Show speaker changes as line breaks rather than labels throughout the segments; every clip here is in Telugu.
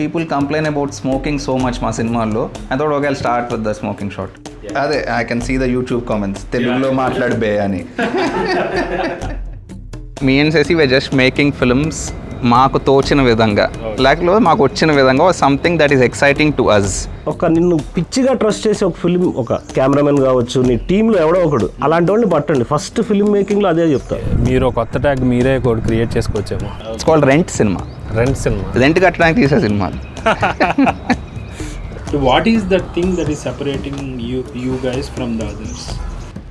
people complain about smoking so much మా సినిమాల్లో. I thought okay, I'll start with the smoking shot. అదే I can see the YouTube comments. తెలుగులో మాట్లాడు బే అని. Me and Sasi were just making films మాకు తోచిన విధంగా, లేకపోతే మాకు వచ్చిన విధంగా something that is exciting to us.
ఒక నిన్ను పిచ్చిగా ట్రస్ట్ చేసే ఒక ఫిల్మ్, ఒక కెమెరామెన్ కావచ్చు, నీ టీంలో ఎవడో ఒకడు అలాంటి వాళ్ళని పట్టండి. ఫస్ట్ ఫిల్మ్ మేకింగ్లో అదే చెప్తా.
మీరు కొత్త ట్యాగ్ మీరే ఒకటి క్రియేట్ చేసుకోవచ్చేమో.
It's called rent cinema. Rent కట్టడానికి తీసే cinema.
What is that thing that is separating you guys from the others?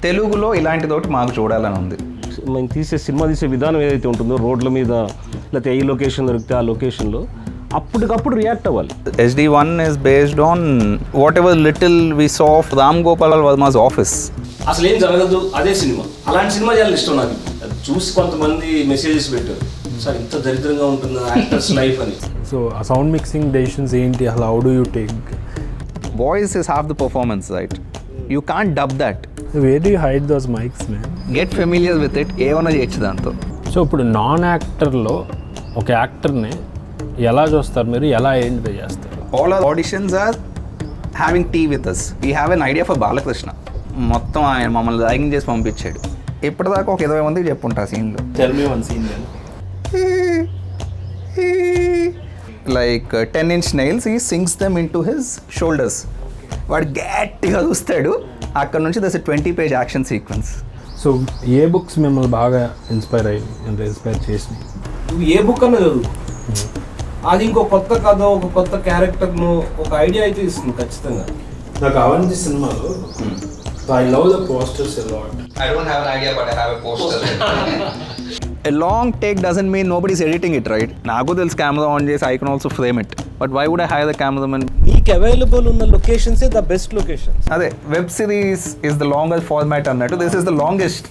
తెలుగులో ఇలాంటిదోటి మాకు చూడాలని ఉంది.
మేము సినిమా తీసే విధానం ఏదైతే ఉంటుందో, రోడ్ల మీద లేకపోతే ఏ లొకేషన్ దొరికితే ఆ లొకేషన్లో అప్పటికప్పుడు రియాక్ట్ అవ్వాలి.
SD1 is based on whatever little we saw of Ram Gopal Varma's office.
అసలు ఏం జరగదు, అదే సినిమా. అలాంటి సినిమా చేయాలని ఇష్టం నాకు. అది చూసి కొంతమంది మెసేజెస్ పెట్టారు, సార్ ఇంత దరిద్రంగా ఉంటుంది యాక్టర్స్ లైఫ్ అని.
సో ఆ సౌండ్ మిక్సింగ్ డెసిషన్స్ ఏంటి, అసలు how do you take?
Voice is half the performance, right? You can't dub that.
Where do you hide those mics, man?
Get familiar with it. ఏమన్నా చేయొచ్చు దాంతో.
సో ఇప్పుడు నాన్ యాక్టర్లో ఒక యాక్టర్ని ఎలా చూస్తారు మీరు, ఎలా ఐడెంటిఫై చేస్తారు?
All our auditions are having tea with us. We have an idea for Balakrishna. మొత్తం ఆయన మమ్మల్ని ర్యాగింగ్ చేసి పంపించాడు. ఇప్పటిదాకా ఒక 20 మందికి చెప్పుంటా సీన్లు.
Tell me one scene then.
Like 10-inch nails, he sinks them into his shoulders. వాడు గట్టిగా చూస్తాడు. అక్కడ నుంచి దస్ 20-page యాక్షన్ సీక్వెన్స్.
సో ఏ బుక్స్ మిమ్మల్ని బాగా ఇన్స్పైర్ చేసినాయి?
నువ్వు ఏ బుక్ అన్నా చదువు, అది ఇంకో కొత్త కథ, ఒక కొత్త క్యారెక్టర్ను, ఒక ఐడియా అయితే ఇస్తుంది ఖచ్చితంగా.
నాకు అవంతి సినిమాలో I love the posters a lot.
I don't have an idea, but I have a poster. A long take doesn't mean nobody's editing it, right? నాకు తెలుసు కెమెరా ఆన్ చేసి I can also frame it. But why would I hire the cameraman?
నీకు అవైలబుల్ ఉన్న లొకేషన్సే ద బెస్ట్ లొకేషన్.
అదే web series is the longest format అన్నట్టు. This is the longest.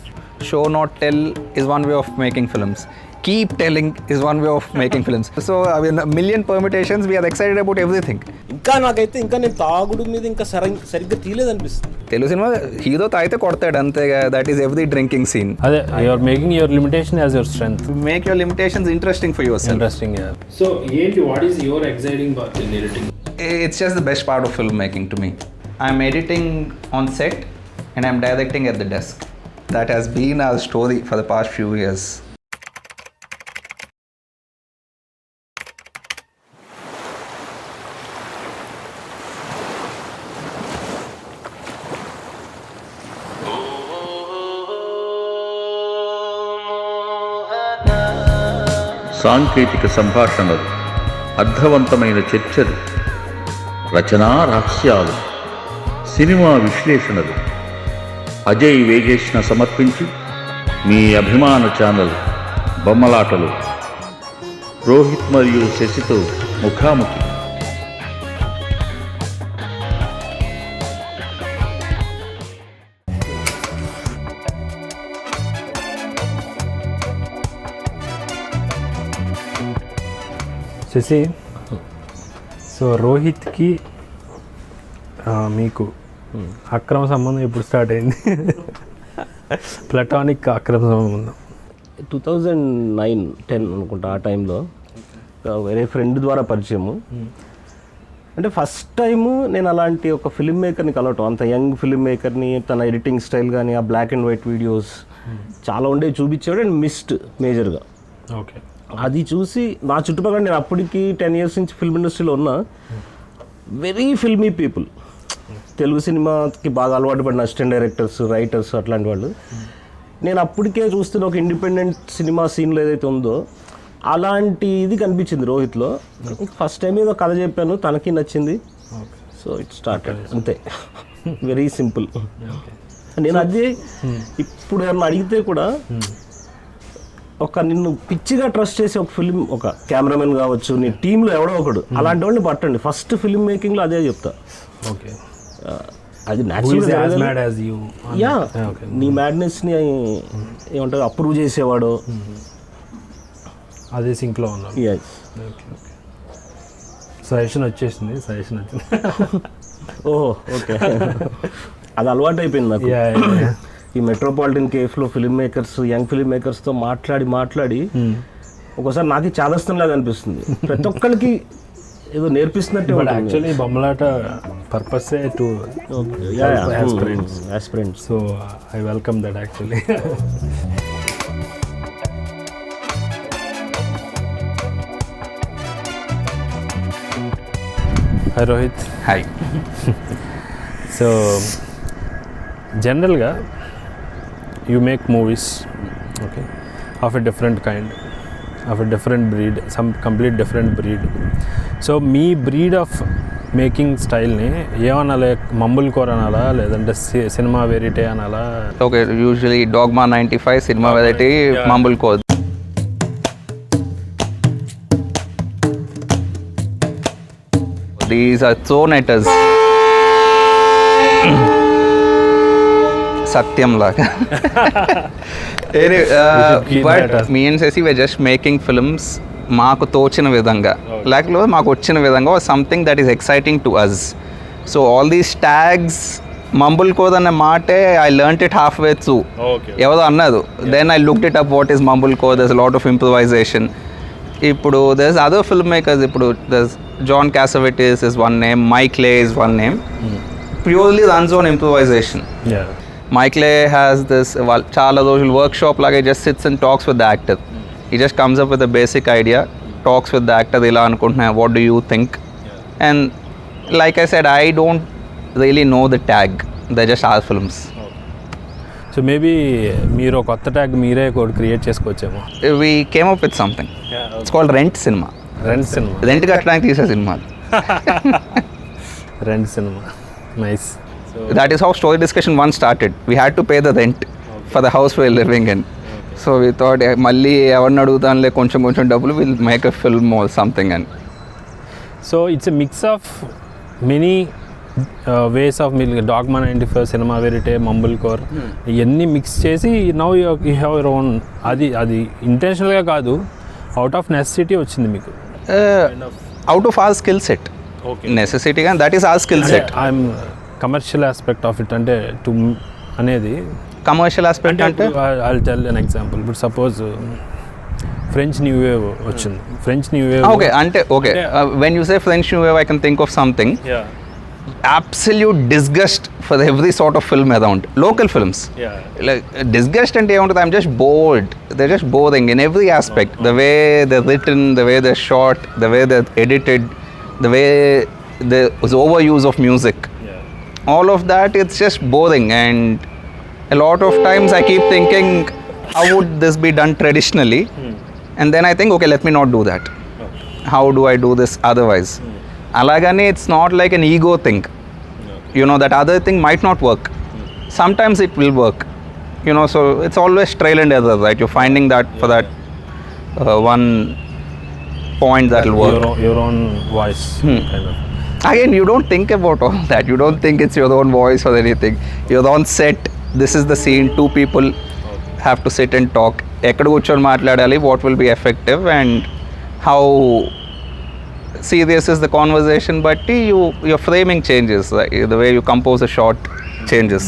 Show not tell is one way of making films. Keep telling is one way of making films. So I mean, a million permutations. We are excited about everything.
ఇంకా నాకైతే ఇంకా నేను తాగుడు మీద ఇంకా సరిగ్గా తీయలేదనిపిస్తుంది.
తెలుగు సినిమా హీరో తాగితే కొడతాడు అంతేగా. That is every drinking scene.
అదే you're making your limitation as your strength.
Make your limitations interesting for yourself.
Interesting.
So ఏంటి, what is your exciting part in editing?
It's just the best part of filmmaking to me. I'm editing on set and I'm directing at the desk. That has been our story for the past few years.
సాంకేతిక సంభాషణలు, అర్థవంతమైన చర్చలు, రచనా రహస్యాలు, సినిమా విశ్లేషణలు. అజయ్ వేగేష్న సమర్పించి మీ అభిమాన ఛానల్ బొమ్మలాటలు రోహిత్ మరియు శశితో ముఖాముఖి.
శశి, సో రోహిత్కి మీకు అక్రమ సంబంధం ఎప్పుడు స్టార్ట్ అయింది? ప్లటానిక్ అక్రమ సంబంధం
2009-10 అనుకుంటా. ఆ టైంలో వేరే ఫ్రెండ్ ద్వారా పరిచయము. అంటే ఫస్ట్ టైము నేను అలాంటి ఒక ఫిల్మ్ మేకర్ని కలవటం, అంత యంగ్ ఫిల్మ్ మేకర్ని, తన ఎడిటింగ్ స్టైల్ కానీ, ఆ బ్లాక్ అండ్ వైట్ వీడియోస్ చాలా ఉండే చూపించాడు అండ్ మిస్డ్ మేజర్గా.
ఓకే.
అది చూసి నా చుట్టుపక్కల, నేను అప్పటికి 10 years నుంచి ఫిల్మ్ ఇండస్ట్రీలో ఉన్నా, వెరీ ఫిల్మీ పీపుల్, తెలుగు సినిమాకి బాగా అలవాటు పడిన అసిస్టెంట్ డైరెక్టర్స్, రైటర్స్, అట్లాంటి వాళ్ళు. నేను అప్పటికే చూస్తున్న ఒక ఇండిపెండెంట్ సినిమా సీన్లో ఏదైతే ఉందో అలాంటి ఇది కనిపించింది రోహిత్లో. ఫస్ట్ టైం ఏదో కథ చెప్పాను, తనకి నచ్చింది. సో ఇట్ స్టార్టెడ్ అంతే, వెరీ సింపుల్. నేను అదే ఇప్పుడు ఎవరిని అడిగితే కూడా, ఒక నిన్ను పిచ్చిగా ట్రస్ట్ చేసే ఒక ఫిల్మ్, ఒక కెమెరామెన్ కావచ్చు, నీ టీంలో ఎవడో ఒకడు అలాంటి వాళ్ళని పట్టండి. ఫస్ట్ ఫిల్మ్ మేకింగ్లో అదే చెప్తా.
ఓకే.
అది నీ మ్యాడ్నెస్ని ఏమంటారు అప్రూవ్ చేసేవాడు,
అదే సింక్లో ఉన్నాను. సజెషన్ వచ్చేసింది.
ఓహో, ఓకే. అది అలవాటు అయిపోయింది నాకు. ఈ మెట్రోపాలిటన్ కేఫ్లో ఫిల్మ్ మేకర్స్, యంగ్ ఫిల్మ్ మేకర్స్తో మాట్లాడి ఒకసారి నాకు చాదస్తం లాగా అనిపిస్తుంది. ప్రతి ఒక్కరికి ఏదో నేర్పిస్తున్నట్టే
బట్
ఉంటుంది.
యాక్చువల్లీ బొమ్మలాట పర్పసే to
aspirants.
So I welcome that actually. Hi Rohit.
Hi.
So జనరల్గా you make movies, okay, of a different kind, of a different breed, some complete different breed. So మీ బ్రీడ్ ఆఫ్ మేకింగ్ స్టైల్ని ఏమనాలి? మంబుల్ కోర్ అనాలా, లేదంటే సినిమా వెరైటీ అనాలా?
Okay, usually dogma 95, cinema variety, mumblecore. These are so netters. Satyam laga. But me and Sasi were just making films maaku tochina vidhanga, లేకపోతే మాకు వచ్చిన విధంగా something that is exciting to us. So all these tags, mumblecore అనే మాటే I learnt it halfway through. ఎవరో అన్నారు, then I looked it up what is mumblecore. There's lot of improvisation. ఇప్పుడు there's other filmmakers. ఇప్పుడు there's John Cassavetes is one name, Mike Leigh is one name. Purely runs on improvisation.
Yeah.
Mike Leigh has this చాలా రోజులు workshop లాగా just sits and talks with the actor. He just comes up with a basic idea, talks with the actor, ఇలా అనుకుంటున్నా, what do you think? And like I said, I don't really know the tag. They're just our films.
So maybe మీరు ఒక కొత్త ట్యాగ్ మీరే కూడా క్రియేట్ చేసుకోవచ్చేమో.
We came up with something. It's called Rent Cinema.
Rent cinema.
Rent కట్టడానికి తీసే cinema.
Rent cinema, nice.
That is how story discussion 1 started. We had to pay the rent for the house we're living in. So we thought, మళ్ళీ ఎవరిని అడుగుతానులే, కొంచెం డబ్బులు, will make a film or something అని.
So it's a mix of many ways of మీ Dogma 95, cinema variety, mumblecore, ఇవన్నీ మిక్స్ చేసి now you have your own. అది ఇంటెన్షనల్గా కాదు, అవుట్ ఆఫ్ నెసెసిటీ వచ్చింది మీకు.
Out of our skill set. Necessity కానీ that is our skill set.
I'm commercial aspect of it అంటే టు అనేది
కమర్షియల్ ఆస్పెక్ట్ అంటే
ఐ టెల్ ఎన్ ఎగ్జాంపుల్. ఇప్పుడు సపోజ్ ఫ్రెంచ్ న్యూ వేవ్ వచ్చింది. ఫ్రెంచ్ న్యూ వేవ్,
ఓకే, అంటే okay, when you say French new wave, I can think of something. Absolute disgust for every sort of film around. Local films. Like disgust and I'm just bored. They're just boring in every aspect. The way they're written, the way they're shot, the way they're edited, the way there's overuse of music. All of that, it's just boring. And a lot of times I keep thinking, how would this be done traditionally? And then I think, okay, let me not do that. How do I do this otherwise? Alagani, it's not like an ego thing. You know, that other thing might not work. Sometimes it will work. You know, so it's always trial and error, right? You're finding that for that one point that will work.
Your own voice. Kind of.
Again, you don't think about all that. You don't think it's your own voice or anything. You're on set. This is the scene. 2 people have to sit and talk. Ekkada kuchoni maatladali, what will be effective and how serious is the conversation, but your framing changes, right? The way you compose a shot changes.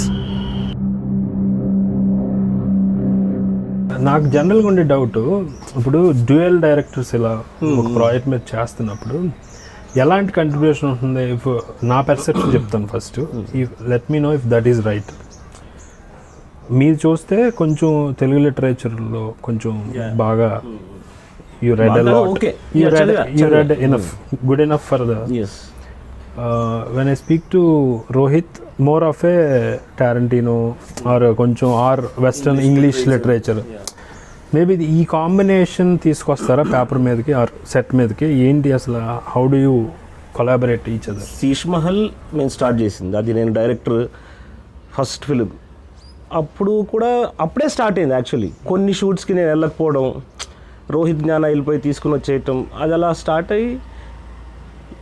నాకు జనరల్గా ఉండే డౌట్, ఇప్పుడు డ్యూయల్ డైరెక్టర్స్ ఇలా ఒక ప్రాజెక్ట్ మీద చేస్తున్నప్పుడు ఎలాంటి కంట్రిబ్యూషన్ ఉంటుంది? ఇఫ్ నా పర్సెప్షన్ చెప్తాను first, let me know if that is right. మీరు చూస్తే కొంచెం తెలుగు లిటరేచర్లో కొంచెం బాగా you read a lot.
Okay.
You read enough, good enough for the.
Yes.
When I speak to Rohit, more of a Tarantino or కొంచెం or Western English literature. Maybe ఈ కాంబినేషన్ తీసుకొస్తారా పేపర్ మీదకి ఆర్ సెట్ మీదకి? ఏంటి అసలు, how do you collaborate each other?
Sheesh Mahal మేము స్టార్ట్ చేసింది, అది నేను డైరెక్టర్ ఫస్ట్ ఫిలిం. అప్పుడు కూడా అప్పుడే స్టార్ట్ అయింది యాక్చువల్లీ. కొన్ని షూట్స్కి నేను వెళ్ళకపోవడం, రోహిత్ జ్ఞాన వెళ్ళిపోయి తీసుకుని వచ్చేయటం, అది అలా స్టార్ట్ అయ్యి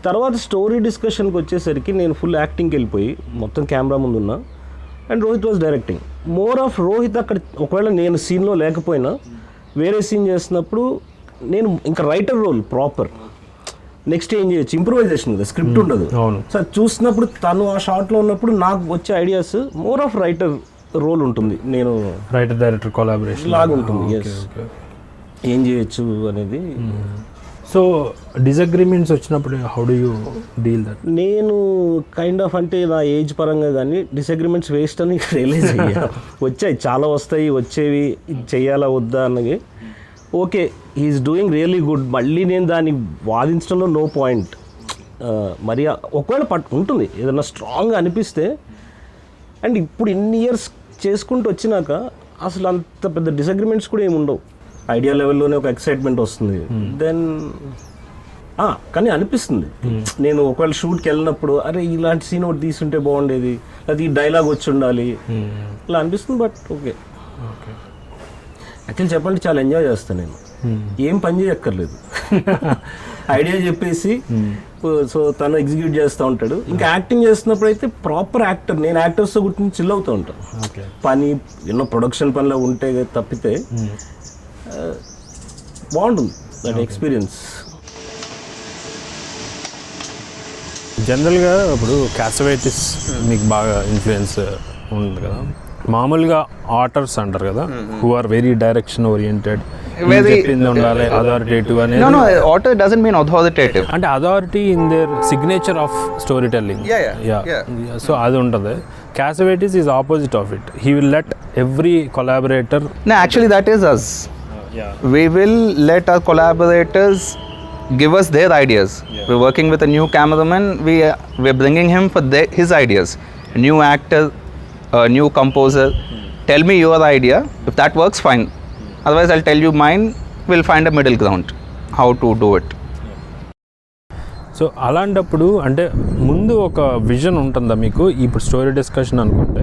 తర్వాత స్టోరీ డిస్కషన్కి వచ్చేసరికి నేను ఫుల్ యాక్టింగ్కి వెళ్ళిపోయి మొత్తం కెమెరా ముందు ఉన్నా and Rohit was directing. More of Rohit అక్కడ ఒకవేళ నేను సీన్లో లేకపోయినా వేరే సీన్ చేస్తున్నప్పుడు నేను ఇంకా రైటర్ రోల్ ప్రాపర్. నెక్స్ట్ ఏం చేయొచ్చు, ఇంప్రూవైజేషన్ కదా, స్క్రిప్ట్ ఉండదు. సో చూసినప్పుడు తను ఆ షార్ట్లో ఉన్నప్పుడు నాకు వచ్చే ideas more of writer role ఉంటుంది. నేను
రైటర్ డైరెక్టర్ కొలాబరేషన్
లాగా ఉంటుంది. ఏం చేయొచ్చు అనేది.
సో డిసగ్రిమెంట్స్ వచ్చినప్పుడు how do you deal that?
నేను కైండ్ ఆఫ్ అంటే నా ఏజ్ పరంగా కానీ డిసగ్రిమెంట్స్ వేస్ట్ అని రియలైజ్ అయ్యా. వచ్చాయి, చాలా వస్తాయి, వచ్చేవి ఇది చెయ్యాలా వద్దా అన్నది. Okay, he's doing really good, మళ్ళీ నేను దాన్ని వాదించడంలో నో పాయింట్. మరి ఒకవేళ ఉంటుంది ఏదన్నా స్ట్రాంగ్గా అనిపిస్తే. అండ్ ఇప్పుడు ఇన్ని ఇయర్స్ చేసుకుంటూ వచ్చినాక అసలు అంత పెద్ద డిసగ్రిమెంట్స్ కూడా ఏమి ఉండవు. ఐడియా లెవెల్లోనే ఒక ఎక్సైట్మెంట్ వస్తుంది. దెన్ కానీ అనిపిస్తుంది నేను ఒకవేళ షూట్కి వెళ్ళినప్పుడు అరే ఇలాంటి సీన్ ఒకటి తీసుంటే బాగుండేది, అది ఈ డైలాగ్ వచ్చి ఉండాలి, ఇలా అనిపిస్తుంది. బట్ ఓకే, యాక్చువల్లీ చెప్పండి చాలా ఎంజాయ్ చేస్తాను నేను. ఏం పని చేయక్కర్లేదు, ఐడియా చెప్పేసి సో తను ఎగ్జిక్యూట్ చేస్తూ ఉంటాడు. ఇంకా యాక్టింగ్ చేస్తున్నప్పుడు అయితే ప్రాపర్ యాక్టర్, నేను యాక్టర్స్తో గుర్తించి చిల్ అవుతూ ఉంటాను. పని ఎన్నో ప్రొడక్షన్ పనిలో ఉంటే తప్పితే బాగుంటుంది దట్ ఎక్స్పీరియన్స్.
జనరల్గా ఇప్పుడు క్యాసవైటిస్ మీకు బాగా ఇన్ఫ్లుయెన్స్ ఉంది కదా, మామూలుగా ఆటర్స్ అంటారు కదా, who are very direction oriented, చెప్పింది ఉండాలి, అథారిటేటివ్ అనేది.
No, author doesn't mean authoritative.
అంటే authority in their signature of storytelling. So అది ఉంటుంది. Cassavetes is opposite of it. He will let every collaborator.
No, actually that is us. We will let our collaborators give us their ideas. We're working with a new cameraman. We're bringing him for his ideas. A new actor, a new composer. Tell me your idea. If that works, fine. Otherwise, I'll tell you mine. We'll find a middle ground. How to do it.
So అలాంటప్పుడు అంటే ముందు ఒక విజన్ ఉంటుందా మీకు? ఇప్పుడు స్టోరీ డిస్కషన్ అనుకుంటే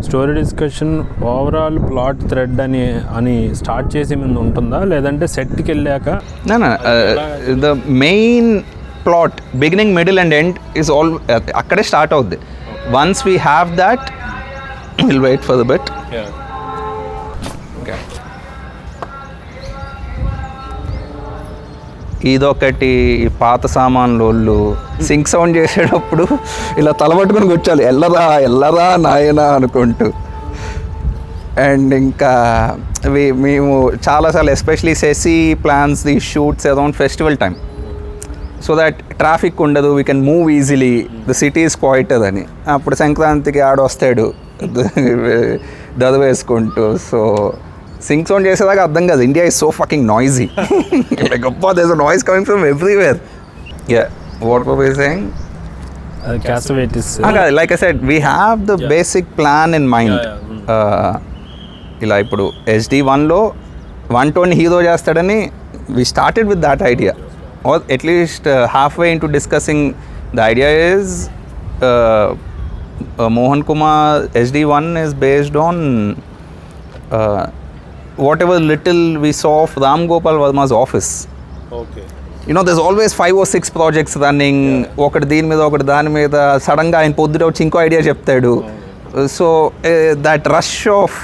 story discussion overall plot thread అని స్టార్ట్ చేసే ముందు ఉంటుందా, లేదంటే సెట్కి వెళ్ళాక?
No. The main plot, beginning, middle and end is all akkade start avuddi. Once we have that, we'll wait for a bit. Okay. ఇదొకటి పాత సామాన్లు సింక్ సౌండ్ చేసేటప్పుడు ఇలా తలబట్టుకుని కూర్చోాలి, ఎల్లరా నాయనా అనుకుంటూ. అండ్ ఇంకా మేము చాలాసార్లు ఎస్పెషలీ సెసీ plans the shoots around festival time so that traffic ఉండదు, we can move easily, the city is quieter అని. అప్పుడు సంక్రాంతికి ఆడొస్తాడు దదవేసుకుంటూ. సో సింక్ సౌండ్ చేసేదాకా అర్థం కాదు. India is so fucking noisy. Like అబ్బా, there is a noise coming from everywhere. What were we saying?
Cassavetes.
Like I said, we have the basic plan in mind. ఇలా ఇప్పుడు SD1లో 120 హీరో చేస్తాడని we started with that idea, or at least half way into discussing the idea is Mohan Kumar SD1 is based on whatever little we saw of Ram Gopal Verma's office.
Okay.
You know, there's always 5 or 6 projects running. ఒకటి దీని మీద ఒకటి దాని మీద, సడన్గా ఆయన పొద్దుట వచ్చి ఇంకో ఐడియా చెప్తాడు. So that rush of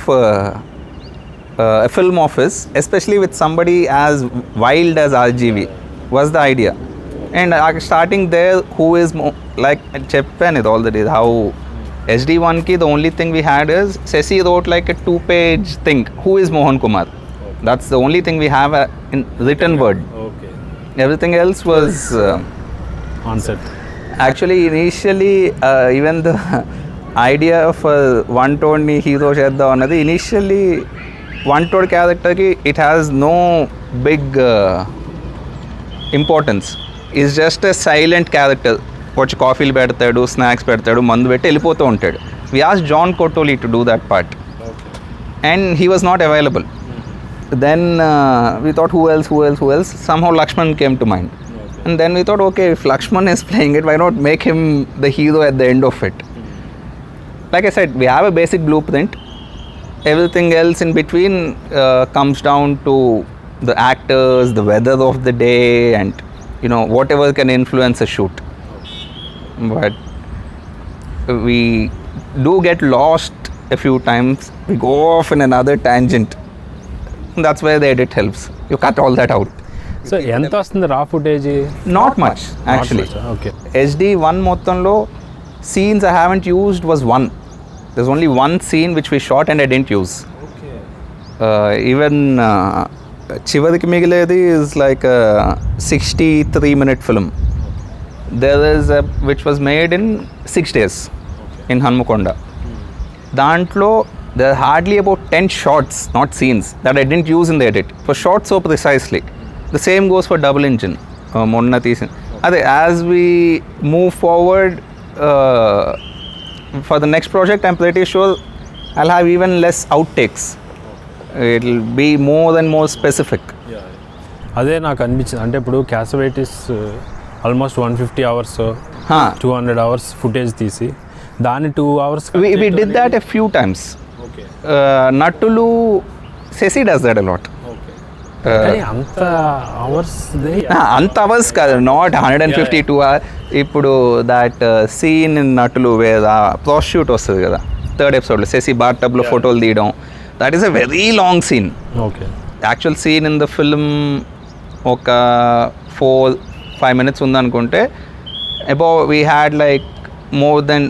film office, especially with somebody as wild as RGV, was the idea. And starting there, who is like చెప్పాను ఇది already, how SD1 the only thing we had is Sasi wrote like a 2-page thing. Who is Mohan Kumar? Okay. That's the only thing we have in written word.
Okay.
Everything else was
on set.
Actually, initially, even the idea of 120 hero chedda annadi, initially 120 character ki it has no big importance. It's just a silent character. వచ్చి కాఫీలు పెడతాడు, స్నాక్స్ పెడతాడు, మందు పెట్టి వెళ్ళిపోతూ ఉంటాడు. వి ఆస్క్డ్ జాన్ కోటోలీ to do that part and he was not available. Then we thought who else? Somehow Lakshman came to mind. And then we thought, okay, if Lakshman is playing it, why not make him the hero at the end of it? Like I said, we have a basic blueprint. Everything else in between comes down to the actors, the weather of the day, and whatever can influence a shoot. But we do get lost a few times. We go off in another tangent. That's where the edit helps. You cut all that out.
So ఎంత వస్తుంది రా footage?
Not much actually.
Okay.
SD1 మొత్తంలో scenes I haven't used was one. There's only one scene which we shot and I didn't use. Okay. Even చివరికి మిగిలేది is like 63-minute film. There is which was made in 6 days in Hanmakonda. Daantlo there are hardly about 10 shots, not scenes, that I didn't use in the edit. For shot so precisely. The same goes for double engine. Monna teesin. As we move forward for the next project, I'm pretty sure I'll have even less outtakes. It'll be more and more specific.
అదే నాకు అనిపించింది. అంటే ఇప్పుడు క్యాసవైటిస్ ఆల్మోస్ట్ 150 hours 200 hours ఫుటేజ్ తీసి దాన్ని 2 hours
We did that a few times.
Okay.
Nattulu, Sasi does that a lot.
అంత అవర్స్
అంత అవర్స్ కాదు, నాట్ 152 hours. ఇప్పుడు దాట్ సీన్ ఇన్ నటులు వేర్ ప్రాస్టిట్యూట్ వస్తుంది కదా, 3rd episodeలో సెసి బాత్ టబ్లో ఫోటోలు తీయడం, that is a very long scene.
Okay.
Actual scene in the film ఒక 4-5 minutes ఉందనుకుంటే, about we had like more then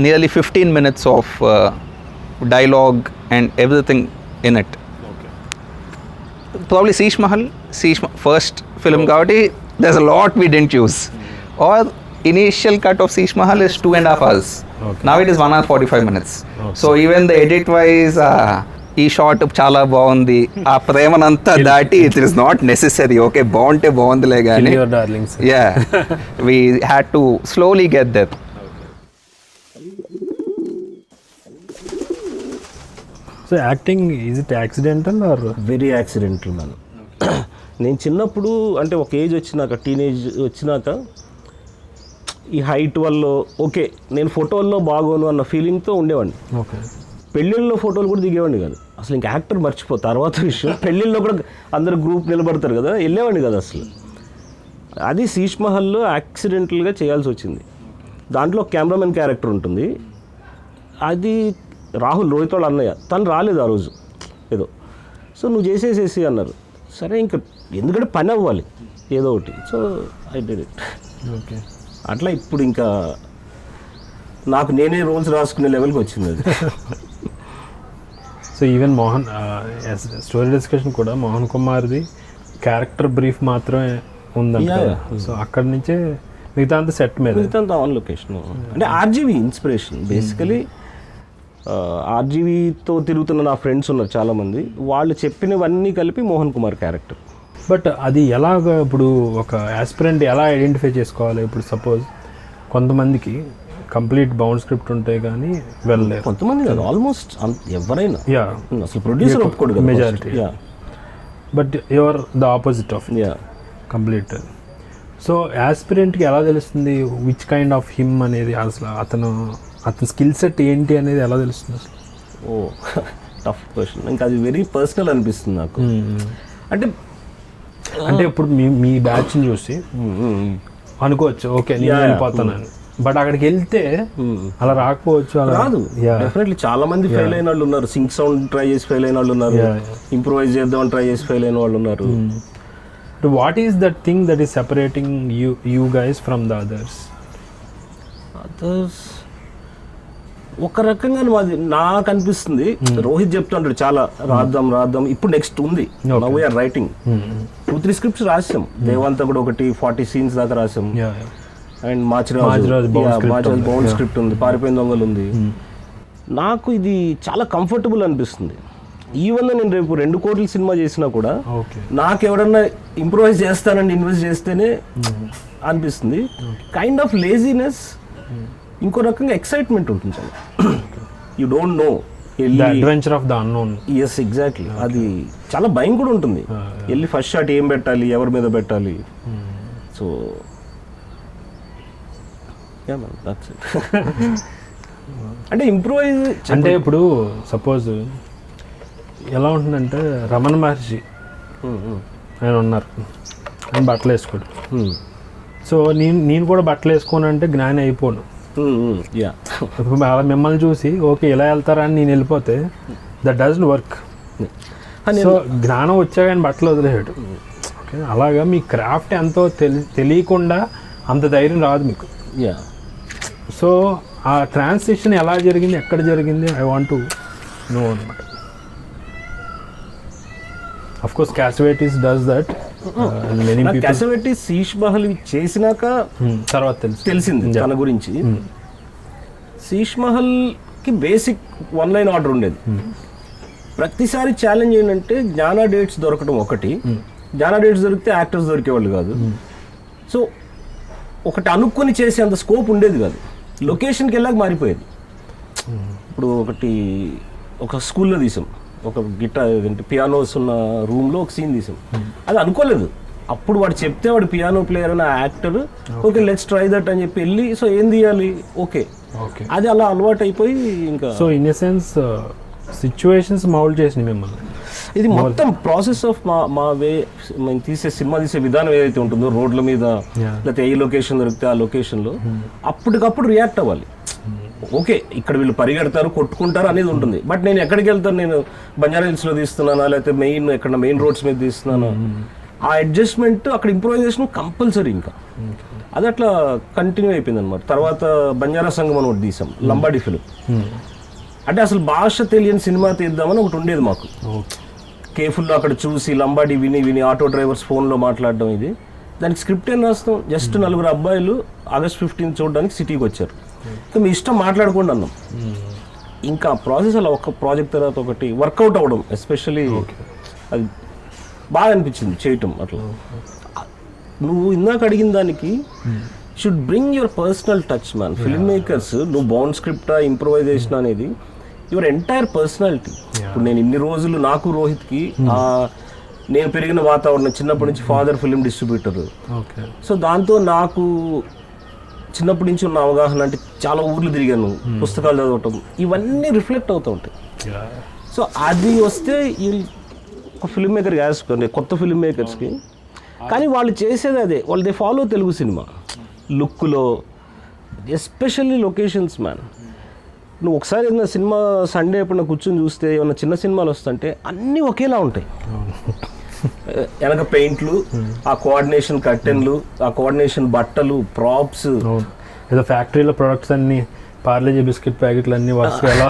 nearly 15 minutes of dialogue and everything in it. Probably Sheesh Mahal first film kabatti there's a lot we didn't use. Or initial cut of Sheesh Mahal is 2.5 hours.
Okay.
Now it is 1 hour 45 minutes.
Okay.
So even the edit wise ఈ షార్ట్ చాలా బాగుంది, ఆ ప్రేమనంతా దాటి it is not necessary. Okay బాగుంటే బాగుందిలే కానీ
darlings.
Ya we had to slowly get that.
So acting is it accidental or
very accidental man. నేను చిన్నప్పుడు అంటే ఒక ఏజ్ వచ్చినాక, టీనేజ్ వచ్చినాక ఈ హైట్ వల్ల ఓకే నేను ఫోటోల్లో బాగోను అన్న ఫీలింగ్తో ఉండేవాడిని.
ఓకే.
పెళ్ళిళ్ళలో ఫోటోలు కూడా దిగేవాడిని కాదు అసలు. ఇంకా యాక్టర్ మర్చిపో తర్వాత విషయం. పెళ్ళిళ్ళలో కూడా అందరు గ్రూప్ నిలబడతారు కదా, వెళ్ళేవాడిని కదా అసలు. అది శీష్ మహల్లో యాక్సిడెంటల్గా చేయాల్సి వచ్చింది. దాంట్లో కెమెరామెన్ క్యారెక్టర్ ఉంటుంది. అది రాహుల్, రోహిత్ వాళ్ళ అన్నయ్య, తను రాలేదు ఆ రోజు ఏదో. సో నువ్వు చేసేసేసి అన్నారు. సరే ఇంకా ఎందుకంటే పని అవ్వాలి ఏదో ఒకటి. So I did it.
Okay.
అట్లా ఇప్పుడు ఇంకా నాకు నేనే రోల్స్ రాసుకునే లెవెల్కి వచ్చింది అది.
So even Mohan story discussion కూడా మోహన్ కుమార్ది క్యారెక్టర్ బ్రీఫ్ మాత్రమే ఉందంట. సో అక్కడి నుంచే మిగతా అంతా సెట్ మీద,
మిగతా ఆన్ లొకేషన్. అంటే ఆర్జీవీ ఇన్స్పిరేషన్ బేసికలీ. ఆర్జీవీతో తిరుగుతున్న నా ఫ్రెండ్స్ ఉన్నారు చాలామంది, వాళ్ళు చెప్పినవన్నీ కలిపి మోహన్ కుమార్ క్యారెక్టర్.
బట్ అది ఎలాగ ఇప్పుడు ఒక ఆస్పిరెంట్ ఎలా ఐడెంటిఫై చేసుకోవాలి? ఇప్పుడు సపోజ్ కొంతమందికి కంప్లీట్ బౌండ్ స్క్రిప్ట్ ఉంటాయి కానీ వెళ్ళలేరు.
కొంతమంది కాదు, ఆల్మోస్ట్ ఎవరైనా.
యా,
అసలు ప్రొడ్యూసర్ ఒప్పుకోడు
majority. But your the opposite of complete. So ఆస్పిరెంట్కి ఎలా తెలుస్తుంది విచ్ కైండ్ ఆఫ్ హిమ్ అనేది? అసలు అతని స్కిల్ సెట్ ఏంటి అనేది ఎలా తెలుస్తుంది అసలు?
ఓ టఫ్ క్వశ్చన్. ఇంకా అది వెరీ పర్సనల్ అనిపిస్తుంది నాకు.
అంటే ఇప్పుడు మీ బ్యాచ్ని చూసి అనుకోవచ్చు ఓకే నేను వెళ్ళిపోతానని, బట్ అక్కడికి వెళ్తే అలా రాకపోవచ్చు. అలా
రాదు. డెఫినెట్లీ చాలా మంది ఫెయిల్ అయిన వాళ్ళు ఉన్నారు. సింక్ సౌండ్ ట్రై చేసి ఫెయిల్ అయిన వాళ్ళు ఉన్నారు. ఇంప్రూవైజ్ చేద్దామని ట్రై చేసి ఫెయిల్ అయిన వాళ్ళు ఉన్నారు.
What is that thing that is separating you guys from the others?
ఒక రకంగా మాది నాకు అనిపిస్తుంది. రోహిత్ చెప్తుంటాడు చాలా రాద్దాం ఇప్పుడు నెక్స్ట్ ఉంది. నౌ వీఆర్ రైటింగ్ 2-3 స్క్రిప్ట్స్ రాసాం. దేవంతా కూడా ఒకటి 40 scenes దాకా రాసాం. అండ్ మాచిరాజ్ బౌండ్ స్క్రిప్ట్ ఉంది, పారిపోయిన దొంగలు ఉంది. నాకు ఇది చాలా కంఫర్టబుల్ అనిపిస్తుంది. ఈవెన్ నేను రేపు 2 కోట్ల సినిమా చేసినా కూడా నాకు ఎవడన్నా ఇంప్రూవైజ్ చేస్తానని ఇన్వెస్ట్ చేస్తేనే అనిపిస్తుంది. కైండ్ ఆఫ్ లేజినెస్, ఇంకో రకంగా ఎక్సైట్మెంట్ ఉంటుంది చాలా. You don't know,
adventure of the unknown.
Yes exactly. అది చాలా భయం కూడా ఉంటుంది. వెళ్ళి ఫస్ట్ షాట్ ఏం పెట్టాలి, ఎవరి మీద పెట్టాలి. సో అంటే ఇంప్రూవైజ్
అంటే ఇప్పుడు సపోజ్ ఎలా ఉంటుందంటే రమణ మహర్షి ఆయన ఉన్నారు, ఆయన బట్టలు వేసుకోడు. సో నేను కూడా బట్టలు వేసుకోను అంటే జ్ఞాని అయిపోను. అలా మిమ్మల్ని చూసి ఓకే ఇలా వెళ్తారా అని నేను వెళ్ళిపోతే దట్ డజంట్ వర్క్. సో జ్ఞానం వచ్చాక ఆయన బట్టలు వదిలేసాడు. ఓకే, అలాగా మీ క్రాఫ్ట్ ఎంతో తెలియకుండా అంత ధైర్యం రాదు మీకు. సో ఆ ట్రాన్సిషన్ ఎలా జరిగింది, ఎక్కడ జరిగింది, ఐ వాంట్ టు నో అనమాట. Of course, Cassavetes does that. Many people.
Cassavetes Sheesh Mahal చేసినాక
తర్వాత
తెలిసింది తన గురించి. శీష్ మహల్కి బేసిక్ 1 లైన్ ఆర్డర్ ఉండేది. ప్రతిసారి ఛాలెంజ్ ఏంటంటే జ్ఞానా డేట్స్ దొరకడం ఒకటి, జ్ఞానా డేట్స్ దొరికితే యాక్టర్స్ దొరికేవాళ్ళు కాదు. సో ఒకటి అనుకొని చేసేంత స్కోప్ ఉండేది కాదు. లొకేషన్కి వెళ్ళాక మారిపోయేది. ఇప్పుడు ఒక స్కూల్లో తీసాం, ఒక గిటార్ పియానోస్ ఉన్న రూమ్లో ఒక సీన్ తీసాం. అది అనుకోలేదు. అప్పుడు వాడు చెప్తే వాడు పియానో ప్లేయర్ అని actor, okay let's try that అని చెప్పి వెళ్ళి, సో ఏం తీయాలి, ఓకే అది అలా అలవాటు అయిపోయి ఇంకా.
So in a sense situations mould చేసినాయి మిమ్మల్ని.
ఇది మొత్తం ప్రాసెస్ ఆఫ్ మా వే, మేము సినిమా తీసే విధానం ఏదైతే ఉంటుందో రోడ్ల మీద, లేకపోతే ఏ లొకేషన్ దొరికితే ఆ లొకేషన్లో అప్పటికప్పుడు రియాక్ట్ అవ్వాలి. ఓకే ఇక్కడ వీళ్ళు పరిగెడతారు, కొట్టుకుంటారు అనేది ఉంటుంది, బట్ నేను ఎక్కడికి వెళ్తాను, నేను బంజారా హిల్స్లో తీస్తున్నానా లేకపోతే మెయిన్ రోడ్స్ మీద తీస్తున్నాను, ఆ అడ్జస్ట్మెంట్ అక్కడ ఇంప్రూవైజేషన్ కంపల్సరీ. ఇంకా అది అట్లా కంటిన్యూ అయిపోయింది అనమాట. తర్వాత బంజారా సంఘం అని ఒకటి తీసాం, లంబాడి ఫిలిం. అంటే అసలు భాష తెలియని సినిమా తీద్దామని ఒకటి ఉండేది మాకు. కేఫుల్లో అక్కడ చూసి లంబాడి విని ఆటో డ్రైవర్స్ ఫోన్లో మాట్లాడడం. ఇది దానికి స్క్రిప్ట్ ఏం రాస్తాం, జస్ట్ 4 అబ్బాయిలు August 15 చూడడానికి సిటీకి వచ్చారు, ఇంకా మీ ఇష్టం మాట్లాడుకోండి అన్నాం. ఇంకా ప్రాసెస్ అలా ఒక ప్రాజెక్ట్ తర్వాత ఒకటి వర్కౌట్ అవ్వడం, ఎస్పెషల్లీ అది బాగా అనిపించింది చేయటం. అట్లా నువ్వు ఇందాక అడిగిన దానికి should bring your personal touch man. Film makers నువ్వు బౌండ్ స్క్రిప్టా ఇంప్రూవైజేషన్ అనేది యువర్ ఎంటైర్ పర్సనాలిటీ. ఇప్పుడు నేను ఇన్ని రోజులు నాకు రోహిత్కి నేను పెరిగిన వాతావరణం, చిన్నప్పటి నుంచి ఫాదర్ ఫిల్మ్ డిస్ట్రిబ్యూటర్, సో దాంతో నాకు చిన్నప్పటి నుంచి ఉన్న అవగాహన, అంటే చాలా ఊర్లు తిరిగాను, పుస్తకాలు చదవటం, ఇవన్నీ రిఫ్లెక్ట్ అవుతూ ఉంటాయి. సో అది వస్తే ఒక ఫిల్మ్ మేకర్ వేసుకోండి, కొత్త ఫిల్మ్ మేకర్స్కి. కానీ వాళ్ళు చేసేది అదే, వాళ్ళు దే ఫాలో తెలుగు సినిమా లుక్లో, ఎస్పెషల్లీ లొకేషన్స్ మ్యాన్. నువ్వు ఒకసారి ఏదైనా సినిమా సండే ఎప్పుడన్నా కూర్చొని చూస్తే ఏమన్నా చిన్న సినిమాలు వస్తుంటే అన్నీ ఒకేలా ఉంటాయి. వెనక పెయింట్లు, ఆ కోఆర్డినేషన్ కర్టెన్లు, ఆ కోఆర్డినేషన్ బట్టలు, ప్రాప్స్,
ఏదో ఫ్యాక్టరీలో ప్రొడక్ట్స్ అన్ని పార్లేజీ బిస్కెట్ ప్యాకెట్లు అన్ని వరుసగా ఎలా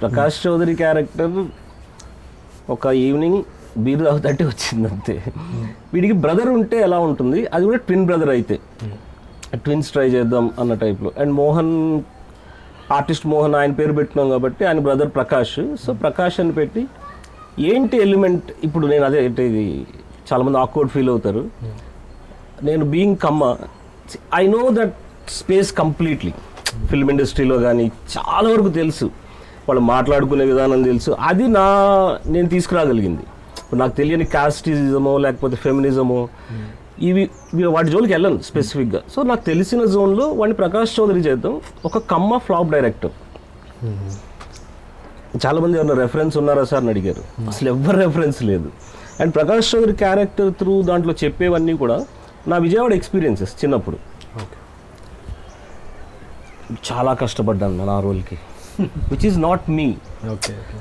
ప్రకాష్ చౌదరి క్యారెక్టర్ ఒక ఈవినింగ్ బీరు తాగుతుంటే వచ్చింది అంతే. వీడికి బ్రదర్ ఉంటే ఎలా ఉంటుంది, అది కూడా ట్విన్ బ్రదర్ అయితే ట్విన్స్ ట్రై చేద్దాం అన్న టైప్లో. అండ్ మోహన్, ఆర్టిస్ట్ మోహన్, ఆయన పేరు పెట్టినాం కాబట్టి ఆయన బ్రదర్ ప్రకాష్. సో ప్రకాష్ అని పెట్టి ఏంటి ఎలిమెంట్, ఇప్పుడు నేను అదే అంటే ఇది చాలామంది ఆక్వర్డ్ ఫీల్ అవుతారు. నేను being Kamma, I know that space completely. Film ఇండస్ట్రీలో కానీ చాలా వరకు తెలుసు, వాళ్ళు మాట్లాడుకునే విధానం తెలుసు, అది నేను తీసుకురాగలిగింది. ఇప్పుడు నాకు తెలియని కాస్టిజమో లేకపోతే ఫెమినిజమో ఇవి వాటి జోలికి వెళ్ళను స్పెసిఫిక్గా. సో నాకు తెలిసిన జోన్లో వాడిని ప్రకాష్ చౌదరి చేద్దాం, ఒక కమ్మ ఫ్లాప్ డైరెక్టర్. చాలామంది ఏమన్నా రెఫరెన్స్ ఉన్నారా సార్ అని అడిగారు, అసలు ఎవ్వరు రెఫరెన్స్ లేదు. And Prakash Chowdary character through దాంట్లో చెప్పేవన్నీ కూడా నా విజయవాడ ఎక్స్పీరియన్సెస్. చిన్నప్పుడు చాలా కష్టపడ్డాను నా రోల్కి, విచ్ ఈజ్ నాట్ మీ.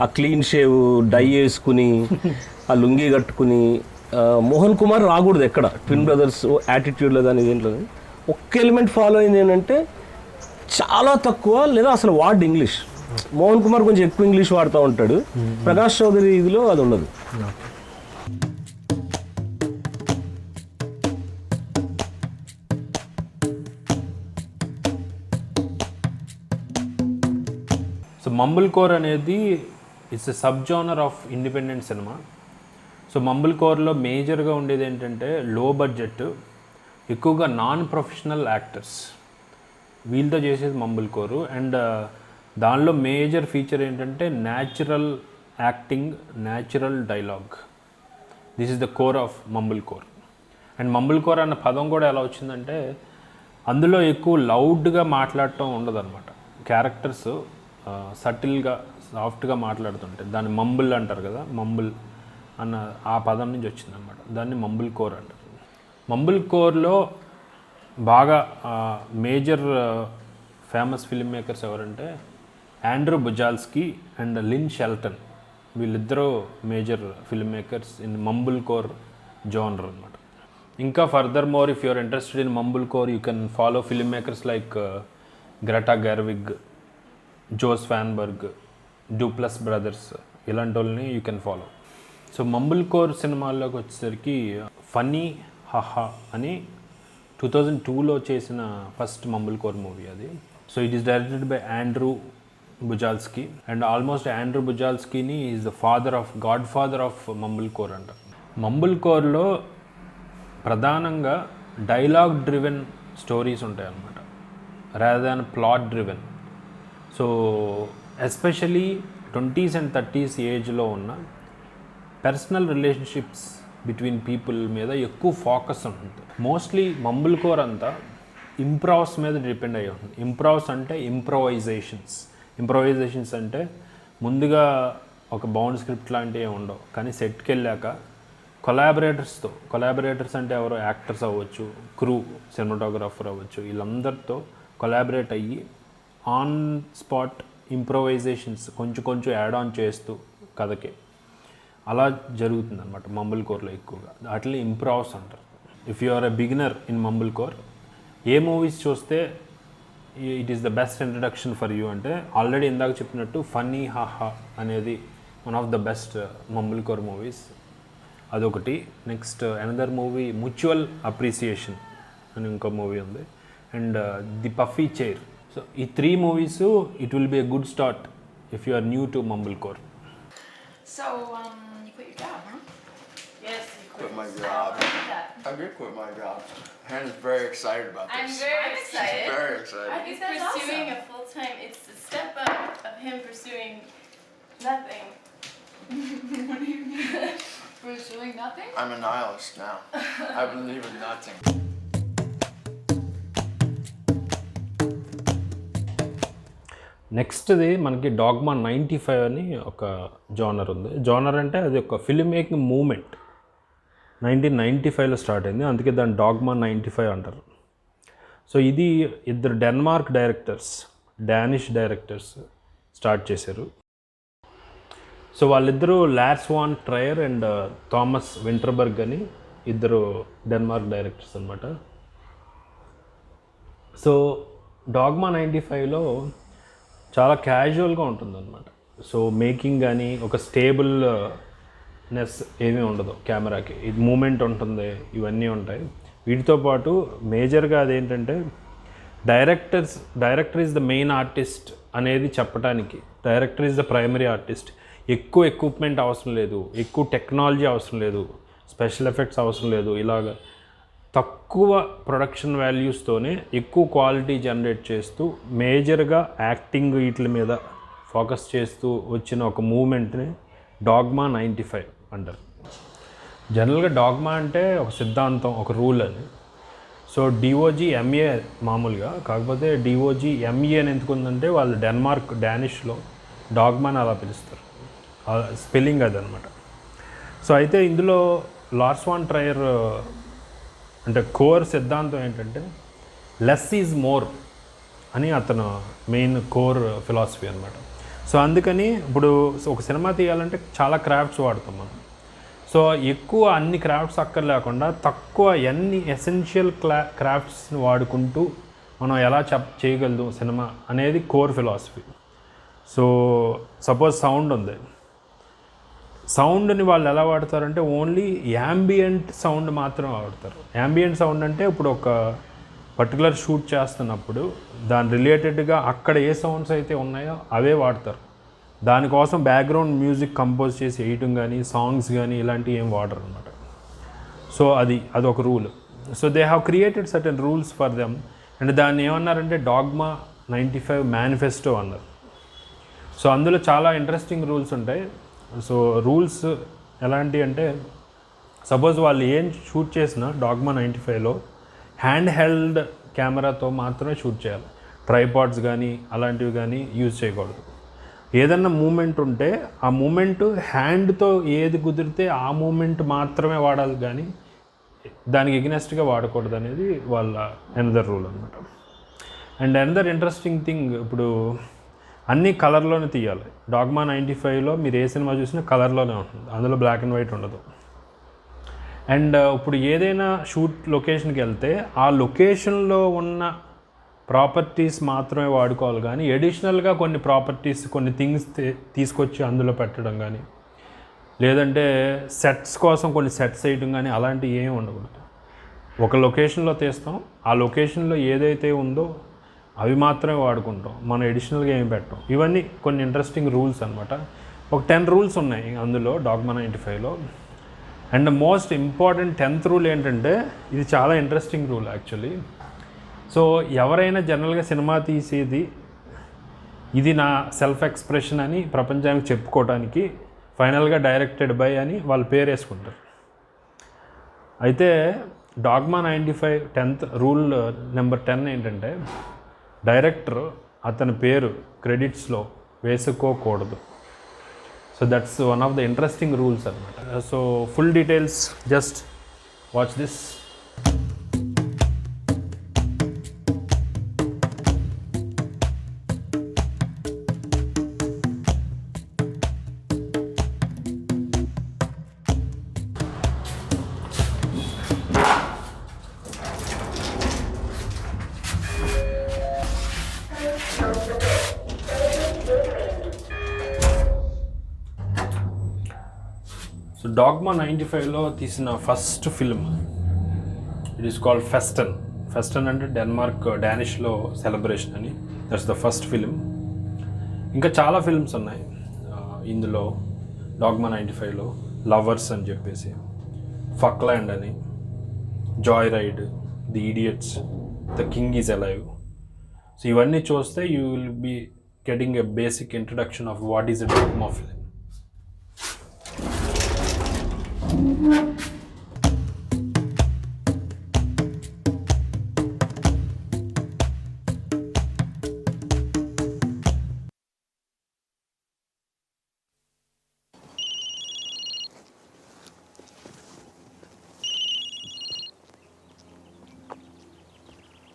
ఆ క్లీన్ షేవ్, డై వేసుకుని, ఆ లుంగి కట్టుకుని, మోహన్ కుమార్ రాకూడదు ఎక్కడ ట్విన్ బ్రదర్స్ యాటిట్యూడ్లో కానీ దేంట్లో. ఒక్క ఎలిమెంట్ ఫాలో అయింది ఏంటంటే చాలా తక్కువ లేదా అసలు వార్డ్ ఇంగ్లీష్. మోహన్ కుమార్ కొంచెం ఎక్కువ ఇంగ్లీష్ వాడుతూ ఉంటాడు, ప్రకాష్ చౌదరి ఇదిలో అది ఉండదు.
సో మంబుల్ కోర్ అనేది it's a subgenre of independent cinema. So మంబుల్ కోర్లో మేజర్గా ఉండేది ఏంటంటే లో బడ్జెట్, ఎక్కువగా నాన్ ప్రొఫెషనల్ యాక్టర్స్, వీళ్ళతో చేసేది మంబుల్ కోరు. అండ్ దానిలో మేజర్ ఫీచర్ ఏంటంటే natural acting, natural dialogue. This is the core of మంబుల్ core. And mumblecore అన్న పదం కూడా ఎలా వచ్చిందంటే అందులో ఎక్కువ లౌడ్గా మాట్లాడటం ఉండదు అనమాట. క్యారెక్టర్స్ సటిల్గా, సాఫ్ట్గా మాట్లాడుతుంటాయి. దాన్ని మంబుల్ అంటారు కదా, మంబుల్ అన్న ఆ పదం నుంచి వచ్చిందనమాట. దాన్ని మంబుల్ కోర్ అంటారు. మంబుల్ కోర్లో బాగా మేజర్ ఫేమస్ ఫిల్మ్ మేకర్స్ ఎవరంటే Andrew Bujalski and Lynn Shelton. వీళ్ళిద్దరూ major film makers in మంబుల్ core genre అనమాట. ఇంకా furthermore if you're interested in మంబుల్ core you can follow filmmakers like Greta Gerwig, Joe Swanberg, Duplass brothers, ఇలాంటి వాళ్ళని you can follow. So mumblecore సినిమాల్లోకి వచ్చేసరికి ఫన్నీ హాహా అని 2002లో చేసిన ఫస్ట్ మంబుల్ కోర్ మూవీ అది. So it is directed by Andrew Bujalski and almost Andrew బుజాల్స్కీని is the godfather of మంబుల్ core అంట. మంబుల్ కోర్లో ప్రధానంగా డైలాగ్ డ్రివెన్ స్టోరీస్ ఉంటాయి అన్నమాట, rather than plot driven. So especially 20s and 30s ఏజ్లో ఉన్న పర్సనల్ రిలేషన్షిప్స్ బిట్వీన్ పీపుల్ మీద ఎక్కువ ఫోకస్ ఉంటుంది. మోస్ట్లీ మంబుల్ కోర్ అంతా ఇంప్రావ్స్ మీద డిపెండ్ అయ్యి ఉంటుంది. ఇంప్రావ్స్ అంటే ఇంప్రొవైజేషన్స్ అంటే ముందుగా ఒక బౌండ్ స్క్రిప్ట్ లాంటివి ఉండవు, కానీ సెట్కి వెళ్ళాక కొలాబరేటర్స్ అంటే ఎవరో యాక్టర్స్ అవ్వచ్చు, క్రూ, సినిమాటోగ్రాఫర్ అవ్వచ్చు, వీళ్ళందరితో కొలాబరేట్ అయ్యి ఆన్ స్పాట్ ఇంప్రొవైజేషన్స్ కొంచెం యాడ్ ఆన్ చేస్తూ కథకి అలా జరుగుతుంది అనమాట మంబుల్ కోర్లో ఎక్కువగా. అట్లే ఇంప్రావ్స్ అంటారు. If you are a beginner in మంబుల్ core, ఏ మూవీస్ చూస్తే it is the best introduction for you అంటే ఆల్రెడీ ఇందాక చెప్పినట్టు ఫన్నీ హాహా అనేది one of the best mumble core movies, అదొకటి. Next another movie Mutual Appreciation అని ఇంకో మూవీ ఉంది, and the Puffy Chair. So ఈ 3 movies it will be a good start if you are new to mumble core.
So, you quit your job, huh?
Yes, you
Quit
quit.
my
I
job.
like that.
I did quit my job. Hannah's very excited about
I'm
this.
very
She's
excited.
very excited.
I think that's pursuing a full-time. It's a step up of him pursuing nothing.
What do you mean? Pursuing nothing?
I'm a nihilist now. I believe in nothing.
నెక్స్ట్ది మనకి డాగ్మా 95 అని ఒక జానర్ ఉంది. జానర్ అంటే అది ఒక ఫిల్మ్ మేకింగ్ మూమెంట్ 1995లో స్టార్ట్ అయింది, అందుకే దాన్ని డాగ్మా 95 అంటారు. సో ఇది ఇద్దరు డానిష్ డైరెక్టర్స్ స్టార్ట్ చేశారు. సో వాళ్ళిద్దరూ లార్స్ వాన్ ట్రయర్ అండ్ థామస్ వింటర్బర్గ్ అని ఇద్దరు డెన్మార్క్ డైరెక్టర్స్ అనమాట. సో డాగ్మా 95లో చాలా క్యాజువల్గా ఉంటుందన్నమాట. సో మేకింగ్ కానీ ఒక స్టేబుల్నెస్ ఏమీ ఉండదు కెమెరాకి, ఇది మూమెంట్ ఉంటుంది, ఇవన్నీ ఉంటాయి. వీటితో పాటు మేజర్గా అదేంటంటే director is the main artist అనేది చెప్పడానికి, director is the primary artist. ఎక్కువ ఎక్విప్మెంట్ అవసరం లేదు, ఎక్కువ టెక్నాలజీ అవసరం లేదు, స్పెషల్ ఎఫెక్ట్స్ అవసరం లేదు. ఇలాగ తక్కువ ప్రొడక్షన్ వాల్యూస్తోనే ఎక్కువ క్వాలిటీ జనరేట్ చేస్తూ మేజర్గా యాక్టింగ్ వీటి మీద ఫోకస్ చేస్తూ వచ్చిన ఒక మూమెంట్ని డాగ్మా 95 అంటారు. జనరల్గా డాగ్మా అంటే ఒక సిద్ధాంతం, ఒక రూల్ అని. సో డిఓజీ ఎంఏ మామూలుగా, కాకపోతే డిఓజీ ఎంఈ అని ఎందుకుందంటే వాళ్ళు డానిష్లో డాగ్మాని అలా పిలుస్తారు, స్పెల్లింగ్ అదనమాట. సో అయితే ఇందులో లార్స్ వాన్ ట్రయర్ అంటే కోర్ సిద్ధాంతం ఏంటంటే లెస్ ఈజ్ మోర్ అని అతను మెయిన్ కోర్ ఫిలాసఫీ అనమాట. సో అందుకని ఇప్పుడు ఒక సినిమా తీయాలంటే చాలా క్రాఫ్ట్స్ వాడతాం మనం. సో ఎక్కువ అన్ని క్రాఫ్ట్స్ అక్కర్లేకుండా తక్కువ ఎన్ని ఎసెన్షియల్ క్రాఫ్ట్స్ని వాడుకుంటూ మనం ఎలా చేయగలదు సినిమా అనేది core philosophy. So suppose sound ఉంది, సౌండ్ని వాళ్ళు ఎలా వాడతారంటే ఓన్లీ యాంబియంట్ సౌండ్ మాత్రం వాడతారు. యాంబియంట్ సౌండ్ అంటే ఇప్పుడు ఒక పర్టికులర్ షూట్ చేస్తున్నప్పుడు దాని రిలేటెడ్గా అక్కడ ఏ సౌండ్స్ అయితే ఉన్నాయో అవే వాడతారు. దానికోసం బ్యాక్గ్రౌండ్ మ్యూజిక్ కంపోజ్ చేసి వేయటం కానీ సాంగ్స్ కానీ ఇలాంటివి ఏం వాడరు అనమాట. సో అదొక rule. So they have created certain rules for them and దాన్ని ఏమన్నారంటే డాగ్మా 95 మేనిఫెస్టో అన్నారు. సో అందులో చాలా ఇంట్రెస్టింగ్ రూల్స్ ఉంటాయి. సో రూల్స్ ఎలాంటి అంటే సపోజ్ వాళ్ళు ఏం షూట్ చేసినా డాగ్మా 95లో హ్యాండ్ హెల్డ్ కెమెరాతో మాత్రమే షూట్ చేయాలి. ట్రైపాడ్స్ కానీ అలాంటివి కానీ యూజ్ చేయకూడదు. ఏదన్నా మూమెంట్ ఉంటే ఆ మూమెంట్ హ్యాండ్తో ఏది కుదిరితే ఆ మూమెంట్ మాత్రమే వాడాలి, కానీ దానికి ఎగ్నెస్ట్గా వాడకూడదు అనేది వాళ్ళ అనదర్ రూల్ అనమాట. అండ్ అనదర్ ఇంట్రెస్టింగ్ థింగ్, ఇప్పుడు అన్నీ కలర్లోనే తీయాలి. డాగ్మా 95లో మీరు ఏ సినిమా చూసినా కలర్లోనే ఉంటుంది, అందులో బ్లాక్ అండ్ వైట్ ఉండదు. అండ్ ఇప్పుడు ఏదైనా షూట్ లొకేషన్కి వెళ్తే ఆ లొకేషన్లో ఉన్న ప్రాపర్టీస్ మాత్రమే వాడుకోవాలి, కానీ ఎడిషనల్గా కొన్ని ప్రాపర్టీస్, కొన్ని థింగ్స్ తీసుకొచ్చి అందులో పెట్టడం కానీ, లేదంటే సెట్స్ కోసం కొన్ని సెట్స్ వేయడం కానీ అలాంటివి ఏమి ఉండకూడదు. ఒక లొకేషన్లో తీస్తాం, ఆ లొకేషన్లో ఏదైతే ఉందో అవి మాత్రమే వాడుకుంటాం, మనం ఎడిషనల్గా ఏమి పెట్టాం. ఇవన్నీ కొన్ని ఇంట్రెస్టింగ్ రూల్స్ అనమాట. ఒక 10 రూల్స్ ఉన్నాయి అందులో డాగ్మా 95లో. And most important 10th rule ఏంటంటే, ఇది చాలా ఇంట్రెస్టింగ్ రూల్ యాక్చువల్లీ. సో ఎవరైనా జనరల్గా సినిమా తీసేది ఇది నా సెల్ఫ్ ఎక్స్ప్రెషన్ అని ప్రపంచానికి చెప్పుకోవడానికి ఫైనల్గా డైరెక్టెడ్ బై అని వాళ్ళు పేరు వేసుకుంటారు. అయితే డాగ్మా 95 10th రూల్ నెంబర్ 10 ఏంటంటే, డైరెక్టర్ అతని పేరు క్రెడిట్స్లో వేసుకోకూడదు. So that's one of the interesting rules అనమాట. So full details just watch this. So dogma 95లో తీసిన first film it is called Festen. Festen అంటే డానిష్లో సెలబ్రేషన్ అని. That's the first film. ఇంకా చాలా ఫిల్మ్స్ ఉన్నాయి ఇందులో డాగ్మా 95లో. లవర్స్ అని చెప్పేసి, ఫక్లాండ్ అని, joy ride, the idiots, the king is alive. So ఇవన్నీ చూస్తే you will be getting a basic introduction of what is a dogma film.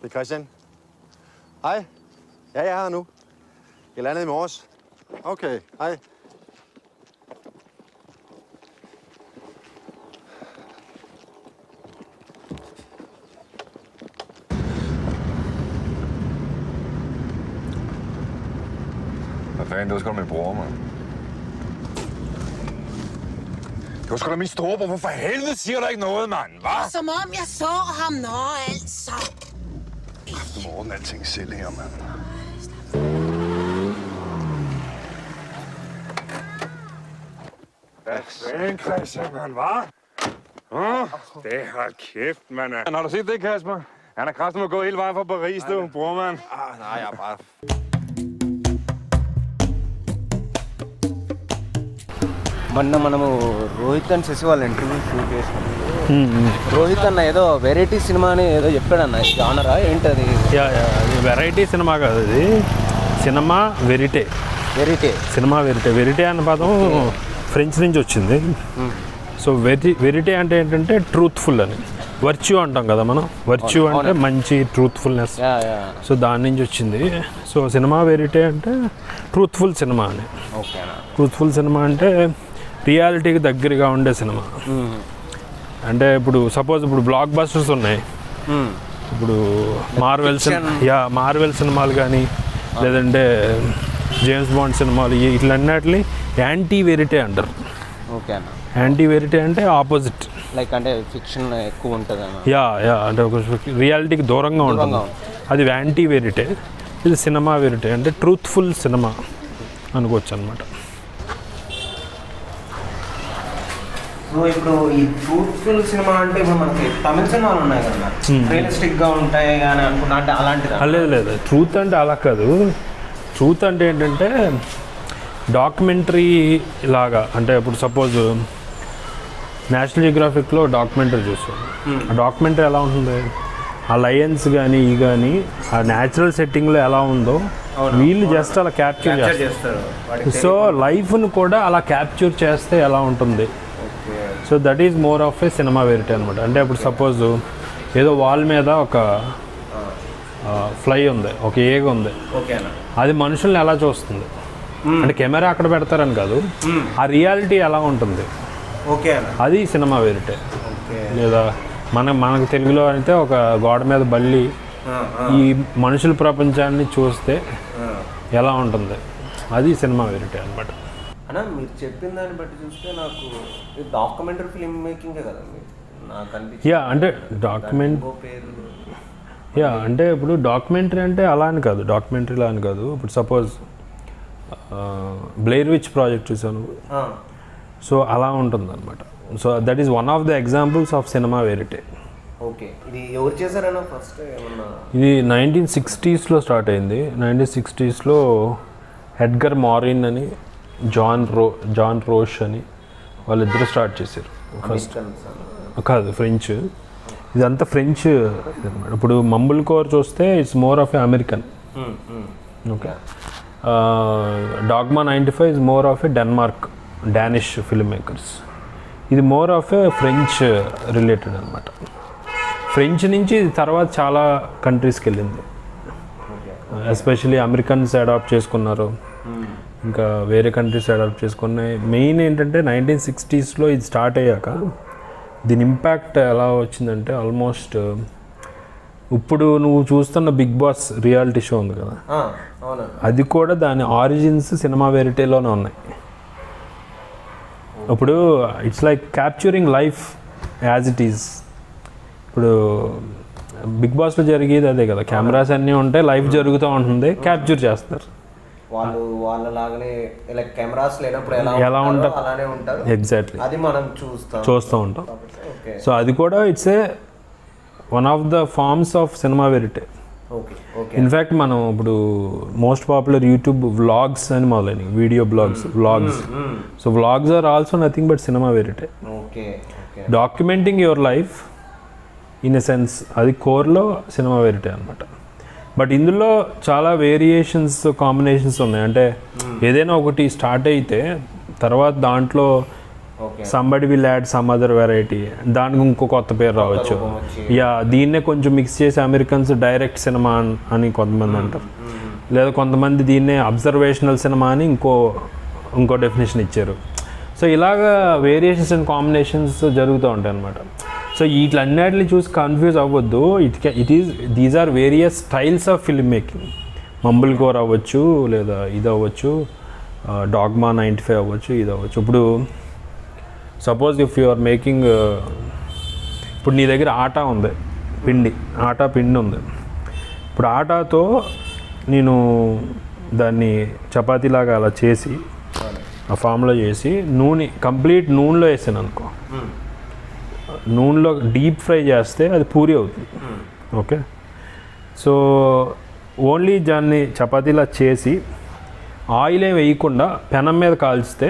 Det er Christian. Hej. Ja, jeg er her nu. Jeg landede i morges. Okay, hej.
Hvad fanden, det var sgu da min bror, mand. Det var sgu da min storebror. Hvorfor helvede siger du ikke noget, mand? Hva?
Som om jeg så ham, nå altså.
Du må ordne alting selv her, mand. Hvad fanden, Christian, mand, hva? Det har kæft, mand. Har du set det, Kasper? Han er kraftigt gået hele vejen fra Paris, du, bror, mand.
Nej, jeg er bare...
మొన్న మనము రోహిత్ అండ్ శశి వాళ్ళ ఇంటర్వ్యూ షూట్ చేసినాం. రోహిత్ అన్న ఏదో వెరైటీ సినిమా అని ఏదో చెప్పాడన్న, జానరా ఏంటది?
అది వెరైటీ సినిమా కాదు, అది సినిమా వెరిటే. సినిమా వెరిటే అన్న పదం ఫ్రెంచ్ నుంచి వచ్చింది. సో వెరిటే అంటే ఏంటంటే ట్రూత్ఫుల్ అని. వర్చ్యూ అంటాం కదా మనం, వర్చ్యూ అంటే మంచి, ట్రూత్ఫుల్నెస్. సో దాని నుంచి వచ్చింది. సో సినిమా వెరిటే అంటే ట్రూత్ఫుల్ సినిమా అని. ట్రూత్ఫుల్ సినిమా అంటే రియాలిటీకి దగ్గరగా ఉండే సినిమా. అంటే ఇప్పుడు సపోజ్ ఇప్పుడు బ్లాక్ బస్టర్స్ ఉన్నాయి, ఇప్పుడు మార్వెల్ సినిమాలు కానీ, లేదంటే జేమ్స్ బాండ్ సినిమాలు, ఇట్లన్నిటిని యాంటీ వెరిటే అంటారు. యాంటీ వెరిటే అంటే ఆపోజిట్,
లైక్ అంటే ఫిక్షన్ ఎక్కువ ఉంటుంది.
అంటే ఒక రియాలిటీకి దూరంగా ఉంటుంది, అది యాంటీ వెరిటే. ఇది సినిమా వెరిటే అంటే ట్రూత్ఫుల్ సినిమా అనుకోవచ్చు అనమాట.
ఇప్పుడు ఈ ట్రూత్ఫుల్ సినిమా అంటే ఇప్పుడు మనకి తమిళ సినిమాలు ఉన్నాయి కదా, రియలిస్టిక్గా ఉంటాయి కానీ అనుకున్నా, అంటే అలాంటిది
లేదు. ట్రూత్ అంటే అలా కాదు. ట్రూత్ అంటే ఏంటంటే డాక్యుమెంటరీ లాగా. అంటే ఇప్పుడు సపోజ్ నేషనల్ జియోగ్రాఫిక్లో డాక్యుమెంటరీ చూస్తాం. ఆ డాక్యుమెంటరీ ఎలా ఉంటుంది, ఆ లయన్స్ కానీ ఈ కానీ ఆ న్యాచురల్ సెట్టింగ్లో ఎలా ఉందో వీళ్ళు జస్ట్ అలా క్యాప్చర్ చేస్తారు. సో లైఫ్ను కూడా అలా క్యాప్చర్ చేస్తే ఎలా ఉంటుంది. So that is more of a cinema verite అనమాట. అంటే ఇప్పుడు సపోజ్ ఏదో వాల్ మీద ఒక ఫ్లై ఉంది, ఒక ఏగ ఉంది, అది మనుషుల్ని ఎలా చూస్తుంది అంటే కెమెరా అక్కడ పెడతారని కాదు, ఆ రియాలిటీ ఎలా ఉంటుంది, అది సినిమా వెరిటీ.
లేదా మనకు తెలుగులో అయితే ఒక గోడ మీద బల్లి ఈ మనుషుల ప్రపంచాన్ని చూస్తే ఎలా ఉంటుంది, అది సినిమా వెరిటీ అనమాట.
అన్నా మీరు చెప్పిన దాన్ని బట్టి చూస్తే నాకు డాక్యుమెంటరీ ఫిల్మ్ మేకింగే కదా నాకు అనిపించింది.
యా అంటే అంటే ఇప్పుడు డాక్యుమెంటరీ అంటే అలా అని కాదు, డాక్యుమెంటరీలా అని కాదు. ఇప్పుడు సపోజ్ బ్లెయిర్ విచ్ ప్రాజెక్ట్ చూసాను, సో అలా ఉంటుంది అనమాట. So that is one of the examples of cinema verite.
Okay, ఇది ఎవరు చేశారన్నా ఫస్ట్ ఏమన్నా?
ఇది 1960s స్టార్ట్ అయింది. 1960s ఎడ్గర్ మారిన్ అని జాన్ రోష్ అని వాళ్ళిద్దరూ స్టార్ట్ చేశారు ఫస్ట్. కాదు, ఫ్రెంచ్. ఇదంతా ఫ్రెంచ్ ఇదన్నమాట. ఇప్పుడు మంబుల్ కోర్ చూస్తే it's more of a American. Okay, dogma 95 is more of a Danish film makers. ఇది more of a French related అనమాట. ఫ్రెంచ్ నుంచి తర్వాత చాలా కంట్రీస్కి వెళ్ళింది, ఎస్పెషలీ అమెరికన్స్ అడాప్ట్ చేసుకున్నారు, ఇంకా వేరే కంట్రీస్ అడాప్ట్ చేసుకున్నాయి. మెయిన్ ఏంటంటే 1960s ఇది స్టార్ట్ అయ్యాక దీని ఇంపాక్ట్ ఎలా వచ్చిందంటే ఆల్మోస్ట్ ఇప్పుడు నువ్వు చూస్తున్న బిగ్ బాస్ రియాలిటీ షో ఉంది కదా, అది కూడా దాని ఆరిజిన్స్ సినిమా వెరిటీలోనే ఉన్నాయి. ఇప్పుడు it's like capturing life as it is. ఇప్పుడు బిగ్ బాస్లో జరిగేది అదే కదా, కెమెరాస్ అన్నీ ఉంటాయి, లైఫ్ జరుగుతూ ఉంటుంది, క్యాప్చర్ చేస్తారు.
వాళ్ళలాగానే ఇలా కెమెరాస్ లేనప్పుడు ఎలా ఉంటారు అలానే ఉంటారు.
ఎగ్జాక్ట్లీ,
అది మనం చూస్తూ ఉంటాం.
సో అది కూడా it's a one of the forms of cinema verite. In fact మనం ఇప్పుడు మోస్ట్ పాపులర్ యూట్యూబ్ వ్లాగ్స్ అని మొదలైనవి, video vlogs. So vlogs are also nothing but cinema verite. Documenting your life in a sense, అది కోర్లో సినిమా వెరిటీ అనమాట. బట్ ఇందులో చాలా వేరియేషన్స్, కాంబినేషన్స్ ఉన్నాయి. అంటే ఏదైనా ఒకటి స్టార్ట్ అయితే తర్వాత దాంట్లో somebody will add some other variety, దానికి ఇంకో కొత్త పేరు రావచ్చు. దీన్నే కొంచెం మిక్స్ చేసి అమెరికన్స్ డైరెక్ట్ సినిమా అని కొంతమంది అంటారు, లేదా కొంతమంది దీన్నే అబ్జర్వేషనల్ సినిమా అని ఇంకో డెఫినేషన్ ఇచ్చారు. సో ఇలాగా వేరియేషన్స్ అండ్ కాంబినేషన్స్ జరుగుతూ ఉంటాయి అన్నమాట. సో వీటిలన్నిటిని చూసి కన్ఫ్యూజ్ అవ్వద్దు. These are various styles of film making. Mumble core అవ్వచ్చు, లేదా ఇది అవ్వచ్చు, డాగ్మా 95 అవ్వచ్చు, ఇది అవ్వచ్చు. ఇప్పుడు suppose if you are making, ఇప్పుడు నీ దగ్గర ఆటా పిండి ఉంది. ఇప్పుడు ఆటాతో నేను దాన్ని చపాతీలాగా అలా చేసి ఆ ఫామ్లో చేసి కంప్లీట్ నూనెలో వేసాను అనుకో, నూనెలో డీప్ ఫ్రై చేస్తే అది పూరి అవుతుంది. ఓకే, సో ఓన్లీ దాన్ని చపాతీలా చేసి ఆయిల్ ఏం వేయకుండా పెనం మీద కాల్చితే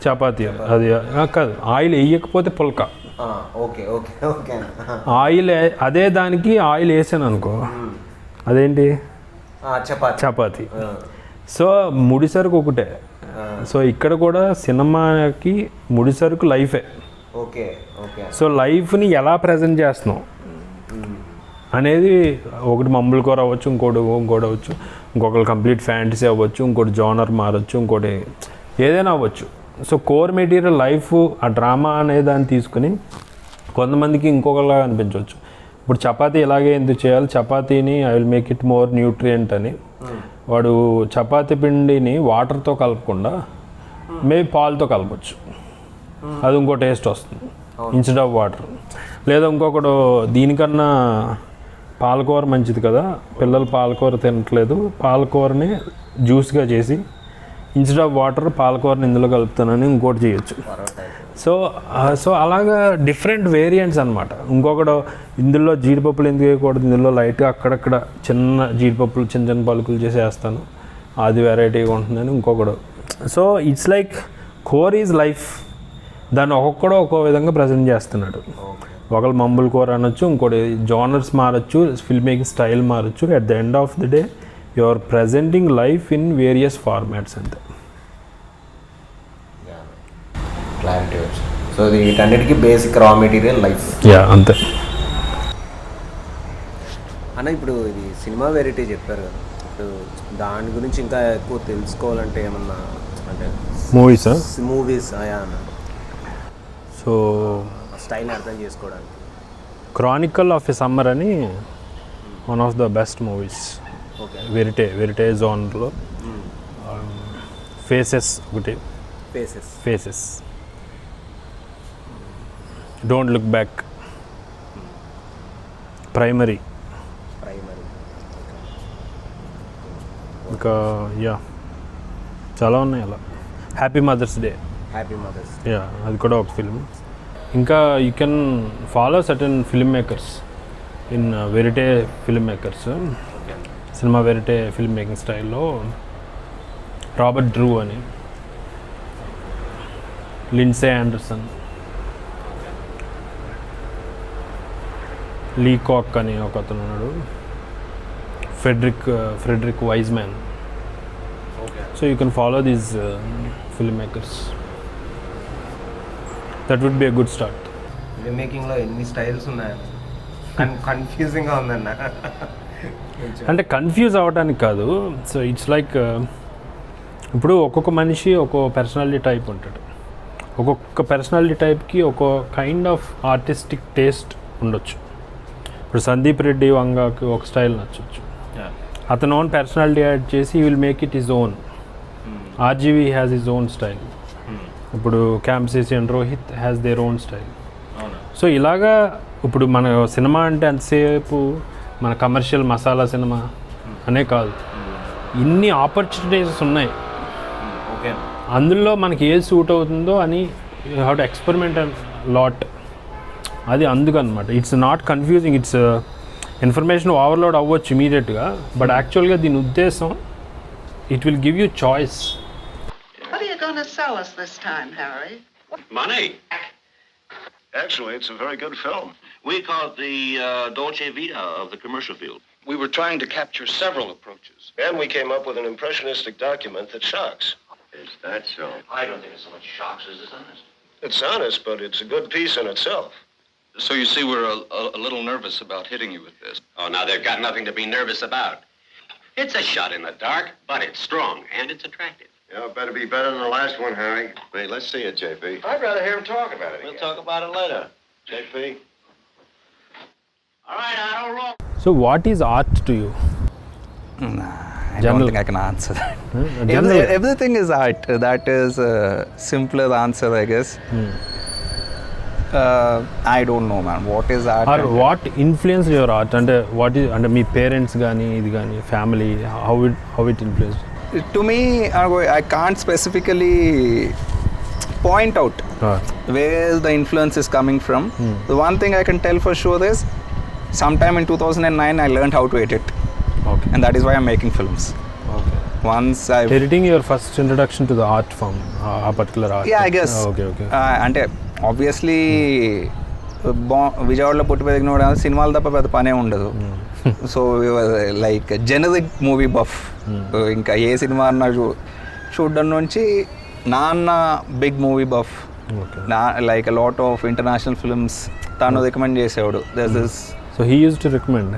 చపాతీ, అది కాదు, ఆయిల్ వేయకపోతే పుల్క. ఆయిల్ అదే దానికి ఆయిల్ వేసాను అనుకో, అదేంటి చపాతీ. సో ముడిసరుకు ఒకటే. సో ఇక్కడ కూడా సినిమాకి ముడిసరుకు లైఫే. సో లైఫ్ని ఎలా ప్రజెంట్ చేస్తున్నావు అనేది ఒకటి మంబుల్ కోర్ అవ్వచ్చు, ఇంకోటి అవ్వచ్చు, ఇంకొకరు కంప్లీట్ ఫ్యాంటసీ అవ్వచ్చు, ఇంకోటి జోనర్ మారచ్చు, ఇంకోటి ఏదైనా అవ్వచ్చు. సో కోర్ మెటీరియల్ లైఫ్, ఆ డ్రామా అనే దాన్ని తీసుకుని కొంతమందికి ఇంకొకలాగా అనిపించవచ్చు. ఇప్పుడు చపాతీ ఇలాగే ఎందుకు చేయాలి, చపాతీని I will make it more nutrient అని వాడు చపాతీ పిండిని వాటర్తో కలపకుండా మేబీ పాలతో కలపచ్చు, అది ఇంకో టేస్ట్ వస్తుంది ఇన్స్టెడ్ ఆఫ్ వాటర్. లేదా ఇంకొకడు దీనికన్నా పాలకూర మంచిది కదా, పిల్లలు పాలకూర తినట్లేదు, పాలకూరని జ్యూస్గా చేసి ఇన్స్టెడ్ ఆఫ్ వాటర్ పాలకూరని ఇందులో కలుపుతానని ఇంకోటి చేయొచ్చు. సో అలాగా డిఫరెంట్ వేరియంట్స్ అనమాట. ఇంకొకడు ఇందులో జీడిపప్పులు ఎందుకు వేయకూడదు, ఇందులో లైట్గా అక్కడక్కడ చిన్న జీడిపప్పులు చిన్న పలుకులు చేసి వేస్తాను, అది వెరైటీగా ఉంటుందని ఇంకొకడు. So it's like core is life, దాన్ని ఒక్కొక్కడో ఒక్కో విధంగా ప్రజెంట్ చేస్తున్నాడు. ఒకళ్ళు మంబుల్ కోర్ అనొచ్చు, ఇంకోటి జానర్స్ మారచ్చు, ఫిల్మ్ మేకింగ్ స్టైల్ మారచ్చు. At the end of the day you are presenting life in various formats అంతే.
క్లారిటీ వచ్చి, సో వీటన్నిటికీ బేసిక్ రా మెటీరియల్ లైఫ్.
అంతే
అన్న. ఇప్పుడు ఇది సినిమా వెరైటీ చెప్పారు కదా, ఇప్పుడు దాని గురించి ఇంకా ఎక్కువ తెలుసుకోవాలంటే ఏమన్నా అంటే
మూవీస్
అన్న.
సో
స్టైల్ని అర్థం చేసుకోవడానికి.
క్రానికల్ ఆఫ్ ఎ సమ్మర్ అని one of the best movies.
Okay.
Verite జోన్లో ఫేసెస్ ఒకటి. Faces Don't Look Back, Primary ఇంకా చాలా ఉన్నాయి అలా. హ్యాపీ మదర్స్ డే, అది కూడా ఒక ఫిల్మ్. ఇంకా you can follow certain film makers in verite film makers, cinema verite film making స్టైల్లో రాబర్ట్ డ్రూ అని, లిండ్సే ఆండర్సన్, లీ కాక్ అని ఒక అతను ఉన్నాడు, Frederick Wiseman. So you can follow these film makers. That would be a good start.
Film మేకింగ్లో ఎన్ని స్టైల్స్ ఉన్నాయని కన్ఫ్యూజింగ్గా ఉందన్న.
అంటే కన్ఫ్యూజ్ అవ్వడానికి కాదు. సో ఇట్స్ లైక్ ఇప్పుడు ఒక్కొక్క మనిషి ఒక్కొక్క పర్సనాలిటీ టైప్ ఉంటాడు. ఒక్కొక్క పర్సనాలిటీ టైప్కి ఒక్కొక్క కైండ్ ఆఫ్ ఆర్టిస్టిక్ టేస్ట్ ఉండొచ్చు. ఇప్పుడు సందీప్ రెడ్డి వంగాకి ఒక స్టైల్ నచ్చవచ్చు, అతను ఓన్ పర్సనాలిటీ యాడ్ చేసి he will make it his own. RGV has his own style. ఇప్పుడు క్యాంప్సీసీ and Rohit has their own style. So ఇలాగా ఇప్పుడు మన సినిమా అంటే అంతసేపు మన కమర్షియల్ మసాలా సినిమా అనే కాదు, ఇన్ని ఆపర్చునిటీస్ ఉన్నాయి. అందులో మనకి ఏది సూట్ అవుతుందో అని you have to experiment lot. అది అందుకనమాట. It's not confusing. It's information overload అవ్వచ్చు ఇమీడియట్గా, బట్ యాక్చువల్గా దీని ఉద్దేశం it will give you choice.
What are you going to sell us this time, Harry?
Money. Actually, it's a very good film. We call it the Dolce Vita of the commercial field.
We were trying to capture several approaches.
And we came up with an impressionistic document that shocks. Is that so? I don't think it so much shocks as it's honest. It's honest, but it's a good piece in itself.
So you see, we're a little nervous about hitting you with this.
Oh, now they've got nothing to be nervous about. It's a shot in the dark, but it's strong, and it's attractive.
Yeah, it better be better than the last one, Harry.
Wait, let's see it, JP.
I'd rather hear him talk about it.
We'll talk about it later, JP. All right, I don't roll.
So what is art to you?
I don't think I can answer that. Everything is art. That is a simpler answer, I guess. I don't know, man. What is art?
Or what influenced your art? And what is and me parents కానీ ఇది కానీ family how it influenced?
To me, I can't specifically point out where the influence is coming from. The one thing I can tell for sure is sometime in 2009 I learned how to edit.
Okay.
And that is why I'm making films.
Okay.
Once I
editing your first introduction to the art form, a particular art.
Yeah, I guess.
Okay.
అంటే obviously విజయవాడలో పుట్టి పెరిగిన సినిమాలు తప్ప పెద్ద పనే ఉండదు. So like generic movie buff. ఇంకా ఏ సినిమా అన్నా చూడడం నుంచి నాన్న big movie buff. Like lot of international films తను రికమెండ్ చేసేవాడు.
So he used to recommend.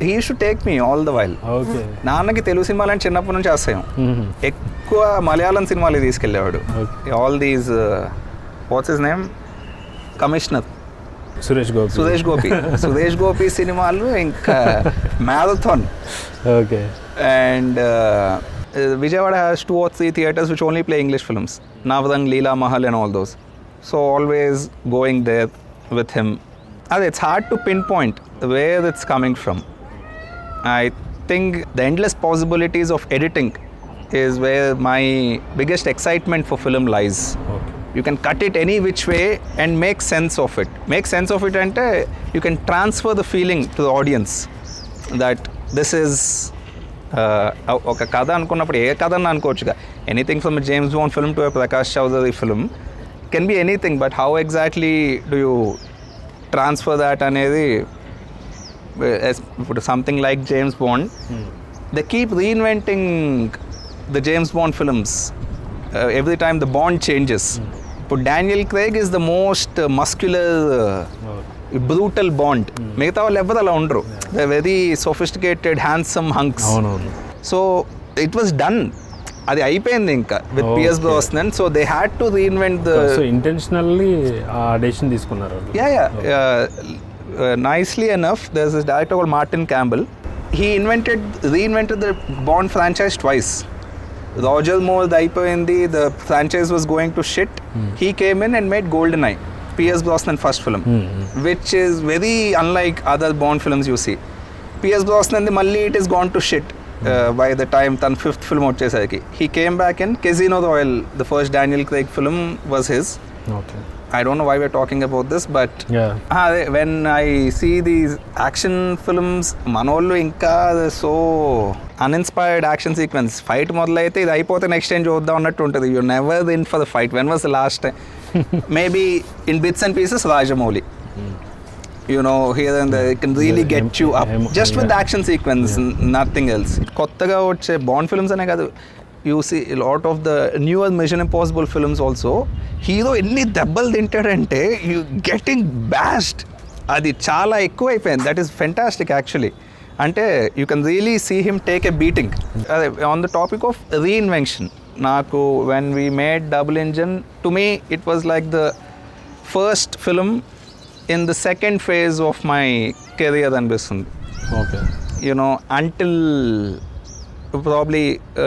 He used to take me all the while.
Okay.
నాన్నకి తెలుగు సినిమాలు అంటే చిన్నప్పటి నుంచి వస్తాయి. ఎక్కువ మలయాళం సినిమాలు తీసుకెళ్ళేవాడు. All these what's his name, commissioner Suresh Gopi సినిమాలు ఇంకా marathon.
Okay.
And Vijayawada has 2 or 3 theaters which only play English films. Navadang, Leela Mahal and all those. So always going there with him. It's hard to pinpoint where it's coming from. I think the endless possibilities of editing is where my biggest excitement for film lies.
Okay.
You can cut it any which way and make sense of it. Make sense of it ante you can transfer the feeling to the audience that this is oka kada anukunnappudu e kada anna anukochuga. Anything from a James Bond film to a Prakash Chowdhury film can be anything, but how exactly do you transfer that anedi something like James Bond. They keep reinventing the James Bond films. Every time the Bond changes. But Daniel Craig is the most muscular, brutal Bond. మిగతా వాళ్ళు ఎవరు అలా ఉండరు. They very sophisticated handsome hunks.
అవునవును.
సో ఇట్ వాస్ డన్ అది అయిపోయింది ఇంకా with Pierce Brosnan. So they had to reinvent the.
So intentionally ఆ డెసిషన్ తీసుకున్నారు.
Nicely enough, there's this director called Martin Campbell. He reinvented the Bond franchise twice. Roger Moore అయిపోయింది, the franchise was going to shit. He came in and made GoldenEye, Pierce Brosnan first film, which is very unlike other Bond films you see. Pierce Brosnan malli it is gone to shit by the time than fifth film వచ్చేసరికి. He came back in Casino Royale, the first Daniel Craig film was his.
Okay.
I don't know why we're talking about this, but when I see these action films, manollu inka so uninspired action sequence. Fight మొదలైతే ఇది అయిపోతే నెక్స్ట్ టైం చూద్దాం అన్నట్టు ఉంటుంది. You're never in for the fight. When was the last time? Maybe in bits and pieces Rajamouli. You know, here and there, it can really get you up. Just with the action sequence, nothing else. కొత్తగా వచ్చే బాండ్ ఫిల్మ్స్ అనే కాదు, you see a lot of the newer Mission Impossible films also, hero ఎన్ని దెబ్బలు తింటాడంటే you getting bashed, అది చాలా ఎక్కువ అయిపోయింది. That is fantastic actually. అంటే you can really see him take a beating. On the topic of reinvention, నాకు when we made Double Engine, to me it was like the first film in the second phase of my career అనిపిస్తుంది.
Okay.
You know, until probably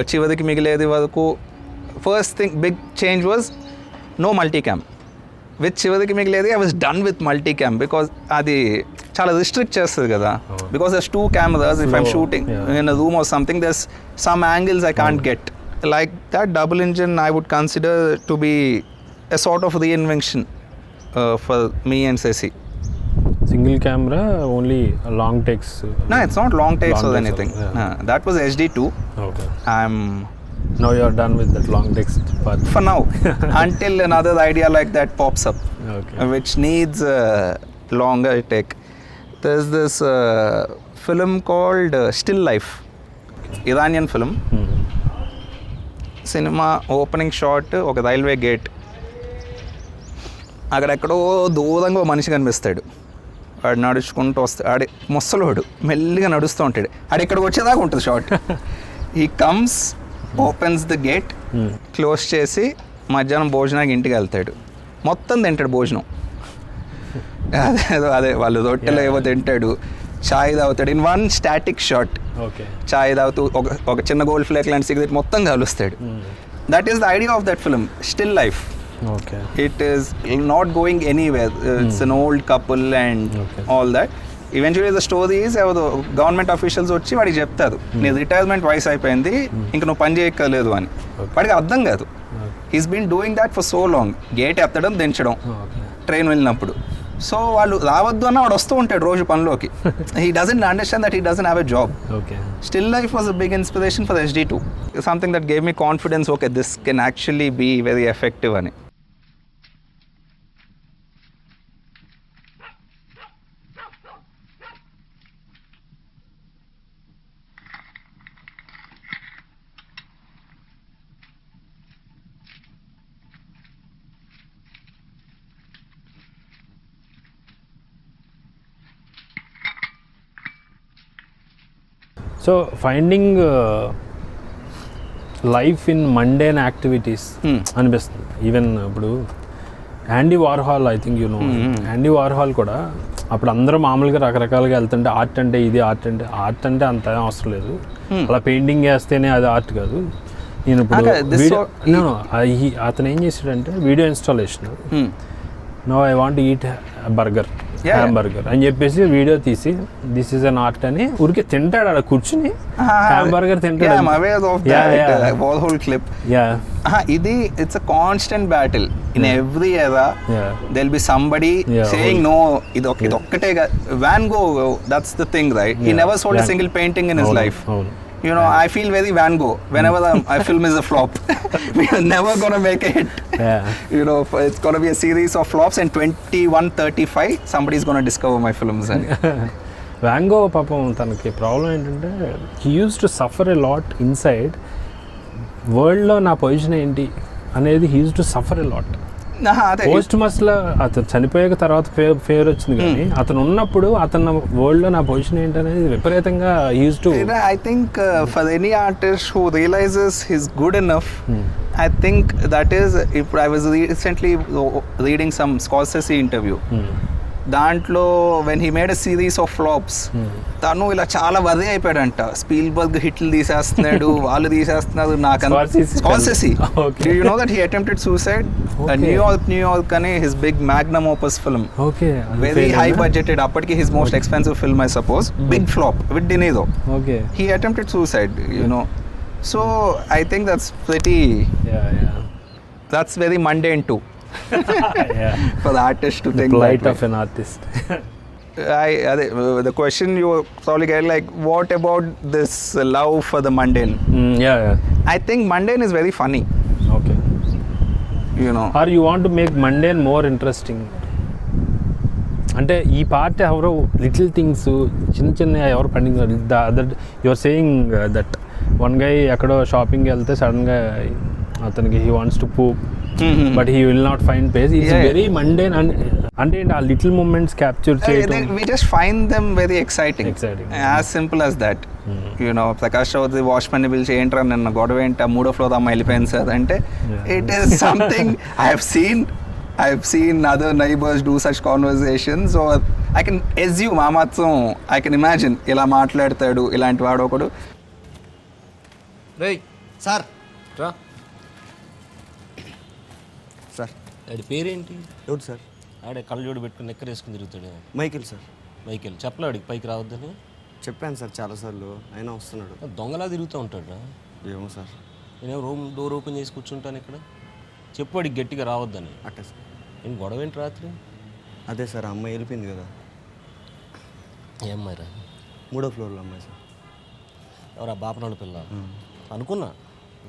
చివరికి మిగిలేది వరకు first thing big change was no multicam. With చివరికి మిగిలేది I was done with multicam because అది చాలా రిస్ట్రిక్ట్ చేస్తుంది కదా. Because there's 2 cameras, if I'm shooting in a room or something, there's some angles I can't get. Like that double engine I would consider to be a sort of reinvention for me and Sasi.
Single camera, only long takes.
No, it's not long takes or anything. That was HD2.
Okay.
Now
you are done with that long takes part.
For now, until another idea like that pops up, which needs longer take. There's this film called Still Life, Iranian film. Cinema opening shot, ఒక రైల్వే గేట్, అక్కడెక్కడో దూరంగా మనిషి కనిపిస్తాడు. వాడు నడుచుకుంటూ వస్తాడు, ఆడి ముసలోడు మెల్లిగా నడుస్తూ ఉంటాడు, ఆడు ఇక్కడికి వచ్చేదాకా ఉంటుంది short. He comes, opens the gate, close చేసి మధ్యాహ్నం భోజనానికి ఇంటికి వెళ్తాడు. మొత్తం తింటాడు భోజనం. అదే వాళ్ళు రొట్టెలు ఏవో తింటాడు, చాయ్ తాగుతాడు. ఇన్ వన్ స్టాటిక్ షాట్ చాయ్ తాగుతూ ఒక చిన్న గోల్డ్ ఫ్లేక్ లాంటి సిగరెట్ మొత్తం కలుస్తాడు. That is the idea of that film, still life.
Okay.
It is not going anywhere. It's an old couple and all that. Eventually the story is government officials వచ్చి వాడికి చెప్తారు, నీ రిటైర్మెంట్ వయసు అయిపోయింది, ఇంక నువ్వు పని చేయక్కర్లేదు అని. వాడికి అర్థం కాదు. He's been doing that for so long. Gate ఎత్తడం, దించడం, ట్రైన్ వెళ్ళినప్పుడు. సో వాళ్ళు రావద్దు అన్న వాడు వస్తూ ఉంటాడు రోజు పనిలోకి. He doesn't understand that he doesn't have a job. Still Life was a big inspiration for HD2. Something that gave me confidence, okay, this can actually be very effective అని.
So finding life in mundane activities అనిపిస్తుంది. ఈవెన్ ఇప్పుడు Andy Warhol, I think you know, Andy Warhol కూడా అప్పుడు అందరూ మామూలుగా రకరకాలుగా వెళ్తుంటే ఆర్ట్ అంటే ఇది, ఆర్ట్ అంటే అంత అవసరం లేదు, అలా పెయింటింగ్ వేస్తేనే అది ఆర్ట్ కాదు. నేను ఇప్పుడు అతను ఏం చేసాడంటే video installation, no I want eat burger, hamburger అని చెప్పేసి వీడియో తీసి దిస్ ఈజ్ అన్ ఆర్ట్ అని ఊరికే తింటాడు, అక్కడ కూర్చుని హ్యాంబర్గర్ తింటాడు.
ఇది it's a constant battle in every era. There will be somebody saying no, ఇది ఒక్కటే. Van Gogh, that's the thing, right? He never sold a single painting in his life. You know, I feel very Van Gogh whenever a film is a flop. We are never going to make a hit. You know, it's going to be a series of flops, and 2135 somebody is going to discover my films.
Van Gogh పాపం తనకి ప్రాబ్లం ఏంటంటే he used to suffer a lot inside. వరల్డ్లో నా పొజిషన్ ఏంటి అనేది he used to suffer a lot. పోస్ట్ మస్లో అతను చనిపోయాక తర్వాత ఫేర్ వచ్చింది కానీ అతను ఉన్నప్పుడు అతను వరల్డ్లో నా పొజిషన్ ఏంటనేది విపరీతంగా use to.
I think for any artist who realizes he's good enough, I think that is, if I was recently reading some Scorsese interview, దాంట్లో when he made a series of flops తను ఇలా చాలా వరి అయిపోయాడంట. స్పీల్బర్గ్ హిట్లు తీసేస్తున్నాడు, వాళ్ళు తీసేస్తున్నారు. నాకు Scorsese, you know that he attempted suicide. New York అనే his big magnum opus film, very high budgeted, అప్పటికి his most expensive film I suppose, big flop with De Niro. He attempted suicide, you know. So I think that's pretty, that's very mundane to for the artist to think.
The plight
that
of an artist.
The question you probably get, like, what about this love for the mundane? I think mundane is very funny.
Okay.
You know.
Or you want to make mundane more interesting. అంటే ఈ పార్ట్ ఎవరో లిటిల్ థింగ్స్ చిన్న చిన్న ఎవరు funding the other your saying that one guy ఎక్కడో షాపింగ్కి వెళ్తే సడన్గా అతనికి he wants to poop but he will not find place. It's very mundane. అంటే ఆ లిటిల్ మూమెంట్స్ క్యాప్చర్ చేయడం,
we just find them very exciting. As simple as that. You know, Prakash Chowdary watchman పిలిచి ఏంట్రా నిన్న గొడవ ఏంటి, 3వ ఫ్లోర్ అమ్మ వెళ్ళిపోయింది సార్ అంటే, it is something I have seen other neighbors do such conversations. So I can assume మామాత్సం I can imagine ఇలా మాట్లాడతాడు ఇలాంటి వాడు ఒకడు.
రేయ్ సార్ రా సార్.
ఆడి పేరేంటి?
ఎవడు సార్?
ఆడే కళ్ళజోడు పెట్టుకుని నెక్కర్ వేసుకుని తిరుగుతాడు.
Michael sir.
మైకిల్ చెప్పలే ఆడికి పైకి రావద్దని?
చెప్పాను సార్ చాలాసార్లు, అయినా వస్తున్నాడు.
దొంగలా తిరుగుతూ ఉంటాడు.
ఏమో సార్,
నేను రూమ్ డోర్ ఓపెన్ చేసి కూర్చుంటాను ఇక్కడ. చెప్పు వాడికి గట్టిగా రావద్దని.
అట్టే సార్.
నేను గొడవ ఏంటి రాత్రి?
అదే సార్, అమ్మాయి వెళ్ళిపోయింది కదా.
ఏం మరి?
3వ ఫ్లోర్లో అమ్మాయి సార్.
ఎవరా బాపనాడు పిల్ల? అనుకున్నా,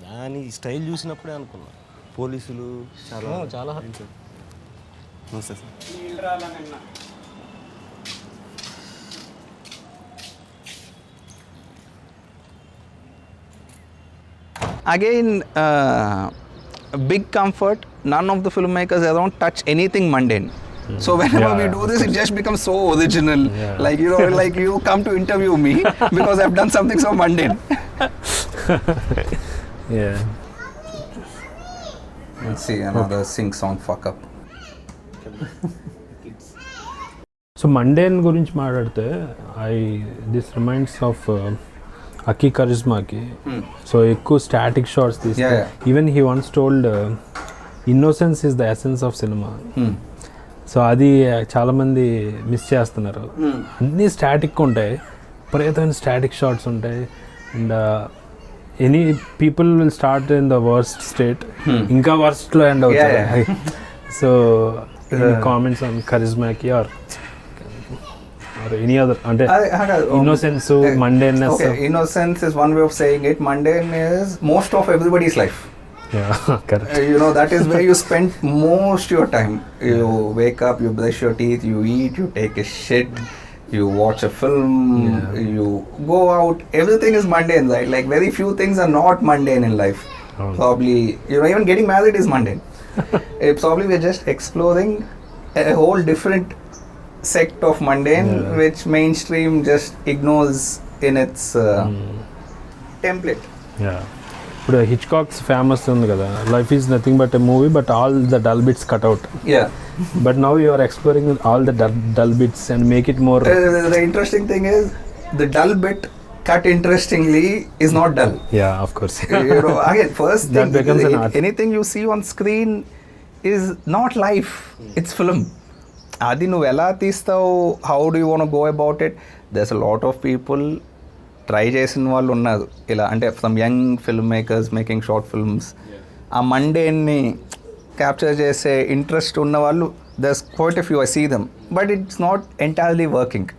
దాని స్టైల్ చూసినప్పుడే అనుకున్నా.
పోలీసులు చాలా
చాలా
సార్. నమస్తే sir.
Again, big comfort, none of the filmmakers around touch anything mundane. So whenever we do this, it just becomes so original. Like, you know, like you come to interview me because I've done something so mundane.
Yeah.
Let's see another sing song fuck up.
So mundane గురించి మాట్లాడితే this reminds of Aki Kaurismaki. So ఎక్కువ స్టాటిక్ షాట్స్ తీస్తే, even he once told innocence is the essence of cinema. So అది చాలామంది మిస్ చేస్తున్నారు. అన్నీ స్టాటిక్ ఉంటాయి, విపరీతమైన స్టాటిక్ షాట్స్ ఉంటాయి. And any people will start in the worst state, ఇంకా వర్స్ట్లో ఎండ్ అవుతాయి. So comments on Kaurismaki or any other, అంటే innocence, mundaneness.
Okay, innocence is one way of saying it. Mundane is most of everybody's life.
Yeah, correct.
You know, that is where you spend most your time. You wake up, you brush your teeth, you eat, you take a shit, you watch a film, you go out. Everything is mundane, right? Like very few things are not mundane in life. Probably, you know, even getting married is mundane. Probably we're just exploring a whole different sect of mundane, which mainstream just ignores in its template.
ఇప్పుడు హిచ్కాక్స్ ఫేమస్ ఉంది కదా, life is nothing but a movie but all the dull bits cut out. But now you are exploring all the dull bits and make it more.
The interesting thing is the dull bit cut interestingly is not dull.
Yeah, of course.
You know, again, first
that
thing,
becomes an art.
Anything you see on screen is not life, it's film. అది నువ్వు ఎలా తీస్తావు, how do you want go about it. There's a lot of people try చేసిన వాళ్ళు ఉన్నారు ఇలా, అంటే some young film makers making short films. ఆ మండేని క్యాప్చర్ చేసే ఇంట్రెస్ట్ ఉన్న వాళ్ళు, there's quite a few, I see them, but it's not entirely working.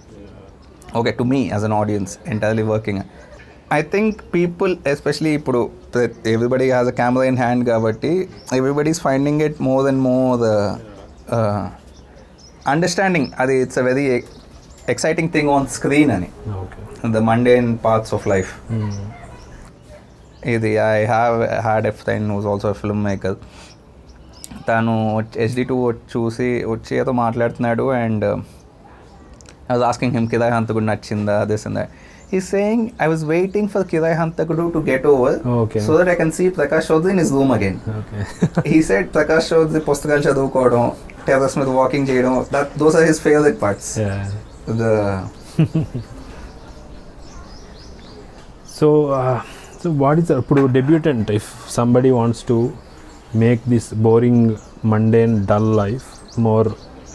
Okay, to me as an audience entirely working. I think people especially ఇప్పుడు everybody has a camera in hand కాబట్టి everybody is finding it more and more understanding అది it's a very exciting thing on screen అని. The mundane parts of life. ఇది I have had a friend who's also a film maker. తను HD2 చూసి వచ్చి ఏదో మాట్లాడుతున్నాడు and I was asking him కిరాయి హంతకుడు నచ్చిందా this and that. He's saying I was waiting for కిరాయి హంతకుడు to get over so that I can see Prakash Chaudhary in his room again. He said Prakash Chaudhary పుస్తకాలు చదువుకోవడం, టెర్రస్ మీద వాకింగ్ చేయడం, those are his favorite parts.
So what is ఇప్పుడు debutant, if somebody wants to make this boring, mundane, dull life more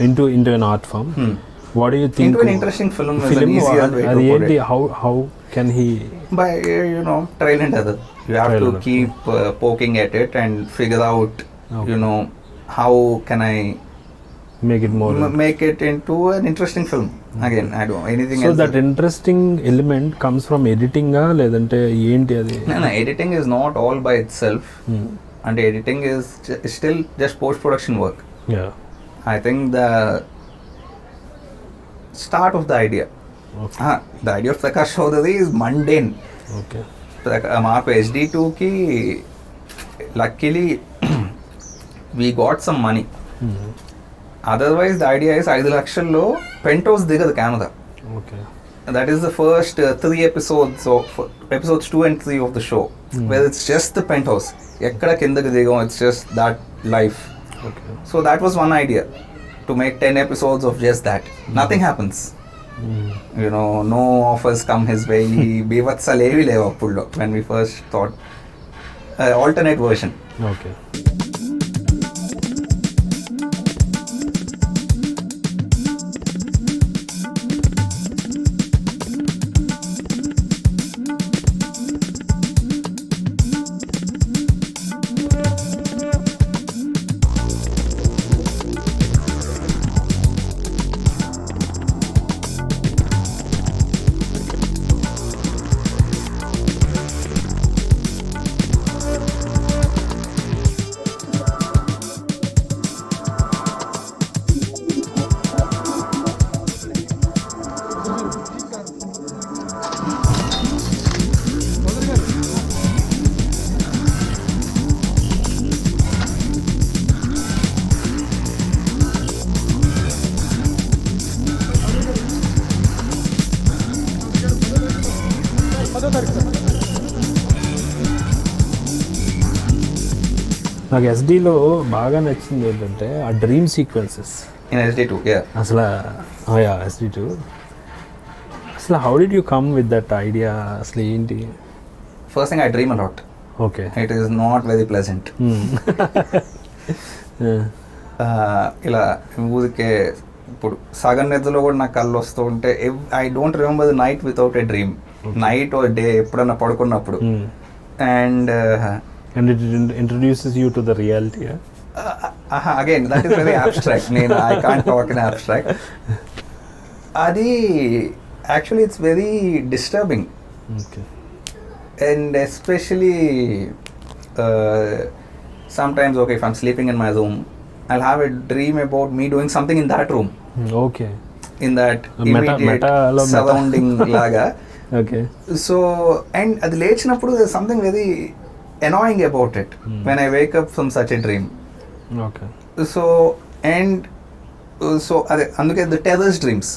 into an art form, what do you think?
Into an interesting film is an easier way to put it.
How can he?
By trial and error. You have to keep poking at it and figure out how can I make it into an interesting film. Again, I don't anything else.
So that interesting element comes from editing ledante enti adi?
No, editing is not all by itself. And editing is still just post production work.
Yeah,
I think the start of the idea. The idea of Prakash Chaudhary is mundane.
Okay.
మాకు HD2 కి luckily we got some money. Otherwise the idea is 5 లక్షల్లో penthouse దిగదు camera.
Okay.
That is the first 3 episodes of episodes 2 and 3 of the show where it's just the penthouse. ఎక్కడ కిందకి దిగం, it's just that life.
Okay.
So that was one idea, to make 10 episodes of just that. Nothing happens. No offers come his way. బీభత్సాలు ఏవి లేవు అప్పుడు when we first thought alternate version.
Okay. నాకు ఎస్డీలో బాగా నచ్చింది ఏంటంటే ఆ డ్రీమ్ సీక్వెన్సెస్
in SD2.
అసలు SD2 అసలు how did you come with that idea? అసలు ఏంటి?
First thing, I dream a lot.
Okay.
It is not very pleasant. ఇలా ఊరికే ఇప్పుడు సగం నిద్రలో కూడా నాకు కళ్ళు వస్తూ ఉంటే I don't remember the night without a dream. Night are day ఎప్పుడన్నా పడుకున్నప్పుడు. And
it introduces you to the reality.
Again, that is very abstract. I can't talk in abstract. Adi actually it's very disturbing.
Okay.
And especially sometimes, okay, if I'm sleeping in my room, I'll have a dream about me doing something in that room.
Okay.
In that immediate surrounding laga.
Okay.
So, and adi lechinappudu there's something very annoying about it when I wake up from such a dream.
Okay.
So అందుకే the terror's dreams.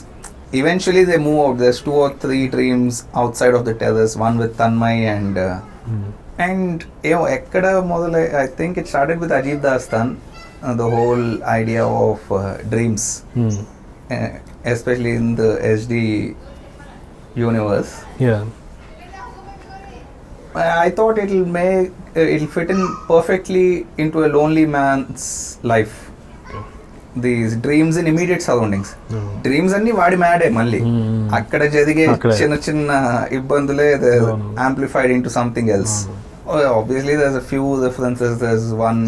Eventually they move out. There's 2 or 3 dreams outside of the terrors. One with Tanmay and ekkada modalai. I think it started with Ajib Dastan. The whole idea of dreams, especially in the SD universe.
Yeah.
I thought it'll fit in perfectly into a lonely man's life. These dreams in immediate surroundings. Dreams అన్ని వాడి మ్యాడే మళ్ళీ అక్కడ జరిగే చిన్న చిన్న ఇబ్బందులే amplified into something else. Obviously there's a few references. There's one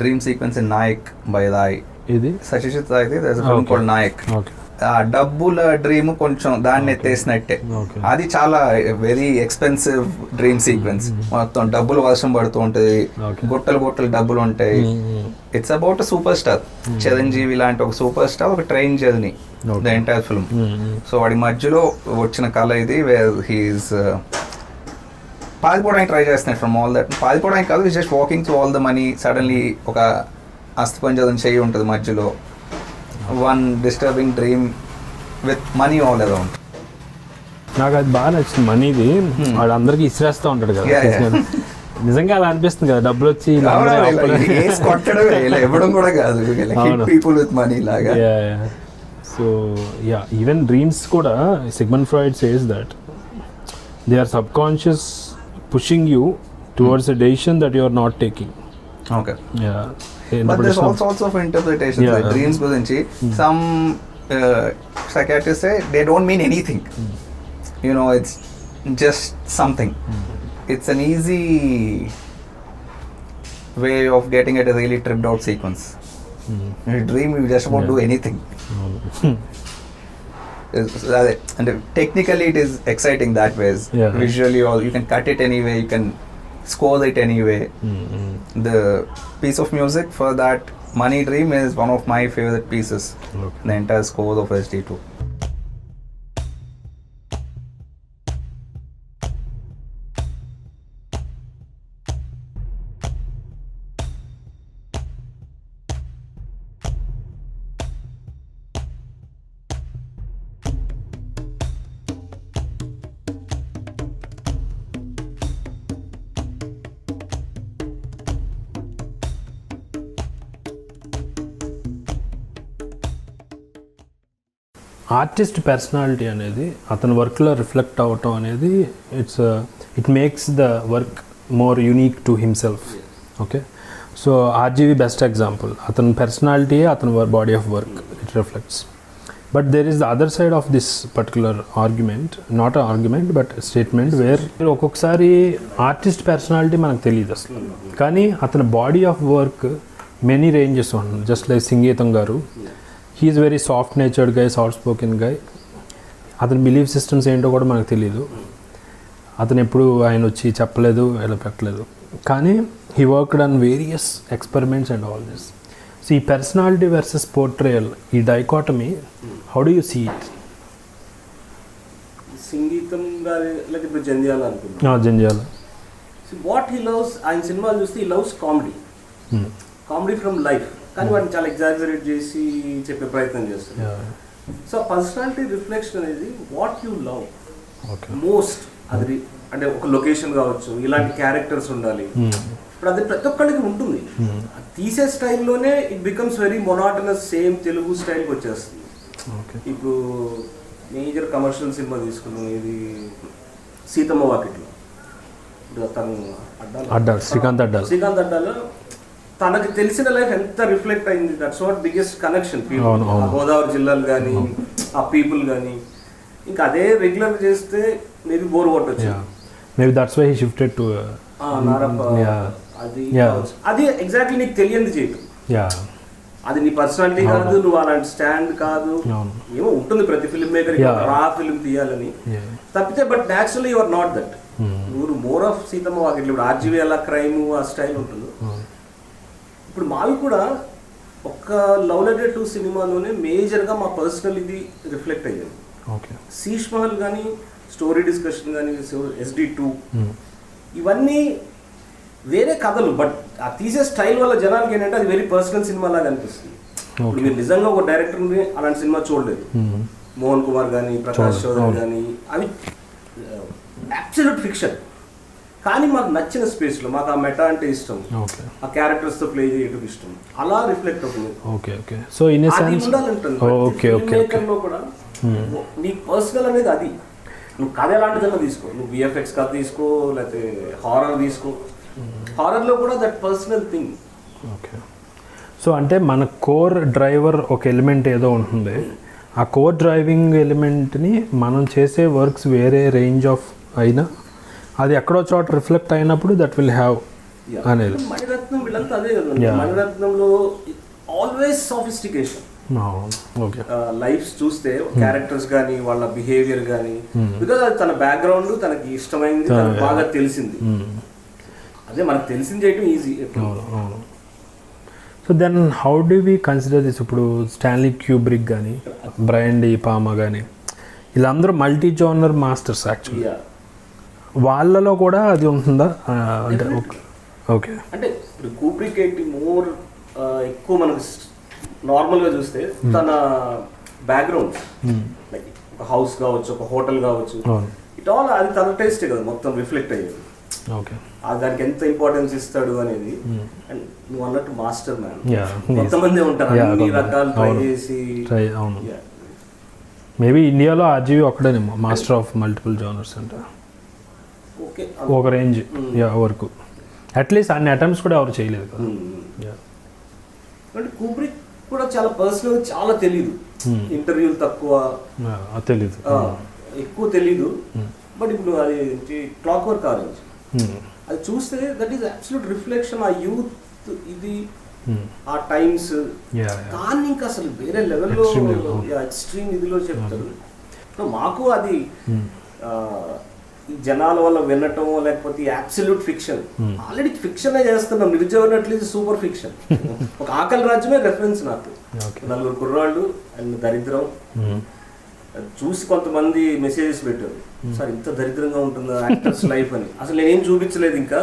dream sequence in Nayak by Rai. Sachishit Rai. There's a film called Nayak.
Okay.
ఆ డబ్బుల డ్రీమ్ కొంచెం దాన్ని ఎత్తేసినట్టే. అది చాలా వెరీ ఎక్స్పెన్సివ్ డ్రీమ్ సీక్వెన్స్. మొత్తం డబ్బులు వర్షం పడుతూ ఉంటుంది, గుట్టలు గుట్టలు డబ్బులు ఉంటాయి. It's about super star Chiranjeevi లాంటి ఒక సూపర్ స్టార్, ఒక train journey, the entire film. So వాడి మధ్యలో వచ్చిన కళ ఇది, వేర్ హీస్ పారిపోవడానికి ట్రై చేస్తున్నాడు ఫ్రమ్ ఆల్ దట్. పారిపోవడానికి కాదు, is just walking through all the money. Suddenly ఒక అస్థిపంజరం చెయ్యి ఉంటుంది మధ్యలో, one disturbing dream with money all around.
నాకు అది బాగా నచ్చింది. మనీది వాడు అందరికి ఇసిరేస్తూ ఉంటాడు కదా, నిజంగా అలా అనిపిస్తుంది కదా, డబ్బులు వచ్చి
ఇవ్వడం కూడా కాదు, పీపుల్ విత్ మనీ లాగా.
సో యా, ఈవెన్ డ్రీమ్స్ కూడా Sigmund Freud says that they are subconscious pushing you towards a decision that you are not taking.
Okay, but there's all sorts of interpretations. Like dreams gurinchi, some psychiatrists say they don't mean anything. You know, it's just something. It's an easy way of getting at a really tripped out sequence. In a dream you just won't do anything. And technically it is exciting that way. Visually, or you can cut it anyway, you can score it anyway. The piece of music for that Money Dream is one of my favorite pieces. The entire score of SD2.
Artist personality అనేది అతని వర్క్లో రిఫ్లెక్ట్ అవ్వటం అనేది it makes the work more unique to himself. Okay, so RGV best example. అతని పర్సనాలిటీయే అతని body of work it reflects. But there is the other side of this particular argument, not argument but statement, where ఒక్కొక్కసారి ఆర్టిస్ట్ పర్సనాలిటీ మనకు తెలియదు అసలు, కానీ అతని body of work many ranges ఉంటుంది. జస్ట్ లైక్ సంగీతం గారు, he is very soft natured guy, soft spoken గై. అతని బిలీఫ్ సిస్టమ్స్ ఏంటో కూడా మనకు తెలియదు, అతను ఎప్పుడు ఆయన వచ్చి చెప్పలేదు, ఎలా పెట్టలేదు, కానీ he worked on various experiments and all this. So ఈ పర్సనాలిటీ వర్సెస్ పోర్ట్రేయల్, ఈ dichotomy, how do you see it?
Sangeetham గారి లైక్ ఇప్పుడు జంధ్యాల అనుకుంటున్నాను,
జంధ్యాల.
వాట్ హీ లవ్స్, ఆయన సినిమాలు చూస్తే he loves comedy, comedy from life, కానీ వాటిని చాలా ఎగ్జాగరేట్ చేసి చెప్పే ప్రయత్నం చేస్తారు. సో పర్సనాలిటీ రిఫ్లెక్షన్ అనేది వాట్ యూ లవ్ మోస్ట్, అది అంటే ఒక లొకేషన్ కావచ్చు, ఇలాంటి క్యారెక్టర్స్ ఉండాలి. ఇప్పుడు అది ప్రతి ఒక్కరికి ఉంటుంది, తీసే స్టైల్లోనే it becomes very monotonous, same Telugu స్టైల్కి వచ్చేస్తుంది. ఇప్పుడు మేజర్ కమర్షియల్ సినిమా తీసుకున్నాం, ఇది సీతమ్మ వాకిట్లో, తను
అడ్డాలు, శ్రీకాంత్
అడ్డాలో తనకు తెలిసిన లైఫ్ ఎంత రిఫ్లెక్ట్ అయింది. That's what biggest connection. Godavari జిల్లాలు కానీ ఆ పీపుల్ కానీ, ఇంకా అదే రెగ్యులర్ చేస్తే మేబీ బోర్ కొట్టచ్చు.
Maybe that's why he shifted to
అది ఎగ్జాక్ట్లీ నీకు తెలియంది చేయటం. అది నీ పర్సనాలిటీ కాదు, నువ్వు అలాంటి స్టాండ్ కాదు, ఏమో ఉంటుంది ప్రతి ఫిల్మ్ మేకర్ రా ఫిల్మ్ తీయాలని తప్పితే, but naturally you are not that. నువ్వు మోర్ ఆఫ్ సీతమ్మ వాకిట్లో ఇప్పుడు ఆర్జీవి అలా క్రైమ్ ఆ స్టైల్ ఉంటుంది. ఇప్పుడు మావి కూడా ఒక్క లవ్ లెటర్ 2 సినిమాలోనే మేజర్గా మా పర్సనల్ ఇది రిఫ్లెక్ట్ అయ్యింది. శీష్ మహల్ కానీ, స్టోరీ డిస్కషన్ కానీ, SD2 ఇవన్నీ వేరే కథలు, బట్ ఆ తీసే స్టైల్ వల్ల జనానికి ఏంటంటే అది వెరీ పర్సనల్ సినిమా లాగా అనిపిస్తుంది. ఇప్పుడు మీరు నిజంగా ఒక డైరెక్టర్ని అలాంటి సినిమా చూడలేదు, మోహన్ కుమార్ కానీ, ప్రకాష్ చౌదరి కానీ, అవి అబ్సల్యూట్ ఫిక్షన్. కానీ మాకు నచ్చిన స్పేస్లో మాకు ఆ మెటా అంటే ఇష్టం, ఆ క్యారెక్టర్స్తో ప్లే చేయడం ఇష్టం, అలా రిఫ్లెక్ట్ అవుతుంది.
సో
మేకర్లో కూడా నీ పర్సనల్ అనేది అది. నువ్వు కథ ఎలాంటిదన్నా తీసుకో, నువ్వు VFX కథ తీసుకో, లేకపోతే హారర్ తీసుకో, హారర్లో కూడా దట్ పర్సనల్ థింగ్.
సో అంటే మన కోర్ డ్రైవర్ ఒక ఎలిమెంట్ ఏదో ఉంటుంది, ఆ కోర్ డ్రైవింగ్ ఎలిమెంట్ని మనం చేసే వర్క్స్ వేరే రేంజ్ ఆఫ్ అయినా అది ఎక్కడో చోట రిఫ్లెక్ట్ అయినప్పుడు దట్ విల్ హ్యావ్ అనేది.
మణిరత్నం వీళ్ళంతా అదే కదా, మణిరత్నంలో ఆల్వేస్ సాఫిస్టికేషన్. లైఫ్స్ చూస్తే క్యారెక్టర్స్ కానీ వాళ్ళ బిహేవియర్ కానీ, బికాజ్ అది తన బ్యాక్గ్రౌండ్ తనకి ఇష్టమైంది, తనకు బాగా తెలిసింది, అదే మనకు తెలిసింది చేయటం easy.
So then how do we consider this? ఇప్పుడు స్టాన్లీ క్యూబ్రిక్ కానీ, బ్రయన్ డి పామా కానీ, వీళ్ళందరూ మల్టీ జోనర్ మాస్టర్స్ యాక్చువల్లీ. వాళ్ళలో కూడా అది ఉంటుందా? అంటే
అంటే ఇప్పుడు కూబ్రిక్ ఏంటి మోర్ ఎక్కువ మనకు నార్మల్గా చూస్తే తన బ్యాక్గ్రౌండ్ లైక్ ఒక హౌస్ కావచ్చు, ఒక హోటల్ కావచ్చు, ఇట్ ఆల్ అది తన టేస్ట్ కదా మొత్తం రిఫ్లెక్ట్ అయ్యేది. దానికి ఎంత ఇంపార్టెన్స్ ఇస్తాడు అనేది. అండ్ నువ్వు అన్నట్టు మాస్టర్ మ్యాన్, కొంతమంది ఉంటారు అన్ని రకాలు ట్రై చేసి.
మేబీ ఇండియాలో అజయ్ ఒక్కడేనేమో మాస్టర్ ఆఫ్ మల్టిపుల్ జోనర్స్ అంట. ఒక రేంజ్ వరకు అట్లీస్ట్ అన్ని అటెంప్ట్స్ కూడా ఎవరు చేయలేదు కదా.
అంటే కుబ్రిక్ కూడా చాలా పర్సనల్, చాలా తెలీదు, ఇంటర్వ్యూలు తక్కువ,
తెలీదు,
ఎక్కువ తెలీదు. బట్ ఇప్పుడు అది క్లాక్ వర్క్ ఆరెంజ్ అది చూస్తే దట్ ఈస్ అబ్సల్యూట్ రిఫ్లెక్షన్ ఆ యూత్, ఇది ఆ టైమ్స్, దాన్ని ఇంకా అసలు వేరే లెవెల్లో ఎక్స్ట్రీమ్ ఇదిలో చెప్తారు. మాకు అది ఈ జనాల వల్ల వినటం లేకపోతే అబ్సల్యూట్ ఫిక్షన్, ఆల్రెడీ ఫిక్షనే చేస్తున్నాం, నిరుద్యోగం సూపర్ ఫిక్షన్. ఒక ఆకలి రాజ్యమే రెఫరెన్స్ నాకు, 4 కుర్రాళ్ళు అండ్ దరిద్రం చూసి కొంతమంది మెసేజెస్ పెట్టారు, సార్ ఇంత దరిద్రంగా ఉంటుందా యాక్టర్స్ లైఫ్ అని. అసలు నేనేం చూపించలేదు, ఇంకా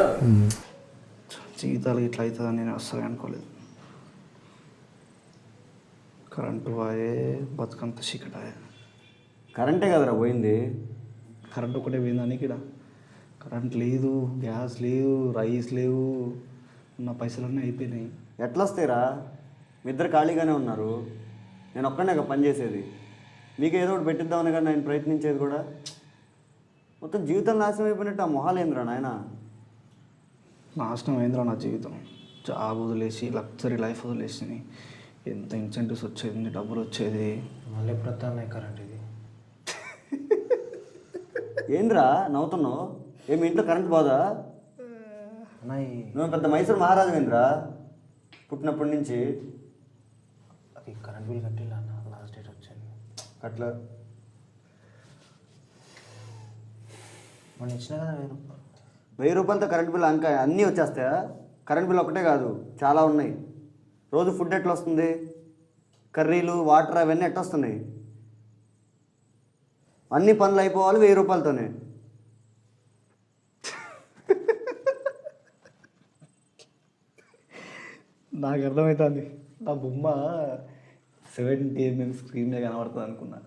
జీవితాలు ఇట్లా అవుతుందని నేను అస్సలు అనుకోలేదు. కరెంటు పోయే బతుకంత చీకటాయే.
కరెంటే కదరా పోయింది.
కరెంట్ ఒకటే పోయిందని ఇక్కడ కరెంట్ లేదు, గ్యాస్ లేదు, రైస్ లేవు, ఉన్న పైసలన్నీ అయిపోయినాయి.
ఎట్లా వస్తాయిరా? మీ ఇద్దరు ఖాళీగానే ఉన్నారు, నేను ఒక్కనే పని చేసేది. మీకు ఏదో ఒకటి పెట్టిద్దామని కానీ నేను ప్రయత్నించేది కూడా. మొత్తం జీవితం నాశనం అయిపోయినట్టు ఆ మొహాలేంద్రా నాయన.
నాశనం అయిందిరా నా జీవితం. జాబ్ వదిలేసి లగ్జరీ లైఫ్ వదిలేసి ఎంత ఇన్సెంటివ్స్ వచ్చేది, డబ్బులు వచ్చేది.
మళ్ళీ ఎప్పుడు వస్తున్నాయి కరెంట్? ఇది ఏంద్రా నవ్వుతున్నావు? ఏమి ఇంట్లో కరెంట్ పోదా? నువ్వు పెద్ద మైసూర్ మహారాజు ఏంద్రా పుట్టినప్పటి నుంచి.
అది కరెంట్ బిల్ కట్టిలా అన్న, లాస్ట్ డేట్ వచ్చింది.
అట్లా
మనం ఇచ్చినా కదా
1000 రూపాయలతో కరెంట్ బిల్ అంక అన్నీ వచ్చేస్తాయా? కరెంట్ బిల్ ఒకటే కాదు, చాలా ఉన్నాయి. రోజు ఫుడ్ ఎట్లా వస్తుంది? కర్రీలు, వాటర్ అవన్నీ ఎట్లా వస్తున్నాయి? అన్ని పనులు అయిపోవాలి 1000 రూపాయలతోనే.
నాకు అర్థమవుతుంది, ఆ బొమ్మ 70mm స్క్రీన్ మీద కనబడుతుంది అనుకున్నా.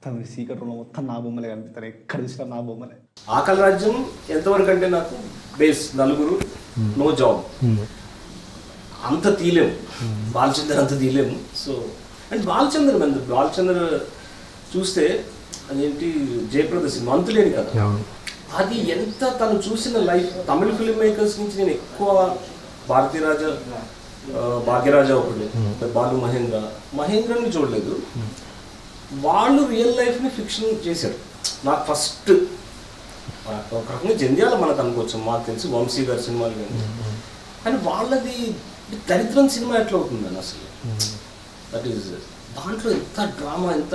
తన సీక్రెట్ రూమ్ మొత్తం నా బొమ్మలే కనిపిస్తాయి, ఎక్కడ చూసినా నా బొమ్మలే.
ఆకలి రాజ్యం ఎంతవరకు అంటే నాకు బేస్ 4, నో జాబ్, అంత తీలేము, బాలచందర్ అంత తీలేము. సో అండ్ బాలచందర్ చూస్తే అదేంటి జయప్రద సినిమా అంతులేని కదా, అది ఎంత తను చూసిన లైఫ్. తమిళ ఫిల్మ్ మేకర్స్ నుంచి నేను ఎక్కువ భాగ్యరాజా ఒకటి, బాలు మహేంద్రని చూడలేదు. వాళ్ళు రియల్ లైఫ్ని ఫిక్షన్ చేశారు. నాకు ఫస్ట్ ఒక రకంగా జంధ్యాల మనకు అనుకోవచ్చు, మాకు తెలిసి వంశీ గారి సినిమాలు కానీ. కానీ వాళ్ళది దరిద్రం సినిమా ఎట్లా అవుతుందని అసలు. దట్ ఈస్ దాంట్లో ఎంత డ్రామా, ఎంత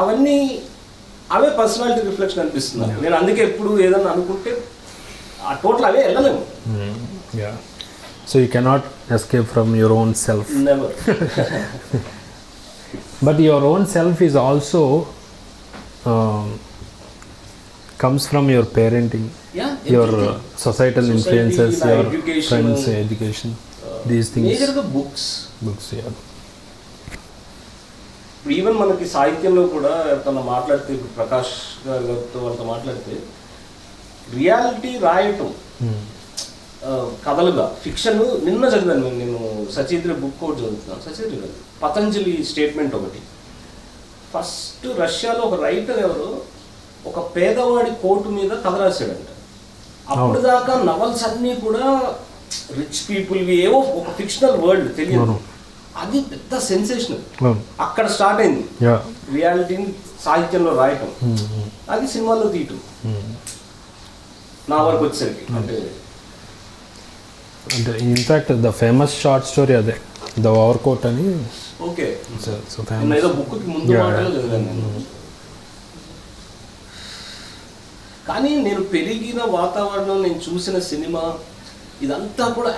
అవన్నీ అవే పర్సనాలిటీ రిఫ్లెక్షన్ అనిపిస్తుంది. నేను అందుకే ఎప్పుడు ఏదన్నా అనుకుంటే ఆ టోటల్ అవే వెళ్ళలేము.
So you cannot escape from your own self.
Never.
But your own self is also comes from your parenting, your societal influences, your friends' education, these things.
Majorly books.
Yeah.
Even మనకి సాహిత్యంలో కూడా తను మాట్లాడితే, ప్రకాష్ గారితో వాళ్ళతో మాట్లాడితే, రియాలిటీ రాయటం కథలుగా ఫిక్షన్. నిన్న చదివాను నేను సచీద్రి బుక్ ఒకటి చదువుతున్నాను, సచీద్రి గారు పతంజలి స్టేట్మెంట్ ఒకటి. ఫస్ట్ రష్యాలో ఒక రైటర్ ఎవరు ఒక పేదవాడి కోటు మీద కథ రాశాడంట. అప్పుడు దాకా నవల్స్ అన్నీ కూడా రిచ్ పీపుల్వి, ఏవో ఒక ఫిక్షనల్ వరల్డ్ తెలియదు. అది పెద్ద సెన్సేషనల్. అక్కడ స్టార్ట్ అయింది రియాలిటీని సాహిత్యంలో రాయటం, అది సినిమాలో తీయటం. నా వరకు వచ్చేసరికి అంటే
in fact the famous short story అదే, ద ఓవర్కోట్ అని.
ఓకే, ఏదో బుక్కి ముందు మాటలో చదివాను నేను. కానీ నేను పెరిగిన వాతావరణం, నేను చూసిన సినిమా, ఇదంతా కూడా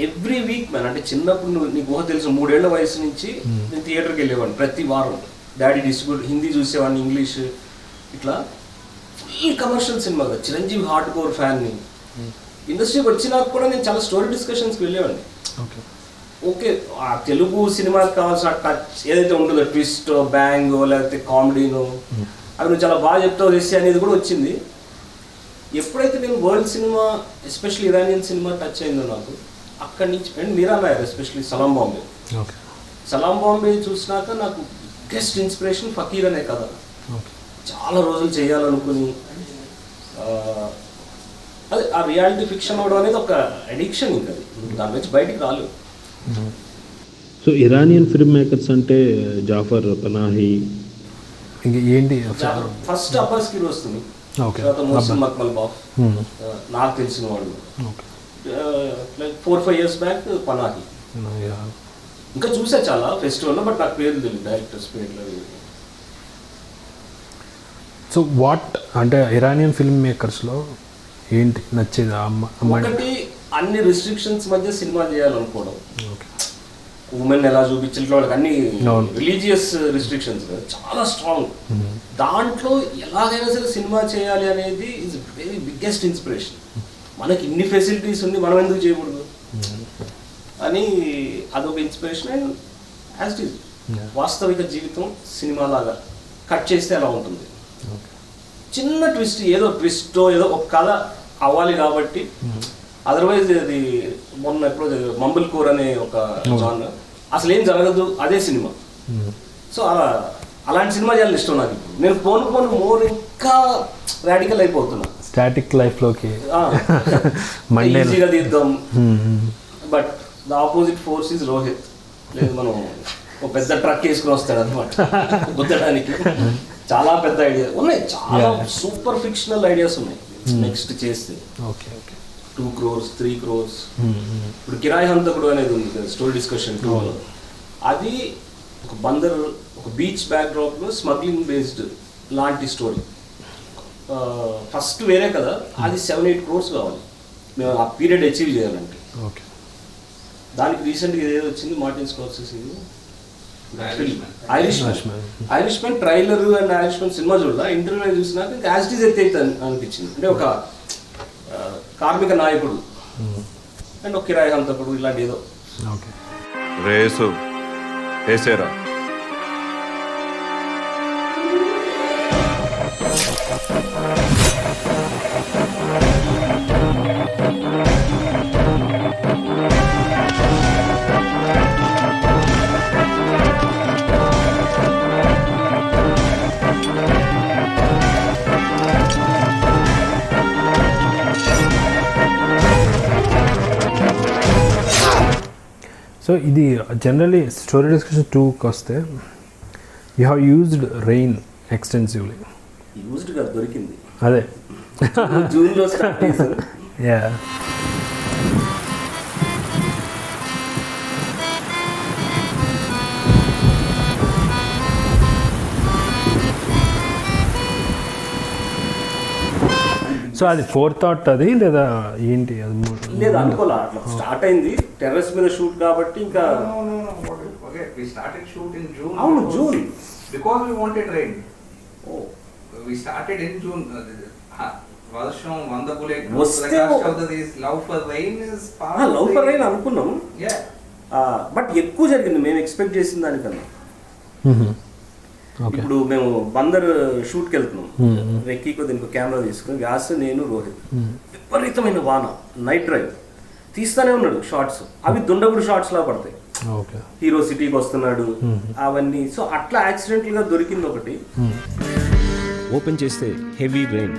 ఎవ్రీ వీక్ మ్యాన్. అంటే చిన్నప్పుడు నీకు ఊహ తెలుసు, 3 ఏళ్ల వయసు నుంచి నేను థియేటర్కి వెళ్ళేవాడిని ప్రతి వారం. డాడీ డిస్ట్రిబ్యూట్ హిందీ చూసేవాడిని, ఇంగ్లీష్, ఇట్లా ఫుల్ కమర్షియల్ సినిమా. చిరంజీవి హార్డ్ కోర్ ఫ్యాన్ని. ఇండస్ట్రీకి వచ్చినాక కూడా నేను చాలా స్టోరీ డిస్కషన్స్కి వెళ్ళేవాడిని. ఓకే ఆ తెలుగు సినిమాకి కావాల్సిన టచ్ ఏదైతే ఉంటుందో ట్విస్ట్ బ్యాంగ్ లేకపోతే కామెడీనో అది నువ్వు చాలా బాగా చెప్తావు చేసి అనేది కూడా వచ్చింది. ఎప్పుడైతే నేను world cinema especially Iranian cinema touch అయిందో నాకు అక్కడి నుంచి అండ్ మీరా నాయర్ ఎస్పెషల్లీ సలాం బాంబే. సలాం బాంబే చూసినాక నాకు బిగ్గెస్ట్ ఇన్స్పిరేషన్ ఫకీర్ అనే కథ. చాలా రోజులు చేయాలనుకుని అదే ఆ రియాలిటీ ఫిక్షన్ అవడం అనేది ఒక అడిక్షన్, ఇంకా దాని నుంచి బయటికి రాలేదు.
సో ఇరానియన్ ఫిల్మ్ మేకర్స్ అంటే జాఫర్ పనాహి ఇంకా ఏంటి?
ఫస్ట్ అబ్బాస్ కిర్ వస్తుంది, తర్వాత మోహసిన్ మక్మల్ బాఫ్ నాకు తెలిసిన వాళ్ళు. Like 4-5 years back Panahi. ఇంకా చూసా చాలా ఫెస్టివల్లో, బట్ నాకు పేరు తెలియదు డైరెక్టర్స్ పేర్లు.
సో వాట్ అంటే ఇరానియన్ ఫిల్మ్ మేకర్స్లో ఏంటి నచ్చేది?
ఒకటి అన్ని రిస్ట్రిక్షన్స్ మధ్య సినిమా చేయాలనుకోవడం, ఉమెన్ ఎలా చూపించాలి వాళ్ళకి అన్ని రిలీజియస్ రిస్ట్రిక్షన్స్ చాలా స్ట్రాంగ్. దాంట్లో ఎలాగైనా సరే సినిమా చేయాలి అనేది ఈజ్ వెరీ బిగ్గెస్ట్ ఇన్స్పిరేషన్. మనకి ఇన్ని ఫెసిలిటీస్ ఉంది, మనం ఎందుకు చేయకూడదు అని అదొక inspiration. And as it is వాస్తవిక జీవితం సినిమా లాగా కట్ చేస్తే ఎలా ఉంటుంది, చిన్న ట్విస్ట్ ఏదో ట్విస్టో ఏదో ఒక కథ అవ్వాలి కాబట్టి. అదర్వైజ్ అది మొన్న ఎప్పుడో మంబుల్ కోర్ అనే ఒక జానర్, అసలు ఏం జరగదు అదే సినిమా. సో అలాంటి సినిమా చేయాలని ఇష్టం నాకు. ఇప్పుడు నేను పోను మోర్ ఇంకా రాడికల్ అయిపోతున్నా
స్టాటిక్ లైఫ్లోకి
ఈజీగా తీద్దాం. But the opposite force is Rohit. లేదు మనం ఒక పెద్ద ట్రక్ వేసుకుని వస్తాడు అనమాట గుద్దడానికి. చాలా పెద్ద ఐడియా ఉన్నాయి, చాలా సూపర్ ఫిక్షనల్ ఐడియాస్ ఉన్నాయి నెక్స్ట్ చేస్తే. 2 crores 3 crores. ఇప్పుడు కిరాయి హంతకుడు అనేది ఉంది కదా స్టోరీ డిస్కషన్ 2లో. అది ఒక బందర్ ఒక బీచ్ బ్యాక్డ్రాప్లో స్మగ్లింగ్ బేస్డ్ లాంటి స్టోరీ. ఫస్ట్ వేరే కదా, అది 7-8 crores కావాలి మేము ఆ పీరియడ్ అచీవ్ చేయాలంటే. దానికి రీసెంట్గా ఏదో వచ్చింది Martin Scorsese Irish man trailer and Irish man cinema చూడాల. ఇంటర్వ్యూ చూసినాక ఇంకా యాజ్ ఇట్ ఈజ్ ఎత్తైతే అనిపించింది. అంటే ఒక కార్మిక నాయకుడు అండ్ ఒక కిరాయి హంతకుడు ఇలాంటి ఏదో.
రేసు వేసేరా.
సో ఇది జనరలీ స్టోరీ డిస్కషన్ 2కి వస్తే you have used rain extensively.
యూజ్డ్గా దొరికింది
అదే
జూన్లో స్టార్ట్ చేశారు.
యా సో అది 4th థాట్ అది లేదా ఏంటి? అది
లేదు అనుకోలే, అట్లా స్టార్ట్ అయింది టెర్రస్ మీద షూట్ కాబట్టి. ఇంకా
we started shoot in June.
అవును June.
Because we wanted rain. We started in June. వర్షం 100 బుల్లెట్
వస్తే
love for rain is part.
Love for rain అనుకున్నాం, బట్ ఎక్కువ జరిగింది మేము ఎక్స్పెక్ట్ చేసిన దానికన్నా. ఇప్పుడు మేము బందర్ షూట్కి వెళ్తున్నాం, రెక్కీకో దీనికి కెమెరా తీసుకుని వ్యాస్ నేను రోహిత్. విపరీతమైన వాన, నైట్ డ్రైవ్ తీస్తానే ఉన్నాడు షార్ట్స్. అవి దుండగుడు షార్ట్స్ లా పడతాయి. హీరో సిటీకి వస్తున్నాడు అవన్నీ. సో అట్లా యాక్సిడెంటల్గా దొరికింది ఒకటి.
ఓపెన్ చేస్తే హెవీ రెయిన్,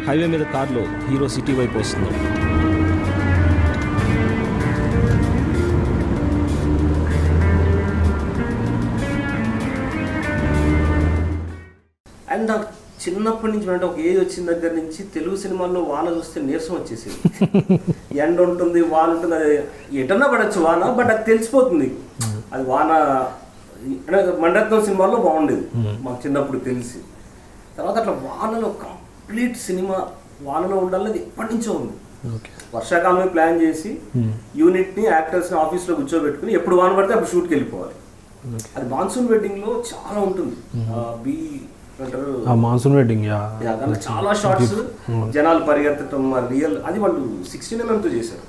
హైవే మీద కార్లో హీరో సిటీ వైపు వస్తున్నాడు.
అండ్ నాకు చిన్నప్పటి నుంచి అంటే ఒక ఏజ్ వచ్చిన దగ్గర నుంచి తెలుగు సినిమాల్లో వాన చూస్తే నీరసం వచ్చేసేది. ఎండ ఉంటుంది, వాన ఉంటుంది, అది ఎటన్నా పడచ్చు వాన, బట్ అది తెలిసిపోతుంది అది వాన. అంటే మణిరత్నం సినిమాల్లో బాగుండేది మాకు చిన్నప్పుడు తెలిసి. తర్వాత అట్లా వానలో కంప్లీట్ సినిమా వానలో ఉండాలనేది ఎప్పటి నుంచో ఉంది. వర్షాకాలమే ప్లాన్ చేసి యూనిట్ని యాక్టర్స్ని ఆఫీస్లో కూర్చోబెట్టుకుని ఎప్పుడు వాన పడితే అప్పుడు షూట్కి వెళ్ళిపోవాలి. అది మాన్సూన్ వెడ్డింగ్లో చాలా ఉంటుంది.
మాన్సూన్ వెడ్డింగ్
చాలా షార్ట్స్, జనాలు పరిగెత్తడం రియల్. అది వాళ్ళు 16mm తో చేశారు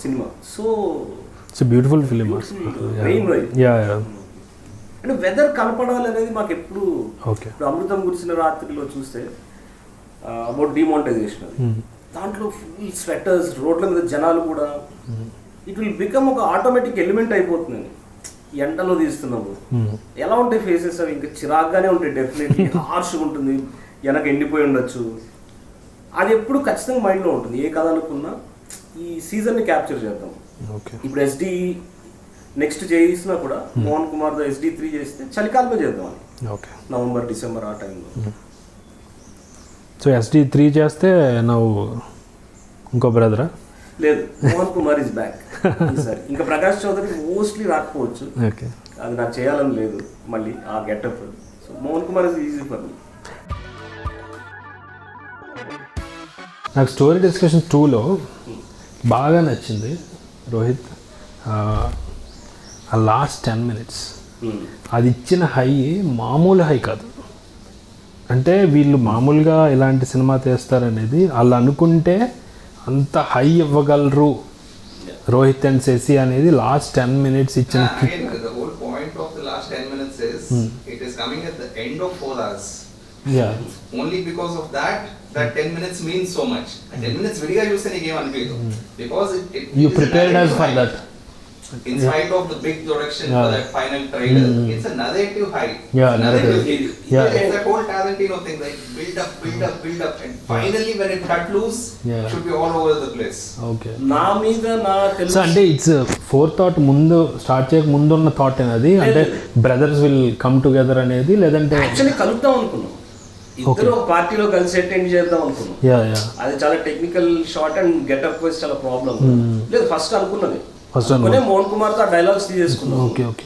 cinema. So
it's beautiful film.
Rain, right?
Yeah
అంటే వెదర్ కనపడాలి అనేది మాకు ఎప్పుడు
ఓకే.
ఇప్పుడు అమృతం కురిసిన రాత్రిలో చూస్తే అబౌట్ డిమానిటైజేషన్ అది దాంట్లో ఫుల్ స్వెటర్స్, రోడ్ల మీద జనాలు కూడా ఇట్ విల్ బికమ్ ఒక ఆటోమేటిక్ ఎలిమెంట్ అయిపోతుంది. ఎండలో తీస్తున్నాము, ఎలా ఉంటాయి ఫేసెస్ అవి, ఇంకా చిరాగ్గానే ఉంటాయి, డెఫినెట్లీ హార్ష్గా ఉంటుంది, వెనక ఎండిపోయి ఉండొచ్చు. అది ఎప్పుడు ఖచ్చితంగా మైండ్లో ఉంటుంది. ఏ కథ అనుకున్నా ఈ సీజన్ని క్యాప్చర్ చేద్దాం. ఇప్పుడు SD నెక్స్ట్ చేసినా కూడా మోహన్ కుమార్తో SD3 చేస్తే చలికాలంలో చేద్దాం అని, నవంబర్ డిసెంబర్ ఆ టైంలో.
సో SD3 చేస్తే నువ్వు ఇంకో బ్రదరా?
లేదు, మోహన్ కుమార్ ఇస్ బ్యాక్ ఈసారి. ఇంకా ప్రకాష్ చౌదరి మోస్ట్లీ రాకపోవచ్చు, అది నాకు చేయాలని లేదు మళ్ళీ ఆ getup. So Mohan Kumar is easy for me.
నాకు స్టోరీ డిస్కషన్ 2లో బాగా నచ్చింది రోహిత్, ఆ లాస్ట్ 10 minutes అది ఇచ్చిన హై మామూలు హై కాదు. అంటే వీళ్ళు మామూలుగా ఇలాంటి సినిమా తీస్తారనేది వాళ్ళు అనుకుంటే అంత హై ఇవ్వగలరు రోహిత్ అండ్ శశి అనేది లాస్ట్ 10 minutes ఇచ్చిన kick.
The whole point of the last 10 minutes is it is coming at the end of 4 hours. Only because of that 10 minutes means so much. 10 minutes vidiga chuste nee game anipiyadu because it
you prepared us for that.
In spite of the big production for that final trailer, it's a narrative high.
Narrative.
It's that whole Tarantino thing, like build up and finally when it cut loose, should be all over the place.
Okay.
నా మీద నా తెలుసు.
సో అంటే ఇట్స్ ఫోర్ థాట్ ముందు స్టార్ట్ చేయక ముందు ఉన్న థాట్ అనేది, అంటే బ్రదర్స్ విల్ కమ్ టుగెదర్ అనేది, లేదంటే
యాక్చువల్లీ కలుద్దాం అనుకున్నాం, ఇద్దరు ఒక పార్టీలో కలిసి అటెండ్ చేద్దాం అనుకున్నాం. అది చాలా technical shot and getup wise చాలా ప్రాబ్లం. లేదు ఫస్ట్ అనుకున్నది, అనుకునే మోహన్ కుమార్తో ఆ డైలాగ్స్ తీసేసుకున్నాం.
Okay okay.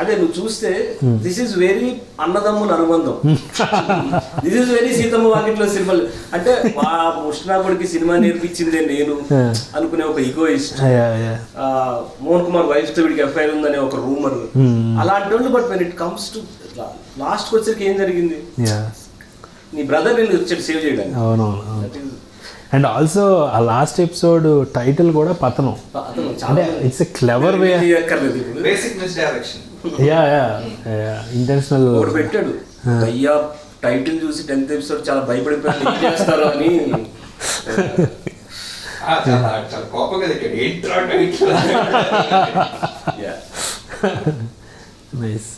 అదే నువ్వు చూస్తే దిస్ ఈజ్ వెరీ అన్నదమ్ముల అనుబంధం, దిస్ ఈజ్ వెరీ సీతమ్మ వాకిట్లో సినిమాలు. అంటే మా ముష్టినాగుడికి సినిమా నేర్పించిందే నేను అనుకునే ఒక ఈగోయిస్ట్, మోహన్ కుమార్ వైఫ్ తో వీడికి ఎఫ్ఐఆర్ ఉందనే ఒక రూమర్, అలాంటి వాళ్ళు. But when it comes to last వచ్చరికి ఏం జరిగింది, నీ బ్రదర్ నేను వచ్చాడు సేవ్ చేయడానికి.
అవునవును. అండ్ ఆల్సో ఆ లాస్ట్ ఎపిసోడ్ టైటిల్ కూడా పతనం, అంటే it's a clever way,
basic miss direction.
Intentional
పెట్టాడు. అయ్యా టైటిల్ చూసి 10th ఎపిసోడ్ చాలా భయపడిపోయాడు ఏం చేస్తారు అని.
నైస్.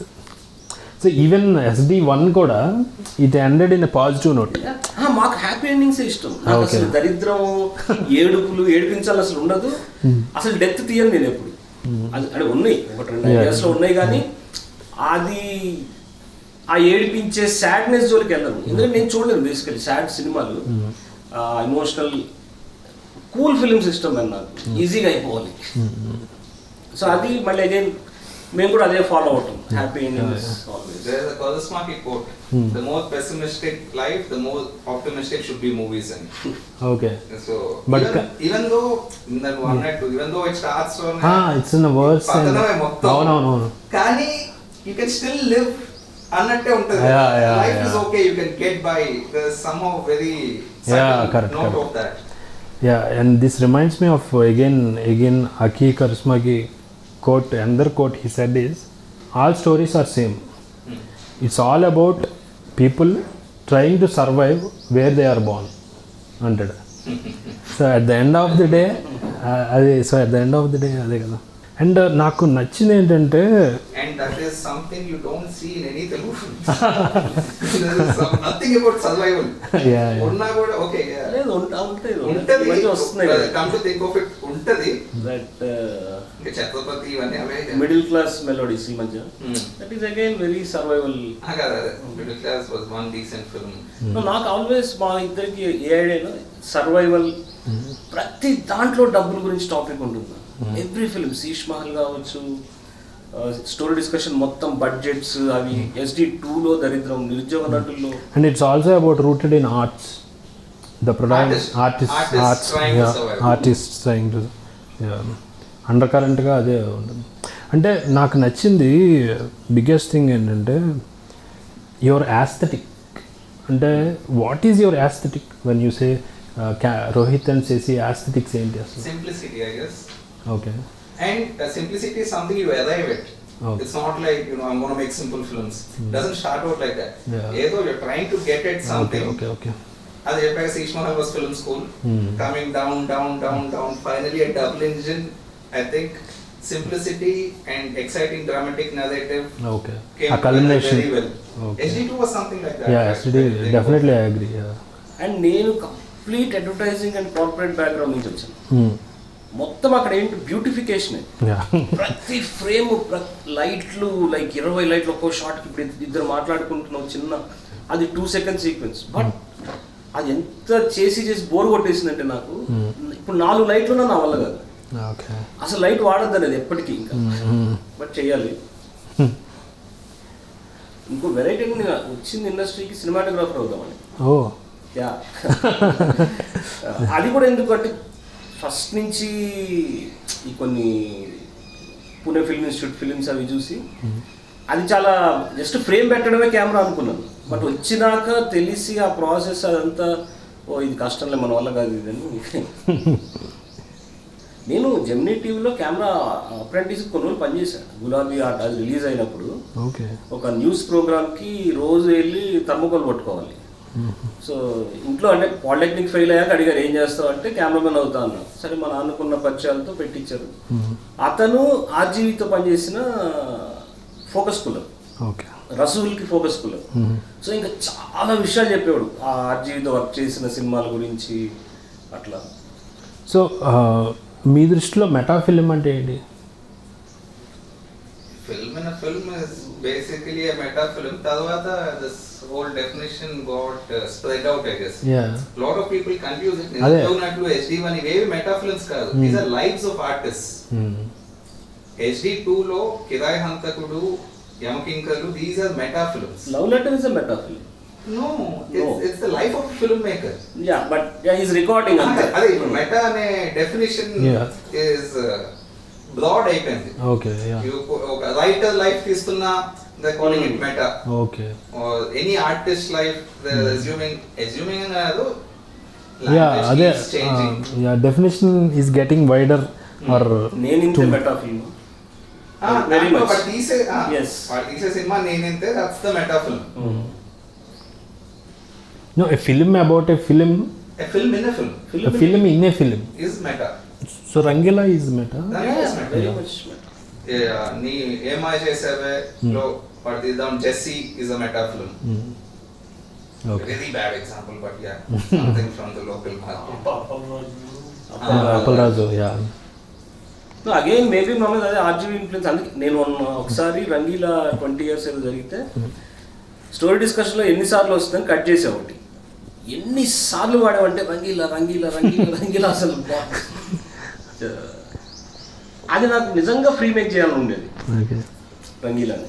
సో ఈవెన్ SD1 కూడా it ended in a positive note.
మాకు హ్యాపీ ఎండింగ్స్ ఇష్టం. నాకు అసలు దరిద్రం, ఏడుపులు, ఏడిపించాలి అసలు ఉండదు. అసలు డెత్ తీయను నేను ఎప్పుడు. అంటే ఉన్నాయి, ఒకటి 2 ideas లో ఉన్నాయి, కానీ అది ఆ ఏడిపించే సాడ్నెస్ జోలికి వెళ్ళను. ఎందుకంటే నేను చూడలేదు బేసికలీ సాడ్ సినిమాలు. ఎమోషనల్ కూల్ ఫిలిమ్స్ ఇష్టం అని నాకు, ఈజీగా అయిపోవాలి. సో అది మళ్ళీ అగైన్ మేము కూడా అదే ఫాలో అవుతాం. Happy endings always.
There is a Kosmaki quote, the more pessimistic life, the more optimistic should be movies. And
okay,
so but even though in that one night, even though it starts on
it's in the worst no
కానీ you can still live అన్నట్టే ఉంటుంది. Life is okay, you can get by. There's somehow very
correct
of that.
And this reminds me of again Aki Karismaki quote. Another quote he said is, all stories are same. It's all about people trying to survive where they are born. Anted. So at the end of the day అదే కదా. అండ్ నాకు నచ్చింది ఏంటంటే,
and that is something you don't see in any Telugu film. There is nothing about survival. ఉన్నా కూడా ఓకే
లేదు ఉంటది
వస్తున్నాయి. come to think of it ఉంటది,
that
ఛత్రపతి ఇవన్నీ అవే
మిడిల్ క్లాస్ మెలోడీస్ ఈ మధ్య. That is again very survival.
Middle class was one decent film.
నాకు ఆల్వేస్ మా ఇద్దరికి ఏ ఐడియా సర్వైవల్, ప్రతి దాంట్లో డబ్బుల గురించి టాపిక్ ఉంటుంది. ఎవ్రీ ఫిల్మ్, శీష్ మహల్ కావచ్చు, స్టోరీ డిస్కషన్ మొత్తం బడ్జెట్స్ అవి. SD2లో దరిద్రం, నిరుద్యోగ నటుల్లో.
And it's also about rooted in arts, the artist trying to అండర్ కరెంట్గా అదే ఉంటుంది. అంటే నాకు నచ్చింది బిగ్గెస్ట్ థింగ్ ఏంటంటే యువర్ యాస్థెటిక్. అంటే what is your aesthetic when you say Rohit and Sasi aesthetics ఏంటి అసలు?
Simplicity, I guess.
Okay.
And simplicity is something you arrive at.
Okay.
It's not like, I'm going to make simple films. Doesn't start out like that. Either you're trying to get at something.
Okay.
As Sheesh Mahal was film school, coming down, finally a double engine. I think simplicity and exciting dramatic narrative came together very well. SD2 was something like that.
Yeah, SD, definitely I agree.
And నేను complete advertising and corporate background నుంచి వచ్చాను. మొత్తం అక్కడ ఏంటి బ్యూటిఫికేషన్, ప్రతి ఫ్రేమ్ లైట్లు లైక్ 20 లైట్లు ఒక్కో షాట్కి ఇద్దరు మాట్లాడుకుంటున్నాం చిన్న, అది 2 సెకండ్ సీక్వెన్స్. బట్ అది ఎంత చేసి బోర్ కొట్టేసిందంటే నాకు ఇప్పుడు 4 లైట్లు నా వల్ల కాదు, అసలు లైట్ వాడద్దు అనేది ఎప్పటికీ ఇంకా, బట్ చెయ్యాలి. ఇంకో వెరైటీ వచ్చింది ఇండస్ట్రీకి, సినిమాటోగ్రాఫర్ అవుదామని. అది కూడా ఎందుకంటే ఫస్ట్ నుంచి ఈ కొన్ని పూణే ఫిల్మ్ ఇన్స్టిట్యూట్ ఫిలిమ్స్ అవి చూసి అది చాలా జస్ట్ ఫ్రేమ్ పెట్టడమే కెమెరా అనుకున్నాను. బట్ వచ్చినాక తెలిసి ఆ ప్రాసెస్ అదంతా ఇది కష్టంలే మన వల్ల కాదు ఇదని. నేను జెమినీ టీవీలో కెమెరా అప్రెంటిస్ కొన్ని రోజులు పనిచేశాను. గులాబీ ఆర్ట్ అది రిలీజ్ అయినప్పుడు ఒక న్యూస్ ప్రోగ్రామ్కి రోజు వెళ్ళి థర్మోకోల్ పట్టుకోవాలి. సో ఇంట్లో అంటే పాలిటెక్నిక్ ఫెయిల్ అయ్యాక అడిగారు ఏం చేస్తావు అంటే కెమెరామెన్ అవుతా అన్నా. సరే మా నాన్నకున్న పరిచయాలతో పెట్టించారు. అతను ఆర్జీవీతో పనిచేసిన ఫోకస్ పుల్లర్, రసూల్కి ఫోకస్ పుల్లర్. సో ఇంకా చాలా విషయాలు చెప్పేవాడు ఆ ఆర్జీవీతో వర్క్ చేసిన సినిమాల గురించి అట్లా.
సో మీ దృష్టిలో మెటా ఫిల్మ్ అంటే ఏంటి?
Film is basically a meta film. Tadavata this whole definition got spread out, I guess. Lot of people confuse it. Nadu HD1 ive meta films kaadu. These are lives of artists. HD2 lo Kirai Hantakudu, Yamakinkalu, these are meta films.
Love Letter is a meta film.
No, it's the life of a filmmaker.
Yeah, but he's recording ante.
Ade meta ane definition is broad అయిపోయింది. రైటర్ లైఫ్ తీసుకున్నా they calling it meta. Any artist life they assuming కాదు,
అదే definition is getting wider. Or
నేనింతే మెటా ఫిల్మ్
తీసే సినిమా నేనింతే, that's the meta film.
No, a film about a film.
A film in a film.
A film in a film
is meta.
So Rangila is meta.
Very much meta.
Yeah, nee ఏమై చేసావే లో పర్దిదాం Jessie is a meta film. Very bad example, but yeah, something from the local market.
Apple Razu, yeah.
No, again maybe mama అదే ఆర్జీవీ ఇన్ఫ్లుయెన్స్. అందుకే నేను ఒకసారి రంగీలా 20 years ఏదో జరిగితే స్టోరీ డిస్కషన్లో ఎన్నిసార్లు వస్తుందని కట్ చేసేవాటి. ఎన్నిసార్లు వాడేవంటే రంగీలా అసలు అది నాకు నిజంగా ఫ్రీ మేక్ చేయాలని ఉండేది రంగీలాని.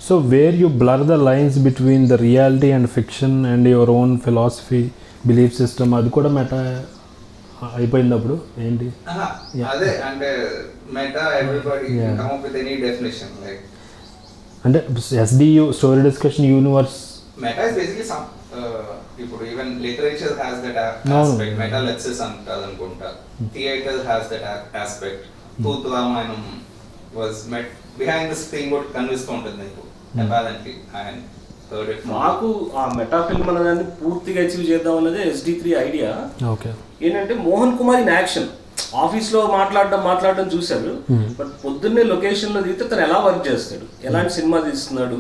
So where you blur the lines between the reality and fiction and your own philosophy, belief system, అది కూడా మెటా అయిపోయినప్పుడు ఏంటి?
అదే అంటే meta everybody can come up with any definition like
అంటే SDU story discussion universe.
Meta is basically some ఇప్పుడు even literature has that aspect. Meta lectures అంటారు అనుకుంటా. Theatre has that aspect. తూత్ Ramayanam was meta behind the screen కూడా కనిపిస్తూ ఉంటుంది నీకు.
మాకు ఆ మెటా ఫిల్మ్ అనేదాన్ని పూర్తిగా అచీవ్ చేద్దాం అన్నదే SD3 ఐడియా. ఏంటంటే మోహన్ కుమార్ ఇన్ యాక్షన్ ఆఫీస్లో మాట్లాడడం చూశారు. బట్ పొద్దున్నే లొకేషన్లో దిగితే తను ఎలా వర్క్ చేస్తాడు, ఎలాంటి సినిమా తీస్తున్నాడు,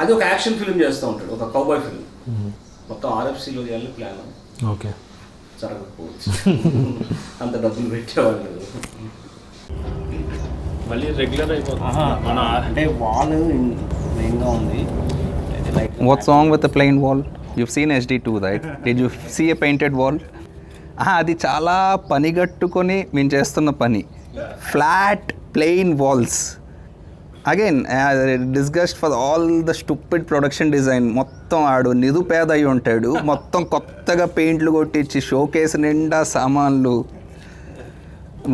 అది ఒక యాక్షన్ ఫిల్మ్ చేస్తూ ఉంటాడు, ఒక కౌబాయ్ ఫిల్మ్. మొత్తం RFCలో చేయాలని ప్లాన్. జరగకపోవచ్చు, అంత డబ్బులు పెట్టేవాళ్ళు.
మళ్ళీ రెగ్యులర్ అయిపోతుంది
అంటే వాల్ మెయిన్గా ఉంది.
What's wrong with the plain wall? You've seen HD2, right? Did you see a painted wall? అది చాలా పనిగట్టుకొని మేము చేస్తున్న పని. Flat plain walls again disgust for all the stupid production design. మొత్తం ఆడు నిరుపేద అయి ఉంటాడు, మొత్తం కొత్తగా పెయింట్లు కొట్టించి షోకేస్ నిండా సామాన్లు.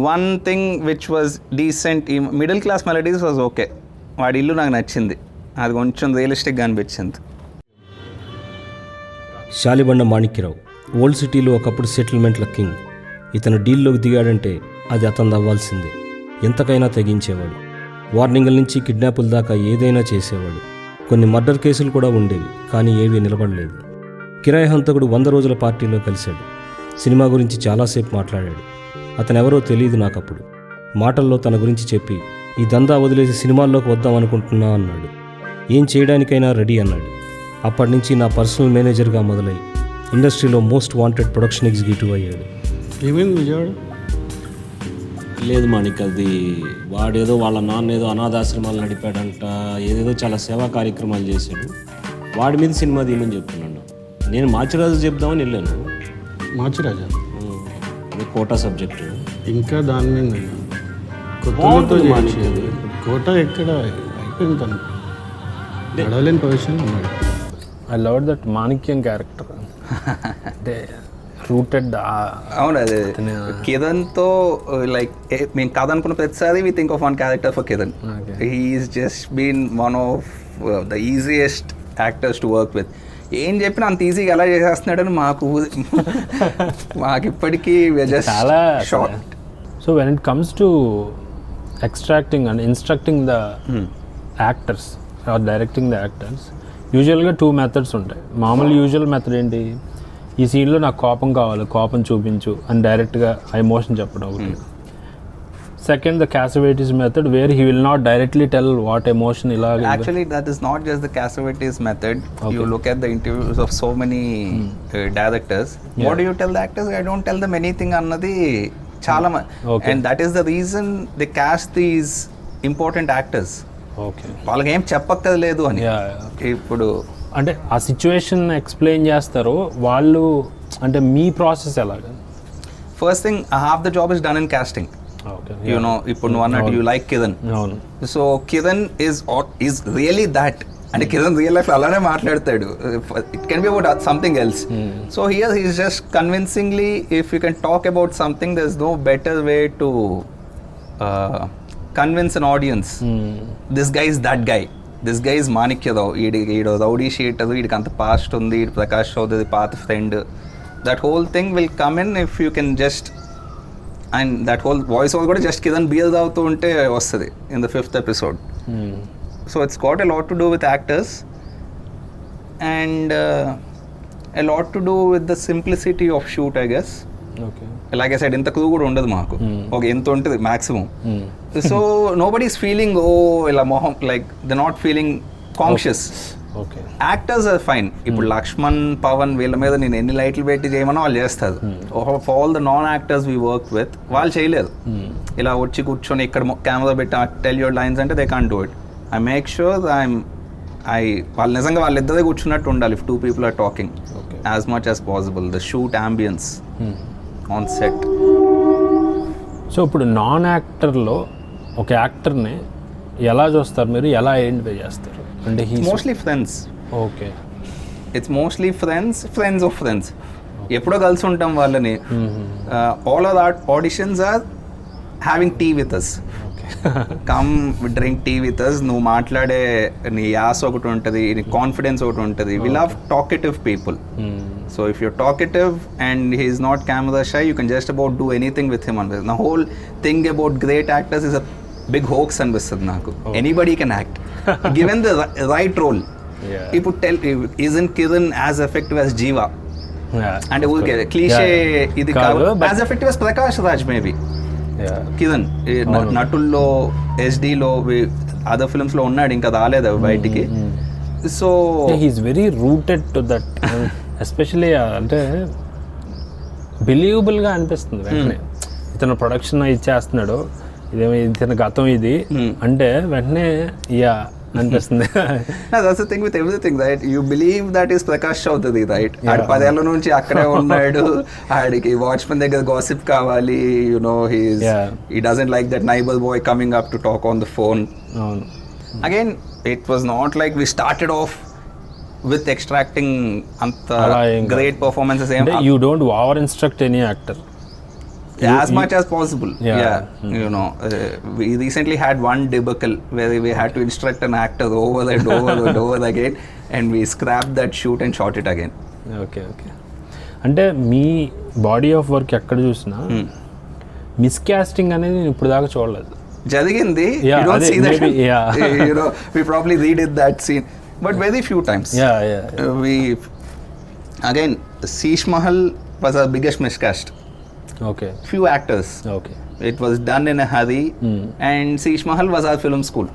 One thing which was decent, ఈ middle class melodies was okay. వాడి ఇల్లు నాకు నచ్చింది, అది కొంచెం రియలిస్టిక్గా అనిపించింది.
శాలిబండ మాణిక్యరావు ఓల్డ్ సిటీలో ఒకప్పుడు సెటిల్మెంట్ల కింగ్. ఇతను డీల్లోకి దిగాడంటే అది అతను అవ్వాల్సిందే. ఎంతకైనా తెగించేవాడు. వార్నింగ్ల నుంచి కిడ్నాపుల దాకా ఏదైనా చేసేవాడు. కొన్ని మర్డర్ కేసులు కూడా ఉండేవి, కానీ ఏవీ నిలబడలేదు. కిరాయి హంతకుడు 100 రోజుల పార్టీలో కలిశాడు. సినిమా గురించి చాలాసేపు మాట్లాడాడు. అతనెవరో తెలియదు నాకప్పుడు. మాటల్లో తన గురించి చెప్పి ఈ దందా వదిలేసి సినిమాల్లోకి వద్దాం అనుకుంటున్నా అన్నాడు. ఏం చేయడానికైనా రెడీ అన్నాడు. అప్పటి నుంచి నా పర్సనల్ మేనేజర్గా మొదలై ఇండస్ట్రీలో మోస్ట్ వాంటెడ్ ప్రొడక్షన్ ఎగ్జిక్యూటివ్ అయ్యాడు.
ఏమైంది విజయవాడ?
లేదు మాణిక్, అది వాడేదో వాళ్ళ నాన్న ఏదో అనాథాశ్రమాలు నడిపాడంట, ఏదేదో చాలా సేవా కార్యక్రమాలు చేశాడు. వాడి మీద సినిమా తీయమని చెప్తున్నాడు. నేను మాచిరాజు చెప్దామని వెళ్ళాను.
మాచిరాజా?
అది కోటా సబ్జెక్టు.
ఇంకా దాని మీద కొత్తతో చేయించేది. కోట ఎక్కడ అయిపోయింది, తను నడవలేని పొజిషన్ ఉన్నాడు.
I love that Manikyam character. అంటే రూటెడ్.
అవును, అదే కిరణ్తో లైక్ మేము కథ అనుకున్న ప్రతిసారి we think of one character for Kiran. He's just been one of the easiest actors to work with. ఏం చెప్పినా అంత ఈజీగా ఎలా చేసేస్తున్నాడని మాకు ఇప్పటికీ
చాలా short. So when it comes to extracting and instructing the actors or directing the actors, యూజువల్గా 2 మెథడ్స్ ఉంటాయి. మామూలు యూజువల్ మెథడ్ ఏంటి, ఈ సీన్లో నాకు కోపం కావాలి, కోపం చూపించు అని డైరెక్ట్గా ఆ ఎమోషన్ చెప్పడం ఒకటి. Second, the Cassavetes method, where he will not directly tell what emotion.
Actually, that is not just the Cassavetes method. Okay. You look at the interviews of so many directors. Yeah. What do you tell the actors? I don't tell them anything annadi chala. Okay. And that is the reason they cast these important actors.
Okay.
వాళ్ళకి ఏం చెప్పక్కర్లేదు అని. ఇప్పుడు
అంటే ఆ సిచ్యువేషన్ ఎక్స్ప్లెయిన్ చేస్తారో వాళ్ళు. అంటే మీ ప్రాసెస్ ఎలాగా?
First thing, half the job is done in casting. You know, ఇప్పుడు నువ్వు అన్నట్టు you like Kiran. So Kiran is really that. అంటే కిరణ్ రియల్ లైఫ్ అలానే మాట్లాడతాడు. It can be about something else. So here he is just convincingly, if you can talk about something, there is no better way to convince an audience. This guy is that guy. This guy is Manikya Rao. ఈడు రౌడీ షీటర్, వీడికి అంత పాస్ట్ ఉంది, ఈడు ప్రకాష్ చౌదరి పాత friend. That whole thing will come in if you can just. And that whole voice over కూడా జస్ట్ కిరణ్ బియర్ తాగుతూ ఉంటే వస్తుంది in the 5th episode. So it's got a lot to do with actors and a lot to do with the simplicity of shoot, I guess. Like I said, ఇంత క్రూ కూడా ఉండదు మాకు. ఓకే, ఎంత ఉంటుంది maximum. So nobody is feeling ఇలా మొహం, like the not feeling conscious. Actors are fine. ఇప్పుడు లక్ష్మణ్, పవన్ వీళ్ళ మీద నేను ఎన్ని లైట్లు పెట్టి చేయమన్నా వాళ్ళు చేస్తారు. All the non actors we work with వాళ్ళు చేయలేదు. ఇలా వచ్చి కూర్చొని ఇక్కడ కెమెరా పెట్టి టెల్ యువర్ లైన్స్ అంటే they can't do it. I make sure వాళ్ళు నిజంగా వాళ్ళిద్దరే కూర్చున్నట్టు ఉండాలి. If 2 people are talking, as much as possible. The shoot ambience on set.
So ఇప్పుడు నాన్ యాక్టర్లో ఒక యాక్టర్ని ఎలా చూస్తారు మీరు, ఎలా ఐడెంటిఫై చేస్తారు? అంటే
mostly friends.
Okay,
it's mostly friends of friends. ఎప్పుడో కలిసి ఉంటాం వాళ్ళని. All are auditions are having tea with us. Come drink tea with us. నువ్వు మాట్లాడే నీ యాస్ ఒకటి ఉంటుంది, నీ కాన్ఫిడెన్స్ ఒకటి ఉంటుంది. We love talkative people. So if you're talkative and he is not camera shy, you can just about do anything with him. అనిపిస్తుంది. The whole thing about great actors is a big hoax అనిపిస్తుంది నాకు. Anybody can act given the right role. ఇప్పుడు isn't Kiran as effective as Jiva? అంటే ఊరికే క్లీషే ఇది కాదు. as effective as Prakash Raj maybe. Kiran నటుల్లో, ఎస్డీలో, అదర్ ఫిల్మ్స్ లో ఉన్నాడు, ఇంకా రాలేదు బయటికి. So
he is very rooted to that. Especially అంటే బిలీవబుల్గా అనిపిస్తుంది వెంటనే. ఇతను ప్రొడక్షన్ ఇచ్చేస్తున్నాడు, ఇదేమో ఇతని గతం ఇది అంటే వెంటనే యా అనిపిస్తుంది.
That's the thing with everything, right? You believe that is Prakash Chaudhary, right? ఆడు 10 ఏళ్ళ నుంచి అక్కడే ఉన్నాడు. ఆడికి వాచ్మెన్ దగ్గర గాసిప్ కావాలి. You know, he doesn't like that neighbor boy coming up to talk on the phone. Again, it was not like we started off with extracting great performances.
You don't over instruct any actor.
As much as possible. You know, we recently had one debacle where we had to instruct an actor over and over again, and we scrapped that shoot and shot it again.
Okay అంటే మీ బాడీ ఆఫ్ వర్క్ ఎక్కడ చూసినా మిస్కాస్టింగ్ అనేది నేను ఇప్పుడు దాకా చూడలేదు.
జరిగింది. You don't see that. You know, we probably redid that scene, but very few times. We again, Sheesh Mahal was our biggest miscast.
Okay.
Few actors.
Okay.
It was done in a hurry, and Sheesh Mahal was our film school.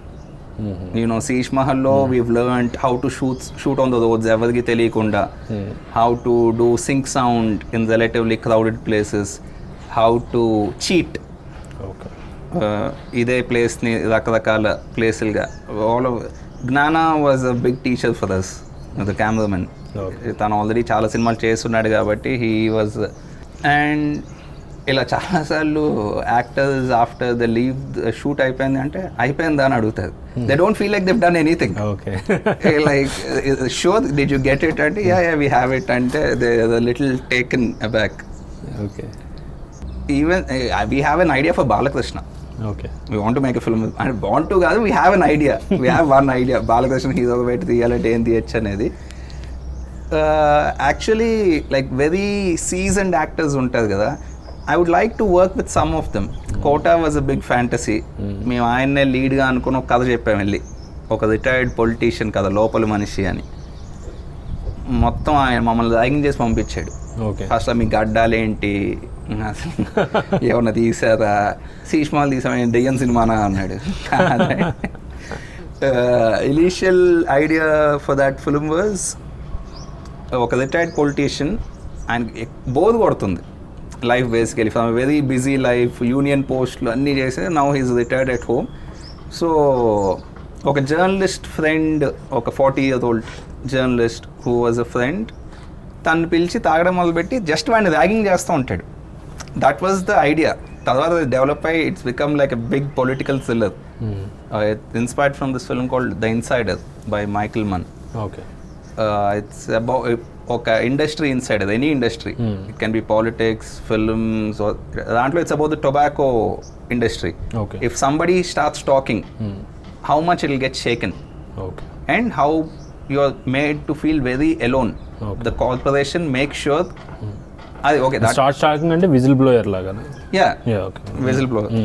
You know, Sheesh Mahal lo we've learned how to shoot on the roads, evarki teliyakunda, how to do sync sound in relatively crowded places, how to cheat.
Okay.
ఇదే ప్లేస్ని రకరకాల ప్లేసులుగా all of Gnana was a big teacher for us, the cameraman. తను ఆల్రెడీ చాలా సినిమాలు చేస్తున్నాడు కాబట్టి he was, and ఇలా చాలాసార్లు actors after the leave shoot అయిపోయింది అంటే అయిపోయిందా అని అడుగుతారు. They don't feel like దెవ్ done anything. Like sure did you get it అంటే యా వీ హ్యావ్ ఇట్ అంటే they little taken అబ్యాక్.
Okay.
Even we have an idea for Balakrishna.
Okay.
We want to make a film అంటే వాంట్ టు కాదు, we have an idea. We have one idea, Balakrishna hero పెట్టి తీయాలంటే ఏం తీయచ్చు అనేది. Actually like very seasoned actors ఉంటారు కదా, I would like to work with some of them. Kota was a big fantasy. మేము ఆయన్నే లీడ్గా అనుకుని ఒక కథ చెప్పాము వెళ్ళి, ఒక రిటైర్డ్ పొలిటీషియన్ కథ, లోపల మనిషి అని. మొత్తం ఆయన మమ్మల్ని ర్యాగింగ్ చేసి పంపించాడు. ఫస్ట్ మీ గడ్డాలేంటి, ఏమన్నా తీసారా, శీష్ మహల్ తీసామని దెయ్యం సినిమానా అన్నాడు. Initial idea for that film was ఒక రిటైర్డ్ పొలిటీషియన్, ఆయన బోర్ కొడుతుంది life basically, from very busy life, union పోస్ట్లు అన్నీ చేసి now he's retired at home. So ఒక జర్నలిస్ట్ ఫ్రెండ్, ఒక 40 years old journalist who was a friend, తను పిలిచి తాగడం మొదలుపెట్టి జస్ట్ వాడిని ర్యాగింగ్ చేస్తూ ఉంటాడు. That was the idea. తర్వాత డెవలప్ అయ్యి it's become like a big political thriller. Inspired from this film called the insider by Michael Mann.
Okay.
It's about ఒక industry inside, any industry, it can be politics, films, దాంట్లో it's about the tobacco industry. If somebody starts talking, how much it will get shaken and how you are made to feel very alone. The corporation make sure అది ఓకే
స్టార్ట్ టాకింగ్ అంటే విజిల్ బ్లోయర్ లాగా.
Whistle blower.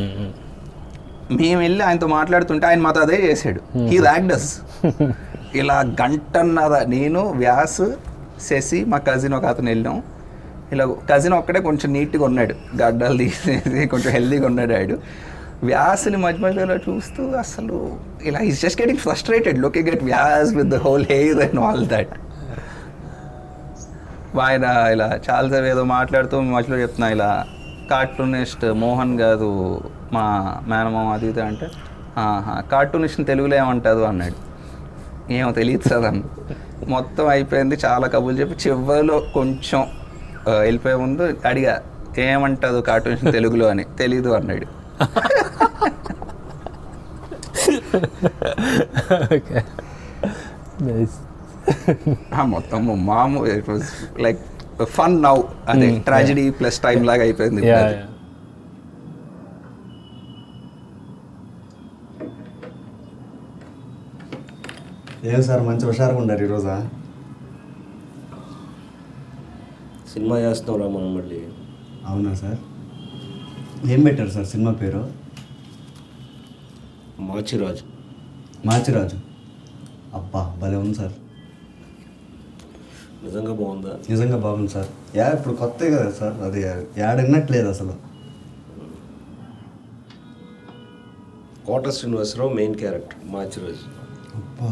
మేము వెళ్ళి ఆయనతో మాట్లాడుతుంటే ఆయన మాతో అదే చేశాడు. He ragged us. ఇలా గంటన్నర నేను, వ్యాస్, శశి, మా కజిన్ ఒక అతను వెళ్ళాం. ఇలా కజిన్ ఒక్కడే కొంచెం నీట్గా ఉన్నాడు, గడ్డలు తీసేసి కొంచెం హెల్దీగా ఉన్నాడు ఆడు. వ్యాస్ని మధ్య మధ్యలో చూస్తూ అసలు ఇలా is just getting frustrated looking at Vyas with the whole hair and all that. ఆయన ఇలా చాలాసేపు ఏదో మాట్లాడుతూ మధ్యలో చెప్తున్నా, ఇలా కార్టూనిస్ట్ మోహన్ గారు మా మేనమామ అది ఇది అంటే, కార్టూనిస్ట్ని తెలుగులో ఏమంటారు అన్నాడు. ఏమో తెలియదు సార్ అన్న. మొత్తం అయిపోయింది, చాలా కబుర్లు చెప్పి చివరిలో కొంచెం వెళ్ళిపోయే ముందు అడిగా ఏమంటారు కార్టూన్స్ తెలుగులో అని, తెలీదు అన్నాడు. మొత్తం మామూలు it was like fun now, అదే ట్రాజడీ ప్లస్ టైం లాగా అయిపోయింది.
ఏం సార్ మంచి హుషారుగా ఉండారు ఈరోజా?
సినిమా చేస్తాంరా మనం మళ్ళీ.
అవునా సార్? ఏం పెట్టారు సార్ సినిమా పేరు?
మాచిరాజు.
మాచిరాజు. అబ్బా భలే ఉంది సార్.
నిజంగా బాగుందా?
నిజంగా బాగుంది సార్. ఇప్పుడు కొత్త కదా సార్, అది యాడ్ విన్నట్లేదు అసలు.
కోట శ్రీనివాసరావు మెయిన్ క్యారెక్టర్ మాచిరాజు.
అబ్బా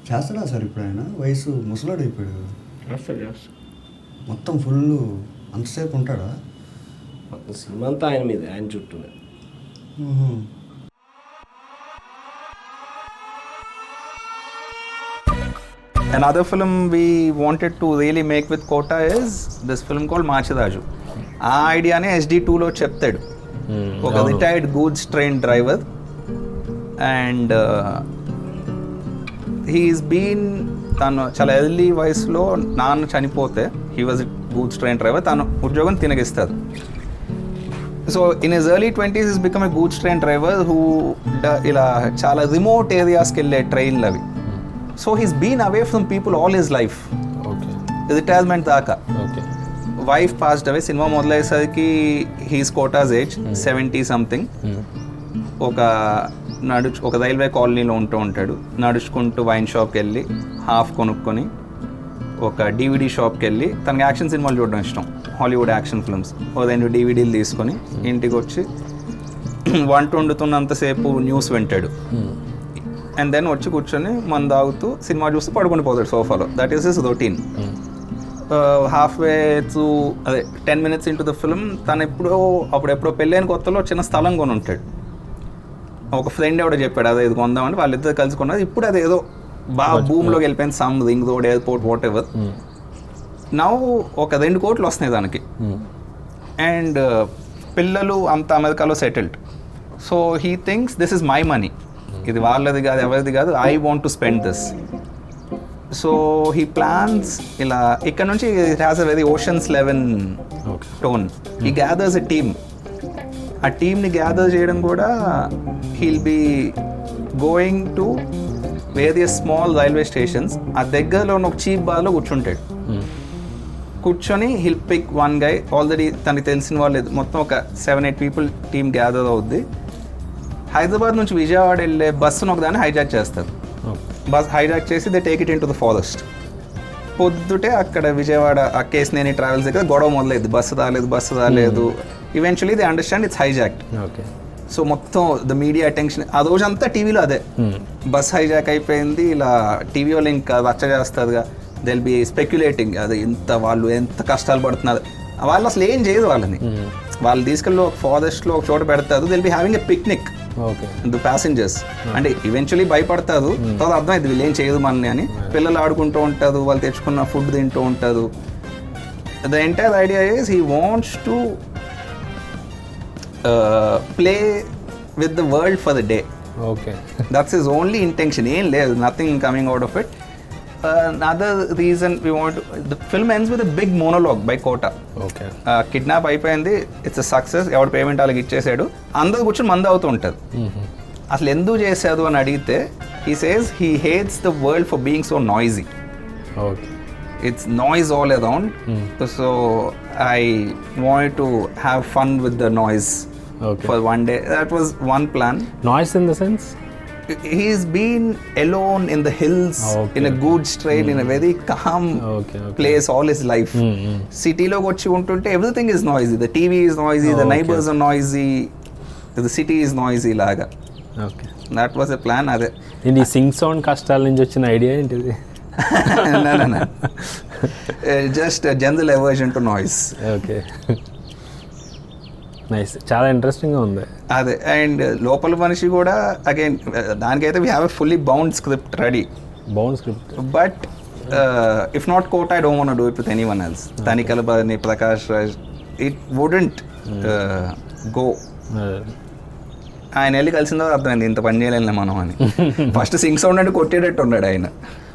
చేస్తాడా సార్ ఇప్పుడు? ఆయన వయసు ముసలాడు అయిపోయాడు. మొత్తం ఫుల్ అంతసేపు ఉంటాడా?
మొత్తం సినిమా అంతా ఆయన మీద, ఆయన చుట్టూనే.
Another film we wanted to really make with Kota is this film called Machiraju. ఆ ఐడియానే SD2లో చెప్తాడు. ఒక retired goods train driver and he is been తను చాలా ఎర్లీ వయసులో నాన్న చనిపోతే he was goods train driver, తను ఉద్యోగం తినగిస్తారు. So in his early 20s is become a goods train driver who ఇలా చాలా రిమోట్ ఏరియాస్కి వెళ్ళే ట్రైన్లు అవి. So he's been away from people all his life, retirement దాకా. Wife passed away. సినిమా మొదలయ్యేసరికి హీస్ కోటాస్ ఏజ్ 70 సంథింగ్. ఒక రైల్వే కాలనీలో ఉంటూ ఉంటాడు. నడుచుకుంటూ వైన్ షాప్కి వెళ్ళి హాఫ్ కొనుక్కొని ఒక DVD షాప్కి వెళ్ళి, తనకి యాక్షన్ సినిమాలు చూడడం ఇష్టం, హాలీవుడ్ యాక్షన్ ఫిల్మ్స్. ఓ 2 DVDలు తీసుకొని ఇంటికి వచ్చి వంట వండుతున్నంతసేపు న్యూస్ వింటాడు. అండ్ దెన్ వచ్చి కూర్చొని మందు తాగుతూ సినిమా చూస్తూ పడుకొని పోతాడు సోఫాలో. That is his routine. Half way to 10 minutes into the film తను అప్పుడెప్పుడో పెళ్ళైన కొత్తలో చిన్న స్థలం కొని ఉంటాడు. ఒక ఫ్రెండ్ ఎవడో చెప్పాడు అదే ఇది కొందామని, వాళ్ళిద్దరు కలిసి కొన్నది. ఇప్పుడు అది ఏదో బాగా భూమిలోకి వెళ్ళిపోయింది, some ring road, airport, whatever. Now ఒక 2 కోట్లు వస్తున్నాయి దానికి. అండ్ పిల్లలు అంత అమెరికాలో settled. So he thinks this is my money, ఇది వాళ్ళది కాదు, ఎవరిది కాదు, I want to spend this. So he plans ఇలా ఇక్కడ నుంచి it has a very Ocean's 11 tone. He gathers a team. ఆ టీమ్ని గ్యాదర్ చేయడం కూడా he'll be going to various small railway stations. ఆ దగ్గరలో ఉన్న ఒక చీప్ బార్లో కూర్చుంటాడు. కూర్చొని హిల్ పిక్ 1 guy. ఆల్రెడీ తనకి తెలిసిన వాళ్ళు మొత్తం ఒక 7-8 people టీమ్ గ్యాదర్ అవుద్ది. హైదరాబాద్ నుంచి విజయవాడ వెళ్ళే బస్సును ఒకదాన్ని హైజాక్ చేస్తారు. బస్ హైజాక్ చేసి they take it in to the forest. పొద్దుటే అక్కడ విజయవాడ ఆ కేసినేని ట్రావెల్స్ దగ్గర గొడవ మొదలైంది, బస్సు రాలేదు. Eventually they understand it's hijacked. So మొత్తం ద మీడియా అటెన్షన్ ఆ రోజంతా టీవీలో అదే, బస్ హైజాక్ అయిపోయింది. ఇలా టీవీ వాళ్ళు ఇంకా రచ్చ చేస్తారుగా, దెల్ బి స్పెక్యులేటింగ్ అది వాళ్ళు ఎంత కష్టాలు పడుతున్నారు. వాళ్ళు అసలు ఏం చేయదు వాళ్ళని. వాళ్ళు తీసుకెళ్ళి ఒక ఫారెస్ట్లో ఒక చోట పెడతారు. They'll be having a picnic the passengers. అంటే ఈవెన్చువలీ భయపడతారు, తర్వాత అర్థమైంది వీళ్ళు ఏం చేయదు మనని అని. పిల్లలు ఆడుకుంటూ ఉంటారు, వాళ్ళు తెచ్చుకున్న ఫుడ్ తింటూ ఉంటారు. The entire idea is he wants to play with the world for the day. That's his only intention. There's nothing coming out of it. Another reason we want to, the film ends with a big monologue by Kota. Kidnap అయిపోయింది, it's a success, ఎవడు పేమెంట్ వాళ్ళకి ఇచ్చేసాడు, అందరూ కూర్చొని మందు అవుతూ ఉంటారు. అసలు ఎందుకు చేశాడు అని అడిగితే he says he hates the world for being so noisy. It's noise all around. So I wanted to have fun with the noise for one day. That was one plan.
Noise in the sense?
He's been alone in the hills, in a goods train, in a very calm place all his life. City lo vachi untunte everything is noisy. The TV is noisy, the neighbors are noisy, the city is noisy laga. That was a plan. Ade
ini sing sound కష్టాల నుంచి వచ్చిన ఐడియా ఏంటిది?
No. Just a general aversion to noise.
Nice, చాలా ఇంట్రెస్టింగ్గా ఉంది
అదే. అండ్ లోపల మనిషి కూడా అగైన్ దానికైతే we have a fully bound script ready. But if not Kota I don't want to do it with anyone else. Tanikella Bharani, Prakash Raj, it wouldn't go. ఆయన వెళ్ళి కలిసిందో అర్థమైంది ఇంత పని చేయలేము మనం అని. ఫస్ట్ సింగ్ సౌండ్ అంటే కొట్టేటట్టు ఉన్నాడు ఆయన.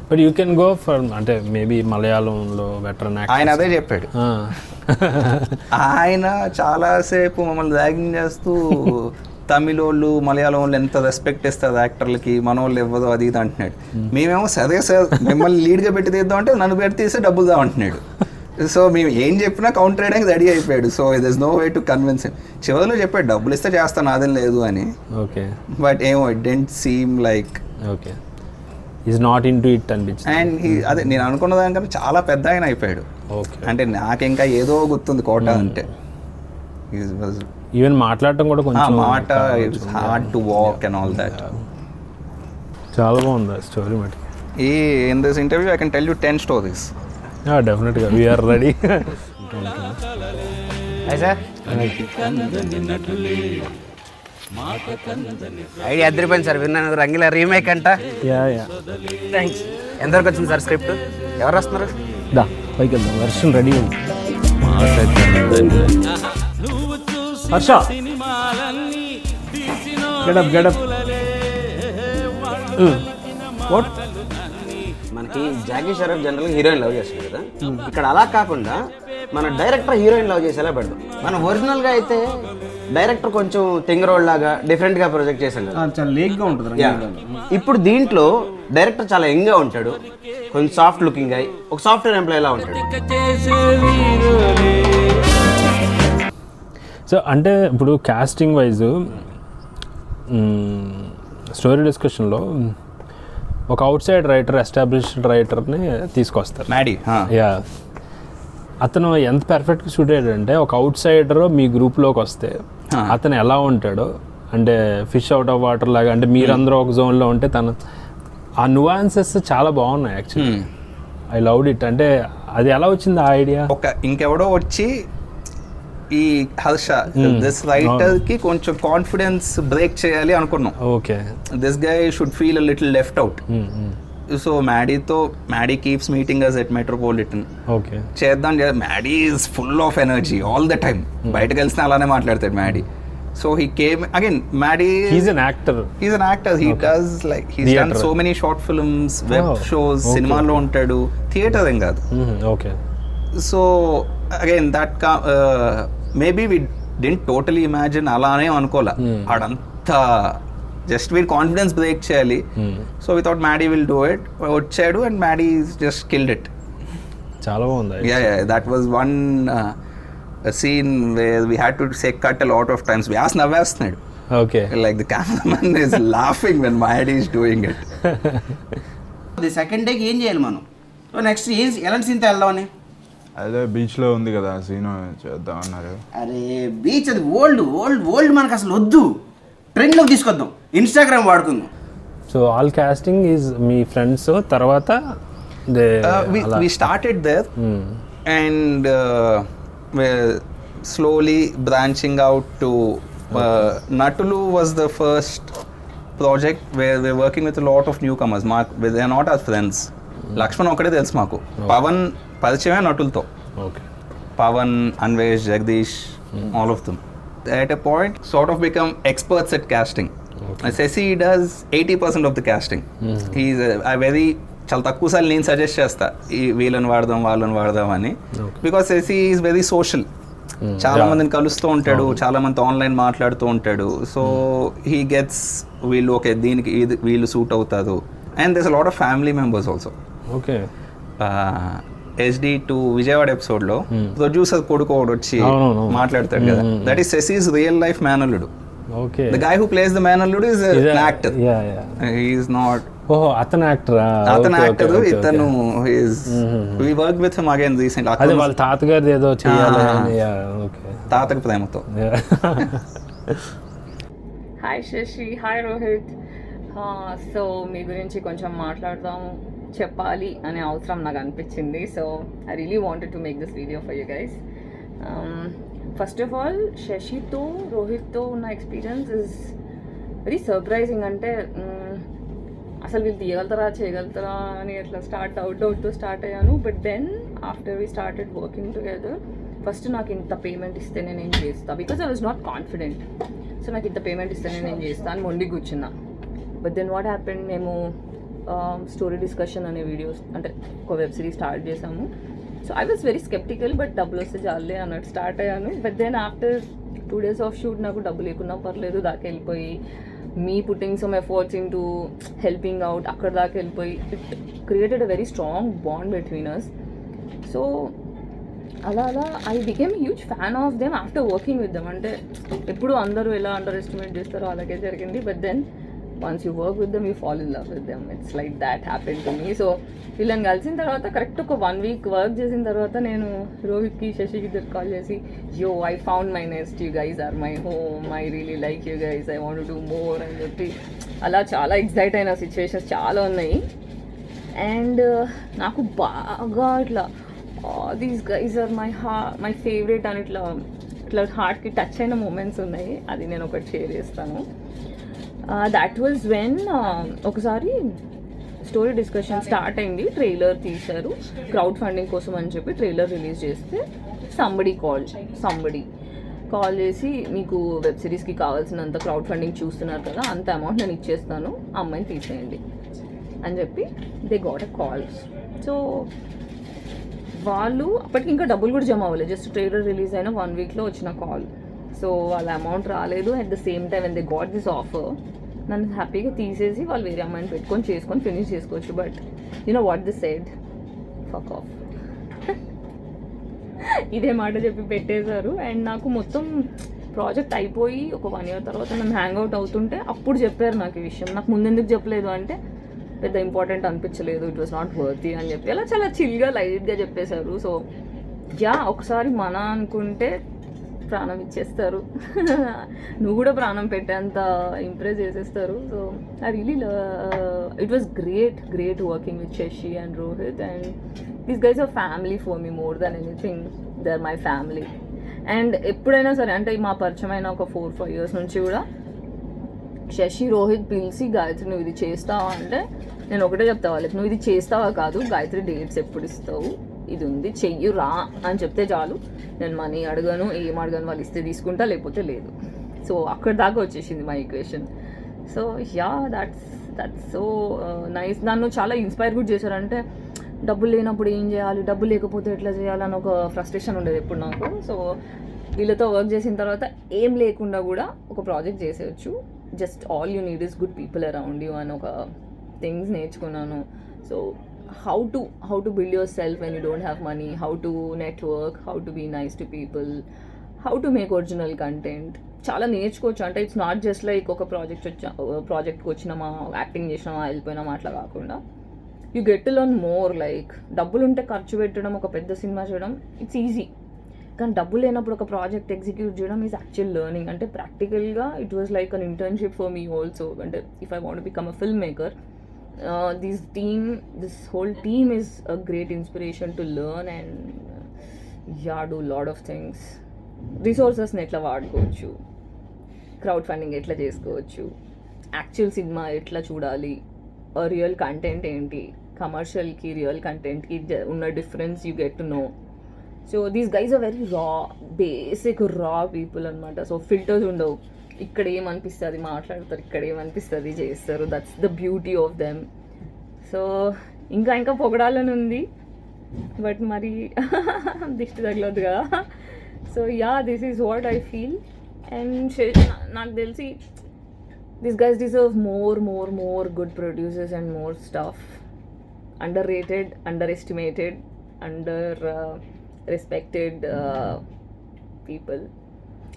But you can go for అంటే మేబీ మలయాళంలో వెటరన్ యాక్టర్.
ఆయన అదే చెప్పాడు. ఆయన చాలాసేపు మమ్మల్ని ర్యాగింగ్ చేస్తూ తమిళ వాళ్ళు, మలయాళం వాళ్ళు ఎంత రెస్పెక్ట్ ఇస్తారు యాక్టర్లకి, మన వాళ్ళు ఇవ్వదు అది ఇది అంటున్నాడు. మేమేమో సరే సార్ మిమ్మల్ని లీడ్గా పెట్టి తీద్దాం అంటే నన్ను పెట్టి తీస్తే డబ్బులు దా అంటున్నాడు. సో మేము ఏం చెప్పినా కౌంటర్ చేయడానికి రెడీ అయిపోయాడు. So it is no way to convince him. చివరిలో చెప్పాడు డబ్బులు ఇస్తే చేస్తాను, అదేం లేదు అని. బట్ ఏమో it didn't seem like
is not in to it అనిపించింది.
అండ్ అదే నేను అనుకున్న దానికన్నా చాలా పెద్ద ఆయన అయిపోయాడు. అంటే నాకు ఇంకా ఏదో గుర్తుంది కోట అంటే.
ఈవెన్ మాట్లాడటం కూడా కొంచెం
మాట it's hard to walk and all that.
చాలా బాగుంది స్టోరీ మటుకు.
In this interview I can tell you 10 stories.
డెఫినెట్గా వీఆర్ రెడీ.
ఐడియా అద్దరిపోయింది సార్, విన్నాను. రంగిల రీమేక్ అంట. థ్యాంక్స్. ఎంతవరకు వచ్చింది సార్ స్క్రిప్ట్? ఎవరు వస్తున్నారు?
దా పైకి వెళ్దాం, వర్షన్ రెడీ ఉంది. హర్ష గెటప్
వాట్
మనకి జాకీ షరఫ్ జనరల్గా హీరోయిన్ లవ్ చేస్తాడు కదా, ఇక్కడ అలా కాకుండా మన డైరెక్టర్ హీరోయిన్ లవ్ చేసేలా పెడతాం. మన ఒరిజినల్గా అయితే డైరెక్టర్ కొంచెం తింగరోడ్ లాగా డిఫరెంట్గా ప్రొజెక్ట్ చేశాం కదా,
చాలా లేక్గా ఉంటుంది.
ఇప్పుడు దీంట్లో డైరెక్టర్ చాలా యంగ్గా ఉంటాడు, కొంచెం సాఫ్ట్ లుకింగ్ అయ్యి ఒక సాఫ్ట్వేర్ ఎంప్లాయ్ లా ఉంటాడు.
సో అంటే ఇప్పుడు కాస్టింగ్ వైజ్ స్టోరీ డిస్కషన్లో ఒక అవుట్ సైడ్ రైటర్, ఎస్టాబ్లిష్డ్ రైటర్ని తీసుకొస్తారు.
మ్యాడీ
యా, అతను ఎంత పర్ఫెక్ట్గా షూట్ అయ్యాడంటే ఒక అవుట్ సైడర్ మీ గ్రూప్లోకి వస్తే అతను ఎలా ఉంటాడో, అంటే ఫిష్ అవుట్ ఆఫ్ వాటర్ లాగా, అంటే మీరందరూ ఒక జోన్లో ఉంటే తను ఆ నువాన్సెస్ చాలా బాగున్నాయి యాక్చువల్లీ. I loved it. అంటే అది ఎలా వచ్చింది ఆ ఐడియా?
ఇంకెవడో వచ్చి ఈ హర్ష దిస్ రైటర్ కి కొంచెం కాన్ఫిడెన్స్ బ్రేక్ చేయాలి అనుకున్నాం.
Okay,
this guy should feel a little left out. So Maddy keeps meeting us at metropolitan.
Okay,
చేద్దాం. Maddy is full of energy all the time. బయటకు వెళ్తే అలానే మాట్లాడతాడు Maddy. So he came again. Maddie.
He's an actor.
He does like he's done so many short films, web shows, cinema lo untadu, theater em kaadu.
Okay.
So again that maybe we didn't totally imagine alane anukola. Adantha just with confidence break cheyali. So we thought Maddie will do it. Vachadu and Maddie just killed it.
Chala bagundi.
Yeah, that was one a scene where we had to say cut a lot of times. We asked Navasnad.
Okay.
Like the cameraman is laughing when Maddie is doing it.
The second day ఏం చేయాలి మనం? సో నెక్స్ట్ ఎలాంటి సీన్ తెల్దామని?
అదే బీచ్లో ఉంది కదా సీన్ చేద్దాం అన్నారు.
అరే బీచ్ అది ఓల్డ్ మనకు అసలు వద్దు, ట్రెండ్లోకి తీసుకొద్దాం, ఇన్స్టాగ్రామ్ వాడుకుందాం.
సో ఆల్ కాస్టింగ్ ఈజ్ మీ ఫ్రెండ్స్. తర్వాత
we started there and we're slowly branching out to Natulu was the first project where we're working with a lot of newcomers. They are not our friends. Lakshman okade telusu maaku. Pavan పరిచయమే నటులతో.
Okay.
Pavan, Anvesh, Jagdish, all of them. At a point sort of become experts at casting. Sasi does 80% of the casting. He's a very చాలా తక్కువ సార్లు నేను సజెస్ట్ చేస్తా ఈ వీళ్ళని వాడదాం వాళ్ళని వాడదాం అని. Because AC is very social. చాలా మందిని కలుస్తూ ఉంటాడు, చాలా మంది ఆన్లైన్ మాట్లాడుతూ ఉంటాడు. సో హీ గెట్స్ వీళ్ళు ఓకే దీనికి వీళ్ళు సూట్ అవుతారు. And there's a lot of family members also.
Okay,
HD2 Vijayawada ఎపిసోడ్లో ప్రొడ్యూసర్ కొడుకు ఒకటి వచ్చి మాట్లాడతాడు కదా, దట్ ఈస్ సెసీస్ రియల్ లైఫ్ మేనల్లుడు.
Okay.
The guy who plays the Manalludu is an actor.
Yeah.
He is not.
Oh, athan actor.
Athan actor. Itanu is. We worked with him again recently.
Ade వాళ్ళ తాతగారిది ఏదో చేయాలి. Yeah. Okay.
తాతకి ప్రేమతో.
Hi Shashi, hi Rohit. So మీ గురించి కొంచెం మాట్లాడదాం చెప్పాలి అనే అవసరం నాకు అనిపించింది. So I really wanted to make this video for you guys. First of all శశితో రోహిత్తో ఉన్న ఎక్స్పీరియన్స్ ఇస్ వెరీ సర్ప్రైజింగ్. అంటే అసలు వీళ్ళు చేయగలుగుతారా అని అట్లా డౌట్తో స్టార్ట్ అయ్యాను. But then after we started working together, first నాకు ఇంత పేమెంట్ ఇస్తేనే నేను చేస్తాను, because I was not confident. So నాకు ఇంత పేమెంట్ ఇస్తేనే నేను చేస్తాను అని మొండి కూర్చున్నా. బట్ దెన్ వాట్ హ్యాపెండ్, మేము స్టోరీ డిస్కషన్ అనే వీడియోస్ అంటే ఒక వెబ్ సిరీస్ స్టార్ట్ చేసాము. So I was very skeptical, but డబ్బులు వస్తే చాలే అన్నట్టు స్టార్ట్ అయ్యాను. But then after 2 days of shoot నాకు డబ్బులు లేకున్నా పర్లేదు దాకా వెళ్ళిపోయి, me putting some efforts in to helping out అక్కడ దాకా వెళ్ళిపోయి, it created a very strong bond between us. So అలా I became huge fan of them after working with them. అంటే ఎప్పుడు అందరూ ఎలా అండర్ ఎస్టిమేట్ చేస్తారో అలాగే జరిగింది. But then once you work with them, you fall in love with them. It's like that happened to me. So వీళ్ళని కలిసిన తర్వాత కరెక్ట్ ఒక 1 week వర్క్ చేసిన తర్వాత నేను రోహిత్కి శశికి కాల్ చేసి, I found my nest, you guys are my home, I really like you guys, I want to do more అని చెప్పి అలా చాలా ఎక్సైట్ అయిన సిచ్యువేషన్స్ చాలా ఉన్నాయి. అండ్ నాకు బాగా ఇట్లా these guys are my favourite అని ఇట్లా హార్ట్కి టచ్ అయిన మూమెంట్స్ ఉన్నాయి. అది నేను ఒకటి షేర్ చేస్తాను. దాట్ వాజ్ వెన్ ఒకసారి స్టోరీ డిస్కషన్ స్టార్ట్ అయింది, ట్రైలర్ తీశారు క్రౌడ్ ఫండింగ్ కోసం అని చెప్పి ట్రైలర్ రిలీజ్ చేస్తే సంబడి కాల్ చేసి మీకు వెబ్ సిరీస్కి కావాల్సినంత క్రౌడ్ ఫండింగ్ చూస్తున్నారు కదా, అంత అమౌంట్ నేను ఇచ్చేస్తాను, ఆ అమ్మాయిని తీసేయండి అని చెప్పి they got a call. So వాళ్ళు అప్పటికి ఇంకా డబ్బులు కూడా జమ అవ్వలేదు, జస్ట్ ట్రైలర్ రిలీజ్ అయిన 1 వీక్లో వచ్చిన కాల్. సో వాళ్ళ అమౌంట్ రాలేదు. At the same time when they got this offer, నన్ను హ్యాపీగా తీసేసి వాళ్ళు వేరే అమ్మాయిని పెట్టుకొని చేసుకొని ఫినిష్ చేసుకోవచ్చు. But you know what the said, fuck off. ఇదే మాట చెప్పి పెట్టేశారు. అండ్ నాకు మొత్తం ప్రాజెక్ట్ అయిపోయి ఒక 1 year తర్వాత మేము హ్యాంగ్ అవుట్ అవుతుంటే అప్పుడు చెప్పారు నాకు ఈ విషయం. నాకు ముందెందుకు చెప్పలేదు అంటే పెద్ద ఇంపార్టెంట్ అనిపించలేదు, ఇట్ వాస్ నాట్ వర్తీ అని చెప్పి అలా చాలా చిల్గా లైట్గా చెప్పేశారు. సో యా, ఒకసారి మన అనుకుంటే ప్రాణం ఇచ్చేస్తారు. నువ్వు కూడా ప్రాణం పెట్టేంత ఇంప్రెస్ చేసేస్తారు. So I really it was great working with Shashi and Rohit. And these guys are family for me more than anything. They are my family. And ఎప్పుడైనా సరే అంటే మా పరిచయమైన ఒక 4-5 years నుంచి కూడా శశి రోహిత్ పిలిచి గాయత్రి నువ్వు ఇది చేస్తావా అంటే నేను ఒకటే చెప్తా వాళ్ళకి, నువ్వు ఇది చేస్తావా కాదు, గాయత్రి డేట్స్ ఎప్పుడు ఇస్తావు, ఇది ఉంది చెయ్యి రా అని చెప్తే చాలు, నేను మనీ అడగను, ఏం అడగను, వాళ్ళు ఇస్తే తీసుకుంటా లేకపోతే లేదు. సో అక్కడ దాకా వచ్చేసింది మా equation. So yeah, that's so nice. నన్ను చాలా ఇన్స్పైర్ కూడా చేశారంటే డబ్బులు లేనప్పుడు ఏం చేయాలి, డబ్బులు లేకపోతే ఎట్లా చేయాలని ఒక ఫ్రస్ట్రేషన్ ఉండేది ఎప్పుడు నాకు. సో వీళ్ళతో వర్క్ చేసిన తర్వాత ఏం లేకుండా కూడా ఒక ప్రాజెక్ట్ చేసేయచ్చు. Just all you need is good people around you అని ఒక థింగ్స్ నేర్చుకున్నాను. So how to build yourself when you don't have money, how to network, how to be nice to people, how to make original content. చాలా నేర్చుకోవచ్చు. అంటే ఇట్స్ నాట్ జస్ట్ లైక్ ఒక ప్రాజెక్ట్కి వచ్చినామా, యాక్టింగ్ చేసినామా, వెళ్ళిపోయినామా అట్లా కాకుండా you get to learn more. Like డబ్బులు ఉంటే ఖర్చు పెట్టడం, ఒక పెద్ద సినిమా చేయడం ఇట్స్ ఈజీ, కానీ డబ్బులు లేనప్పుడు ఒక ప్రాజెక్ట్ ఎగ్జిక్యూట్ చేయడం ఈజ్ యాక్చువల్ లెర్నింగ్. అంటే ప్రాక్టికల్గా it was like an internship for me also. అంటే if I want to become a film maker, this whole team is a great inspiration to learn and do a lot of things. Resources ఎట్లా వాడుకోవచ్చు, క్రౌడ్ ఫండింగ్ ఎట్లా చేసుకోవచ్చు, యాక్చువల్ సినిమా ఎట్లా చూడాలి, రియల్ కంటెంట్ ఏంటి, కమర్షియల్కి రియల్ కంటెంట్కి ఉన్న difference you get to know. So these guys are very basic raw people అనమాట. సో ఫిల్టర్స్ ఉండవు, ఇక్కడ ఏమనిపిస్తుంది మాట్లాడతారు, ఇక్కడ ఏమనిపిస్తుంది చేస్తారు. That's the beauty of them. So ఇంకా పొగడాలని ఉంది, బట్ మరి దిష్టి తగలదు కదా. So yeah, this is what I feel. And నాకు తెలిసి this guys deserve more good producers and more stuff. Underrated, underestimated, respected people.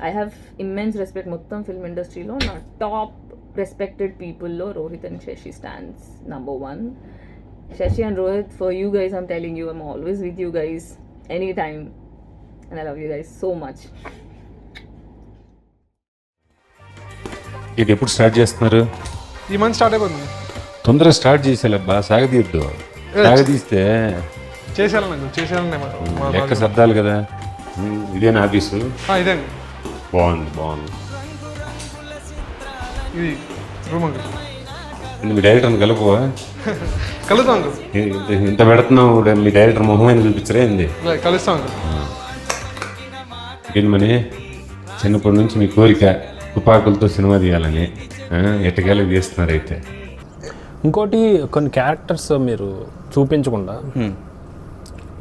I have immense respect. మొత్తం ఫిల్మ్ ఇండస్ట్రీలో నా టాప్ రెస్పెక్టెడ్ పీపుల్లో Rohit and Shashi stands number 1. Shashi and Rohit, for you guys I'm telling you, I'm always with you guys anytime, and I love you guys so much.
ఇది ఎప్పుడు స్టార్ట్ చేస్తున్నారు?
ఈ మంత్ స్టార్ట్ అయిపోతుంది.
తొందరగా స్టార్ట్ చేసేలబ్బా, సాగదీద్దు. సాగదీస్తే
చేసేయాలన్నా
లెక్క శబ్దాలు కదా. ఇదేనా ఆఫీసు?
ఇదే.
బాగుంది.
ఇది రూమ్ అంకుల్.
మీ డైరెక్టర్ని కలుపువా?
కలుద్దాం అంకుల్.
ఇంత పెడుతున్నావు, మీ డైరెక్టర్ మొహమైన చూపించరా ఏంది?
కలుస్తాం అంకుల్.
ఏంటి మని చిన్నప్పటి నుంచి మీ కోరిక తుపాకులతో సినిమా తీయాలని, ఎట్టకేలకు తీస్తున్నారు అయితే.
ఇంకోటి, కొన్ని క్యారెక్టర్స్ మీరు చూపించకుండా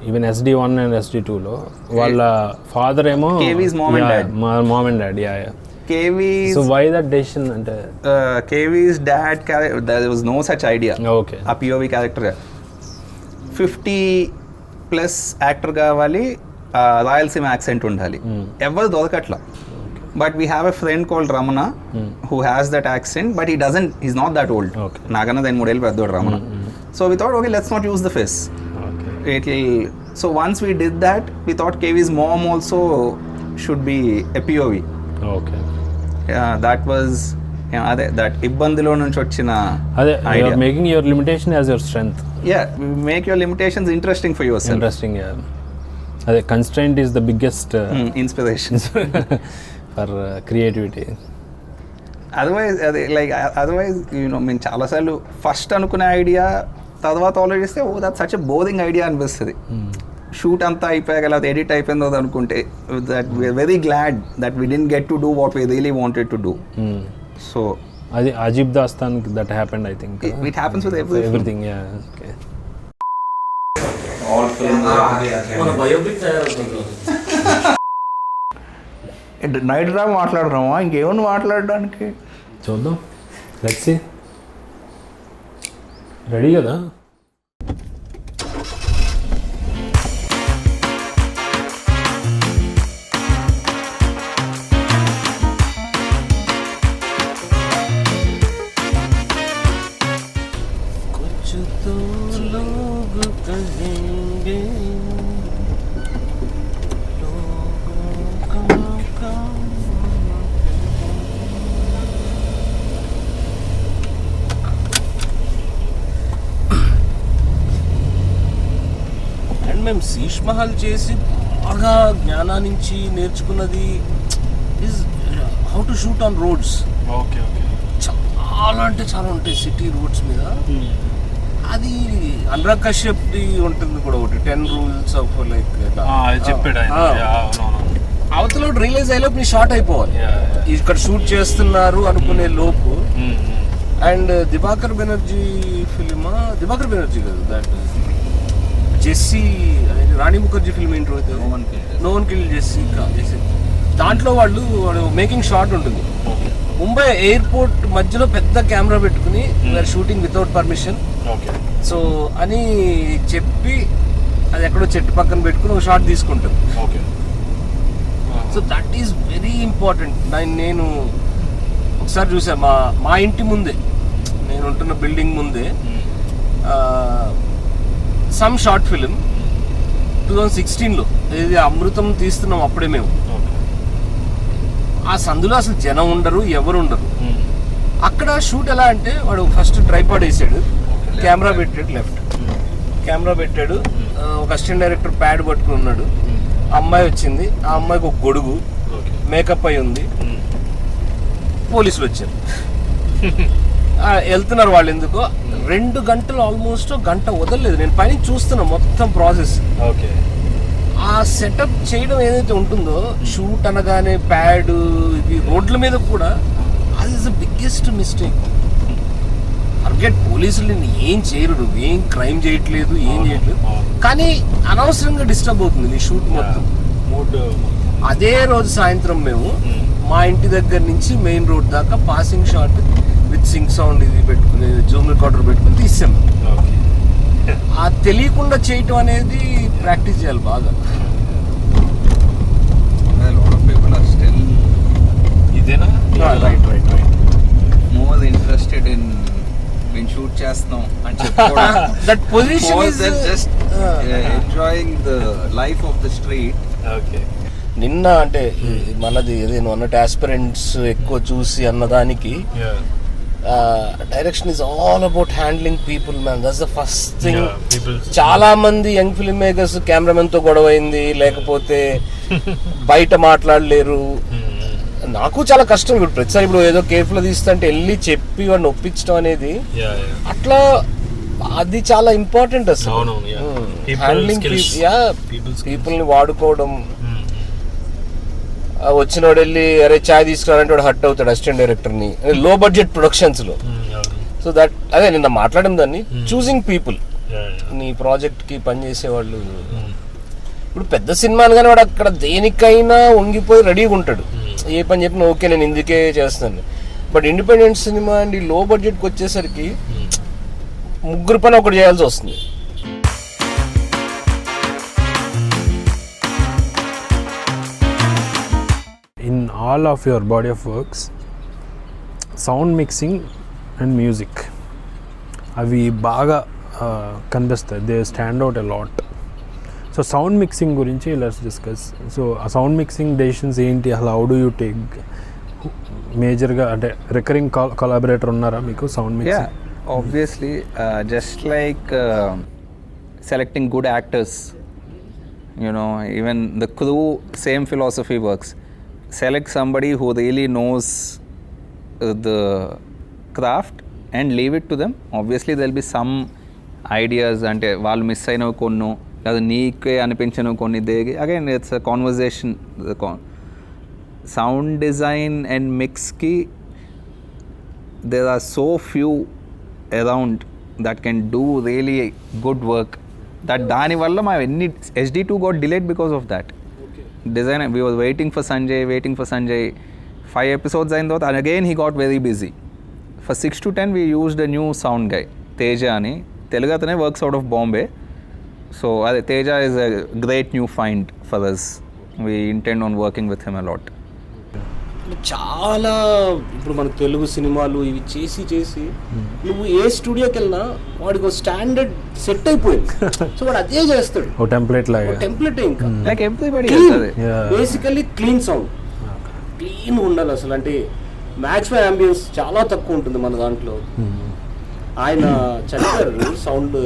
ఈవెన్ SD1 అండ్ SD2లో వాళ్ళ ఫాదర్ ఏమో mom and dad.
KV's.
So why that decision? అంటే
KV's dad, there was no such idea.
Okay.
A POV character 50+ actor కావాలి, రాయలసీమ యాక్సెంట్ ఉండాలి, ఎవరు దొరకట్లా. But we have a friend called Ramana who has that accent, but he's not that old. Nagana then model peddodu Ramana. So we thought, okay, let's not use the face. So once we did that, we thought KV's mom also should be a POV.
Okay.
Yeah, that was that ఇబ్బందిలో నుంచి వచ్చిన
idea. You are making your limitation as your strength.
Yeah, make your limitations interesting for yourself.
Interesting, yeah. Constraint is the biggest
inspiration
for creativity.
Otherwise మేము చాలాసార్లు ఫస్ట్ అనుకునే ఐడియా తర్వాత ఆలోచిస్తే that's such a boring idea అనిపిస్తుంది. షూట్ అంతా అయిపోయాక లేకపోతే ఎడిట్ అయిపోయిందో అనుకుంటే that we're very glad that we didn't get to do what we really wanted to do. So
అది Ajeeb Dastaan that happened I think.
It happens with
everything. Yeah okay.
Night రా మాట్లాడుతున్నామా, ఇంకేమన్నా మాట్లాడడానికి?
చూద్దాం, లెట్స్ సీ. రెడీ కదా?
మేము శీష్ మహల్ చేసి బాగా జ్ఞానాన్నించి నేర్చుకున్నది is how to shoot on roads.
Okay okay.
చాలా అంటే చాలా ఉంటాయి సిటీ రోడ్స్ మీద. అది అనురాగ్ కశ్యప్ది ఉంటుంది కూడా ఒకటి 10 రూల్స్ ఆఫ్ లైక్
చెప్పాడు.
అవతల రియలైజ్ అయ్యేలోపు నీ షార్ట్ అయిపోవాలి. ఇక్కడ షూట్ చేస్తున్నారు అనుకునే లోపు. అండ్ దివాకర్ బెనర్జీ ఫిలిమా, దివాకర్ బెనర్జీ కదా that Jessie, Rani Mukherjee film ఏంటో నో వన్ కిల్ జెస్సీ. దాంట్లో వాళ్ళు మేకింగ్ షాట్ ఉంటుంది. ముంబై ఎయిర్పోర్ట్ మధ్యలో పెద్ద కెమెరా పెట్టుకుని we're shooting without permission so అని చెప్పి అది ఎక్కడో చెట్టు పక్కన పెట్టుకుని ఒక షాట్ తీసుకుంటారు. So that is very important. నేను ఒకసారి చూసా మా ఇంటి ముందే, నేను ఉంటున్న బిల్డింగ్ ముందే సమ్ షార్ట్ ఫిలిం 2016లో ఇది అమృతం తీస్తున్నాం అప్పుడే మేము. ఆ సందులో అసలు జనం ఉండరు, ఎవరు ఉండరు. అక్కడ షూట్ ఎలా అంటే వాడు ఫస్ట్ ట్రైపాడ్ వేసాడు, కెమెరా పెట్టాడు, లెఫ్ట్ కెమెరా పెట్టాడు, ఒక అసిస్టెంట్ డైరెక్టర్ ప్యాడ్ పట్టుకుని ఉన్నాడు. అమ్మాయి వచ్చింది, ఆ అమ్మాయికి ఒక గొడుగు, మేకప్ అయి ఉంది. పోలీసులు వచ్చారు, వెళ్తున్నారు వాళ్ళు. ఎందుకో 2 గంటలు ఆల్మోస్ట్ గంట వదలలేదు. నేను పైన చూస్తున్నా మొత్తం ప్రాసెస్.
ఓకే.
ఆ సెటప్ చేయడం ఏదైతే ఉంటుందో షూట్ అనగానే ప్యాడ్ ఇది రోడ్ల మీద కూడా అది is the biggest mistake. Forget పోలీసులు ఏం చేయరు, నువ్వు ఏం క్రైమ్ చేయట్లేదు, ఏం చేయట్లేదు, కానీ అనవసరంగా డిస్టర్బ్ అవుతుంది నీ షూట్ మొత్తం. అదే రోజు సాయంత్రం మేము మా ఇంటి దగ్గర నుంచి మెయిన్ రోడ్ దాకా passing shot with Singh sound ఇది పెట్టుకుని జూమ్ రికార్డర్ పెట్టుకుని తీసాము. ఆ తెలియకుండా చేయటం అనేది ప్రాక్టీస్ చేయాలి బాగా.
ఇదేనా?
Right right right.
More interested in మేము షూట్ చేస్తున్నాం అని చెప్పుకోవడం.
That position is
just enjoying the life of the street.
Okay. నిన్న అంటే మనది ఏదో అన్నట్టు ఆస్పిరెంట్స్ ఎక్కువ చూసి అన్నదానికి direction is all about handling people man. That's the first thing. చాలా మంది యంగ్ ఫిల్మ్ మేకర్స్ కెమెరామెన్ తో గొడవ అయింది, లేకపోతే బయట మాట్లాడలేరు. నాకు చాలా కష్టం ఇప్పుడు ప్రతిసారి ఇప్పుడు ఏదో కేఫ్లో తీస్తుంటే వెళ్ళి చెప్పి వాడిని ఒప్పించడం అనేది అట్లా అది చాలా ఇంపార్టెంట్ అసలు. హ్యాండ్లింగ్ పీపుల్ ని వాడుకోవడం. వచ్చినోడు వెళ్ళి అరే చాయ్ తీసుకురాలంటే వాడు హర్ట్ అవుతాడు అసిస్టెంట్ డైరెక్టర్ ని, లో బడ్జెట్ ప్రొడక్షన్స్ లో. సో దట్ అదే నిన్న మాట్లాడిన దాన్ని చూసింగ్ పీపుల్, నీ ప్రాజెక్ట్ కి పనిచేసే వాళ్ళు. ఇప్పుడు పెద్ద సినిమాని కానీ వాడు అక్కడ దేనికైనా వంగిపోయి రెడీగా ఉంటాడు, ఏ పని చెప్పినా ఓకే నేను ఇందుకే చేస్తాను. బట్ ఇండిపెండెంట్ సినిమా అండ్ ఈ లో బడ్జెట్కి వచ్చేసరికి 3 పని ఒకటి చేయాల్సి వస్తుంది.
In all of your body of works, sound mixing and music అవి బాగా కనిపిస్తాయి, they stand out a lot. So sound mixing గురించి లెట్స్ డిస్కస్. సో ఆ సౌండ్ మిక్సింగ్ డెసిషన్స్ ఏంటి, అసలు హౌ డూ యూ టేక్? మేజర్గా అంటే రికరింగ్ కొలాబరేటర్ ఉన్నారా మీకు sound mixing?
Obviously, just like selecting good actors, you know, even the crew, same philosophy works. Select somebody who really knows the craft and leave it to them. Obviously, there will be some ideas, ante vallu miss ayinavi konnu లేదా నీకే అనిపించను కొన్ని దేగి again it's a conversation. Sound design and మిక్స్కి there are so few around that can do really good work that dani valla my any SD2 got delayed because of that. Design, we were waiting for Sanjay 5 episodes ayin thot, and again he got very busy. For 6 to 10 we used a new sound guy, Teja ani, Telugu athane works out of Bombay. So Teja is a great new find for us. We intend on working with him a lot.
చాలా ఇప్పుడు మన తెలుగు సినిమాలు ఇవి చేసి నువ్వు ఏ స్టూడియోకి వెళ్ళినా వాడికి ఒక స్టాండర్డ్ సెట్ అయిపోయింది. సో వాడు అదే చేస్తాడు,
ఓ టెంప్లెట్ లాగా.
టెంప్లెట్ ఇంకా
like everybody
basically clean sound, clean ఉండాలి అసలు. అంటే మ్యాక్సిమం యాంబియన్స్ చాలా తక్కువ ఉంటుంది మన దాంట్లో. ఆయన చనిపోయారు, sound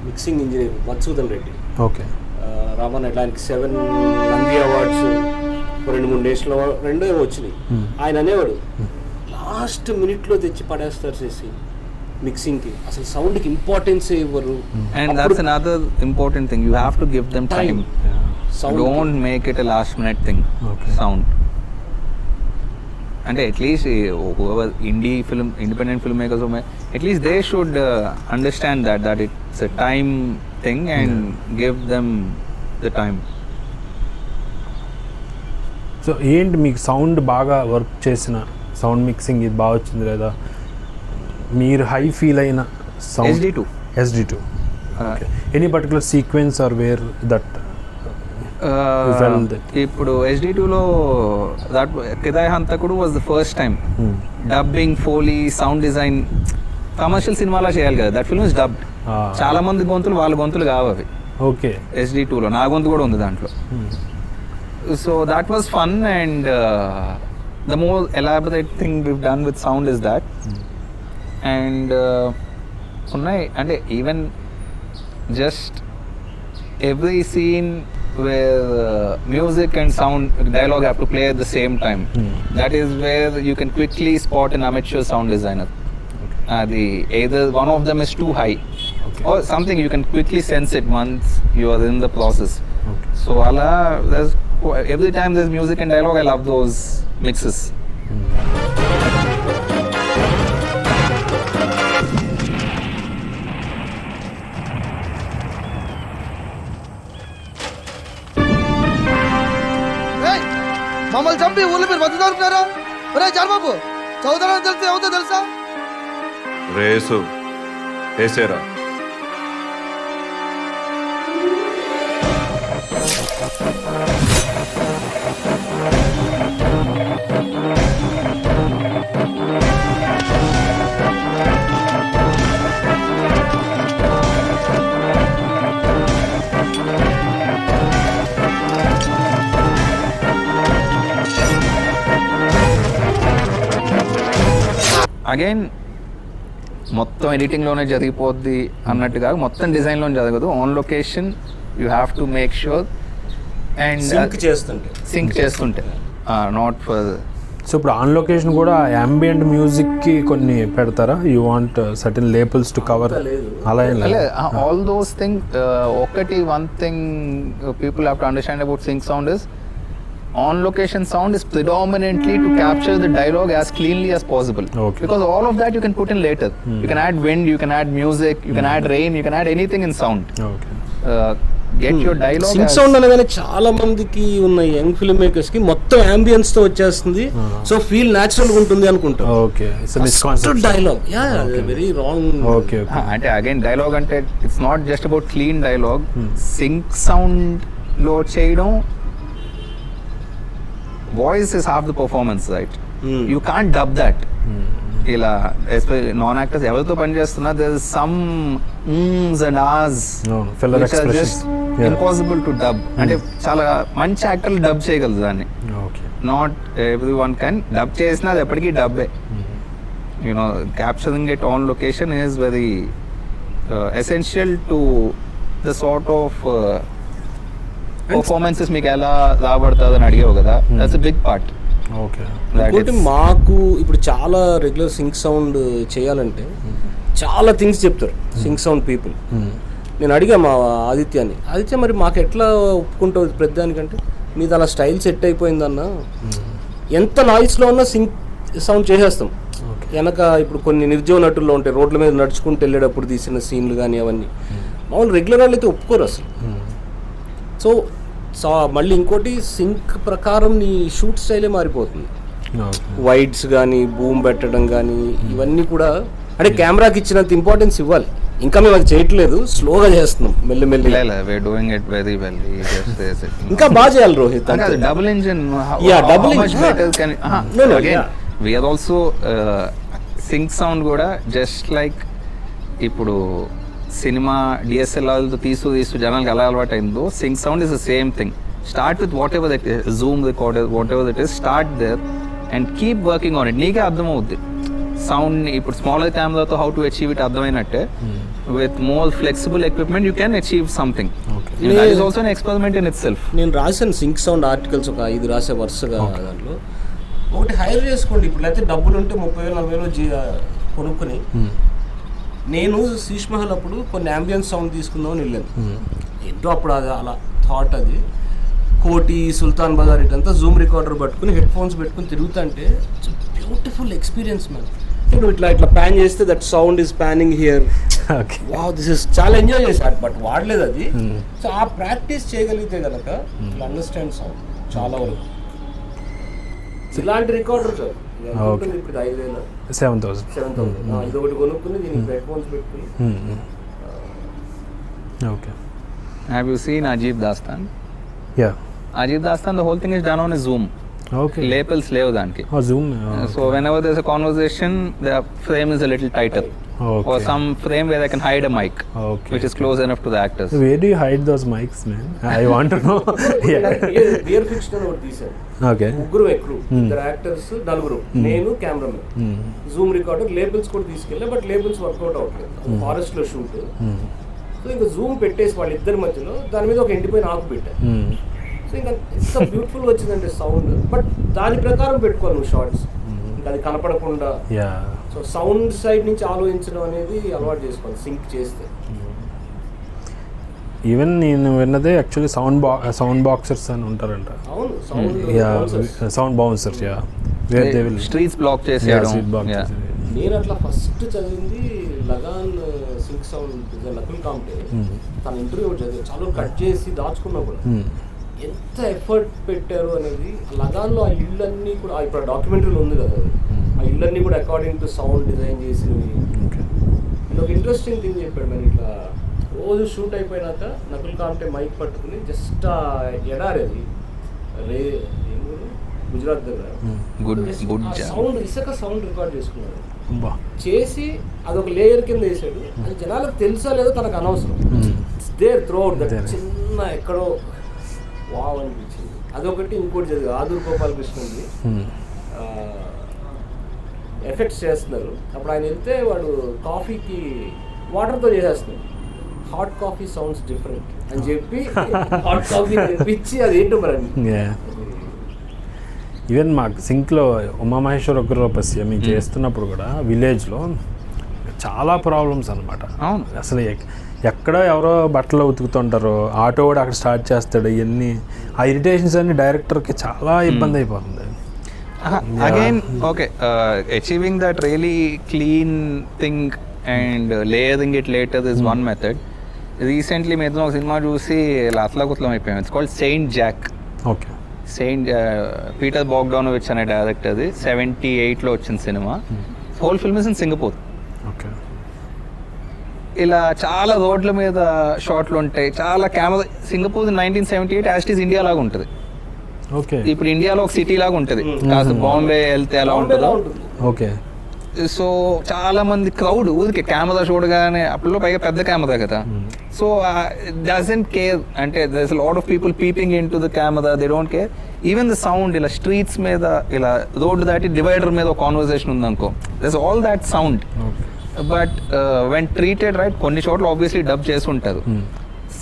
mixing engineer Madhusudan Reddy.
Okay,
Raman ఆయనకి 7 నంది అవార్డ్స్ 2-3 డేస్లో 2 వచ్చినాయి. ఆయన అనేవాడు లాస్ట్ మినిట్లో తెచ్చి పడేస్తారు చేసి మిక్సింగ్కి, అసలు సౌండ్కి ఇంపార్టెన్స్ ఇవ్వరు.
And that's another important thing, you have to give them time. Don't make it a last minute thing. Sound and at least whoever independent filmmakers, at least they should understand that it's a time thing and give them the time.
So ఏంటి మీకు సౌండ్ బాగా వర్క్ చేసిన సౌండ్ మిక్సింగ్ ఇది బాగా వచ్చింది లేదా మీరు హై ఫీల్ అయిన sound? SD2. Okay, any particular sequence or where that
ఇప్పుడు SD2లో that Kirayi Hanthakudu was the first time dubbing, foley, sound design commercial సినిమాలా చేయాలి కదా. That film is dubbed. చాలా మంది గొంతులు వాళ్ళ గొంతులు కావు అవి.
ఓకే,
SD2లో నా గొంతు కూడా ఉంది దాంట్లో. So that was fun, and the more elaborate thing we've done with sound is that. And even just every scene where music and sound dialogue have to play at the same time, that is where you can quickly spot an amateur sound designer. Either one of them is too high or something, you can quickly sense it once you are in the process. So every time there's music and dialogue, I love those mixes.
మమ్మల్ని చంపి ఊళ్ళో మీరు మద్దతు దొరుకుతారా? ఒరే జార్బాబు, చౌదరని తెలిస్తే ఏమవుతో తెలుసా?
రేసు వేసేరా.
అగైన్ మొత్తం ఎడిటింగ్లోనే జరిగిపోద్ది అన్నట్టుగా మొత్తం డిజైన్లోనే జరగదు. On location you have to make sure and sync చేస్తుంటే నాట్ ఫర్.
సో ఇప్పుడు ఆన్ లొకేషన్ కూడా యాంబియంట్ మ్యూజిక్కి కొన్ని పెడతారా? You want certain labels to cover అలా ఏం లేదు?
All those thing. One thing people have to understand about sync sound is on location sound is predominantly to capture the dialogue as cleanly as possible. Because all of that you can put in later. You can add wind, you can add music, you can add rain, you can add anything in sound. Get your dialogue.
Sync sound అనగానే చాలా మందికి ఉన్న యంగ్ ఫిల్మ్ మేకర్స్ కి మొత్తం అంబియన్స్ తో వచ్చేస్తుంది, సో ఫీల్ న్యాచురల్ గా ఉంటుంది అనుకుంటారు.
Okay, so misconception
dialogue very wrong.
Okay,
అంటే అగైన్ డైలాగ్ అంటే it's not just about clean dialogue. Sync sound లో చేయడం, voice is half the performance, right? You can't dub that. ఇలా especially non actors ఎవరితో పని చేస్తున్నా there is some and ahs which are just impossible to dub. అంటే చాలా మంచి యాక్టర్లు డబ్ చేయగలరు దాన్ని. Not every one can. Dub చేసినా అది ఎప్పటికీ డబ్బే. You know capturing it on location is very essential to the sort of performances మీకు ఎలా రాబడుతుంది అని అడిగావు కదా, that's a big part.
Okay,
ఇంకోటి మాకు ఇప్పుడు చాలా రెగ్యులర్ సింక్ సౌండ్ చేయాలంటే చాలా థింగ్స్ చెప్తారు సింక్ సౌండ్ పీపుల్. నేను అడిగా మా ఆదిత్య మరి మాకు ఎట్లా ఒప్పుకుంటుంది ప్రతిదానికంటే మీది అలా స్టైల్ సెట్ అయిపోయిందన్న, ఎంత నాయిస్లో ఉన్నా సింక్ సౌండ్ చేసేస్తాం. వెనక ఇప్పుడు కొన్ని నిర్జీవ నటుల్లో ఉంటాయి, రోడ్ల మీద నడుచుకుంటూ వెళ్ళేటప్పుడు తీసిన సీన్లు కానీ అవన్నీ మామూలు రెగ్యులర్ వాళ్ళు అయితే ఒప్పుకోరు అసలు. సో మళ్ళీ ఇంకోటి సింక్ ప్రకారం నీ షూట్ స్టైలే మారిపోతుంది. వైడ్స్ కానీ బూమ్ పెట్టడం కానీ ఇవన్నీ కూడా అంటే కెమెరాకి ఇచ్చినంత ఇంపార్టెన్స్ ఇవ్వాలి. ఇంకా మేము అది చేయట్లేదు, స్లోగా చేస్తున్నాం మెల్లిమెల్లి. ఇంకా బాగా చేయాలి Rohit.
Double engine,
double engine
we are also sync sound కూడా జస్ట్ లైక్ ఇప్పుడు సినిమా డిఎస్ఎల్ఆర్తో తీసు జనాలకు ఎలా అలవాటు అయిందో, sync sound is the same thing. Start with whatever that is, zoom recorder, whatever that is, start there and keep working on it. నీకే అర్థమవుద్ది సౌండ్. ఇప్పుడు స్మాలర్ కెమెరాతో హౌ టు అచీవ్ ఇట్ అర్థమైనట్టే, with more flexible equipment you can achieve something. That is also an experiment in it self.
నేను రాశాను సింక్ సౌండ్ ఆర్టికల్స్ ఒక 5 రాసే వరుసగా. దాంట్లో ఒకటి హైర్ చేసుకోండి. ఇప్పుడు అయితే డబ్బులు ఉంటే 30,000-40,000 కొనుక్కుని, నేను శీష్ మహల్ అప్పుడు కొన్ని అంబియన్స్ సౌండ్ తీసుకుందామని వెళ్ళాను. ఏంటో అప్పుడు అది అలా థాట్, అది కోటి, సుల్తాన్ బజార్ ఇటంతా జూమ్ రికార్డర్ పట్టుకుని హెడ్ ఫోన్స్ పెట్టుకుని తిరుగుతుంటే బ్యూటిఫుల్ ఎక్స్పీరియన్స్ మ్యాన్. నేను ఇట్లా ప్యాన్ చేస్తే that sound is panning here, wow this is, చాలా ఎంజాయ్ చేశాను. బట్ వాడలేదు అది. సో ఆ ప్రాక్టీస్ చేయగలిగితే కనుక అండర్స్టాండ్ సౌండ్ చాలా వరకు. ఇలాంటి రికార్డర్ సార్ ఇప్పుడు 5,000, 7,000 ఇదొకటి కొనుక్కుని దీనికి హెడ్ ఫోన్స్ పెట్టుకుని.
Okay. Have you seen Ajay Dastan? Yeah. Ajay Dastan, the whole thing is done on a Zoom. Okay. Lapels levo daniki. Oh, Zoom. So whenever there's a conversation, the frame is a little tighter. Okay. Or some frame where I can hide a mic, which is close enough to the actors.
So where do you hide those mics, man? I want to know.
Rear fixed on over these.
Okay.
ముగ్గురు ఎక్రు, ఇద్దరు యాక్టర్స్, నలుగురు, నేను కెమెరామెన్. జూమ్ రికార్డర్ లేబుల్స్ కూడా తీసుకెళ్ళా, బట్ లేబుల్స్ వర్కౌట్ అవ్వట్లేదు. ఫారెస్ట్ లో షూట్. సో ఇంకా జూమ్ పెట్టేసి వాళ్ళిద్దరి మధ్యలో దాని మీద ఒక ఎండిపోయిన ఆకు పెట్టా. సో ఇంకా ఎంత బ్యూటిఫుల్ వచ్చిందంటే సౌండ్. బట్ దాని ప్రకారం పెట్టుకోవాలి నువ్వు షార్ట్స్, ఇంకా అది కనపడకుండా. సో సౌండ్ సైడ్ నుంచి ఆలోచించడం అనేది అలవాటు చేసుకోవాలి సింక్ చేస్తే.
ఈవెన్ నేను విన్నదే యాక్చువల్లీ సౌండ్ బాక్సర్స్ అని ఉంటారంట.
అవును,
సౌండ్ బౌన్సర్స్.
స్ట్రీట్స్ బ్లాక్ చేసి.
నేను అట్లా ఫస్ట్ చదివింది లగాన్ సింక్ సౌండ్ నకుల్ కాంటే. తన ఇంటర్వ్యూ చదివి చాలా కట్ చేసి దాచుకున్నా కూడా ఎంత ఎఫర్ట్ పెట్టారు అనేది. లగాన్లో ఆ ఇళ్ళన్నీ కూడా ఇప్పుడు డాక్యుమెంటరీలో ఉంది కదా, ఆ ఇళ్ళన్నీ కూడా అకార్డింగ్ టు సౌండ్ డిజైన్ చేసినవి. ఒక ఇంట్రెస్టింగ్ థింగ్ చెప్పాడు. మరి ఇట్లా రోజు షూట్ అయిపోయినాక నకుల్ కాంటే మైక్ పట్టుకుని జస్ట్ ఎడారేది గుజరాత్ దగ్గర సౌండ్, ఇసుక సౌండ్ రికార్డ్ చేసుకున్నాడు. చేసి అదొక లేయర్ కింద వేసాడు. అది జనాలకు తెలుసా లేదో తనకు అనవసరం. దేర్ త్రూ అవుట్ దట్ చిన్న ఎక్కడో వావ్ అనిపించింది. అదొకటి. ఇంకోటి చదివి ఆదూర్ గోపాల్ కృష్ణది ఎఫెక్ట్స్ చేస్తున్నారు. అప్పుడు ఆయన వెళ్తే వాడు కాఫీకి వాటర్తో చేసేస్తున్నాడు. హాట్ కాఫీ సౌండ్స్ డిఫరెంట్ అని చెప్పి హాట్ కాఫీ తెప్పించి అది ఏంటో మరి.
ఈవెన్ మాకు సింక్లో ఉమామహేశ్వర ఉగ్రరూపస్య మేము చేస్తున్నప్పుడు కూడా విలేజ్లో చాలా ప్రాబ్లమ్స్ అనమాట. అవును, అసలు ఎక్కడో ఎవరో బట్టలు ఉతుకుతుంటారో, ఆటో కూడా అక్కడ స్టార్ట్ చేస్తాడు. ఇవన్నీ ఆ ఇరిటేషన్స్ అన్ని డైరెక్టర్కి చాలా ఇబ్బంది అయిపోతుంది.
Again okay, achieving that really clean thing and layering it later is one method. Recently మేము ఒక సినిమా చూసి అతలాకుతలం అయిపోయాం. It's called Saint Jack.
Okay.
Peter Bogdanovich అనే డైరెక్టర్ది 78లో వచ్చిన cinema. Whole film is in Singapore.
Okay.
ఇలా చాలా రోడ్ల మీద షాట్లు ఉంటాయి, చాలా camera. Singapore 1978 as it is India లాగా ఉంటుంది.
ఓకే.
ఇప్పుడు ఇండియాలో ఒక సిటీ లాగా ఉంటుంది, కాస్త బాంబే వెళ్తే ఎలా ఉంటుందో.
ఓకే.
సో చాలా మంది క్రౌడ్ ఊరికి కెమెరా చూడగానే, అప్పుడు పైగా పెద్ద కెమెరా కదా, సో డజంట్ కేర్. అంటే there is lot of people peeping in to the camera, they don't care. Even the sound ఇలా స్ట్రీట్స్ మీద, ఇలా రోడ్డు దాటి డివైడర్ మీద ఒక కాన్వర్సేషన్ ఉందనుకో, there is all that sound. But when treated right, కొన్ని చోట్ల ఆబ్వియస్లీ డబ్ చేసి ఉంటారు.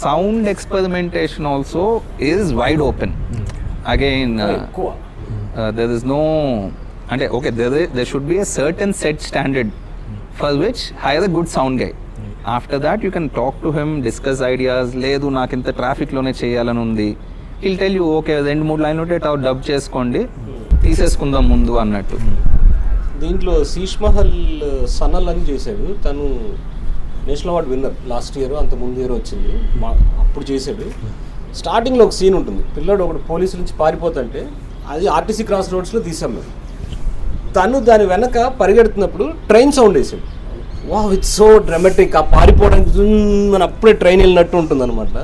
Sound experimentation also is wide open. Again there is no, అంటే okay, there should be a certain set standard for which hire a good sound guy. After that you can talk to him, discuss ideas. లేదు నాకు ఇంత ట్రాఫిక్లోనే చేయాలని ఉంది, హీల్ టెల్ యూ ఓకే 2-3 లైన్లు ఉంటే డబ్ చేసుకోండి, తీసేసుకుందాం ముందు అన్నట్టు.
దీంట్లో శీష్ మహల్ సనల్ అని చేశాడు, తను national award winner last year, అంత ముందు ఇయర్ వచ్చింది, అప్పుడు చేశాడు. స్టార్టింగ్లో ఒక సీన్ ఉంటుంది, పిల్లడు ఒకటి పోలీసుల నుంచి పారిపోతుంటే అది ఆర్టీసీ క్రాస్ రోడ్స్లో తీసాం మేము. తను దాని వెనక పరిగెడుతున్నప్పుడు ట్రైన్ సౌండ్ వేసాడు. వా ఇట్స్ సో డ్రామాటిక్, ఆ పారిపోవడానికి మన అప్పుడే ట్రైన్ వెళ్ళినట్టు ఉంటుంది అనమాట.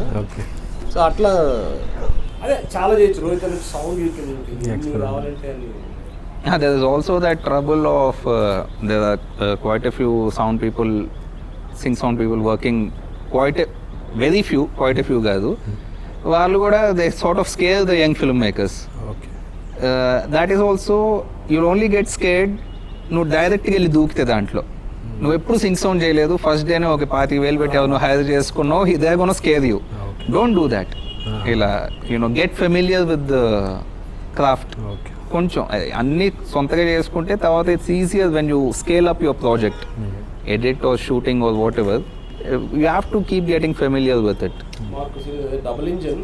సో అట్లా అదే చాలా చేయొచ్చు రోహిత్ అనేది సౌండ్ రావాలంటే అని.
There is also that trouble of there are quite a few sound people, sing sound people working, very few కాదు, వాళ్ళు కూడా they sort of scare the young filmmakers. That is also you'll only get scared నువ్వు డైరెక్ట్గా వెళ్ళి దూకితే దాంట్లో. నువ్వు ఎప్పుడు సింగ్ సౌండ్ చేయలేదు, ఫస్ట్ డేనే ఒక 25,000 పెట్టావు, నువ్వు హైర్ చేసుకున్నావు, they are gonna scare you. Don't do that. ఇలా get familiar with the craft. కొంచెం అన్నీ సొంతగా చేసుకుంటే తర్వాత it's easier when you scale up your project, edit or shooting or what ever, you have to keep getting familiar with it.
Double engine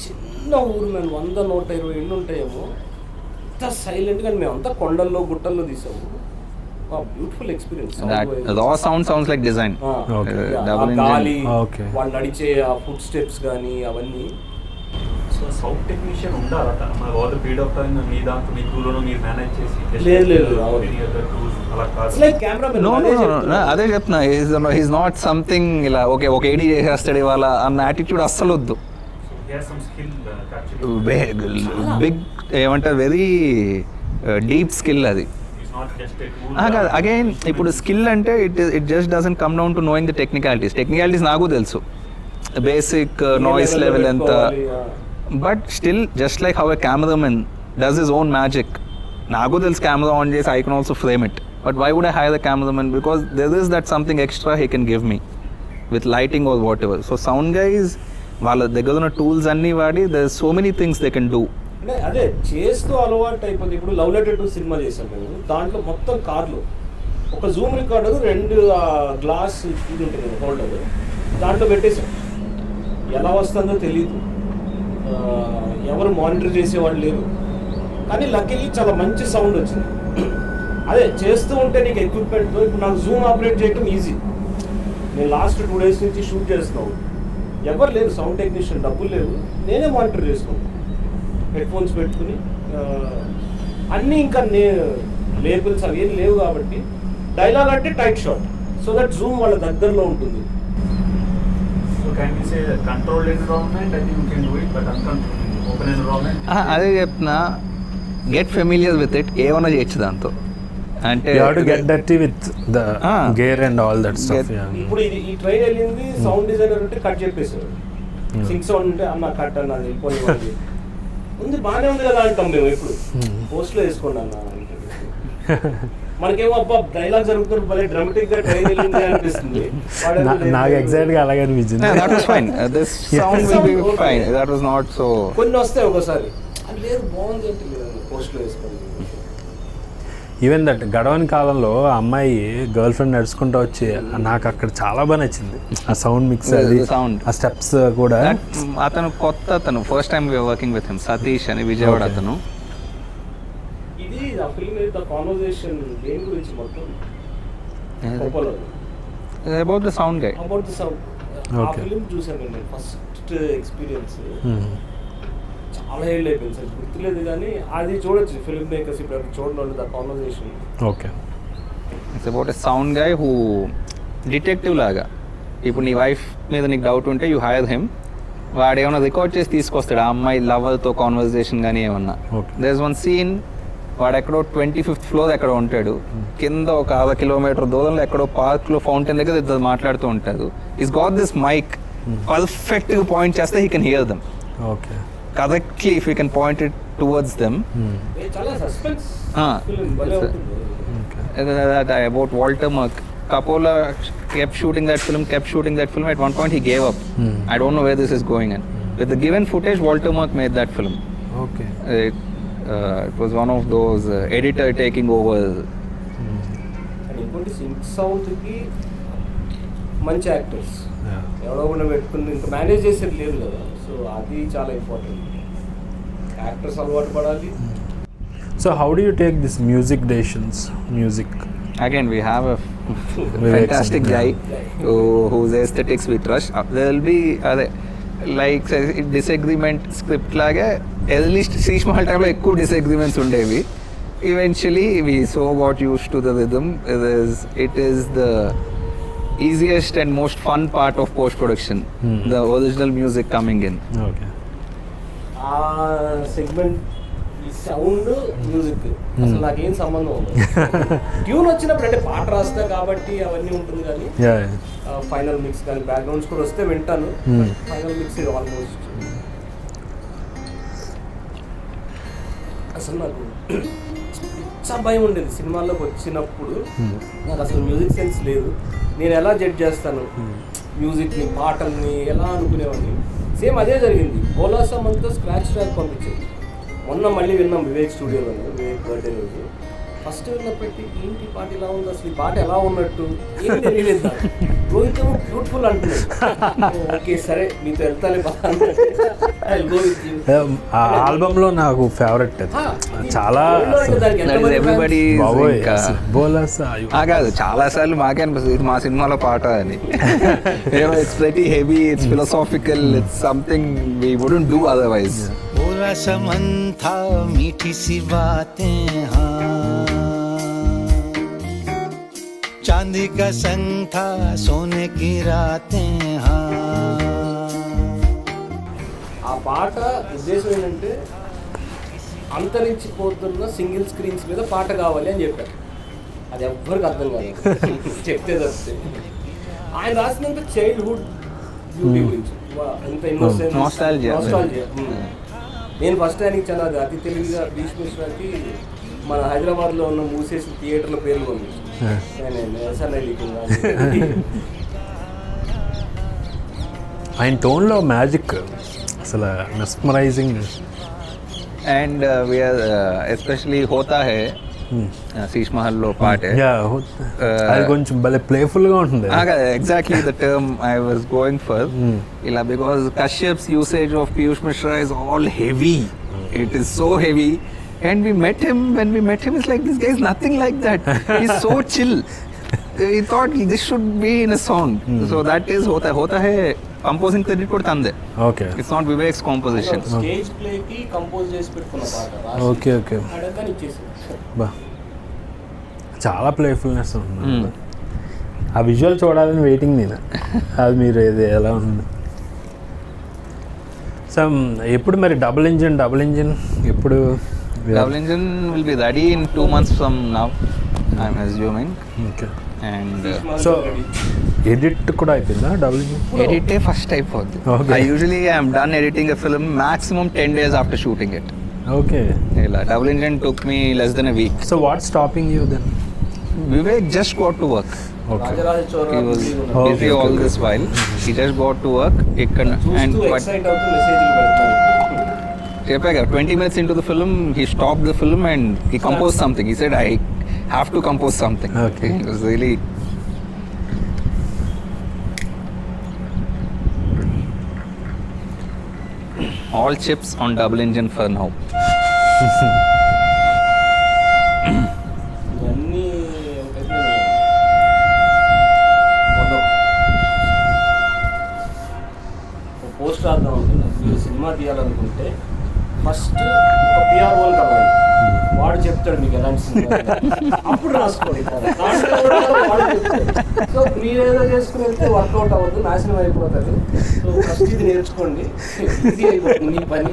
చిన్న ఊరు, మేము 100-120 ఇళ్ళు ఉంటాయేమో, అంతా సైలెంట్గా, మేము అంతా కొండల్లో గుట్టల్లో తీసాము. Beautiful experience.
raw sounds like design.
Double engine. వాళ్ళు నడిచే ఆ ఫుట్ స్టెప్స్ కానీ అవన్నీ.
సో సౌండ్ టెక్నీషియన్ ఉండాలి మన over the period of time, మీ దాంట్లో మీ క్రూలో మీరు మేనేజ్ చేసి.
లేదు
అదే చెప్తున్నా, ఈజ్ నాట్ సంథింగ్ ఇలా ఓకే ఒక ఏడీ చేసేస్తాడు ఇవాళ అన్న యాటిట్యూడ్ అస్సలు వద్దు. బిగ్ ఏమంటారు, వెరీ డీప్ స్కిల్ అది. అగైన్ ఇప్పుడు స్కిల్ అంటే it just doesn't come down to knowing the technicalities నాకు తెలుసు, బేసిక్ నాయిస్ లెవెల్ ఎంత, but still just like how a cameraman does his own magic. నాకు తెలుసు కెమెరా ఆన్ చేసి I can also frame it, but why would I hire the cameraman? Because there is that something extra he can give me with lighting or what ever. So sound guys వాళ్ళ దగ్గర ఉన్న టూల్స్ అన్నీ వాడి there so many things they can do.
అంటే అదే చేస్తూ అలవాటు అయిపోతుంది. ఇప్పుడు లవ్ లెటర్ 2 సినిమా చేశాను మేము, దాంట్లో మొత్తం కార్లో ఒక జూమ్ రికార్డర్, 2 గ్లాస్ ఇది ఉంటుంది హోల్డర్, దాంట్లో పెట్టేసాం. ఎలా వస్తుందో తెలియదు, ఎవరు మానిటర్ చేసేవాళ్ళు లేరు, కానీ లక్కీలీ చాలా మంచి సౌండ్ వచ్చింది. అదే చేస్తూ ఉంటే నీకు ఎక్విప్మెంట్తో, ఇప్పుడు నాకు జూమ్ ఆపరేట్ చేయడం ఈజీ. నేను లాస్ట్ 2 days నుంచి షూట్ చేస్తున్నాను, ఎవరు లేరు సౌండ్ టెక్నీషియన్, డబ్బులు లేవు, నేనే మానిటర్ చేస్తున్నాను హెడ్ ఫోన్స్ పెట్టుకుని. అన్నీ ఇంకా లేబుల్స్ అవి ఏం లేవు కాబట్టి డైలాగ్ అంటే tight shot, so that Zoom వాళ్ళ దగ్గరలో ఉంటుంది.
అదే చెప్తున్నా, గెట్ ఫెమిలియర్ విత్ ఇట్, ఏమన్నా చేయొచ్చు దాంతో. అంటే
gear and all that stuff.
ఇప్పుడు ఈ ట్రైన్ వెళ్ళింది, సౌండ్ డిజైనర్ ఉంటే కట్ చెప్పేశారు, సింగ్ సౌండ్ ఉంటే అన్న కట్ అన్నది వెళ్ళిపోయి ఉంది, బాగానే ఉంది కదా అంటాం మేము. ఇప్పుడు పోస్ట్లో వేసుకోండి అన్న, మనకేమో అబ్బా డైలాగ్ జరుగుతుంది భలే డ్రామాటిక్ గా ట్రైన్ వెళ్ళింది అనిపిస్తుంది.
నాకు ఎగ్జాక్ట్ గా అలాగే అనిపించింది.
కొన్ని వస్తాయి ఒకసారి, అది లేదు బాగుంది అంటే పోస్ట్లో వేసుకోండి.
ఈవెన్ దట్ గడవని కాలంలో అమ్మాయి గర్ల్ ఫ్రెండ్ నడుచుకుంటూ వచ్చి, నాకు అక్కడ చాలా బాగా నచ్చింది ఆ సౌండ్ మిక్స్, అది ఆ స్టెప్స్ కూడా.
అతను కొత్త, అతను first time working with him, Satish అని, విజయవాడ అతను.
ఇది ఆ ఫిల్మ్ ద కాన్వర్సేషన్ దేని గురించి మొత్తం
about the sound guy,
about the sound. ఆ ఫిల్మ్ చూసాను నేను ఫస్ట్ ఎక్స్పీరియన్స్, చాలా ఏళ్ళు అయిపోయింది సార్, గుర్తులేదు, కానీ అది చూడొచ్చు ఫిల్మ్ మేకర్స్ ఇప్పుడు చూడండి the conversation.
Okay,
it's about a sound guy who detective లాగా. ఇప్పుడు నీ వైఫ్ మీద నీకు డౌట్ ఉంటే యూ హైర్ హిమ్, వాడు ఏమైనా రికార్డ్ చేసి తీసుకొస్తాడు ఆ అమ్మాయి లవర్తో కాన్వర్సేషన్ కానీ ఏమన్నా. దేర్ ఇస్ వన్ సీన్, వాడు ఎక్కడో 25th floor ఎక్కడో ఉంటాడు, కింద ఒక 1/2 kilometer దూరంలో ఎక్కడో పార్క్లో ఫౌంటైన్ దగ్గర ఇద్దరు మాట్లాడుతూ ఉంటారు. ఈస్ గాట్ దిస్ మైక్, పర్ఫెక్ట్గా పాయింట్ చేస్తే he can hear them.
Okay,
correctly if we can point it towards them.
చాలా సస్పెన్స్ ఫిల్మ్ భలే ఉంటుంది.
That about Walter Murk, Coppola kept shooting that film. At one point he gave up. I don't know where this is going in. With the given footage, Walter Murk made that film.
Okay.
It was one of those editor taking over.
And inkondi sync sound ki మంచి యాక్టర్స్ ఎవరో కూడా పెట్టుకుని ఇంకా మేనేజ్ చేసేది లేదు కదా, సో అది చాలా ఇంపార్టెంట్. యాక్టర్స్ అలవాటు పడాలి.
So how do you take this music decisions? Music.
Again, we have a fantastic guy whose aesthetics we trust. There will be like disagreement script లాగే ఎట్లీస్ట్ శ్రీష్మహల్ టైంలో ఎక్కువ డిసగ్రిమెంట్స్ ఉండేవి. Eventually we so got used to the rhythm. It is the easiest and most fun part of post production, the original music coming in.
Okay.
Segment sound music అసలు నాకేం సంబంధం ఉంది. ట్యూన్ వచ్చినప్పుడు అంటే పాట రాస్తా కాబట్టి అవన్నీ ఉంటుంది, కానీ ఫైనల్ మిక్స్ కానీ బ్యాక్గ్రౌండ్ స్కోర్ వస్తే వింటాను. ఫైనల్ మిక్స్ ఇది ఆల్మోస్ట్ అసలు నాకు చాలా భయం ఉండేది సినిమాల్లోకి వచ్చినప్పుడు. నాకు అసలు మ్యూజిక్ సెన్స్ లేదు, నేను ఎలా జడ్జ్ చేస్తాను మ్యూజిక్ని, పాటల్ని ఎలా అనుకునేవాడిని. సేమ్ అదే జరిగింది. బోలాసా అంతా స్క్రాచ్ ట్రాక్ పంపించింది. మొన్న మళ్ళీ విన్నాం వివేక్ స్టూడియోలో, వివేక్ బర్త్డే రోజు. ఫస్ట్ విన్నప్పటి ఏంటి పాట ఇలా ఉంది, అసలు ఈ పాట ఎలా ఉన్నట్టు ఏం తెలియలేదు. రోహిత్ బ్యూటిఫుల్ అంటున్నాడు. ఓకే సరే మీతో వెళ్తాలే
ఆ ఆల్బంలో నాకు ఫేవరెట్ అది చాలా.
కాదు చాలా సార్లు మాకే అనిపిస్తుంది ఇది మా సినిమాలో పాట అని. It's very heavy, it's philosophical, it's something we wouldn't do otherwise.
बोला समन था मीठी सी बातें, हाँ चांदी का संग था सोने की रातें, हाँ.
ఆ పాట ఉద్దేశం ఏంటంటే అంతరించిపోతున్న సింగిల్ స్క్రీన్స్ మీద పాట కావాలి అని చెప్పారు. అది ఎవ్వరికి అర్థం కాదు చెప్తే తప్పితే. ఆయన రాసినంత చైల్డ్హుడ్ బ్యూటీ గురించి, ఎంత ఇన్నోసెన్స్, నాస్టాల్జియా. నేను ఫస్ట్ ఆయనకి చాలా అతి తెలివిగా భీష్మేశ్వరకి మన హైదరాబాద్లో ఉన్న మూసేసిన థియేటర్ల పేర్లు ఉంది.
ఆయన టోన్లో మ్యాజిక్ అసలు మెస్మరైజింగ్.
అండ్ వీఆర్ ఎస్పెషలీ హోతా హే శీష్ మహల్లో పాటే
అది కొంచెం భలే ప్లేఫుల్గా ఉంటుంది.
Exactly the term I was going for. ఇలా because Kashyap's usage of Piyush Mishra is all heavy. It is so heavy. And we met him. When we met him, it's like this guy is nothing like that. He's so chill. We thought this should be in a song. So that is hota hai composing credit ko tande.
Okay.
It's not Vivek's composition.
Stage play ki compose చేసి పెట్టుకున్న పాట.
Okay okay.
అడగని ఇచ్చేసి.
బా చాలా ప్లేఫుల్నెస్ ఉంది. ఆ విజువల్ చూడాలని వెయిటింగ్ నేను. అది మీరు ఏది ఎలా ఉంది? సమ్ ఎప్పుడు మరి డబుల్ ఇంజిన్ ఎప్పుడు?
Double engine will be ready in 2 months from now, I'm assuming.
Okay.
And
so edit kuda ayipinda double engine?
Edit first అయిపోద్ది. I usually am done editing a film maximum 10 days after shooting it.
Okay.
ఇలా double engine took me less than a week.
So what's stopping you then?
Vivek just got to work.
Okay.
He was busy all this while. He just got to work. And
excite అవుతూ మెసేజ్లు పెడతారు.
20 minutes into the film, he stopped the film and he composed something. He said, I have to compose something.
Okay.
It was really... All chips on double engine for now.
Post రాద్దాం అనుకున్నా. మీరు సినిమా తీయాలనుకుంటే ఫస్ట్ ఒక పిఆర్ఓని కలవండి, వాడు చెప్తాడు మీకు ఎలాంటి సినిమా, అప్పుడు రాసుకోండి. సో మీరేదో చేసుకుని వెళ్తే వర్కౌట్ అవ్వద్దు, నాశనం అయిపోతుంది. సో ఫస్ట్ ఇది నేర్చుకోండి, ఈజీ అయిపోతుంది మీ పని.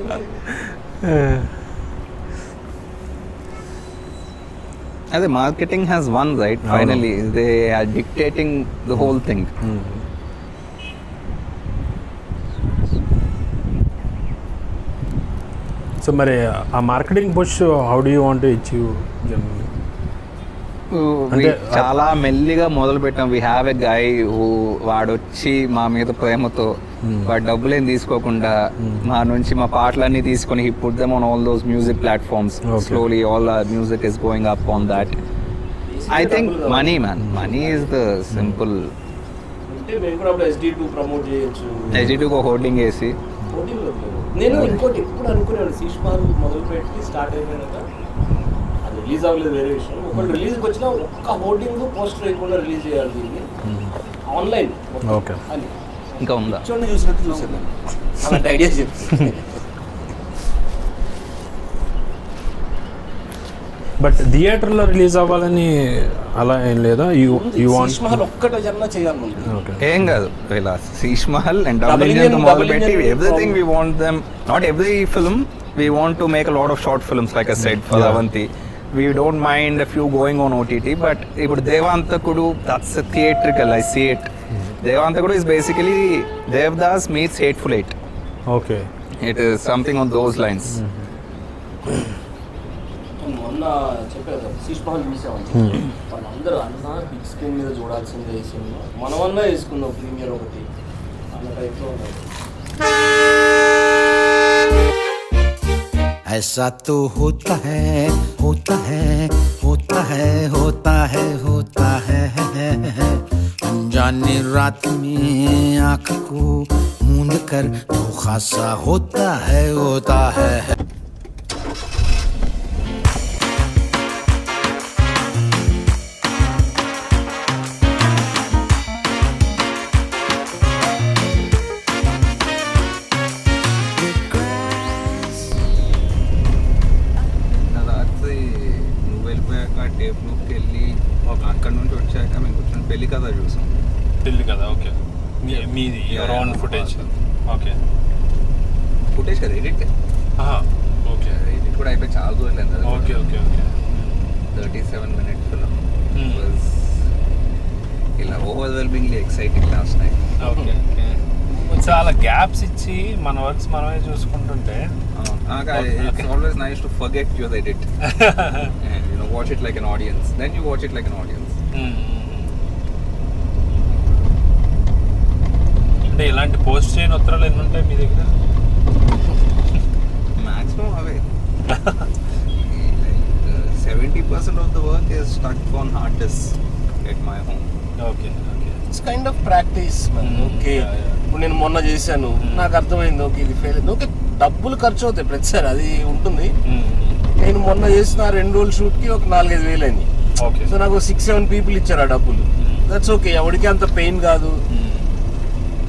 As a marketing has won, right? Finally, they are dictating the whole thing.
So మరి ఆ marketing push how do you want to achieve?
చాలా మెల్లిగా మొదలు పెట్టాం. వీ హ్యావ్ ఎ గై వాడొచ్చి మా మీద ప్రేమతో వాడు డబ్బులు ఏం తీసుకోకుండా మా నుంచి మా పాటలన్నీ తీసుకొని he put them on all those music platforms. Slowly all our music is going up on that. I think money is the simple.
అంటే అంటే మేము కూడా అప్పుడు SD2 ప్రమోట్ చేయొచ్చు.
SD2 ఒక హోర్డింగ్ వేసి
నేను ఇంకోటి ఎప్పుడు అనుకునేవాడు శీష్మాల్ మొదలుపెట్టి స్టార్ట్ అయిపోయినాక అది రిలీజ్ అవ్వలేదు వేరే విషయం. ఒకళ్ళు రిలీజ్కి వచ్చినా ఒక్క హోర్డింగ్ పోస్టర్ వేయకుండా రిలీజ్ చేయాలి దీన్ని ఆన్లైన్ అని
ఇంకా ఉందా
చూడండి చూసినట్టు చూసాను అలాంటి ఐడియా చెప్తాను.
బట్ థియేటర్లో రిలీజ్ అవ్వాలని అలా ఏం లేదా?
శీష్ మహల్ ఒక్కటే జన్నా చేయాలి.
ఏం కాదు ఇలా Sheesh Mahal and double engine మొదలు పెట్టి everything we want them not every film we want to make a lot of short films like I said for Avanti. We don't mind a few going on OTT, but ఇప్పుడు దేవాంతకుడు that's a theatrical, I see it. దేవాంతకుడు is basically Devdas meets Hateful Eight.
Okay.
It is something on those lines.
మొన్న చెప్పారు శీష్ మహల్ చూసామని వాళ్ళందరూ అన్న బిగ్ స్క్రీన్ మీద చూడాల్సిందే ఈ సినిమా మనమన్నా వేసుకుందాం ప్రీమియర్ ఒకటి అన్న టైప్లో ఉన్నాయి.
ऐसा तो होता है होता है होता है होता है होता है अनजाने रात में आँख को मूंद कर तो खासा होता है होता है.
అక్కడ నుంచి వచ్చాక మేము కూర్చొని పెళ్లి కథ చూసాం.
పెళ్లి కథ ఓకే మీది ఓన్ ఫుటేజ్ ఓకే
ఫుటేజ్ కదా ఎడిట్
ఓకే
ఎడిట్ కూడా అయిపోయి చాలా రోజులు
okay okay okay
37 minute film was ఇలా overwhelmingly exciting last night.
Okay చాలా గ్యాప్స్ ఇచ్చి మన వర్క్స్ మనమే చూసుకుంటుంటే
it's always nice to forget your edit and you know watch it like an audience, then you watch it like an audience.
అంటే ఇలాంటి పోస్ట్ చేయని ఉత్తరాలు ఎన్ని ఉంటాయి మీ దగ్గర?
maximum away 70% of the work is stuck on hard disk at my home.
Okay
it's kind of practice. Okay ఇప్పుడు నేను మొన్న చేశాను నాకు అర్థమైంది ఓకే ఇది ఫెయిల్ అయింది. ఓకే డబ్బులు ఖర్చు అవుతాయి ప్రతిసారి అది ఉంటుంది. నేను మొన్న చేసిన 2 రోజుల షూట్కి ఒక 4-5 వేలు అయింది. సో నాకు 6-7 పీపుల్ ఇచ్చారు ఆ డబ్బులు. దట్స్ ఓకే ఎవరికి అంత పెయిన్ కాదు.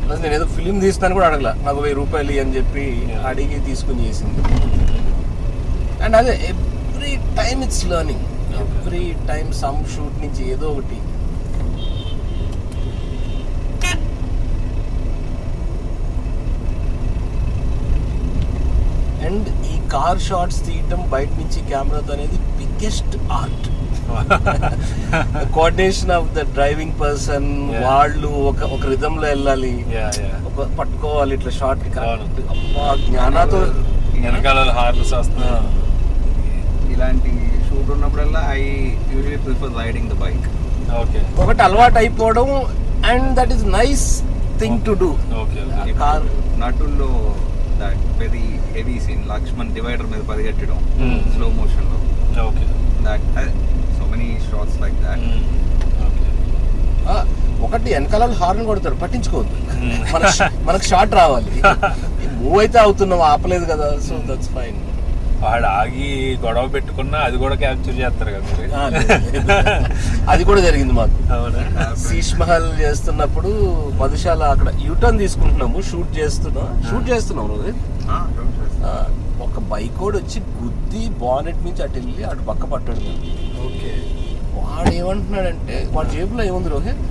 ప్లస్ నేను ఏదో ఫిలిం తీస్తాను కూడా అడగల నాకు 1000 రూపాయలు అని చెప్పి అడిగి తీసుకుని చేసింది. అండ్ అదే every time it's learning. Every time some shoot నుంచి ఏదో ఒకటి అండ్ ఈ కార్ షాట్స్ తీయటం బయట నుంచి కెమెరాతో అనేది biggest art. Coordination of the driving person వాళ్ళు ఒక రిథంలో వెళ్ళాలి ఒక పట్టుకోవాలి ఇట్లా షార్ట్ జ్ఞానాతో
వెనకాల హార్నెస్ వస్తున్నా.
ఇలాంటి షూట్ ఉన్నప్పుడల్లా I usually prefer riding the bike.
Okay
ఒకటి అలవాటు అయిపోవడం and that is nice thing to do.
Car నటుల్లో that very heavy scene Lakshman divider మీద పరిగెట్టడం స్లో మోషన్ లో.
Okay
that so many shots like that.
ఒకటి వెనకాల హార్న్ కొడతారు పట్టించుకోవద్దు. మనకు షాట్ రావాలి. మూవ్ అయితే అవుతున్నాం ఆపలేదు కదా సో దట్స్ ఫైన్.
వాడు ఆగి గొడవ పెట్టుకున్నా అది కూడా క్యాప్చర్ చేస్తారు కదా.
అది కూడా జరిగింది మాకు. శీష్ మహల్ చేస్తున్నప్పుడు మధుశాల అక్కడ యూటర్న్ తీసుకుంటున్నాము షూట్ చేస్తున్నాం రోజు ఒక బైక్ కూడా వచ్చి గుద్ది బానెట్ నుంచి అటు వెళ్ళి అటు పక్క పట్టాడు.
ఓకే
వాడు ఏమంటున్నాడంటే వాడి జేబులో ఏముంది రోహిత్?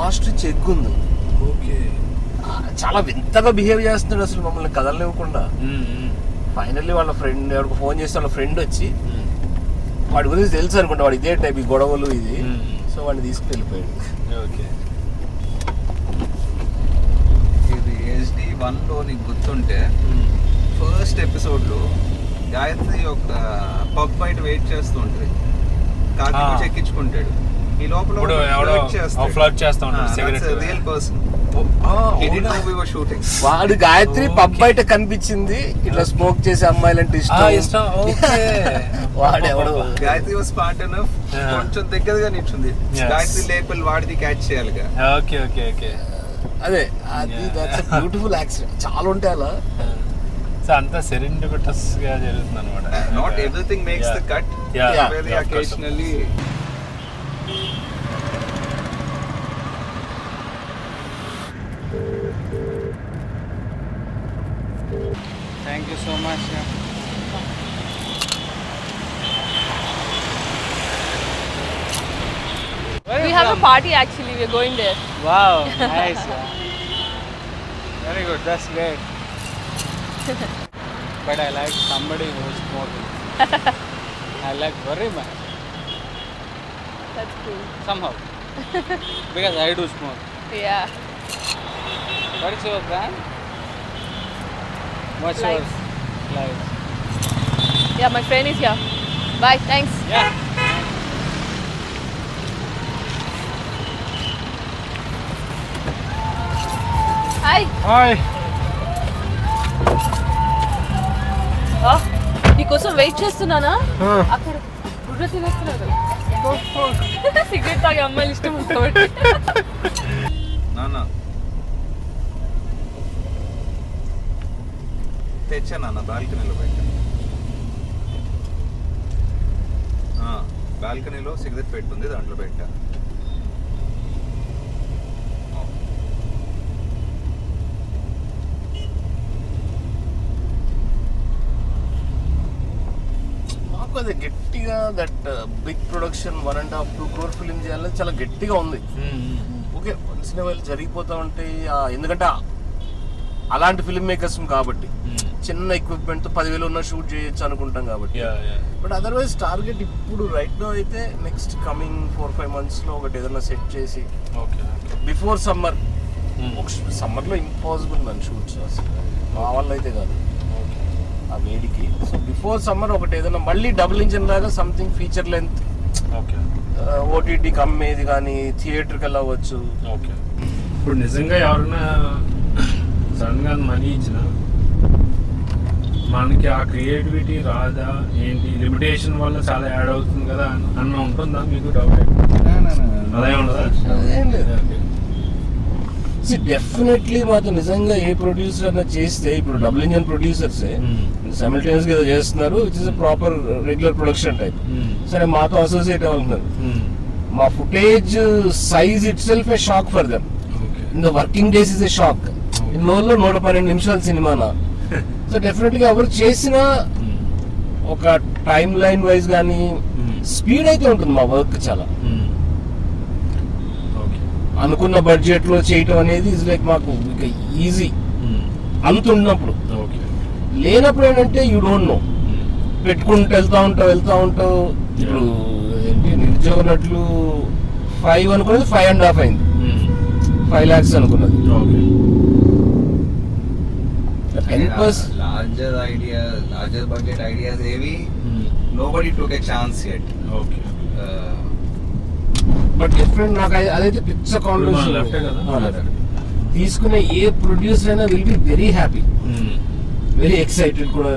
ఆస్ట్రిచ్ ఎగ్ ఉంది.
ఓకే
చాలా వింతగా బిహేవ్ చేస్తున్నాడు అసలు మమ్మల్ని కదలనివ్వకుండా. ఫైనల్లీ వాళ్ళ ఫ్రెండ్ ఎవరికి ఫోన్ చేస్తే వాళ్ళ ఫ్రెండ్ వచ్చి వాడి గురించి తెలుసు అనుకుంటా వాడు ఇదే టైప్ ఈ గొడవలు ఇది. సో వాడిని తీసుకుని వెళ్ళిపోయాడు.
ఓకే
ఇది HD1లో నీకు గుర్తుంటే ఫస్ట్ ఎపిసోడ్లో గాయత్రి ఒక పబ్ బయట వెయిట్ చేస్తూ ఉంటుంది. కాకి ఎక్కించుకుంటాడు. ఈ లోపల
ఇప్పుడు ఎవడో ఫ్లర్ట్ చేస్తా ఉంటాడు సిగరెట్.
Real person.
వాడు గాయత్రి పబ్ బయట కనిపించింది ఇట్లా స్మోక్ చేసే అమ్మాయిలంటే ఇష్టం. వాడు ఎవడు
గాయత్రి వాస్ స్మార్ట్ ఎనఫ్, కొంచెం దగ్గరగా నిల్చుంది. గాయత్రి లేపల్ వాడిది క్యాచ్ చేయాలిగా.
Okay okay okay.
అదే అది దట్స్ బ్యూటిఫుల్ యాక్సిడెంట్. చాలా ఉంటాయి అలా.
సో అంతా సెరెండిపిటస్ గా జరుగుతుంది అనమాట.
Not everything makes the cut. Very occasionally.
Thank you so much.
We have a party actually. We're going there.
Wow, nice. Very good. That's great. But I like somebody who is smoking. I like very much.
That's cool.
Somehow. Because I do smoke.
Yeah.
What is your brand? What's
Lights.
yours? Lights.
Yeah, my friend is here. Bye. Thanks.
Yeah.
Hi.
Hi.
నీకోసం వెయిట్ చేస్తున్నానా? అక్కడ గుడ్ర తినేస్తున్నారు. సిగరెట్ తాగే అమ్మాయిలు ఇష్టం కాబట్టి.
నాన్న తెచ్చా నాన్న, బాల్కనీలో పెట్టా. బాల్కనీలో సిగరెట్ పెట్టుంది, దాంట్లో పెట్టా.
మాకు అది గట్టిగా that big production 1.5-2 crore film చేయాలని చాలా గట్టిగా ఉంది. ఓకే వన్స్ ఇన్ వైల్ జరిగిపోతా ఉంటాయి. ఎందుకంటే అలాంటి ఫిల్మ్ మేకర్స్ కాబట్టి చిన్న ఎక్విప్మెంట్ తో 10,000 ఉన్న షూట్ చేయొచ్చు అనుకుంటాం కాబట్టి. బట్ అదర్వైజ్ టార్గెట్ ఇప్పుడు రైట్ నో అయితే నెక్స్ట్ కమింగ్ 4-5 months లో ఒకటి ఏదైనా సెట్ చేసి బిఫోర్ సమ్మర్. సమ్మర్ లో ఇంపాసిబుల్ మన షూట్స్ అసలు మా వల్ల అయితే కాదు ఆ వేడికి. సో బిఫోర్ సమ్మర్ ఒకటి ఏదైనా మళ్ళీ డబుల్ ఇంజిన్ లాగా సంథింగ్ ఫీచర్ లెంత్ ఓటీటీకి అమ్మేది కానీ థియేటర్కి వెళ్ళవచ్చు.
ఇప్పుడు నిజంగా ఎవరైనా సడన్ గా మనీ ఇచ్చిన మనకి ఆ క్రియేటివిటీ రాదా ఏంటి, లిమిటేషన్ వల్ల చాలా యాడ్ అవుతుంది కదా అన్న ఉంటుందా మీకు డౌట్? అదే ఉండదా?
డెఫినెట్లీ మాతో నిజంగా ఏ ప్రొడ్యూసర్ అన్న చేస్తే, ఇప్పుడు డబుల్ ఇంజన్ ప్రొడ్యూసర్స్ సైమల్టేనియస్ గా చేస్తున్నారు, it is proper regular production type. సరే మాతో అసోసియేట్ అవుతున్నారు. మా footage size it self A shock for them. In the working days is a shock. In 112 నిమిషాల సినిమానా. సో డెఫినెట్గా ఎవరు చేసినా ఒక టైమ్ లైన్ వైజ్ కానీ స్పీడ్ అయితే ఉంటుంది మా వర్క్ చాలా. అనుకున్న బడ్జెట్ లో చేయటం అనేది ఇస్ లైక్ మాకు ఈజీ అంత ఉన్నప్పుడు. లేనప్పుడు ఏంటంటే యూ డోంట్ నో, పెట్టుకుంటూ వెళ్తా ఉంటావు. ఇప్పుడు ఏంటి నిరుద్యోగ నటులు 5 అనుకున్నది 5.5 అయింది. 5 lakhs అనుకున్నది.
larger budget ideas heavy. Nobody took a chance yet.
But different నాకు అదైతే పిచ్చ కాన్ఫిడెన్స్. తీసుకునే ఏ ప్రొడ్యూసర్ అయినా will be very happy, very excited కూడా.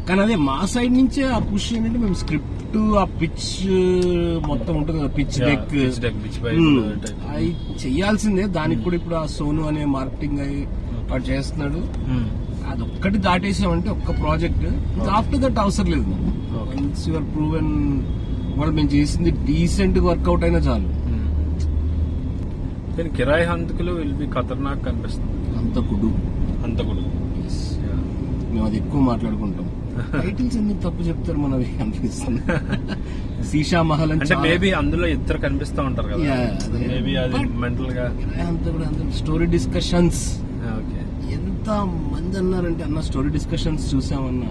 కానీ అదే మా సైడ్ నుంచే ఆ పుష్ ఏంటంటే మేము స్క్రిప్ట్ ఆ పిచ్ మొత్తం ఉంటుంది కదా, పిచ్ డెక్ అవి చెయ్యాల్సిందే. దానికి కూడా ఇప్పుడు ఆ సోను అనే మార్కెటింగ్ అయి వాడు చేస్తున్నాడు. అదొక్కటి దాటేసామంటే ఒక్క ప్రాజెక్ట్, ఆఫ్టర్ దట్ అవసరం లేదు. వన్స్ యువర్ ప్రూవెన్ వాళ్ళు మేము చేసింది డీసెంట్ వర్కౌట్ అయినా చాలు.
కిరాయి హంతకులు విల్ బి ఖతర్నాక్ అనిపిస్తుంది.
హంతకుడు మేము అది ఎక్కువ మాట్లాడుకుంటాం. టైటిల్స్ ఎందుకు తప్పు చెప్తారు మనవి అనిపిస్తుంది. సీషా మహల్ అంటే
మేబీ అందులో ఇద్దరు కనిపిస్తూ ఉంటారు కదా, మేబీ అది మెంటల్ గా.
స్టోరీ డిస్కషన్స్ ఎంత మంది అన్నారంటే అన్న స్టోరీ డిస్కషన్స్ చూసామన్నా.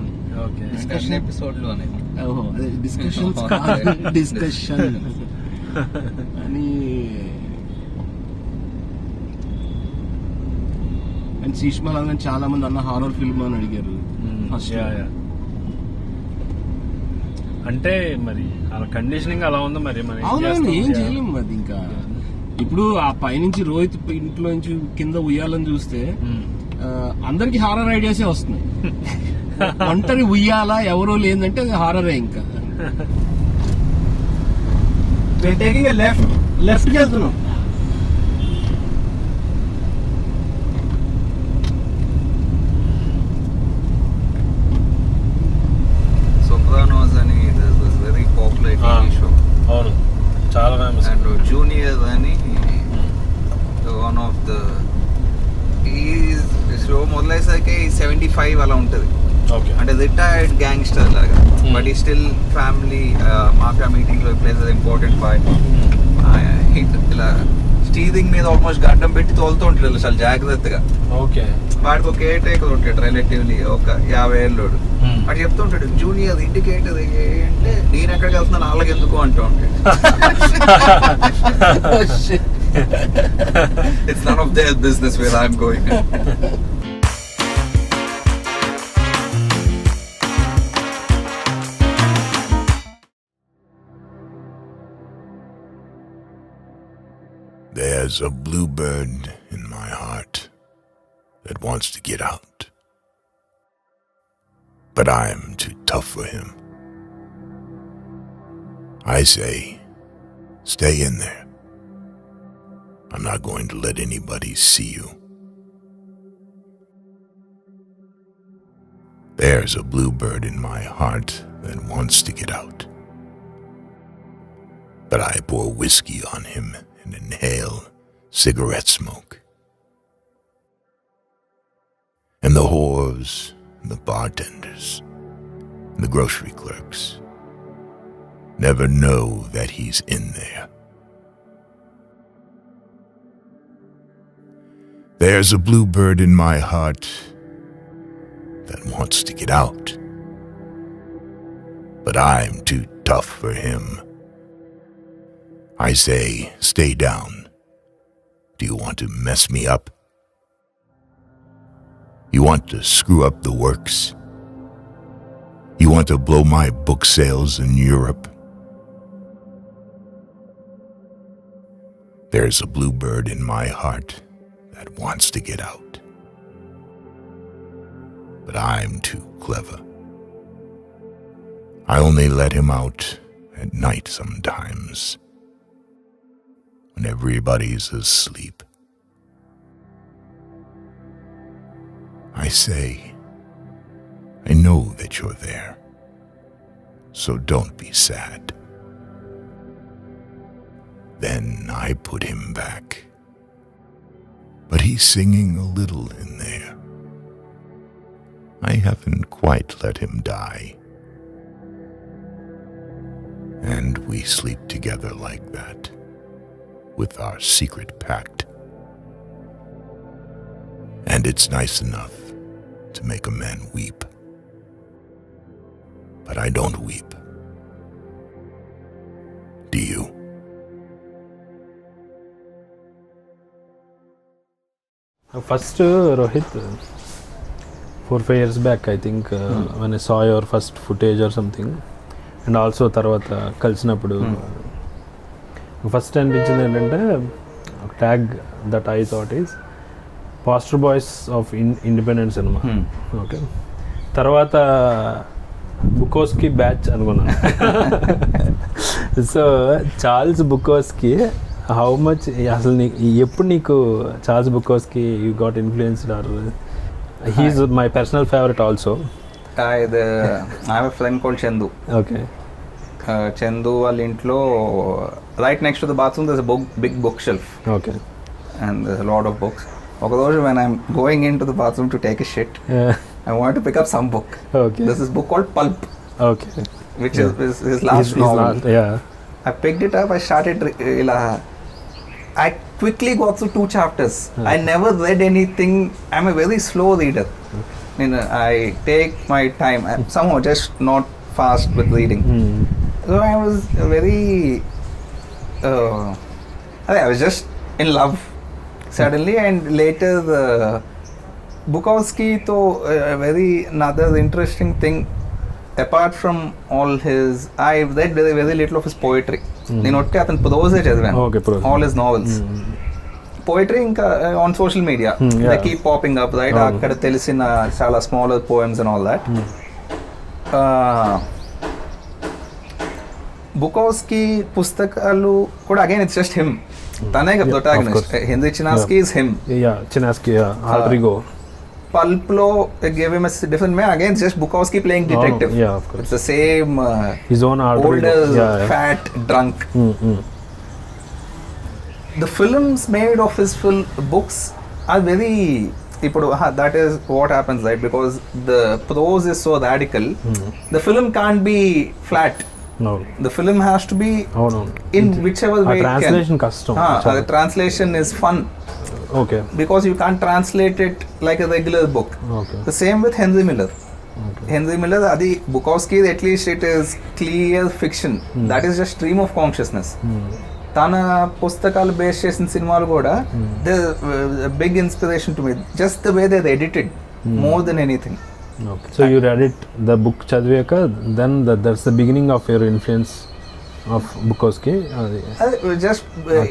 డిస్కషన్ ఎపిసోడ్ లోనే
అదే డిస్కషన్స్ డిస్కషన్ అని. అండ్ సీషా మహల్ చాలా మంది అన్న హారర్ ఫిల్మ్ అని అడిగారు ఫస్ట్.
అంటే మరి అలా కండిషనింగ్ అలా ఉంది మరి మనం
అవునండి, ఏం చేయలేము అది. ఇంకా ఇప్పుడు ఆ పైనుంచి రోహిత్ ఇంట్లో నుంచి కింద ఉయ్యాలని చూస్తే అందరికి హారర్ ఐడియాసే వస్తున్నాయి. ఒంటరి ఉయ్యాలా ఎవరో లేదంటే అది హారరే. ఇంకా టేకింగ్ లెఫ్ట్కి వెళ్తున్నాం.
సోప్రానోస్ అని వెరీ పాపులర్ టీవీ షో.
అవును, చాలా ఫేమస్.
అండ్ జూనియర్ అని వన్ ఆఫ్ ద ఈ షో మొదలయ్యేసరికి 75 అలా ఉంటుంది. అంటే రిటైర్డ్ గ్యాంగ్స్టర్ లాగా, బట్ ఈ స్టిల్ ఫ్యామిలీ మాఫియా మీటింగ్ లో ప్లేస్ ఇంపార్టెంట్ పార్ట్. ఇలా స్టీరింగ్ మీద ఆల్మోస్ట్ గడ్డం పెట్టి తోలుతూ ఉంటాడు చాలా జాగ్రత్తగా.
ఓకే,
వాడికి ఒక కేర్ టేకర్ ఉంటాడు రిలేటివ్లీ, ఒక 50 ఏళ్ళోడు. వాడు చెప్తూ ఉంటాడు జూనియర్ ఇండికేటర్ అంటే నేను ఎక్కడికి వెళ్తున్నాను వాళ్ళకి ఎందుకు అంటూ ఉంటాడు. It's none of their business where I'm going.
There's a bluebird in my heart that wants to get out. But I'm too tough for him. I say, stay in there. I'm not going to let anybody see you. There's a bluebird in my heart that wants to get out. But I pour whiskey on him and inhale cigarette smoke. And the whores, and the bartenders, and the grocery clerks never know that he's in there. There's a bluebird in my heart that wants to get out. But I'm too tough for him. I say, stay down. Do you want to mess me up? You want to screw up the works? You want to blow my book sales in Europe? There's a bluebird in my heart that wants to get out. But I'm too clever. I only let him out at night sometimes, when everybody's asleep. I say, I know that you're there, so don't be sad. Then I put him back. But he's singing a little in there. I haven't quite let him die. And we sleep together like that, with our secret pact. And it's nice enough to make a man weep. But I don't weep. Do you?
First, Rohit, 4-5 years back, I think, when I saw your first footage or something, and also తర్వాత కలిసినప్పుడు ఫస్ట్ అనిపించింది ఏంటంటే tag that I thought is poster boys of independent cinema. Okay, తర్వాత బుకోస్కి బ్యాచ్ అనుకున్నాను. So Charles Bukowski how much అసలు ఎప్పుడు నీకు Charles Bukowski you got influenced or he is my personal favourite also.
I have a friend called Chandu.
Okay.
Chandu వాళ్ళ ఇంట్లో right next to the bathroom there's a big bookshelf.
Okay.
And there's a lot of books. ఒక రోజు when I'm going into the bathroom to take a shit, I wanted to pick up some book.
Okay.
There's this book called Pulp.
Okay.
Which is his last novel.
Yeah.
I picked it up, I started I quickly got through 2 chapters. I never read anything. I'm a very slow reader. I take my time. I'm somehow just not fast with reading. So I was very I was just in love suddenly, and later Bukowski to a very another interesting thing apart from all his, I read very little of his poetry. నేను ఒట్టి అతని ప్రోజే చదివాను, all his novels. పోయిటరీ ఇంకా on social media they keep popping up right, అక్కడ తెలిసిన చాలా smaller poems and all that. Bukowski పుస్తకాలు కూడా అగైన్ ఇట్స్ జస్ట్ హిమ్, తనే protagonist. Henry Chinaski is him.
Chinaski alter ego.
Pulp lo gave him a different man, again just Bukowski playing detective.
Yeah, of course.
It's the same
his own
older fat drunk. The films made of his books are very ఇప్పుడు that is what happens, right? Because the prose is so radical, the film can't be flat.
No,
the film has to be in whichever way it can.
Translation custom.
The translation is fun.
Okay.
Because you can't translate it like a regular book.
Okay.
The same with Henry Miller. Okay. Henry Miller, adi Bukowski, at least it is clear fiction. That is just stream of consciousness. Tana pustakal based chesin cinemalu kuda the big inspiration to me, just the way they edited more than anything.
Okay. So you read it, the book chadivaka, then that's the beginning of your influence of Bukowski.
Just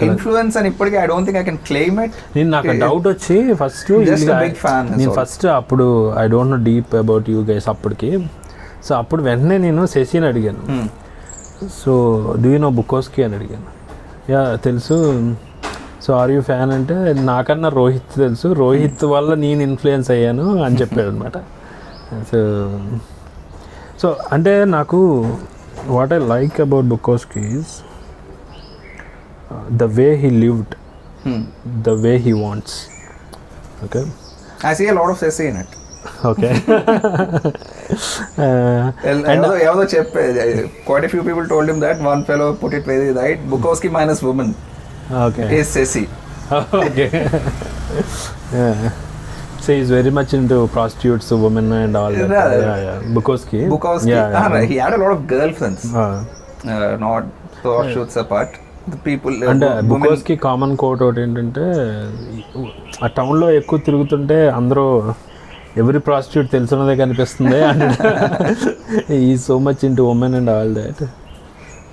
influence అని ఇప్పటికీ I don't think I can claim it.
నేను నాకు డౌట్ వచ్చి first
just a big fan.
నేను ఫస్ట్ అప్పుడు I don't know deep about you guys అప్పటికి. సో అప్పుడు వెంటనే నేను శశిని అడిగాను, సో డూ యూ నో బుకోవ్స్కీ అని అడిగాను. యా తెలుసు. సో ఆర్ యూ ఫ్యాన్ అంటే నాకన్నా రోహిత్ తెలుసు, రోహిత్ వల్ల నేను ఇన్ఫ్లుయెన్స్ అయ్యాను అని చెప్పాడు అనమాట. సో అంటే నాకు what I like about Bukowski is the way he lived, the way he wants. Okay.
I see a lot of Sasi in it.
Okay.
And quite a few people told him that. One fellow put it very right. Bukowski minus woman.
Okay.
Is Sasi.
Okay. Yeah. So he's very much into prostitutes, women and all that. Yeah. Bukowski.
He had a lot of girlfriends. Not prostitutes apart. The people.
And Bukowski common quote ఒకటి ఏంటంటే, ఆ టౌన్లో ఎక్కువ తిరుగుతుంటే అందరూ ఎవరి ప్రాస్టిట్యూట్ తెలుసున్నదే కనిపిస్తుంది and he so much into women and all that.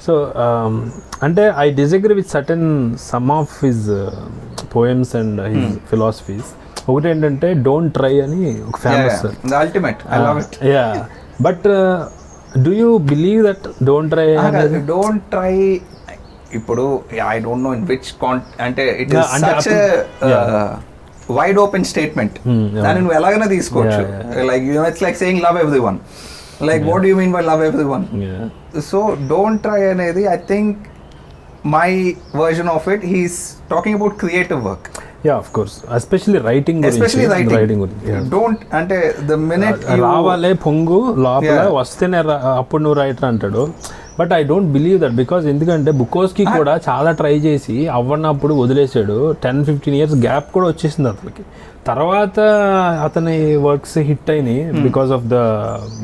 So అంటే I disagree with certain some of his poems and his philosophies. ఒకటి ఏంటంటే డోంట్ ట్రై అని ఒక famous
ultimate, I love it.
Yeah, but do you believe that don't try?
Don't try ఇప్పుడు I don't know in which అంటే it is such wide open statement. దాన్ని నువ్వు ఎలాగైనా తీసుకోవచ్చు. Like you know it's like saying love everyone. Like what do you mean by love everyone? So don't try అనేది I think my version of it, he's talking about creative work.
Yeah, of course, especially writing
yeah. Don't ante the minute you
రావాలే పొంగు లోపల వస్తేనే అప్పుడు నువ్వు రైటర్ అంటాడు. But I don't believe that, because ఎందుకంటే బుకోవ్స్కీ కూడా చాలా ట్రై చేసి అవ్వనప్పుడు వదిలేశాడు. 10-15 years గ్యాప్ కూడా వచ్చేసింది అతనికి. తర్వాత అతని వర్క్స్ హిట్ అయినాయి because of the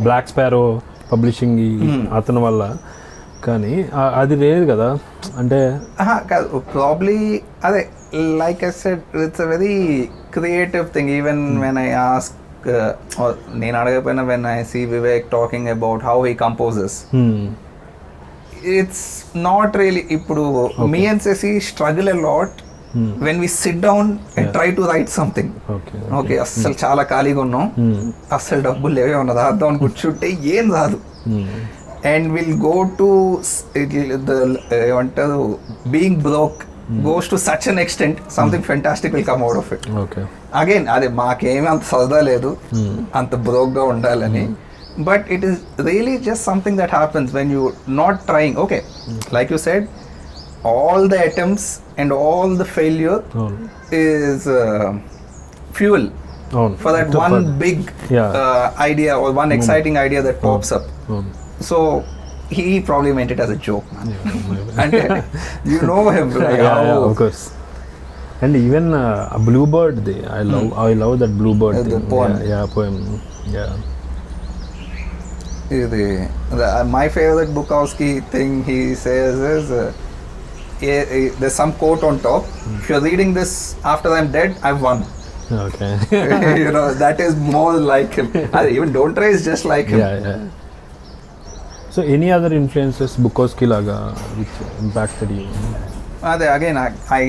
black sparrow publishing అతని వల్ల. కానీ అది లేదు కదా. అంటే
ప్రాబ్లీ అదే like I said it's a very creative thing. Even when I ask, నేను అడగకపోయినా when I see Vivek talking about how he composes, it's not really. ఇప్పుడు me and Shashi struggle a lot when we sit down and try to write something. Okay, అస్సలు చాలా ఖాళీగా ఉన్నాం, అస్సలు డబ్బులు లేవే ఉన్నది, రాద్దాం కూర్చుంటే ఏం రాదు. And we'll go to the being broke goes to such an extent, something fantastic will come out of it.
Okay.
Again, ade maakemi anta sazda ledu anta broke ga undalani, but it is really just something that happens when you not trying. Okay, like you said, all the attempts and all the failure is fuel for that one big idea or one exciting idea that pops up. So he probably meant it as a joke, man. And you know him, like
yeah, of course. And even a bluebird, I love that bluebird thing.
The poem.
Poem. Yeah.
My favorite Bukowski thing he says is there's some quote on top. If you're reading this after I'm dead, I've won.
Okay.
You know, that is more like him. Even don't try is just like him.
Yeah. So any other influences Bukowski లాగా విచ్ ఇంపాక్టెడ్ యూ?
అదే again I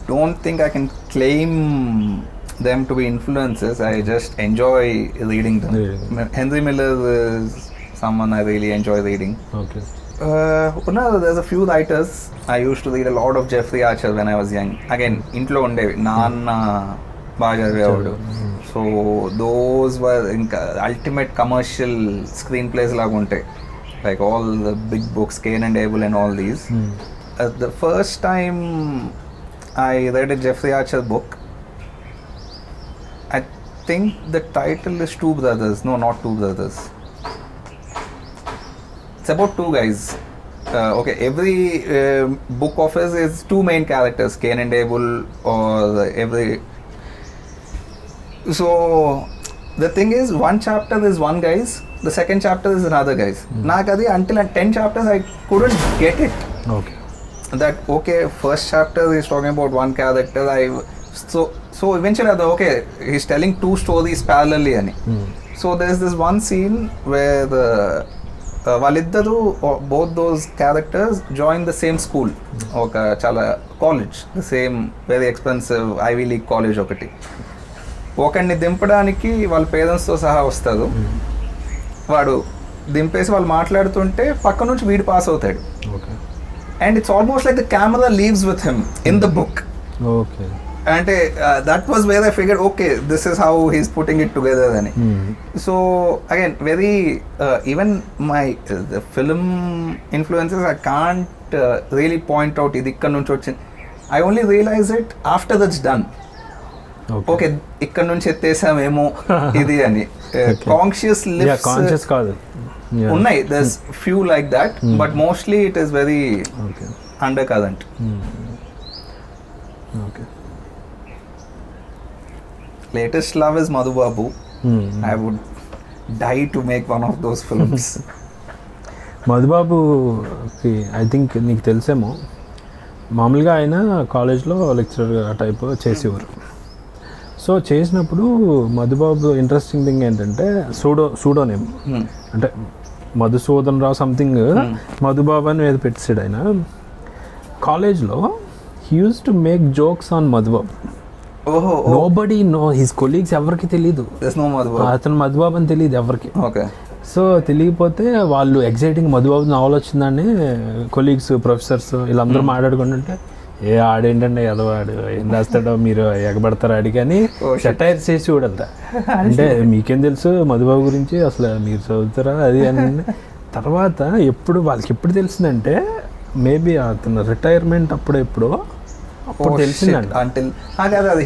don't think I can claim them to be influences. I just enjoy reading them. Henry Miller is someone I really enjoy reading.
Okay.
There's a few writers. I used to read a lot of Jeffrey Archer when I was young. Again, intlo undevi nanna baga chadivevodu. So those were ultimate commercial screenplays laga untayi, like all the big books, Cain and Abel and all these. The first time I read a Jeffrey Archer book, I think the title is Two Brothers. No, not Two Brothers. It's about two guys. Okay, every book of his is two main characters, Cain and Abel, or every. So the thing is, one chapter is one guy's, the second chapter is another guy's. Nakadi until 10 chapters I couldn't get it.
Okay.
That okay, first chapter is talking about one character. So eventually okay, he's telling two stories parallelly ani. So there's this one scene where వాళ్ళిద్దరు both those characters join the same school, ఒక చాలా college, the same very expensive Ivy League college ఒకటి. ఒకడిని దింపడానికి వాళ్ళ పేరెంట్స్తో సహా వస్తారు. వాడు దింపేసి వాళ్ళు మాట్లాడుతుంటే పక్క నుంచి వీడు పాస్ అవుతాడు. And it's almost like the camera leaves with him in the book.
Okay.
And that was where I figured, okay, this is how he's putting it together. So again, very even my the film influences, I can't really point out idi ikkad nunchi vachindi. I only realize it after that's done. Okay, ikkad nunchi ettesam idi ani. Conscious lifts.
Yeah, conscious kaadu.
Unnai, there's few like that, but mostly it is very undercurrent.
Okay.
Latest love is Madhu Babu. I would die to make one of those films.
మధుబాబుకి ఐ థింక్ నీకు తెలిసేమో, మామూలుగా ఆయన కాలేజ్లో లెక్చరర్ టైప్ చేసేవారు. సో చేసినప్పుడు మధుబాబు ఇంట్రెస్టింగ్ థింగ్ ఏంటంటే సూడోనేమ్, అంటే మధుసూదన్ రావు సంథింగ్, మధుబాబు అని ఏదో పెట్టాడు ఆయన. కాలేజ్లో he use to make jokes on Madhubabu. Nobody know, his colleagues ఎవరికి తెలీదు అతను మధుబాబు అని తెలియదు ఎవరికి. సో తెలియకపోతే వాళ్ళు ఎగ్జైటింగ్ మధుబాబు నవల్ వచ్చిందని కొలీగ్స్, ప్రొఫెసర్స్ వీళ్ళందరూ మాట్లాడుకుంటుంటే, ఏ ఆడేంటంటే ఎదవాడు ఏం రాస్తాడో మీరు ఎగబడతారు ఆడికి అని సెటైర్ చేసి చూడంతా. అంటే మీకేం తెలుసు మధుబాబు గురించి, అసలు మీరు చదువుతారా అది అని. తర్వాత ఎప్పుడు వాళ్ళకి ఎప్పుడు తెలిసిందంటే, మేబీ అతను రిటైర్మెంట్ అప్పుడు తెలిసిందంట.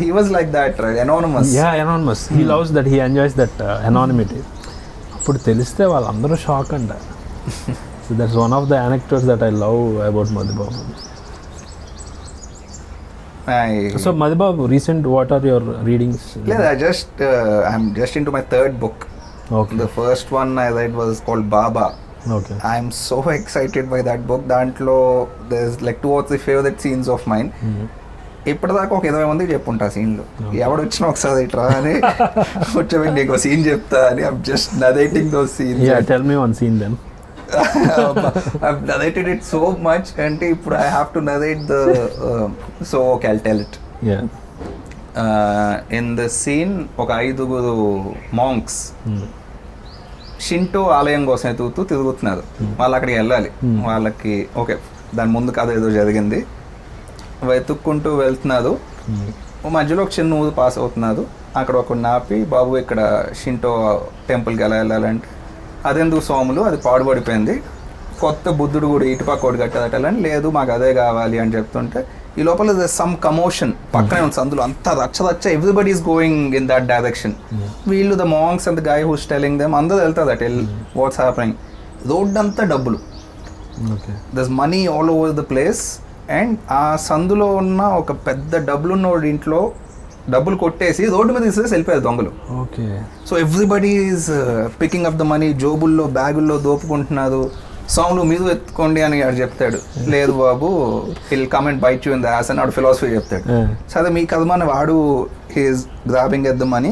He was like that, right? Anonymous.
Yeah, anonymous. He loves that, he enjoys that anonymity. అప్పుడు తెలిస్తే వాళ్ళందరూ షాక్ అంట. So that's one of the anecdotes that I love about Madhubabu. So Madhubabu, recent, what are your readings?
I'm just into my third book.
Okay.
The first one I read was called Baba.
Okay.
I'm so excited by that book. Dantlo there's like 2 or 3 favorite scenes of mine. ఇప్పటిదాకా ఒక 20 మందికి చెప్పుంటా సీన్లు. ఎవడు వచ్చినా ఒకసారి ఇట్రా అని వచ్చి నీకు సీన్ చెప్తా అని. I'm just narrating those scenes.
Yeah, tell me one scene then.
I've narrated it so much and ఇప్పుడు I have to narrate the so okay, I'll tell it.
Yeah.
In the scene ఒక 5 monks షింటో ఆలయం కోసం తిరుగుతున్నారు. వాళ్ళు అక్కడికి వెళ్ళాలి. వాళ్ళకి ఓకే, దాని ముందు కథ ఏదో జరిగింది. వెతుక్కుంటూ వెళ్తున్నారు. మధ్యలో ఒక చిన్న ఊరు పాస్ అవుతున్నారు. అక్కడ ఒక నాపి, బాబు ఇక్కడ షింటో టెంపుల్కి ఎలా వెళ్ళాలంటే, అదెందుకు స్వాములు, అది పాడుపడిపోయింది, కొత్త బుద్ధుడు కూడా ఇటుపక్క ఒకటి కట్టదటలని, లేదు మాకు అదే కావాలి అని చెప్తుంటే, ఈ లోపల సమ్ కమోషన్ పక్కనే ఉంది సందులో, అంతా రచ్చ everybody is going in that direction. వీళ్ళు the monks and the guy who's telling them, అందరూ వెళ్తారు దట్ వాట్స్ హ్యాపెనింగ్. రోడ్ అంతా డబ్బులు, thus money all over the place. And ఆ సందులో ఉన్న ఒక పెద్ద డబ్బులున్నోడి ఇంట్లో డబ్బులు కొట్టేసి రోడ్డు మీద తీసేసి వెళ్ళిపోయారు దొంగలు.
Okay.
So everybody is picking up the money, జోబుల్లో బ్యాగుల్లో దోపుకుంటున్నారు. సాంగ్లు మీరు ఎత్తుకోండి అని వాడు చెప్తాడు. లేదు బాబు, will come and bite you in the ass అని వాడు ఫిలాసఫీ చెప్తాడు. సరే మీకు అది మన వాడు he is grabbing at the money.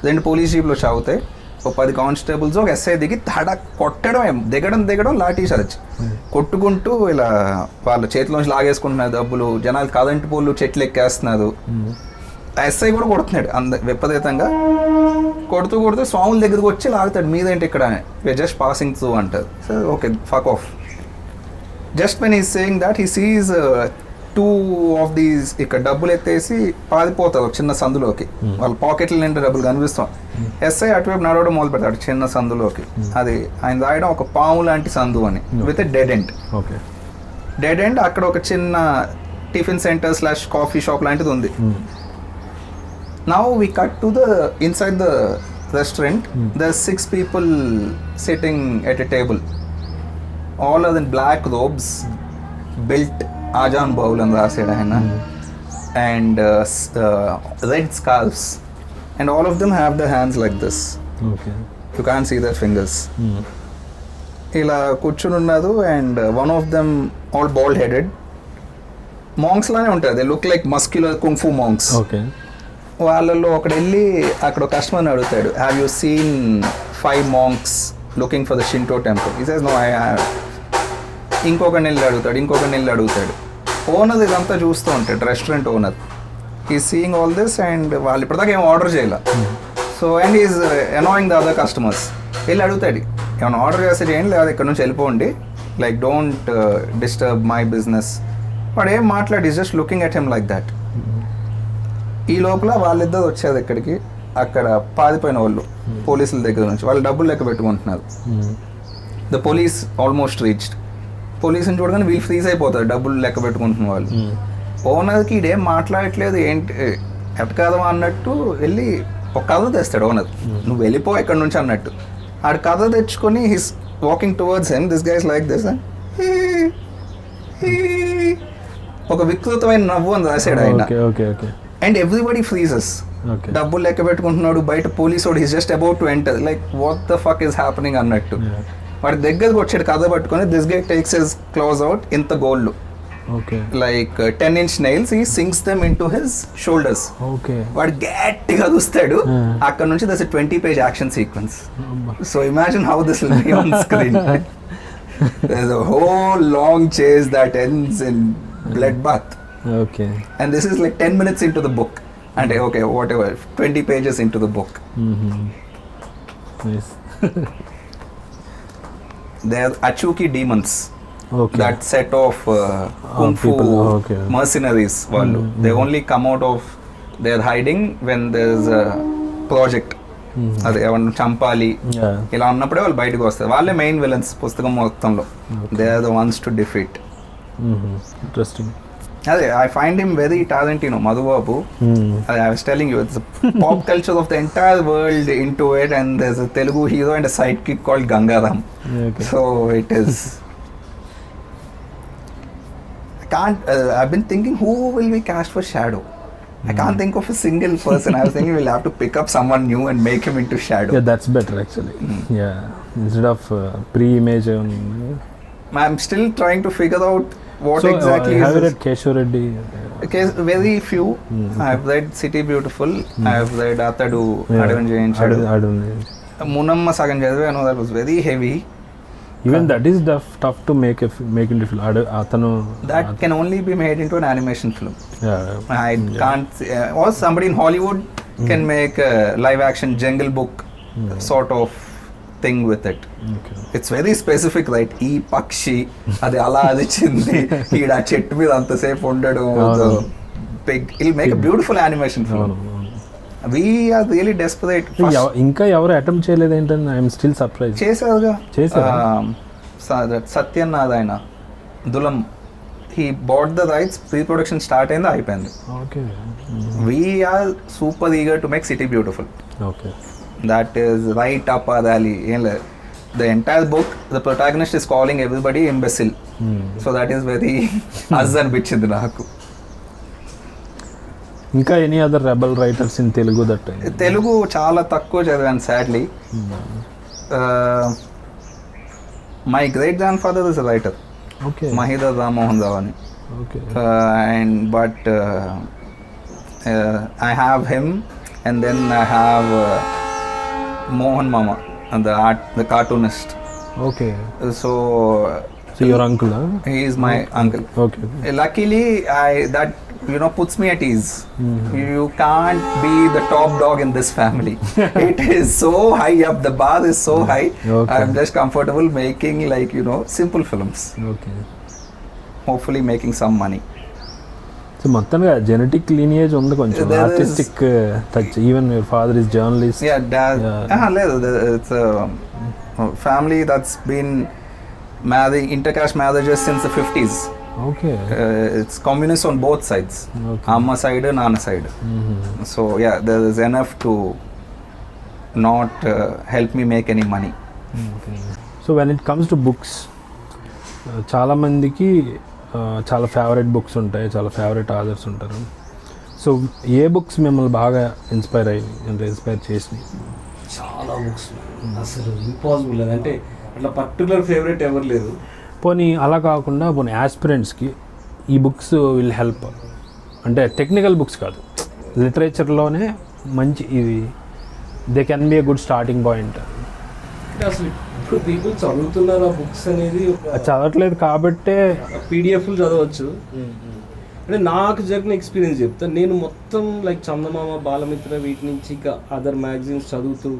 2 police జీప్లు చావుతాయి. ఒక 10 కానిస్టేబుల్స్ ఒక ఎస్ఐ దిగి కొట్టడం దిగడం లాఠీ చార్జ్ కొట్టుకుంటూ ఇలా వాళ్ళ చేతిలోంచి లాగేసుకుంటున్నారు డబ్బులు, జనాలు కరెంట్ పోలు చెట్లు ఎక్కేస్తున్నారు. ఎస్ఐ కూడా కొడుతున్నాడు విపరీతంగా కొడుతూ స్వాముల దగ్గరకు వచ్చి లాగుతాడు, మీదేంటి ఇక్కడ జస్ట్ పాసింగ్ త్రూ అంటారు. So okay fuck off. Just when is saying that he seize 2 of these ఇక్కడ డబ్బులు ఎత్తేసి పారిపోతారు చిన్న సందులోకి, వాళ్ళ పాకెట్ల నిండా డబ్బులు కనిపిస్తాం. ఎస్ఐ అటువైపు నడవడం మొదలు పెడతాడు చిన్న సందులోకి. అది ఆయన రాయడం ఒక పాము లాంటి సందు అని, with dead end. Dead end అక్కడ ఒక చిన్న టిఫిన్ సెంటర్ / కాఫీ షాప్ లాంటిది ఉంది. Now we cut to the inside the restaurant. There's 6 people sitting at a table. All are in black robes, built Ajan Baul and Rasidana, and red scarves. And all of them have their hands like this.
Okay.
You can't see their fingers. Ila kuchununnadu, and one of them all bald headed. Monks lane untaru. They look like muscular kung fu monks.
Okay.
వాళ్ళల్లో ఒకడు వెళ్ళి అక్కడ కస్టమర్ని అడుగుతాడు, have you seen 5 monks looking for the Shinto temple? ఈ సేస్ నో ఐ హ్యావ్. ఇంకొకరిని వెళ్ళి అడుగుతాడు. ఓనర్ ఇదంతా చూస్తూ ఉంటాడు, రెస్టారెంట్ ఓనర్. ఈ సీయింగ్ ఆల్ దిస్, అండ్ వాళ్ళు ఇప్పటిదాకా ఏం ఆర్డర్ చేయాల. So and is annoying the other customers. వెళ్ళి అడుగుతాడు, ఏమైనా ఆర్డర్ చేస్తే చేయండి, లేదా ఇక్కడ నుంచి వెళ్ళిపోండి, like don't disturb my business. వాడు ఏం మాట్లాడి, is just looking at him like that. ఈ లోపల వాళ్ళిద్దరు వచ్చేది ఇక్కడికి, అక్కడ పారిపోయిన వాళ్ళు పోలీసుల దగ్గర నుంచి వాళ్ళు డబ్బులు లెక్క పెట్టుకుంటున్నారు. The police almost reached. పోలీసుని చూడగానే వీళ్ళు ఫ్రీజ్ అయిపోతారు, డబ్బులు లెక్క పెట్టుకుంటున్న వాళ్ళు. ఓనర్కి ఇదేం మాట్లాడట్లేదు, ఏంటి ఎటకాదమా అన్నట్టు వెళ్ళి ఒక కథ తెస్తాడు ఓనర్, నువ్వు వెళ్ళిపో ఇక్కడ నుంచి అన్నట్టు. ఆడ కథ తెచ్చుకొని his walking towards him, this guys like this, ఒక వికృతమైన నవ్వు అని రాశాడు ఆయన. And everybody freezes. డబ్బులు లెక్క పెట్టుకుంటున్నాడు, బయట పోలీస్ వాడు is just about to enter, like what the fuck is happening అన్నట్టు. వాడి దగ్గరకు వచ్చాడు కథ పట్టుకొని, this guy takes his claws out, ఇంత gold like 10-inch nails, he sinks them into his shoulders. వాడు గట్టిగా చూస్తాడు. అక్కడ నుంచి there's a 20-page action sequence. So imagine how this will be on screen. There's a whole long chase that ends in bloodbath.
Okay.
And this is like 10 minutes into the book. And okay, whatever, 20 pages into the book.
Nice.
They are Achuki demons. That set of kung fu mercenaries. They only come out of their hiding when there's a project. అదే ఏమన్నా చంపాలి ఇలా ఉన్నప్పుడే వాళ్ళు బయటకు వస్తారు. వాళ్ళే మెయిన్ విలన్స్ పుస్తకం మొత్తంలో. They are the ones to defeat.
Interesting.
అదే I find him very talented, Madhubabu. I was telling you, it's a pop culture of the entire world into it, and there's a Telugu hero and a sidekick called Gangaram. So it is. I've been thinking, who will we cast for Shadow? I can't think of a single person. I was thinking we'll have to pick up someone new and make him into Shadow.
Yeah, that's better actually. Yeah, instead of pre-image.
I'm still trying to figure out what exactly
is.
Have
you read Keshav Reddy?
Very few. I've read City Beautiful. I've read Atadu, Adavan Jain Shadow. Munamma Sagan Jadve, I know that was very heavy.
Even that is tough to make into film.
That can only be made into an animation film.
Yeah.
I can't. Or somebody in Hollywood can make a live action Jungle Book sort of thing with it. It's very specific, right? E pakshi adi ala adi chindi ida chettu మీద అంత సేపు ఉండడం. Pig. It'll make a beautiful animation film. We are really desperate.
ఇంకా ఎవరు అటెంప్ట్ చేయలేదు ఏంటని ఐఎమ్ స్టిల్ సర్ప్రైజ్.
చేశారుగా, సత్యనాథ్ ఆయన దులం, he bought the rights, pre-production start అయింది, అయిపోయింది. We are super eager to make City Beautiful. That is right up our alley. The entire book, the protagonist is calling everybody imbecile. So that is very us అనిపించింది నాకు.
ఇంకా any other rebel writers in Telugu that?
Telugu చాలా తక్కువ చదివాను sadly. My great grandfather is a writer, Mahidhar Rammohan Rao అని. And but I have him, and then I have Mohan Mama, and the cartoonist.
Okay.
So
your uncle, huh?
He is my uncle.
Okay.
Luckily, that puts me at ease. You can't be the top dog in this family. It is so high up. The bar is so high.
Okay.
I'm just comfortable making simple films.
Okay.
Hopefully making some money.
So మొత్తంగా జెనెటిక్ లీనియేజ్ ఉంది కొంచెం artistic touch. Even your father is journalist.
లేదు, it's family that's been intercaste marriages since the 50s.
Okay.
It's communist on both sides.
Okay.
Amma side and Nana side. So yeah, there is enough to not help me make any money.
Okay. So when it comes to books, చాలా మందికి చాలా ఫేవరెట్ బుక్స్ ఉంటాయి, చాలా ఫేవరెట్ ఆథర్స్ ఉంటారు. సో ఏ బుక్స్ మిమ్మల్ని బాగా ఇన్స్పైర్ చేసినాయి?
చాలా బుక్స్ అసలు ఇంపాసిబుల్ అంటే అట్లా పర్టికులర్ ఫేవరెట్ ఎవరు లేదు.
పోనీ అలా కాకుండా పోనీ ఆస్పిరెంట్స్కి ఈ బుక్స్ విల్ హెల్ప్ అంటే టెక్నికల్ బుక్స్ కాదు, లిటరేచర్లోనే మంచి ఇవి they can be a good starting point.
అసలు ఇప్పుడు పీపుల్ చదువుతున్నారు ఆ బుక్స్ అనేది
చదవట్లేదు కాబట్టే
పీడిఎఫ్లు చదవచ్చు. అంటే నాకు జరిగిన ఎక్స్పీరియన్స్ చెప్తాను. నేను మొత్తం లైక్ చందమామ, బాలమిత్ర వీటి నుంచి ఇంకా అదర్ మ్యాగజైన్స్ చదువుతూ,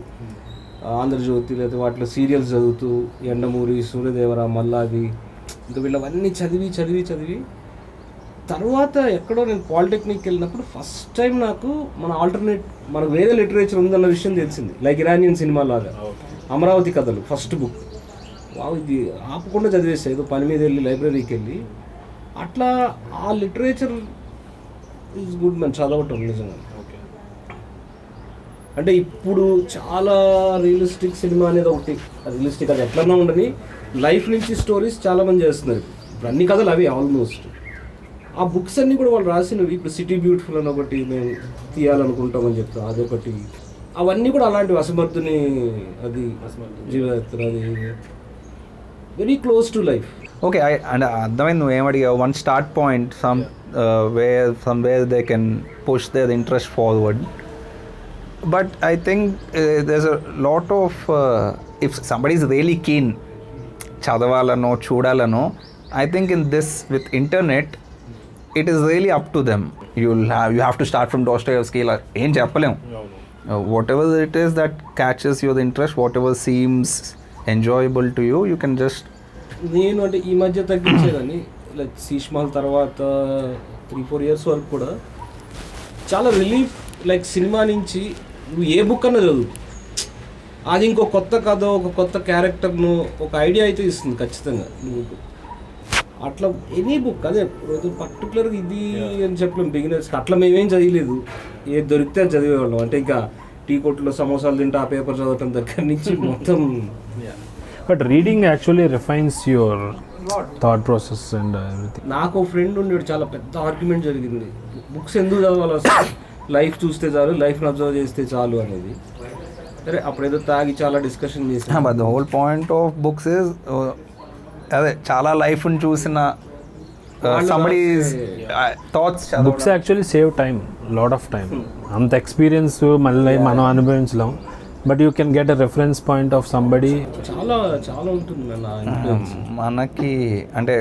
ఆంధ్రజ్యోతి లేదా వాటిలో సీరియల్స్ చదువుతూ, ఎండమూరి, సూర్యదేవర, మల్లాది, ఇంకా వీళ్ళవన్నీ చదివి తర్వాత ఎక్కడో నేను పాలిటెక్నిక్ వెళ్ళినప్పుడు ఫస్ట్ టైం నాకు మనకు వేరే లిటరేచర్ ఉందన్న విషయం తెలిసింది. లైక్ ఇరానియన్ సినిమా లాగా అమరావతి కథలు ఫస్ట్ బుక్. ఇది ఆపకుండా చదివేస్తా, ఏదో పని మీద వెళ్ళి లైబ్రరీకి వెళ్ళి. అట్లా ఆ లిటరేచర్ ఈజ్ గుడ్, మనం చదవటం నిజంగా. అంటే ఇప్పుడు చాలా రియలిస్టిక్ సినిమా అనేది ఒకటి, రియలిస్టిక్ అది ఎట్లన్నా ఉండని లైఫ్ నుంచి స్టోరీస్ చాలామంది చేస్తున్నారు. ఇప్పుడు అన్ని కథలు అవి ఆల్మోస్ట్. ఆ బుక్స్ అన్నీ కూడా వాళ్ళు రాసినవి. ఇప్పుడు సిటీ బ్యూటిఫుల్ అని ఒకటి మేము తీయాలనుకుంటామని చెప్తాం, అదొకటి. అవన్నీ కూడా అలాంటివి. అసమర్థుని అది జీవయాత్ర, అది very close to life.
Okay, and అర్థమైంది నువ్వు ఏమడిగావు. One start point, somewhere they can push their interest forward. But I think there's a lot of if somebody is really keen చదవాలనో చూడాలనో, I think in this with internet it is really up to them. You have to start from Dostoevsky. ఏం చెప్పలేము. Whatever it is that catches your interest, whatever seems enjoyable to you, you can just.
నేను అంటే ఈ మధ్య తగ్గించేదని లైక్ శీష్మాల్ తర్వాత 3-4 years వరకు కూడా చాలా రిలీఫ్. లైక్ సినిమా నుంచి నువ్వు ఏ బుక్ అన్నా చదువు, అది ఇంకో కొత్త కథ, ఒక కొత్త క్యారెక్టర్ను, ఒక ఐడియా అయితే ఇస్తుంది ఖచ్చితంగా. నువ్వు అట్లా ఎనీ బుక్, అదే పర్టికులర్గా ఇది అని చెప్పలేం బిగినర్స్కి. అట్లా మేమేం చదివలేదు, ఏది దొరికితే అది చదివేవాళ్ళం. అంటే ఇంకా టీ కొట్లో సమోసాలు తింటే ఆ పేపర్ చదవటం దగ్గర నుంచి మొత్తం.
But reading actually refines your thought process and everything.
నాకు ఒక ఫ్రెండ్ ఉండేవాడు, చాలా పెద్ద ఆర్గ్యుమెంట్ జరిగింది, బుక్స్ ఎందుకు చదవాలి అసలు, లైఫ్ చూస్తే చాలు, లైఫ్ని అబ్జర్వ్ చేస్తే చాలు అనేది. సరే అప్పుడేదో తాగి చాలా డిస్కషన్ చేసాం.
But the whole point of books is అదే చాలా లైఫ్ని చూసిన somebody's thoughts.
Books actually save time, lot of time. అంత ఎక్స్పీరియన్స్ మళ్ళీ మనం అనుభవించలేం, but you can get a reference point of somebody.
చాలా చాలా ఉంటుంది
మనకి. అంటే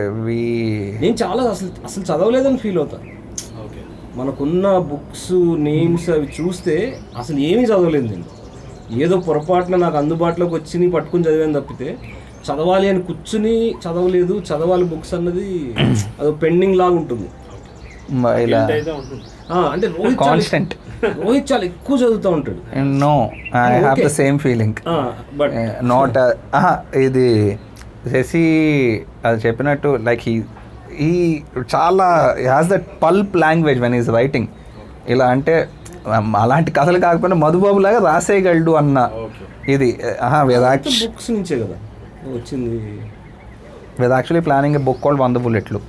నేను చాలా అసలు చదవలేదని ఫీల్ అవుతాను. మనకున్న బుక్స్ నేమ్స్ అవి చూస్తే అసలు ఏమీ చదవలేదు నేను. ఏదో పొరపాటున నాకు అందుబాటులోకి వచ్చి పట్టుకుని చదివాను తప్పితే చదవాలి అని కూర్చుని చదవలేదు. చదవాలి బుక్స్ అన్నది అదో పెండింగ్ లాగా ఉంటుంది. అంటే రోహిత్ చాలా ఎక్కువ చదువుతూ ఉంటాడు.
No, I have the same feeling.
But
not ఇది శశి అది చెప్పినట్టు లైక్ ఈ చాలా has that pulp language when is writing. ఇలా అంటే అలాంటి కథలు కాకపోయినా మధుబాబు లాగా రాసేయగలడు అన్న ఇది.
బుక్స్ నుంచే కదా వచ్చింది.
With actually planning a book called 100 బుల్లెట్లు.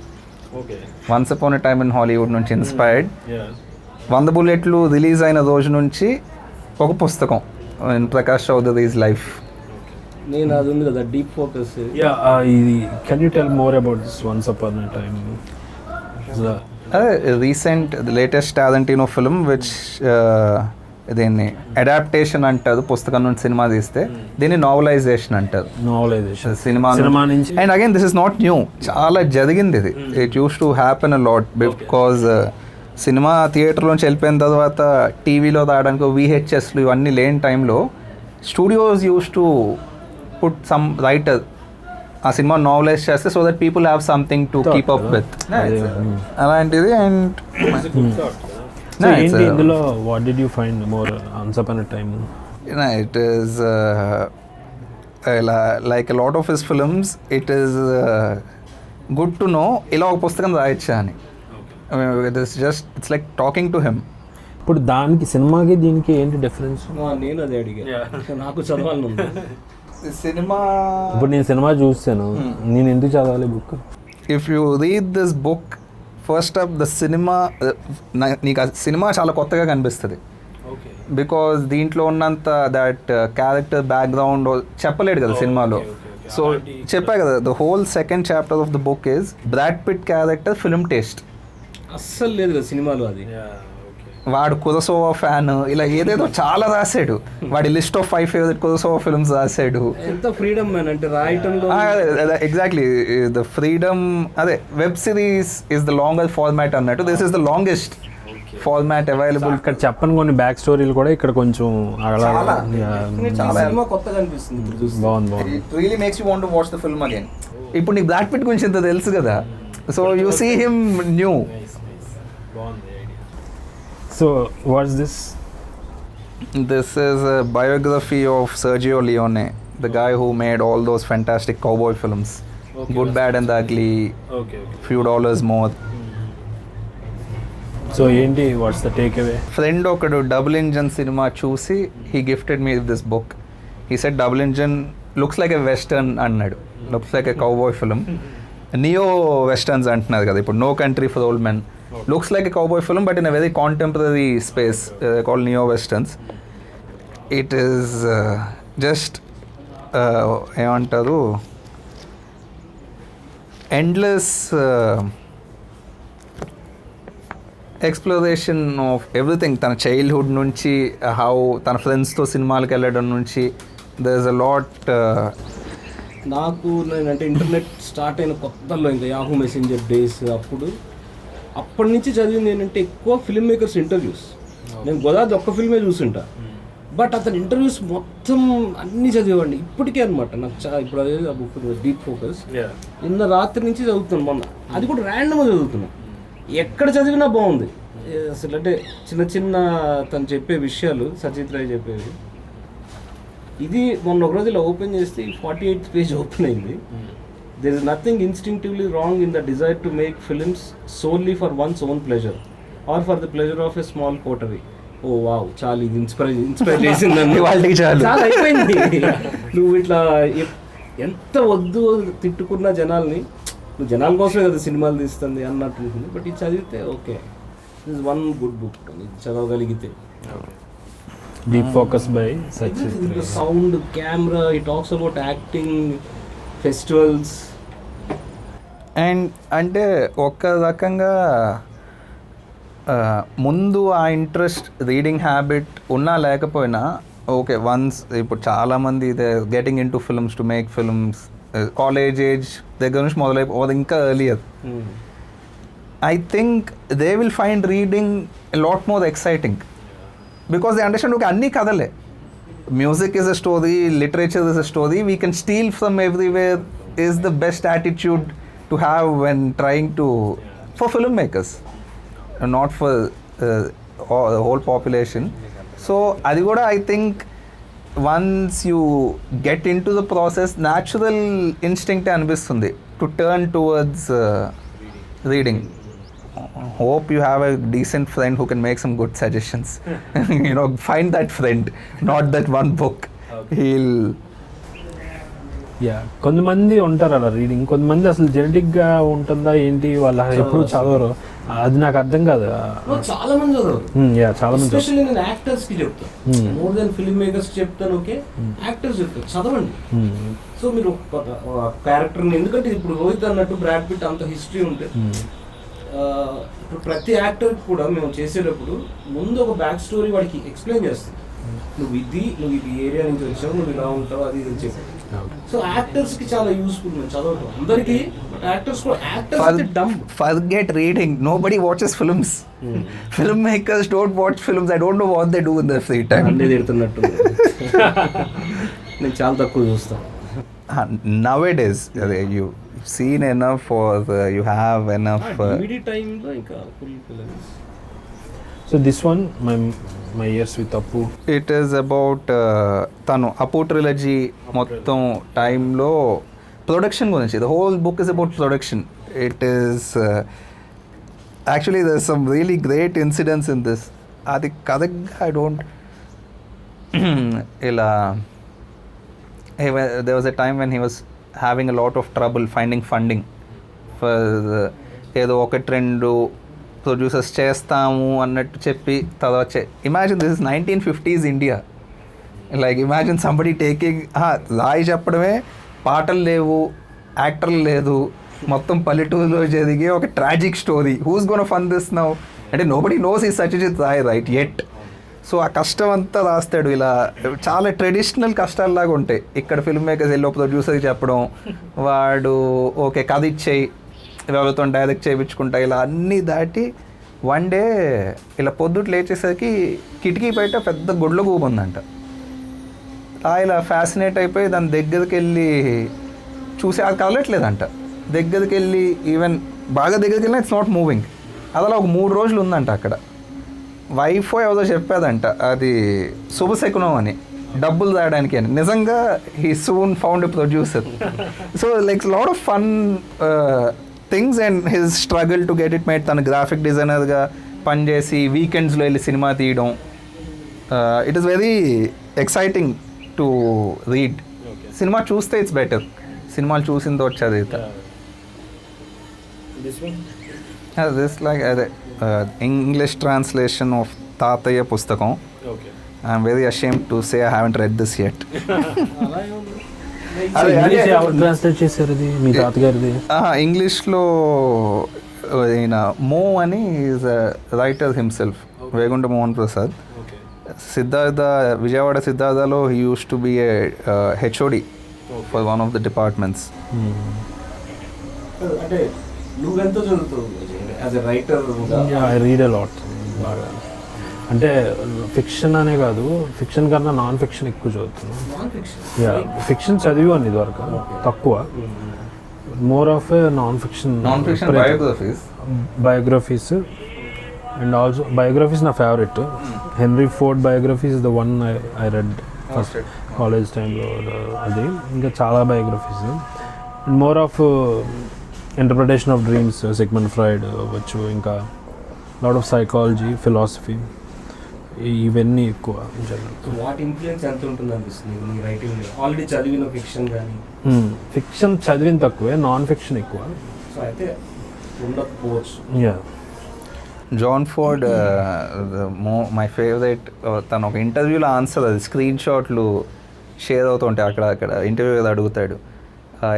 Once upon a time in Hollywood నుంచి ఇన్స్పైర్డ్. 100 బుల్లెట్లు రిలీజ్ అయిన రోజు నుంచి ఒక పుస్తకం ఇన్ ప్రకాష్ చౌదరీస్ లైఫ్.
నేను అది ఉంది కదా డీప్ ఫోకస్.
ఇది can you tell more about this once upon a time?
recent, the latest Tarantino film, which దీన్ని అడాప్టేషన్ అంటారు, పుస్తకం నుంచి సినిమా తీస్తే. దీన్ని నావలైజేషన్ అంటారు,
నావలైజేషన్
సినిమా నుంచి. And again this is not new, చాలా జరిగింది ఇది. It used to happen a lot because cinema థియేటర్లోంచి వెళ్ళిపోయిన తర్వాత టీవీలో రావడానికి VHSలు ఇవన్నీ లేని టైంలో studios used to put some writer ఆ సినిమా నావలైజ్ చేస్తే so that people have something to keep up with అలాంటిది. అండ్
ఇందులో what did you find more once upon a time?
It is like a lot of his films, it is good to know ఇలా ఒక పుస్తకం రాయొచ్చా అని. It's like talking to him.
ఇప్పుడు దానికి సినిమాకి దీనికి ఏంటి డిఫరెన్స్?
నేను అదే అడిగా, నాకు చదవాలని ఉంది.
సినిమా
ఇప్పుడు నేను సినిమా చూస్తాను, నేను ఎందుకు చదవాలి book?
If you read this book first of the cinema, నీకు ఆ సినిమా చాలా కొత్తగా కనిపిస్తుంది. బికాజ్ దీంట్లో ఉన్నంత దట్ క్యారెక్టర్ బ్యాక్గ్రౌండ్ చెప్పలేడు కదా సినిమాలో. సో చెప్పా కదా, the whole second chapter of the book is Brad Pitt character film taste.
అస్సలు లేదు కదా సినిమాలో. అది
వాడు కురసోవా ఫ్యాన్, ఇలా ఏదేదో చాలా రాశాడు. వాడి list of 5 favourite Kurosawa films రాశాడు.
ఎంత ఫ్రీడమ్ మ్యాన్ అంటే రాయటంలో.
Exactly the freedom. అదే web series is the longer format అన్నట్టు, this is the longest format available.
ఇక్కడ చెప్పని కొన్ని బ్యాక్ స్టోరీలు కూడా ఇక్కడ కొంచెం
సినిమా కొత్తగా అనిపిస్తుంది.
బాగుంది.
It really makes you want to watch the film again. ఇప్పుడు నీకు బ్లాక్ పిట్ గురించి ఇంత తెలుసు కదా, so you see him new.
So what's this?
This is a biography of Sergio Leone, the guy who made all those fantastic cowboy films. Good, Bad and the Ugly. Few dollars more.
So ఏంటి, what's the takeaway?
Friend ఒకడు డబుల్ ఇంజన్ సినిమా చూసి he gifted me this book. He said double engine looks like a western అన్నాడు, looks like a cowboy film. Neo westerns అంటున్నారు కదా ఇప్పుడు, No Country for Old Men. Looks like a cowboy film but in a very contemporary space called neo westerns. It is just ఏమంటారు, endless ఎక్స్ప్లోరేషన్ ఆఫ్ ఎవ్రీథింగ్. తన చైల్డ్హుడ్ నుంచి హౌ తన ఫ్రెండ్స్తో సినిమాలకు వెళ్ళడం నుంచి దర్ ఇస్ అ లాట్.
నాకు నేనంటే ఇంటర్నెట్ స్టార్ట్ అయిన కొత్తలో ఇంకా యాహూ మెసెంజర్ డేస్ అప్పటి నుంచి చదివింది ఏంటంటే ఎక్కువ ఫిల్మ్ మేకర్స్ ఇంటర్వ్యూస్. నేను గోదావరి ఒక్క ఫిల్మే చూసుంటా, బట్ అతని ఇంటర్వ్యూస్ మొత్తం అన్నీ చదివేవాడిని ఇప్పటికే అనమాట. నాకు ఇప్పుడు అదే ఆ బుక్ డీప్ ఫోకస్ నిన్న రాత్రి నుంచి చదువుతున్నాను, మొన్న అది కూడా ర్యాండమ్గా చదువుతున్నాను. ఎక్కడ చదివినా బాగుంది అసలు. అంటే చిన్న చిన్న తను చెప్పే విషయాలు, సచిత్ రాయ్ చెప్పేవి. ఇది మొన్న ఒక రోజు ఇలా ఓపెన్ చేస్తే 48th పేజ్ ఓపెన్ అయింది. There is nothing instinctively wrong in the desire to make films solely for one's own pleasure or for the pleasure of a small coterie. Oh wow, చాలు ఇది ఇన్స్పైర్ చేసిందండి. వాళ్ళకి చాలా అయిపోయింది. నువ్వు ఇట్లా ఎంత వద్దు తిట్టుకున్న జనాల్ని, నువ్వు జనాల కోసమే కదా సినిమాలు తీస్తుంది అన్నట్టు ఉంటుంది. బట్ ఇది చదివితే okay, this is one good book. చదవగలిగితే.
Deep focus by Sachit.
Sound, camera, ఈ talks about acting, festivals.
And అంటే ఒక రకంగా ముందు ఆ ఇంట్రెస్ట్, రీడింగ్ హ్యాబిట్ ఉన్నా లేకపోయినా ఓకే, వన్స్ ఇప్పుడు చాలామంది ఇదే getting in to films to make films college age దగ్గర నుంచి మొదలైపోతుంది, ఇంకా earlier. I think they will find reading lot more exciting because they understand okay అన్నీ కథలే. Music is a story, literature is a story, we can steal from everywhere is the best attitude to have when trying to, for filmmakers, not for the whole population. So adi kuda I think once you get into the process, natural instinct anipistundi to turn towards reading. Hope you have a decent friend who can make some good suggestions. You know, find that friend, not that one book. He'll.
కొంతమంది ఉంటారు అలా రీడింగ్, కొంతమంది అసలు జెనెటిక్గా ఉంటుందా ఏంటి, వాళ్ళ ఎప్పుడు చదవరు. అది నాకు అర్థం కాదు.
చాలా మంది చదవరు.
చాలా మంది,
ఎస్పెషల్లీ నేను యాక్టర్స్ కి చెప్తాను, మోర్ దెన్ ఫిల్మ్ మేకర్స్ చెప్తాను. ఓకే, యాక్టర్స్ చెప్తాను చదవండి. సో మీరు క్యారెక్టర్ని, ఎందుకంటే ఇప్పుడు రోహిత్ అన్నట్టు బ్రాడ్ పిట్ అంత హిస్టరీ ఉంటే ఇప్పుడు ప్రతి యాక్టర్కి కూడా మేము చేసేటప్పుడు ముందు ఒక బ్యాక్ స్టోరీ వాడికి ఎక్స్ప్లెయిన్ చేస్తాం. నువ్వు ఇది ఏరియా నుంచి వచ్చావు, నువ్వు ఇలా ఉంటావు, అది ఇది చెప్పి. సో యాక్టర్స్కి చాలా యూస్ఫుల్ మేము చదవటం అందరికీ. బట్ యాక్టర్స్ కూడా actors dumb.
Forget reading. Nobody watches films. Filmmakers don't watch films. I don't know what they do in their free time.
అన్నీ తిడుతున్నట్టు నేను చాలా తక్కువ చూస్తాను.
Nowadays, you've seen enough, or you have enough.
DVD టైంలో ఇంకా full films.
So this one, my years with Apu.
It is about తను అపు ట్రిలజీ మొత్తం టైంలో ప్రొడక్షన్ గురించి. The whole book is about production. It is actually there's some really great incidents in this. అది కథగా I don't ఇలా there was a time when he was having a lot of trouble finding funding for ఏదో ఒకటి రెండు ప్రొడ్యూసర్స్ చేస్తాము అన్నట్టు చెప్పి తర్వాత imagine this is 1950s India. Like imagine somebody taking రాయి చెప్పడమే, పాటలు లేవు, యాక్టర్లు లేదు, మొత్తం పల్లెటూరులో జరిగే ఒక tragic story. Who's gone fun this now అంటే నోబడి నోస్ ఈ Satyajit Ray right at. So ఆ కష్టం అంతా రాస్తాడు. ఇలా చాలా ట్రెడిషనల్ కష్టాల్లాగా ఉంటాయి. ఇక్కడ ఫిల్మ్ మేకర్స్ ఎల్లో ప్రొడ్యూసర్కి చెప్పడం, వాడు ఓకే కథ ఇచ్చేయి, ఎవరితో డైరెక్ట్ చేయించుకుంటా, ఇలా అన్నీ దాటి వన్ డే ఇలా పొద్దుట లేచేసరికి కిటికీ బయట పెద్ద గుడ్ల గూబ ఉందంట. ఇలా ఫ్యాసినేట్ అయిపోయి దాని దగ్గరికి వెళ్ళి చూసి అది కదలట్లేదంట. దగ్గరికి వెళ్ళి ఈవెన్ బాగా దగ్గరికి వెళ్ళినా ఇట్స్ నాట్ మూవింగ్. అది అలా ఒక 3 రోజులు ఉందంట అక్కడ. వైఫ్ ఎవరో చెప్పేదంట అది శుభశకునం అని, డబ్బులు తేయడానికి అని. నిజంగా he soon found a producer. So like lot of fun things and his struggle to get it made. తను గ్రాఫిక్ డిజైనర్గా పనిచేసి వీకెండ్స్లో వెళ్ళి సినిమా తీయడం. It is very exciting to read. Cinema చూస్తే ఇట్స్ బెటర్, సినిమాలు చూసిందో చదివితే. దిస్ లైక్ అదే ఇంగ్లీష్ ట్రాన్స్లేషన్ ఆఫ్ తాతయ్య పుస్తకం. I'm very ashamed to say I haven't red this yet.
Translate చేశారు అది మీ తాతగారిది?
ఇంగ్లీష్లో ఈయన మో అని is writer himself, Vegunta Mohan Prasad. Siddhartha, Vijayawada సిద్ధార్థలో he used to be a HOD for one of the departments.
అంటే నువ్వెంత చదువుతావు as a writer?
I read a lot. బాగా అంటే ఫిక్షన్ అనే కాదు, ఫిక్షన్ కన్నా నాన్ ఫిక్షన్ ఎక్కువ చదువుతున్నాను. ఫిక్షన్ చదివాను ఇదివరకు, తక్కువ. More of a non fiction biographies. And also biographies నా favourite. Henry Ford biographies the one I read first college టైంలో. అది ఇంకా చాలా biographies. And more of interpretation of dreams, Sigmund Freud అవ్వచ్చు, ఇంకా లాట్ ఆఫ్ సైకాలజీ, ఫిలాసఫీ, ఇవన్నీ ఎక్కువ.
వాటి ఇన్ఫ్లుయెన్స్ ఎంత ఉంటుంది అనిపిస్తుంది నీ రైటింగ్? ఆల్రెడీ చదివిన ఫిక్షన్ కానీ?
ఫిక్షన్ చదివిన తక్కువే, నాన్ ఫిక్షన్ ఎక్కువ.
సో అయితే ఉండకపోవచ్చు.
John Ford my favourite. తను ఒక ఇంటర్వ్యూలో ఆన్సర్, అది స్క్రీన్ షాట్లు షేర్ అవుతుంటాయి అక్కడ ఇంటర్వ్యూ ఏదో అడుగుతాడు.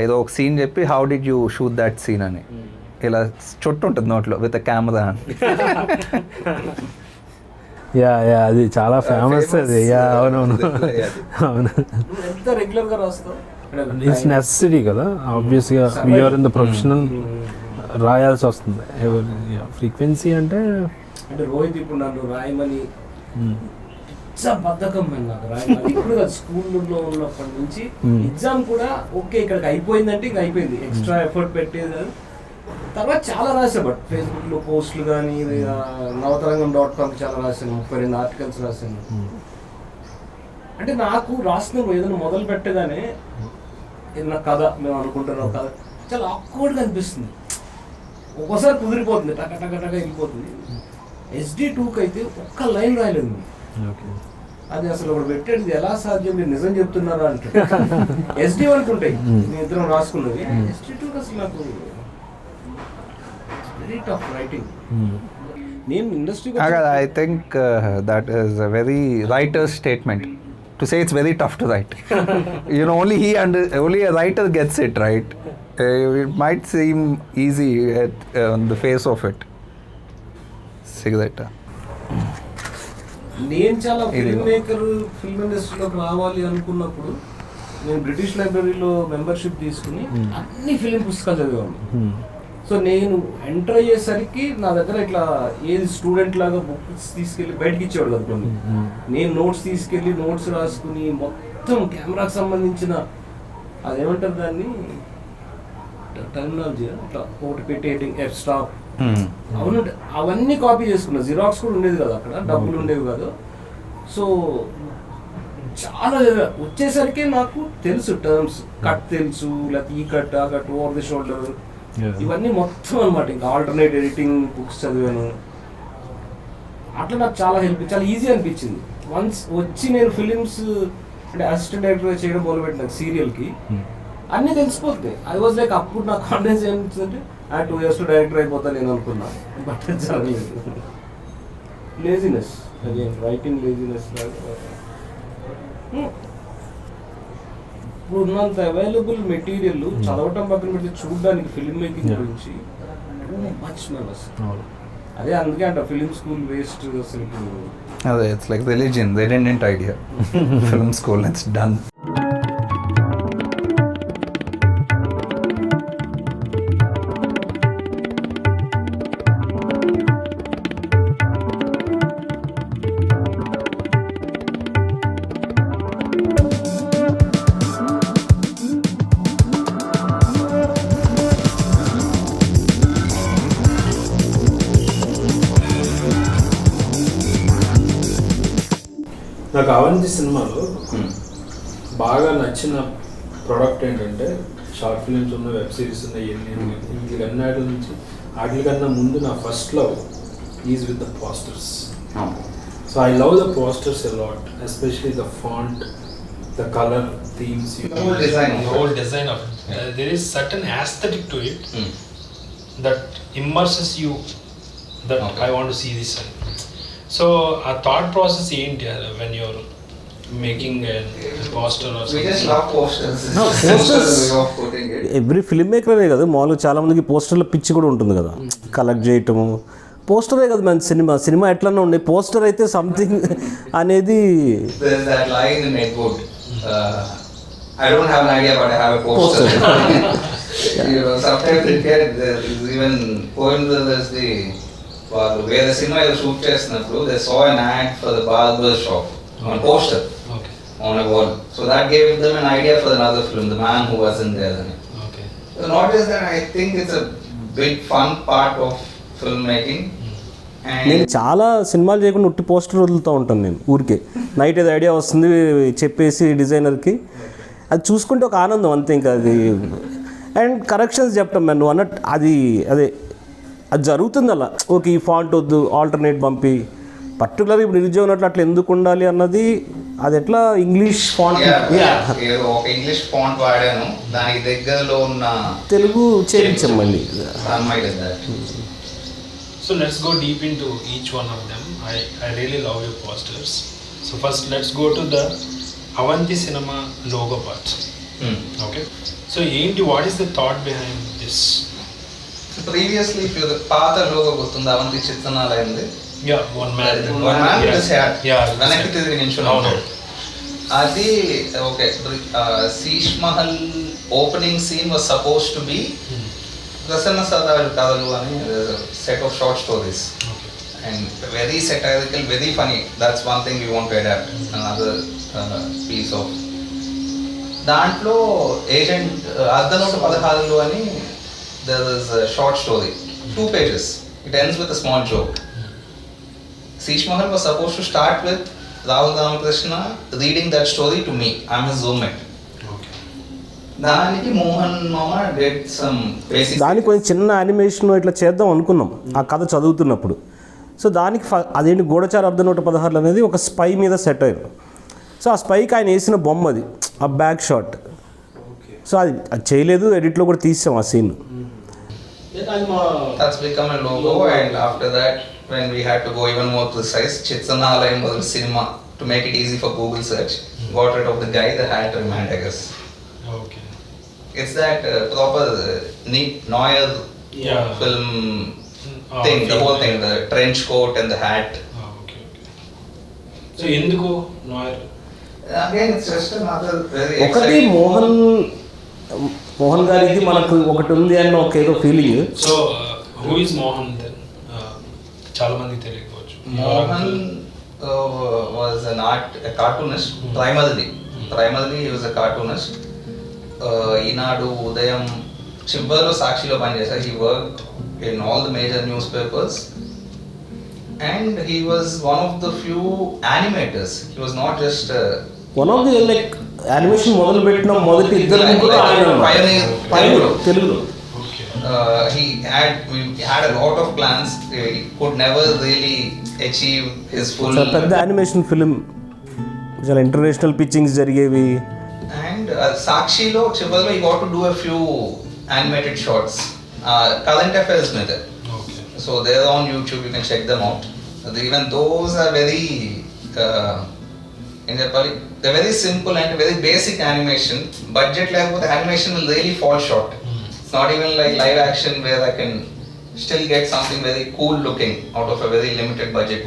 ఏదో ఒక సీన్ చెప్పి how did you shoot that scene అని, ఇలా చుట్టూ ఉంటుంది నోట్లో విత్ కెమెరా అని.
అది చాలా ఫేమస్ అది. అవునవును అవును. ఇట్స్ నెసెసరీ కదా, ఆబ్వియస్గా వీఆర్ ఇన్ ద ప్రొఫెషనల్, రాయాల్సి వస్తుంది. ఫ్రీక్వెన్సీ అంటే
రోహిత్ ఇప్పుడు నన్ను రాయమని బద్ధకం నాకు రాయమని. ఇప్పుడు స్కూల్లో ఉన్నప్పటి నుంచి ఎగ్జామ్ కూడా ఓకే ఇక్కడికి అయిపోయిందంటే ఇంక అయిపోయింది, ఎక్స్ట్రా ఎఫర్ట్ పెట్టేది. తర్వాత చాలా రాశాను, బట్ ఫేస్బుక్లో పోస్టులు కానీ నవతరంగం.com చాలా రాశాను, 32 ఆర్టికల్స్ రాశాను. అంటే నాకు రాసిన ఏదైనా మొదలు పెట్టగానే ఏదైనా కథ మేము అనుకుంటున్నాం కథ చాలా ఆక్వర్డ్గా అనిపిస్తుంది. ఒక్కోసారి కుదిరిపోతుంది, టక వెళ్ళిపోతుంది. SD2కి అయితే ఒక్క లైన్ రాయలేదు. అది అసలు ఒకటి పెట్టేది ఎలా సాధ్యం, మీరు నిజం చెప్తున్నారా అంటే. SD1 ఉంటాయి మీ ఇద్దరం రాసుకున్నది, SD2కి అసలు నాకు వెరీ టఫ్ రైటింగ్. నేను industry
I think that is a very writer's statement to say it's very tough to write. You know, only a writer gets it right. It might seem easy on the face of it. Cigarette.
నేను చాలా ఫిల్మ్ మేకర్ ఫిల్మ్ ఇండస్ట్రీలోకి రావాలి అనుకున్నప్పుడు నేను బ్రిటిష్ లైబ్రరీలో మెంబర్షిప్ తీసుకుని అన్ని ఫిలిం పుస్తకాలు చదివాను. సో నేను ఎంటర్ అయ్యేసరికి నా దగ్గర ఇట్లా ఏది స్టూడెంట్ లాగా బుక్స్ తీసుకెళ్ళి బయటకి ఇచ్చేవాడు కదా కొన్ని. నేను నోట్స్ తీసుకెళ్ళి నోట్స్ రాసుకుని మొత్తం కెమెరాకి సంబంధించిన అదేమంటారు దాన్ని టెర్మినాలజీ అట్లా ఒకటి పెట్టేటింగ్ ఎఫ్ స్టాప్ అవును అవన్నీ కాపీ చేసుకున్నా. జిరాక్స్ కూడా ఉండేది కదా అక్కడ, డబ్బులు ఉండేవి కాదు. సో చాలా వచ్చేసరికి నాకు తెలుసు టర్మ్స్, కట్ తెలుసు, లేకపోతే ఈ కట్ ఆ కట్ ఓవర్ ది షోల్డర్ ఇవన్నీ మొత్తం అనమాట. ఇంకా ఆల్టర్నేట్ ఎడిటింగ్ బుక్స్ చదివాను. అట్లా నాకు చాలా చాలా ఈజీ అనిపించింది. వన్స్ వచ్చి నేను ఫిలిమ్స్ అంటే అసిస్టెంట్ డైరెక్టర్ చేయడం మొదలుపెట్టిన సీరియల్కి అన్నీ తెలిసిపోతాయి. ఐ వాజ్ లైక్ అప్పుడు నాకు కాన్ఫిడెన్స్ ఏమనిపించిందంటే 2 years డైరెక్టర్ అయిపోతాను నేను అనుకున్నాను. బట్ జరగలేదు. Laziness, again writing laziness. ఇప్పుడు ఉన్నంత అవైలబుల్ మెటీరియల్ చదవటం పక్కన పెడితే చూడడానికి ఫిల్మ్ మేకింగ్ గురించి మచ్ నర్వస్. అదే అందుకే అంట ఫిలిం స్కూల్ వేస్ట్ అసలు. ఇప్పుడు
అదే it's like religion, they didn't idea film school it's done.
నాకు అవంతి సినిమాలో బాగా నచ్చిన ప్రోడక్ట్ ఏంటంటే షార్ట్ ఫిలిమ్స్ ఉన్న, వెబ్ సిరీస్ ఉన్నాయి, వీటికన్నాటి నుంచి వాటికన్నా ముందు నా first love is with the posters. So I love the posters a lot, especially the font, the color themes, the whole design of it. There is certain aesthetic to it that immerses you, that I want to see this. So our thought process ain't when you're making a poster or something. We just love posters.
No, posters. Every film మేకరే కదా, మామూలుగా చాలా మందికి పోస్టర్ల పిచ్చి కూడా ఉంటుంది కదా, కలెక్ట్ చేయటము. పోస్టరే కదా మన సినిమా ఎట్లన్నా ఉండే, పోస్టర్ అయితే సంథింగ్ అనేది.
There's that line in Edward. I don't have an idea, but I have a poster. You know, sometimes it gets even poems. There's the where the cinema is shoot chestnappudu, they saw an ad for the barber shop on poster on a wall. So that gave them an idea for another film, The Man Who Wasn't There. Okay. So not just that, I think it's a big fun part of filmmaking.
నేను చాలా సినిమాలు చేయకుండా ఉట్టి పోస్టర్ వదులుతూ ఉంటాను నేను ఊరికే. నైట్ ఏదో ఐడియా వస్తుంది చెప్పేసి డిజైనర్కి, అది చూసుకుంటే ఒక ఆనందం అంతే. ఇంకా అది అండ్ కరెక్షన్స్ చెప్పటం నువ్వు అన్నట్టు అది అదే అది జరుగుతుంది అలా. ఓకే ఈ ఫాంట్ వద్దు, ఆల్టర్నేట్ పంపి, పర్టికులర్ ఇప్పుడు నిరుద్యోగం ఉన్నట్లు అట్లా ఎందుకు ఉండాలి అన్నది. అది ఎట్లా ఇంగ్లీష్ ఫాంట్,
ఒక ఇంగ్లీష్ ఫాంట్ వాడాను, దానికి దగ్గరలో ఉన్న
తెలుగు చేయించాం మళ్ళీ.
So let's go deep into each one of them. I really love your posters. So first let's go to the Avanti cinema logo part. Okay. So what is the thought behind this?
So previously, if you the path logo gustunda Avanti chittanalaindi.
Yeah, one man
with his hat.
Yeah.
Venakki tirigi ninchunna. Adi okay. Sheesh Mahal opening scene was supposed to be Prasanna Sadar Kadalu ani set of short stories. Okay. And very satirical, very funny. That's one thing we want to adapt. Another piece of దాంట్లో ఏజెంట్ అర్ధనోటు 16 అని there is a short story, 2 pages. It ends with a small joke. Sheesh Mahal was supposed to start with Rahul Ramakrishna reading that story to me. I'm his roommate. దానికి మోహన్ మామ did some basic.
దానికి కొంచెం చిన్న యానిమేషన్ ఇట్లా చేద్దాం అనుకున్నాం ఆ కథ చదువుతున్నప్పుడు. సో దానికి అదేంటి గూఢచార అర్ధనోటు 16 అనేది ఒక స్పై మీద సెట్ అయ్యారు. సో ఆ స్పైకి ఆయన వేసిన బొమ్మ అది, ఆ బ్యాక్ షాట్. సో అది చేయలేదు, ఎడిట్లో కూడా తీసాం ఆ scene.
That's become a logo, and after that when we had to go even more precise, Chitsanalaiyam was a cinema to make it easy for Google search. Got rid of the guy, the hat remained, I guess.
Okay.
It's that proper neat Noir film thing, the whole thing, the trench coat and the hat.
So ఎందుకు Noir?
Again, it's just another very
ఒకటి మోహన్ గారికి మనకు ఒకటి ఉంది అన్న ఒక ఏదో feeling.
So who is Mohan then? చాలా మంది తెలియకపోవచ్చు.
Mohan was a cartoonist primarily. He was a cartoonist. ఈనాడు ఉదయం చివరిలో సాక్షిలో పనిచేశారు. He worked in all the major newspapers and he was one of the few animators. He was not just
one of the like animation మొదలు పెట్టిన మొదటి ఇద్దరు ముగ్గురు
తెలుగులో. He had a lot of plans. He could never really achieve his full.
పెద్ద యానిమేషన్ ఫిల్మ్ చాలా ఇంటర్నేషనల్ పిచ్చింగ్స్ జరిగేవి.
And సాక్షిలో చివరిలో he got to do a few animated shorts. Current affairs మీద. So they're on YouTube, you can check them out. Even those are very they're very simple and very basic animation. Budget level, the animation will really fall short. It's not even like live action where I can still get something very cool looking out of a very limited budget.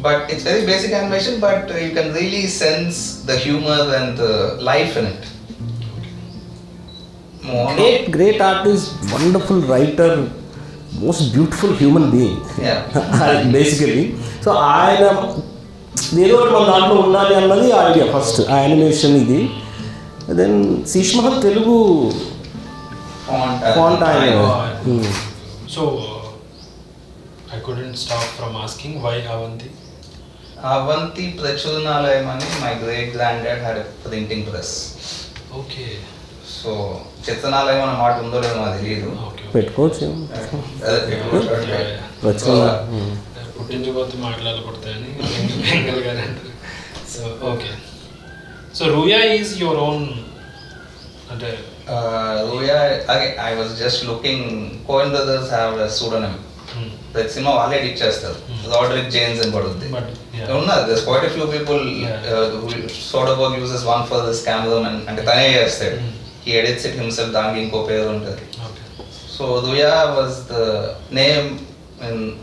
But it's very basic animation, but you can really sense the humor and the life in it.
Great artist, wonderful writer, most beautiful human being. Basically. So ఆయన ఏదో ఒకటి మన దాంట్లో ఉండాలి అన్నది ఐడియా ఫస్ట్ ఆ యానిమేషన్ ఇది. దెన్ శీష్మహల్ తెలుగు ఫాంట్ ఆయన.
So I couldn't stop from asking why Avanti?
Avanti Prachuranayam ani my great granddad had a printing press.
Okay.
So Chetanayam అన్న మాట ఉందో లేదో నాకు తెలియదు.
పెట్టుకోవచ్చు.
పుట్టించుకోవద్దు మాట్లాడకూడదని బెంగల్ గారు అంటారు. So okay. So Ruia is your own అంటే
Ruia I was just looking, Coen brothers have a pseudonym. The cinema వాళ్ళే ఎడిట్ చేస్తారు. Roderick James అని పడుద్ది. ఉన్నారు, there's quite a few people who Soderbergh uses one for this cameraman అంటే తనే చేస్తాడు. He edits it himself, దానికి ఇంకో పేరు ఉంటుంది. So Ruya was the name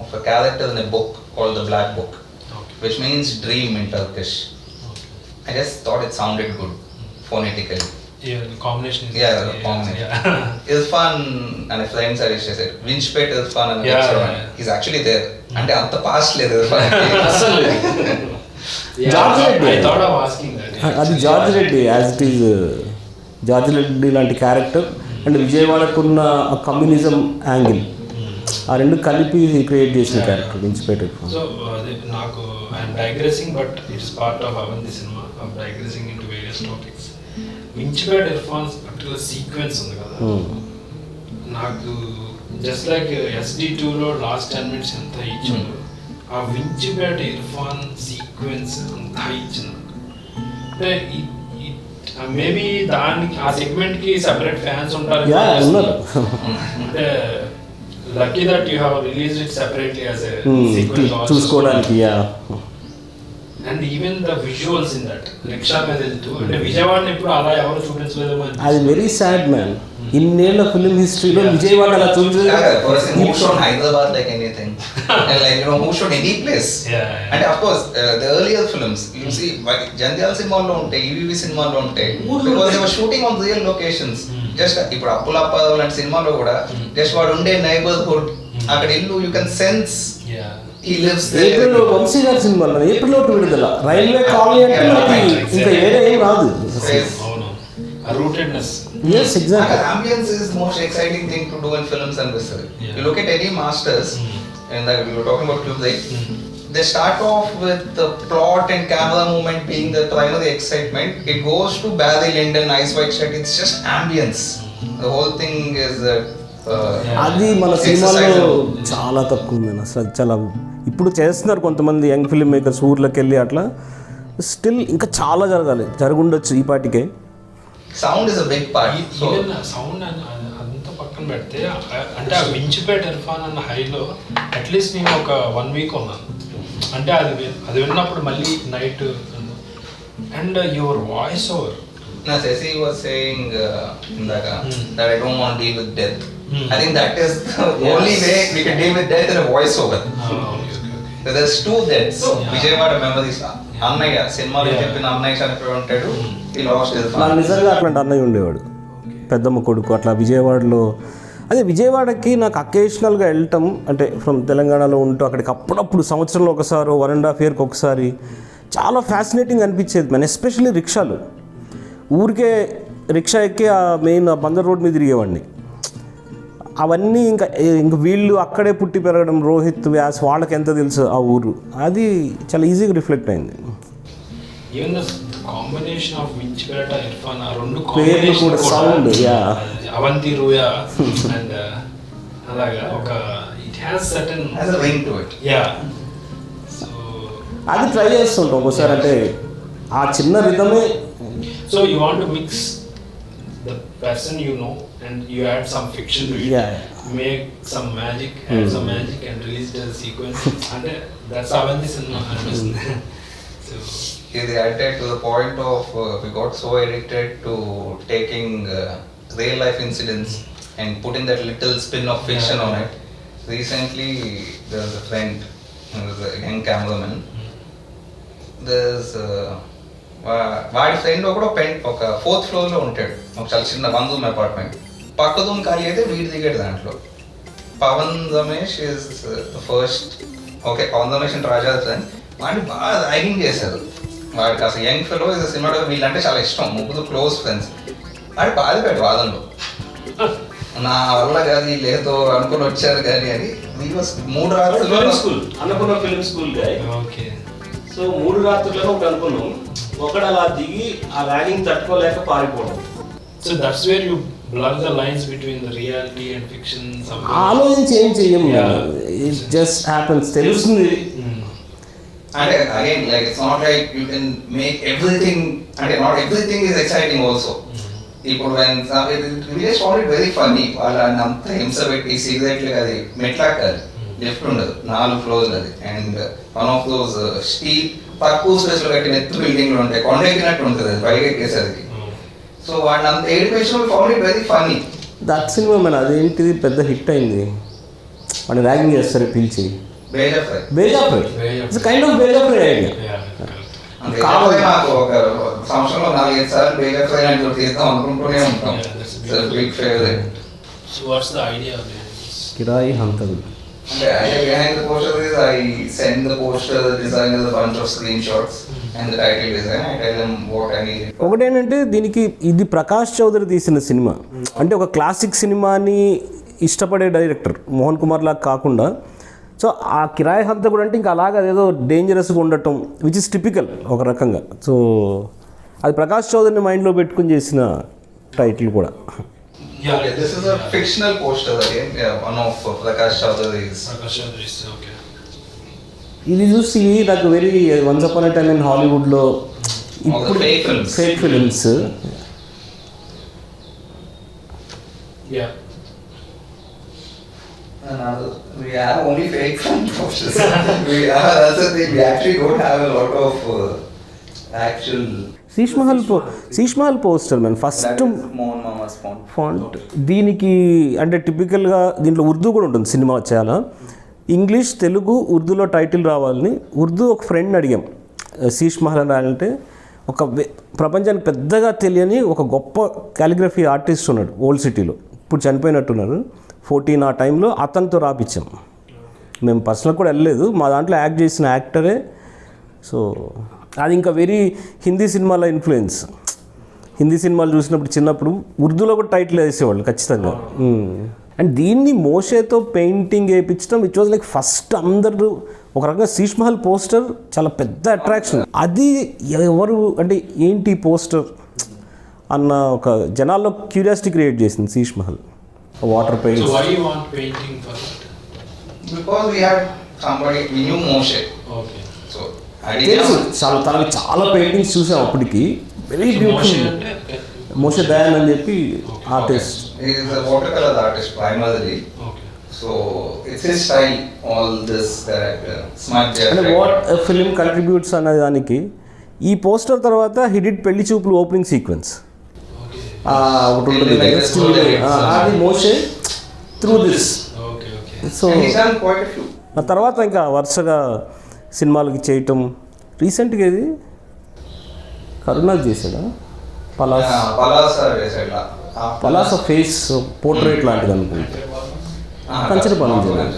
of a character in a book called The Black Book, which means dream in Turkish. I just thought it sounded good phonetically.
Yeah, the combination is
combination. Irfan and a friend suggested it. Winchpet Irfan and he's actually there. And anta past లేదు Irfan.
George Reddy.
I thought of asking that.
అది George Reddy as it is. George Reddy లాంటి క్యారెక్టర్ అండ్ విజయవాడకున్న కమ్యూనిజం యాంగిల్ ఆ రెండు కలిపి క్రియేట్ చేసిన క్యారెక్టర్ వించిపేట.
సో అదే నాకు I'm digressing but it's part of Avanti cinema. I'm digressing into various topics. Vinchipeta Irfan's particular sequence ఉంది కదా, నాకు జస్ట్ లైక్ SD2లో లాస్ట్ 10 minutes ఎంత ఇచ్చాడు, ఆ వించిపేట ఇర్ఫాన్ సీక్వెన్స్ అంత ఇచ్చింది. అంటే మేబీ దానికి ఆ సెగ్మెంట్కి సెపరేట్ ఫ్యాన్స్ ఉంటారు. అంటే lucky that you have released it separately as a sequence
చూసుకోవడానికి.
And even the visuals in that rickshaw మీద వెళ్తూ అంటే విజయవాడని ఎప్పుడు అలా ఎవరు చూపించలేదేమో.
అది వెరీ సాడ్ మ్యాన్. ఇన్నేళ్ల ఫిల్మ్ హిస్టరీలో విజయవాడ అలా చూపించలేదు.
Hyderabad like anything, and like who showed any place. And of course the earlier films you see Jandyal సినిమాలో ఉంటాయి, EVV సినిమాలో ఉంటాయి, because they were shooting on real locations. Just ఇప్పుడు అప్పులప్ప లాంటి సినిమాలో కూడా జస్ట్ వాడు ఉండే నైబర్హుడ్ అక్కడ ఇల్లు you can sense he lives there.
April Vamsi గారి సినిమాలో ఏప్రిల్ 1 విడుదల రైల్వే కాలనీ అంటే మనకి ఇంకా వేరే ఏం రాదు.
rootedness.
Yes, exactly.
Ambience is the most exciting thing to do in films and whistle. You look at any masters, and like we were talking about Kubrick, they start off with the plot and camera movement being the primary excitement. It goes to Barry Lyndon, Ice White Shut. It's just ambience. The whole thing is
అది మన సినిమాలో చాలా తక్కువ ఉంది అసలు. చాలా ఇప్పుడు చేస్తున్నారు కొంతమంది యంగ్ ఫిల్మ్ మేకర్స్ ఊర్లోకి వెళ్ళి అట్లా. స్టిల్ ఇంకా చాలా జరగుండొచ్చు ఈ పాటికే.
Sound is a big part.
Even sound అంతా పక్కన పెడితే అంటే ఆ వించిపేట ఇర్ఫాన్ అన్న హైలో అట్లీస్ట్ నేను ఒక 1 week ఉన్నాను. అంటే అది విన్నప్పుడు మళ్ళీ night and your voice over
Now, Sasi was saying that I don't want to deal with death. I think that is the only way we can deal with death in a voiceover. So there's two deaths. Vijayawada memories. Annaya, cinema lo cheppina Annaya chanipoyi untaడు. He lost his father.
నాకు నిజంగా అట్లాంటి అన్నయ్య ఉండేవాడు, పెద్దమ్మ కొడుకు. అట్లా విజయవాడలో, అదే విజయవాడకి నాకు అకేషనల్గా వెళ్ళటం అంటే ఫ్రమ్ తెలంగాణలో ఉంటూ అక్కడికి అప్పుడప్పుడు సంవత్సరంలో ఒకసారి 1.5 yearకి ఒకసారి చాలా ఫ్యాసినేటింగ్ అనిపించేది మన, ఎస్పెషల్లీ రిక్షాలు. ఊరికే రిక్షా ఎక్కి ఆ మెయిన్ బందర్ రోడ్ మీద తిరిగేవాడిని. అవన్నీ ఇంకా వీళ్ళు అక్కడే పుట్టి పెరగడం, రోహిత్, వ్యాస్, వాళ్ళకి ఎంత తెలుసు ఆ ఊరు, అది చాలా ఈజీగా రిఫ్లెక్ట్ అయింది.
కాంబినేషన్ ఆఫ్ వించిపేట, ఇర్ఫాన్, ఆ రెండు
పేర్లు కూడా sound, yeah,
Avanti Ruya and అలాగా ఒక it has certain
ring to it.
Yeah,
అది ట్రై చేస్తుంటాం ఒకసారి, అంటే ఆ చిన్న రిథమే.
So you want to mix the person you know and you add some fiction to it, make some magic, add some magic and release the sequence and that's Avanti cinema. So
they added to the point of we got so addicted to taking real life incidents and putting that little spin of fiction on it. Recently there was a friend who was a young cameraman. There's వాడి ఫ్రెండ్ ఒక 4th floor లో ఉంటాడు, ఒక చాలా చిన్న 1 room అపార్ట్మెంట్. పక్క రూమ్ ఖాళీ అయితే వీడి దిగాడు దాంట్లో. Pavan Ramesh is the first. Okay, Pavan Ramesh and Raja friend. వాడిని బాగా ర్యాగింగ్ చేశారు. వాడికి అసలు యంగ్ ఫెలో సినిమా వీళ్ళంటే చాలా ఇష్టం, ముగ్గురు క్లోజ్ ఫ్రెండ్స్. వాడు బాధపడ్డాడు వాదనలో, నా వల్ల కాదు లేదో అనుకుని వచ్చారు కానీ అని. 3 రాత్రులు
అనుకున్న ఫిల్మ్ స్కూల్ గా. ఓకే, సో 3 రాత్రులలో ఒకటి అనుకున్నాం, ఒకడు అలా దిగి ఆ ర్యాగింగ్ తట్టుకోలేక పారిపోవడం.
So that's where you blur the lines between the reality and fiction.
ఆలోచించి ఏం చెయ్యం, ఇట్ జస్ట్ హ్యాపెన్స్, తెలుస్తుంది.
And again, like it's not like you can make everything, and not everything is exciting also. People when we just found it very funny. Wala namta himsa petti cigarette adi metlakali left undadu 4 floors adi, and one of those steep takku space lo kattina ettu building lo untayi, kondekinattu untadi paiga kesadi. So వాడిని అంత education found it very funny.
That cinema మన అదేంటిది పెద్ద హిట్ అయింది, వాడిని ర్యాగింగ్ చేస్తారు పిలిచి. It's kind of bheja fry idea.
కావాలి నాకు ఒక సంవత్సరంలో 4-5 సార్లు బేజా ఫ్రై అని తీద్దాం అనుకుంటూనే ఉంటాం. Big favourite.
So what's the idea?
Kirayi Hanthakudu.
Behind the poster is I send the poster designer a bunch of screenshots and the title design. I tell them what I need.
ఒకటేంటంటే దీనికి ఇది ప్రకాష్ చౌదరి తీసిన సినిమా, అంటే ఒక క్లాసిక్ సినిమాని ఇష్టపడే డైరెక్టర్ మోహన్ కుమార్ లాగా కాకుండా, సో ఆ కిరాయి హంతకుడు అంటే ఇంకా అలాగ అదేదో డేంజరస్గా ఉండటం, విచ్ ఇస్ టిపికల్ ఒక రకంగా. సో అది ప్రకాష్ చౌదరిని మైండ్లో పెట్టుకుని చేసిన టైటిల్ కూడా.
Yeah, okay, this is a fictional poster again. Yeah, one of Prakash Chaudhary's.
Okay.
ఇది చూసి నాకు very once upon a time in హాలీవుడ్లో ఇప్పుడు fake films.
Yeah.
We have only fake film posters. That's the thing. We actually don't have a lot of actual.
Sheesh Mahal poster man first font. దీనికి అంటే టిపికల్గా దీంట్లో ఉర్దూ కూడా ఉంటుంది సినిమా చాలా. ఇంగ్లీష్, తెలుగు, ఉర్దూలో టైటిల్ రావాలని ఉర్దూ ఒక ఫ్రెండ్ అడిగాం. శీష్ మహల్ అని రాయాలంటే ఒక ప్రపంచానికి పెద్దగా తెలియని ఒక గొప్ప కాలిగ్రఫీ ఆర్టిస్ట్ ఉన్నాడు ఓల్డ్ సిటీలో, ఇప్పుడు చనిపోయినట్టున్నారు. 14 ఆ టైంలో అతనితో రాపిచ్చాం. మేము పర్సనల్ కూడా వెళ్ళలేదు, మా దాంట్లో యాక్ట్ చేసిన యాక్టరే. సో అది ఇంకా వెరీ హిందీ సినిమాల ఇన్ఫ్లుయెన్స్. హిందీ సినిమాలు చూసినప్పుడు చిన్నప్పుడు ఉర్దూలో కూడా టైటిల్ వేసేవాళ్ళు ఖచ్చితంగా. అండ్ దీన్ని మోషేతో పెయింటింగ్ వేయించడం విచ్ వాజ్ లైక్ ఫస్ట్ అందరూ ఒక రకంగా శీష్ మహల్ పోస్టర్ చాలా పెద్ద అట్రాక్షన్. అది ఎవరు అంటే ఏంటి పోస్టర్ అన్న ఒక జనాల్లో క్యూరియాసిటీ క్రియేట్ చేసింది Sheesh Mahal. Water paint.
So why you want painting for that?
Because we had somebody, we knew Moshe.
Okay.
So
తనకి చాలా పెయింటింగ్స్ చూసాం అప్పటికి, వెరీ బ్యూటిఫుల్. మోషే దయాన్ అని చెప్పి artist.
He is a watercolor artist primarily. Okay. So it's his style. All this that smart.
And what a film contributes అనే దానికి ఈ పోస్టర్ తర్వాత హిడిడ్ పెళ్లి చూపులు ఓపెనింగ్ సీక్వెన్స్ ఒకటి ఉంటుంది అది మోషే త్రూ దిస్. సో ఆ తర్వాత ఇంకా వరుసగా సినిమాలకి చేయటం. రీసెంట్గా ఇది కరుణాకి చేశాడా పలాస ఫేస్ పోర్ట్రేట్ లాంటిది అనుకుంటా. కంచెర పనులు చేయాలి.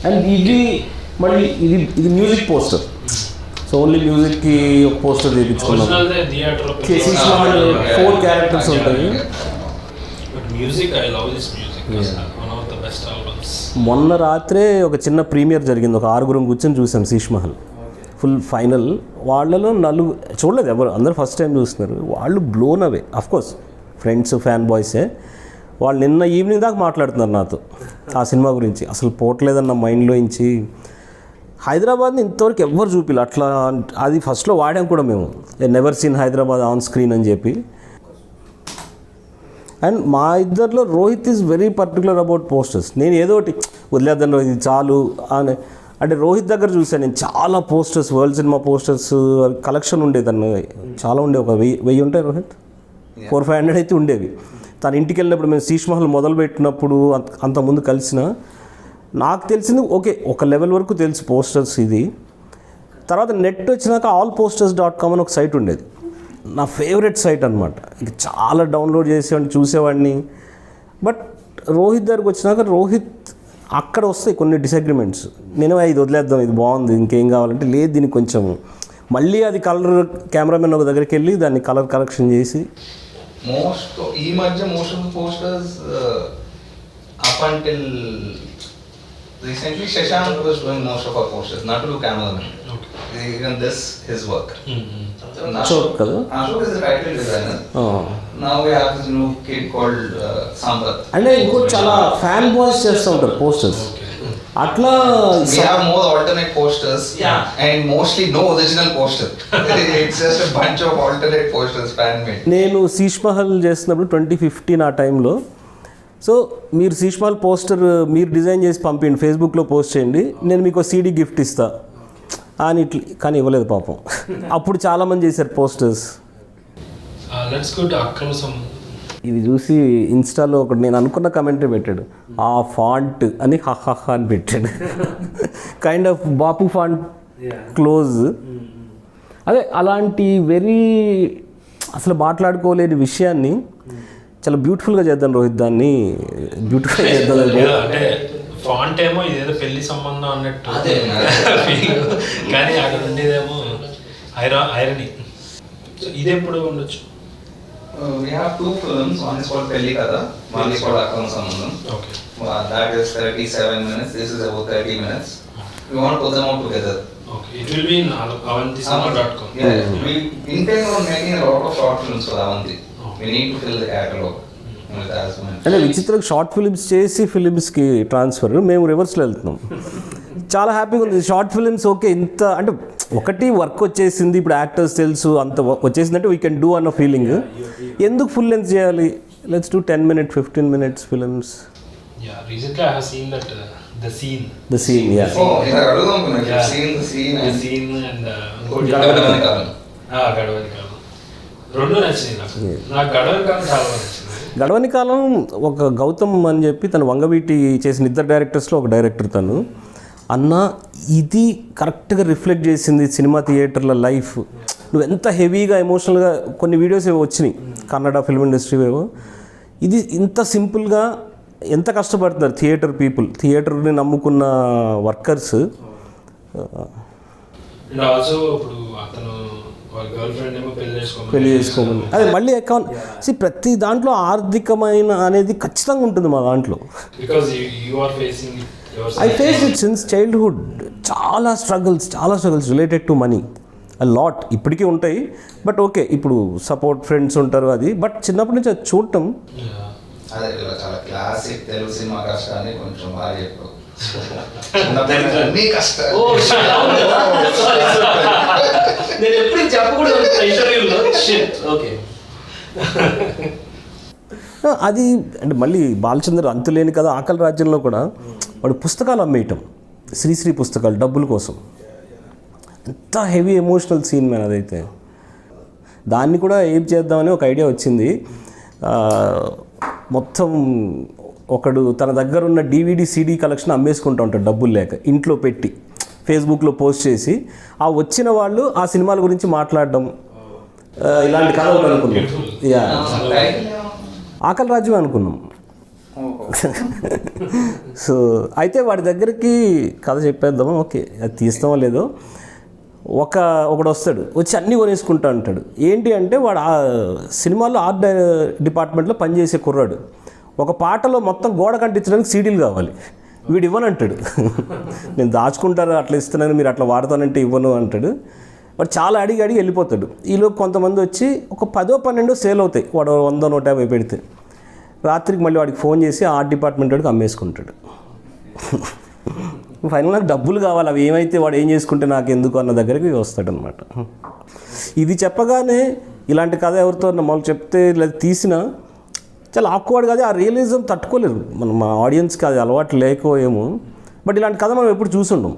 అండ్ ఇది మళ్ళీ ఇది మ్యూజిక్ పోస్టర్. సో ఓన్లీ మ్యూజిక్కి ఒక పోస్టర్ చేయించుకున్నాం. 4 క్యారెక్టర్స్ ఉంటాయి. మొన్న రాత్రే ఒక చిన్న ప్రీమియర్ జరిగింది. ఒక 6 కూర్చొని చూసాం శీష్ మహల్ ఫుల్ ఫైనల్. వాళ్ళలో చూడలేదు ఎవరు, అందరూ ఫస్ట్ టైం చూస్తున్నారు. వాళ్ళు blown away. Of course friends fan బాయ్సే. వాళ్ళు నిన్న ఈవినింగ్ దాకా మాట్లాడుతున్నారు నాతో ఆ సినిమా గురించి. అసలు పోవట్లేదన్న మైండ్లో నుంచి. హైదరాబాద్ని ఇంతవరకు ఎవ్వరు చూపిలే అట్లా. అది ఫస్ట్లో వాడాం కూడా మేము, never seen Hyderabad on screen అని చెప్పి. అండ్ మా ఇద్దరిలో Rohit is very particular about posters. నేను ఏదో ఒకటి వదిలేద్దాను ఇది చాలు అని. అంటే రోహిత్ దగ్గర చూసాను నేను చాలా posters, world cinema posters collection ఉండేది. తను చాలా ఉండే, ఒక 1000 ఉంటాయి రోహిత్. 400-500 అయితే ఉండేవి. తను ఇంటికి వెళ్ళినప్పుడు మేము శీష్ మహల్ మొదలుపెట్టినప్పుడు అంతకుముందు కలిసిన నాకు తెలిసింది ఓకే ఒక లెవెల్ వరకు తెలుసు పోస్టర్స్ ఇది. తర్వాత నెట్ వచ్చినాక allposters.com అని ఒక సైట్ ఉండేది. నా ఫేవరెట్ సైట్ అనమాట. ఇంక చాలా డౌన్లోడ్ చేసేవాడిని, చూసేవాడిని. బట్ రోహిత్ దగ్గరికి వచ్చినాక రోహిత్ అక్కడ వస్తాయి కొన్ని డిసగ్రిమెంట్స్. నేను ఇది వదిలేద్దాం, ఇది బాగుంది, ఇంకేం కావాలంటే లేదు దీనికి కొంచెం మళ్ళీ అది కలర్ కెమెరామెన్ ఒక దగ్గరికి వెళ్ళి దాన్ని కలర్ కరెక్షన్ చేసి
ఈ మధ్య most of the posters up until recently Shashank was doing most of our posters, not to do cameraman. Even this his work.
Ashok
is the title designer. Now we have this new kid called Sambat.
అంటే ఇంకోటి చాలా ఫ్యాన్ బాయ్స్ చేస్తూ ఉంటారు పోస్టర్స్. అట్లా
we have more alternate posters and mostly no original poster. It's just a bunch of alternate posters fan made.
నేను శీష్ మహల్ చేస్తున్నప్పుడు 2015 ఆ టైంలో. సో మీరు శీష్ మహల్ పోస్టర్ మీరు డిజైన్ చేసి పంపించండి, ఫేస్బుక్లో పోస్ట్ చేయండి, నేను మీకు CD గిఫ్ట్ ఇస్తా అని ఇట్లా. కానీ ఇవ్వలేదు పాపం. అప్పుడు చాలామంది చేశారు పోస్టర్స్. ఇవి చూసి ఇన్స్టాలో ఒకటి నేను అనుకున్న కమెంటే పెట్టాడు, ఆ ఫాంట్ అని హహ అని పెట్టాడు. Kind of Bapu font close. అదే అలాంటి వెరీ అసలు మాట్లాడుకోలేని విషయాన్ని చాలా బ్యూటిఫుల్గా చేద్దాం రోహిత్. దాన్ని బ్యూటిఫుల్గా చేద్దాం.
అంటే ఫాంట్ ఏమో ఇదేదో పెళ్లి సంబంధం అన్నట్టు, కానీ అక్కడ ఉండేదేమో ఐరనీ. సో ఇది ఎప్పుడు ఉండొచ్చు?
We have 2 films. One is called Pelli Kada, one is called Akkam Sambandham.
Okay.
That is 37 minutes. This is about 30 minutes. We want to put them all together.
Okay. It will be in avanti.com.
Yeah. We intend on making a lot of short films for Avanti. We need to fill the catalog.
అంటే విచిత్రంగా షార్ట్ ఫిలిమ్స్ చేసి ఫిలిమ్స్కి ట్రాన్స్ఫర్. మేము రివర్స్లో వెళ్తున్నాం. చాలా హ్యాపీగా ఉంది. షార్ట్ ఫిలిమ్స్ ఓకే ఇంత అంటే ఒకటి వర్క్ వచ్చేసింది, ఇప్పుడు యాక్టర్స్ తెలుసు అంత వచ్చేసిందంటే వీ కెన్ డూ అన్న ఫీలింగ్. ఎందుకు ఫుల్ లెంత్ చేయాలి? Let's do 10 minute 15 minutes films.
Recently I have seen that the scene.
The scene, yeah.
Oh, I adugam kunna. You've seen the scene
and
Gadavani Kalam.
Gadavani Kalam. రెండు నచ్చింది నాకు. నాకు గడవని కాలం చాలా నచ్చింది.
గడవని కాలం ఒక గౌతమ్ అని చెప్పి తను వంగవీటి చేసిన 2 డైరెక్టర్స్లో ఒక డైరెక్టర్. తను అన్న ఇది కరెక్ట్గా రిఫ్లెక్ట్ చేసింది సినిమా థియేటర్ల లైఫ్. నువ్వు ఎంత హెవీగా ఎమోషనల్గా కొన్ని వీడియోస్ ఏవో వచ్చినాయి కన్నడ ఫిల్మ్ ఇండస్ట్రీ ఏవో. ఇది ఇంత సింపుల్గా ఎంత కష్టపడుతున్నారు థియేటర్ పీపుల్, థియేటర్ని నమ్ముకున్న వర్కర్స్.
ఆల్సో ఇప్పుడు అతను పెళ్లి చేసుకోమని
అదే మళ్ళీ ప్రతి దాంట్లో ఆర్థికమైన అనేది ఖచ్చితంగా ఉంటుంది మా దాంట్లో. I face it since childhood. చాలా struggles related to money a lot ఇప్పటికీ ఉంటాయి. బట్ ఓకే ఇప్పుడు సపోర్ట్ ఫ్రెండ్స్ ఉంటారు అది. బట్ చిన్నప్పటి నుంచి అది చూడటం
అదే చాలా క్లాసిక్ తెలుగు సినిమా కష్టాన్ని కొంచెం బాగా చెప్పు.
నేను ఎప్పుడు చెప్పకూడదు ఇంటర్వ్యూలో. అది అంటే మళ్ళీ బాలచంద్ర అంతులేని కదా ఆకలి రాజ్యంలో కూడా వాడు పుస్తకాలు అమ్మేయటం, శ్రీశ్రీ పుస్తకాలు డబ్బుల కోసం. ఎంత హెవీ ఎమోషనల్ సీన్ మ్యాన్ అదైతే. దాన్ని కూడా ఏం చేద్దామని ఒక ఐడియా వచ్చింది. మొత్తం ఒకడు తన దగ్గర ఉన్న DVD CD కలెక్షన్ అమ్మేసుకుంటూ ఉంటాడు డబ్బులు లేక, ఇంట్లో పెట్టి ఫేస్బుక్లో పోస్ట్ చేసి ఆ వచ్చిన వాళ్ళు ఆ సినిమాల గురించి మాట్లాడడం, ఇలాంటి కథ అనుకున్నాం. ఆకలి రాజ్యం అనుకున్నాం. సో అయితే వాడి దగ్గరికి కథ చెప్పేద్దామా, ఓకే అది తీస్తామో లేదో, ఒకడు వస్తాడు, వచ్చి అన్నీ కొనేసుకుంటా అంటాడు. ఏంటి అంటే వాడు ఆ సినిమాలో ఆర్ట్ డిపార్ట్మెంట్లో పనిచేసే కుర్రాడు. ఒక పాటలో మొత్తం గోడ కంటించడానికి సీడీలు కావాలి, వీడు ఇవ్వనంటాడు. నేను దాచుకుంటారు అట్లా ఇస్తున్నాను, మీరు అట్లా వాడతానంటే ఇవ్వను అంటాడు. వాడు చాలా అడిగి వెళ్ళిపోతాడు. ఈలోపు కొంతమంది వచ్చి ఒక 10-12 సేల్ అవుతాయి, వాడు 100-150 పెడితే. రాత్రికి మళ్ళీ వాడికి ఫోన్ చేసి ఆర్ట్ డిపార్ట్మెంట్ వాడికి అమ్మేసుకుంటాడు. ఫైనల్ నాకు డబ్బులు కావాలి, అవి ఏమైతే వాడు ఏం చేసుకుంటే నాకు ఎందుకు అన్న దగ్గరికి వస్తాడనమాట. ఇది చెప్పగానే ఇలాంటి కథ ఎవరితో మామూలు చెప్తే లేదా తీసినా చాలా ఆక్వర్డ్ కాదు, ఆ రియలిజం తట్టుకోలేరు మా ఆడియన్స్కి, అది అలవాటు లేకపోయేమో. బట్ ఇలాంటి కథ మనం ఎప్పుడు చూసుండం.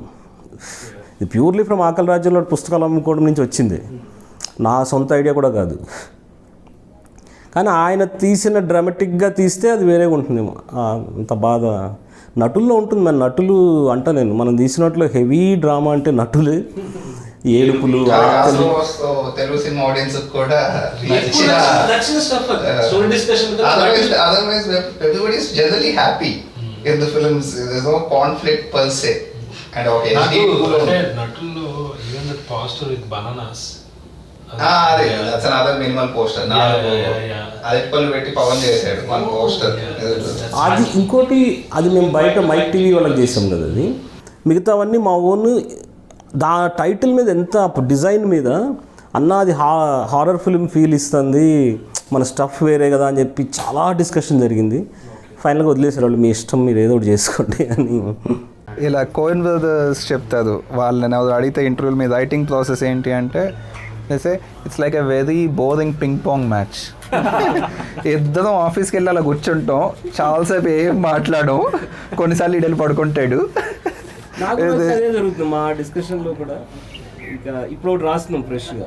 ఇది ప్యూర్లీ ఫ్రమ్ ఆకలి రాజ్యంలో పుస్తకాలు అమ్ముకోవడం నుంచి వచ్చింది, నా సొంత ఐడియా కూడా కాదు. కానీ ఆయన తీసిన డ్రామాటిక్గా తీస్తే అది వేరేగా ఉంటుందేమో, అంత బాధ నటుల్లో ఉంటుంది. మన నటులు అంట నేను మనం తీసినట్లు హెవీ డ్రామా అంటే నటులే, ఏడుపులు.
తెలుగు సినిమా ఆడియన్స్ కూడా generally happy in the films, there is no conflict per se. And okay
నటుల్లో even the poster with bananas,
that's another minimal poster. అరటిపళ్ళు పెట్టి పవన్ చేశాడు మన పోస్టర్.
అది ఇంకోటి, అది మేము బయట మైక్ టీవీ వాళ్ళకి చేసాం కదా, అది మిగతావన్నీ మా ఓన్. దా టైటిల్ మీద ఎంత డిజైన్ మీద అన్న అది హారర్ ఫిల్మ్ ఫీల్ ఇస్తుంది, మన స్టఫ్ వేరే కదా అని చెప్పి చాలా డిస్కషన్ జరిగింది. ఫైనల్గా వదిలేసారు వాళ్ళు, మీ ఇష్టం మీరు ఏదో ఒకటి చేసుకోండి అని.
ఇలా కోయిన్ బ్రదర్స్ చెప్తారు, వాళ్ళని ఎవరు అడిగితే ఇంటర్వ్యూల మీద రైటింగ్ ప్రాసెస్ ఏంటి అంటే it's like a very boring ping pong match. ఇద్దరం ఆఫీస్కి వెళ్ళి అలా కూర్చుంటాం, చాలాసేపు ఏం మాట్లాడడం, కొన్నిసార్లు ఇడలు పడుకుంటాడు.
నాకు అదే జరుగుతుంది మా డిస్కషన్లో కూడా. ఇంకా ఇప్పుడు ఒకటి రాస్తున్నాం ఫ్రెష్గా,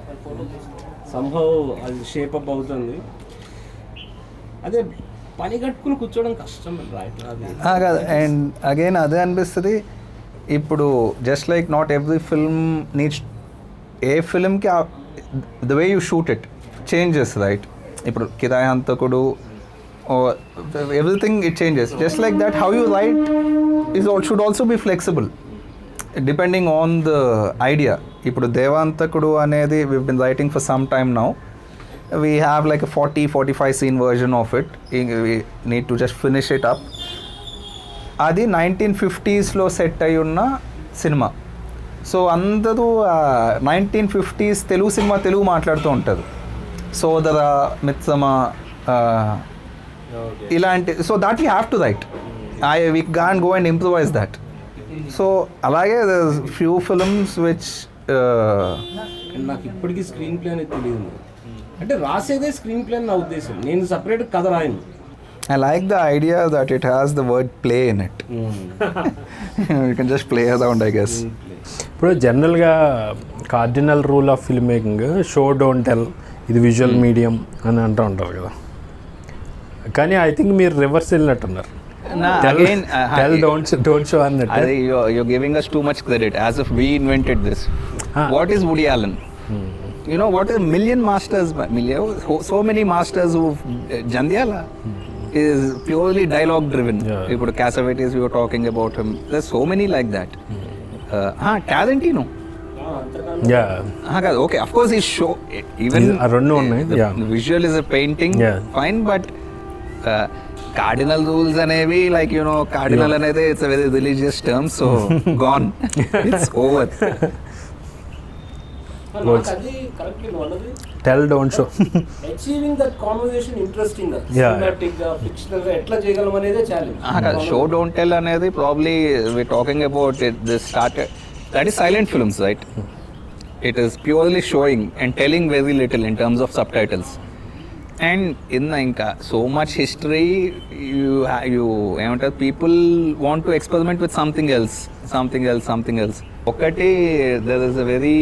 సంభవ్ అది షేప్ అప్ అవుతుంది. అదే పని కట్టుకుని కూర్చోవడం కష్టం
కాదు. అండ్ అగైన్ అదే అనిపిస్తుంది ఇప్పుడు, just like not every film needs, a ఫిల్మ్కి the way you shoot it changes, right? ఇప్పుడు కిరాయి హంతకుడు, everything it changes. Just like that how you write should also be flexible depending on the idea. ఇప్పుడు దేవాంతకుడు అనేది we been writing for some time now. We have like a 40-45 scene version of it. We need to just finish it up. అది 1950s సెట్ అయి ఉన్న సినిమా. సో అందరూ 1950s తెలుగు సినిమా తెలుగు మాట్లాడుతూ ఉంటారు, సోదర, మిత్సమ, ఇలాంటి. So that we have to right, we can't go and improvise that. So అలాగే ఫ్యూ ఫిల్మ్స్ విచ్
నాకు ఇప్పటికీ స్క్రీన్ ప్లే అనేది తెలియదు, అంటే రాసేదే స్క్రీన్ ప్లే నా ఉద్దేశం, నేను సపరేట్ కథ రాయను.
I like the idea that it has the word play in it. You can just play around, I guess.
ఇప్పుడు జనరల్గా cardinal rule of film making show don't tell, ఇది విజువల్ మీడియం అని అంటూ ఉంటారు కదా. కానీ ఐ థింక్ మీరు రివర్స్ వెళ్ళినట్టున్నారు. Tell don't show అన్నట్టు.
You're giving us too much credit as if we invented this. What is Woody Allen? You know what is a million masters, so many masters who Jandiala is purely dialogue driven. ఇప్పుడు Cassavetes, we were talking about him. There's so many like that. Tarantino.
Yeah.
Okay, of course he show even
the
visual is a painting, fine, but cardinal rules అనేవి, like you know, cardinal అనేది it's a very religious term, so gone. It's over.
Tell don't show.
Achieving that conversation interesting గా, cinematic గా, fictional గా ఎట్లా చేయగలం అనేదే ఛాలెంజ్.
షో డోంట్ టెల్ అనేది probably we talking about it this started, that is silent films, right? It is purely showing and telling very little in terms of subtitles. And ఇంకా సో మచ్ హిస్టరీ, యూ ఏమంటారు, people want to experiment with something else. ఒకటి there is a very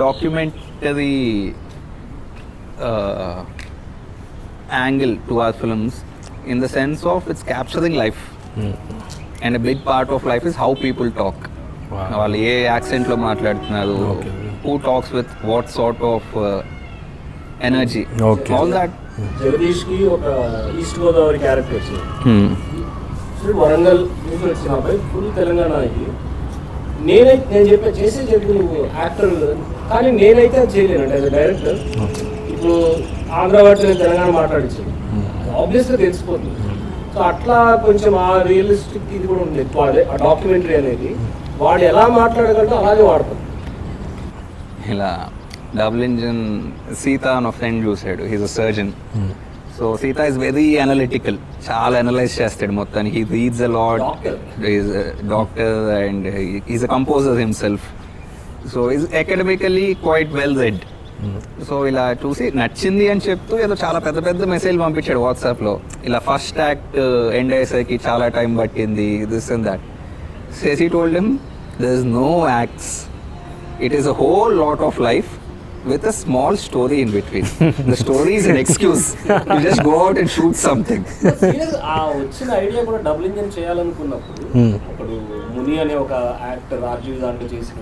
documentary angle to our films in the sense of it's capturing life. And a big part of life is how people talk. వాళ్ళు ఏ యాక్సెంట్లో మాట్లాడుతున్నారు, who talks with what sort of energy, all that.
జగదీష్కి ఒక ఈస్ట్ గోదావరి క్యారెక్టర్ వచ్చింది, వరంగల్ వచ్చిన అబ్బాయి ఫుల్ తెలంగాణకి. నేను చెప్పి నువ్వు యాక్టర్, కానీ నేనైతే అది చేయలేను అంటే యాజ్ డైరెక్టర్. ఇప్పుడు ఆంధ్ర వాటిని నేను తెలంగాణ మాట్లాడించాను, ఆబ్వియస్గా తెలిసిపోతుంది. సో అట్లా కొంచెం ఆ రియలిస్టిక్ ఇది కూడా ఉంది ఎక్కువ. అదే ఆ డాక్యుమెంటరీ అనేది వాడు ఎలా మాట్లాడగలడో అలాగే వాడతాం.
ఇలా డబుల్ ఇంజిన్ సీత అని ఒక ఫ్రెండ్ చూసాడు, he's a surgeon. So Seetha is very analytical, చాలా అనలైజ్ చేస్తాడు మొత్తానికి. He reads a lot, is doctor and is a composer himself. So is academically quite well read. So ఇలా చూసి నచ్చింది అని చెప్తూ ఏదో చాలా పెద్ద పెద్ద మెసేజ్ పంపించాడు వాట్సాప్లో. ఇలా ఫస్ట్ యాక్ట్ ఎండ్ అయ్యేసరికి చాలా టైం పట్టింది, this and that. Sasi told him, there is no acts. It is a whole lot of life with a small story in between. The story is an excuse. You just go out and shoot something.
ఆ వచ్చిన ఐడియా కూడా డబుల్ ఇంజిన్ చేయాలనుకున్నప్పుడు ఇప్పుడు ముని అనే ఒక యాక్టర్ ఆర్జీవి దాంట్లో చేసిన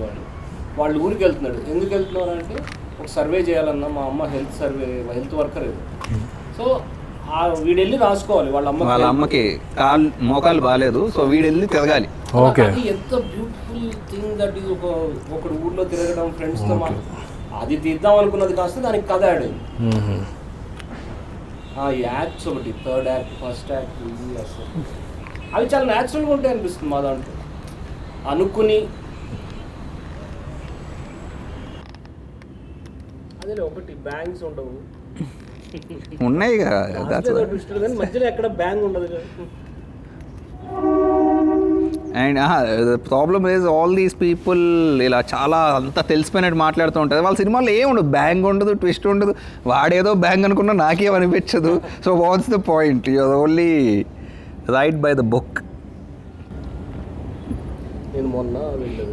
వాళ్ళు ఊరికి వెళ్తున్నాడు. ఎందుకు వెళ్తున్నారు అంటే ఒక సర్వే చేయాలన్నా, మా అమ్మ హెల్త్ వర్కర్. సో వీడు వెళ్ళి రాసుకోవాలి వాళ్ళ
అమ్మకి మోకాలు బాగాలేదు, సో వీడు వెళ్ళి తిరగాలి.
ఎంత బ్యూటిఫుల్ థింగ్ దట్ ఈస్. ఒకడు ఊర్లో తిరగడం ఫ్రెండ్స్తో అది తీద్దాం అనుకున్నది కాస్త దానికి కథ యాడ్ అయింది. ఈ యాక్ట్స్ ఒకటి థర్డ్ యాక్ట్, ఫస్ట్ యాక్ట్, అవి చాలా న్యాచురల్గా ఉంటాయి అనిపిస్తుంది మా దాంట్లో. అనుకుని అదే ఒకటి బ్యాంగ్స్ ఉండవు,
ఉన్నాయి
మధ్యలో ఎక్కడ బ్యాంగ్ ఉండదు.
And the problem is all these people ఇలా చాలా అంతా తెలిసిపోయినట్టు మాట్లాడుతూ ఉంటుంది. వాళ్ళ సినిమాలో ఏం ఉండదు, బ్యాంగ్ ఉండదు, ట్విస్ట్ ఉండదు. వాడేదో బ్యాంగ్ అనుకున్నా నాకేం అనిపించదు. So what's the point? You are only right by the book.
నేను మొన్న వీళ్ళు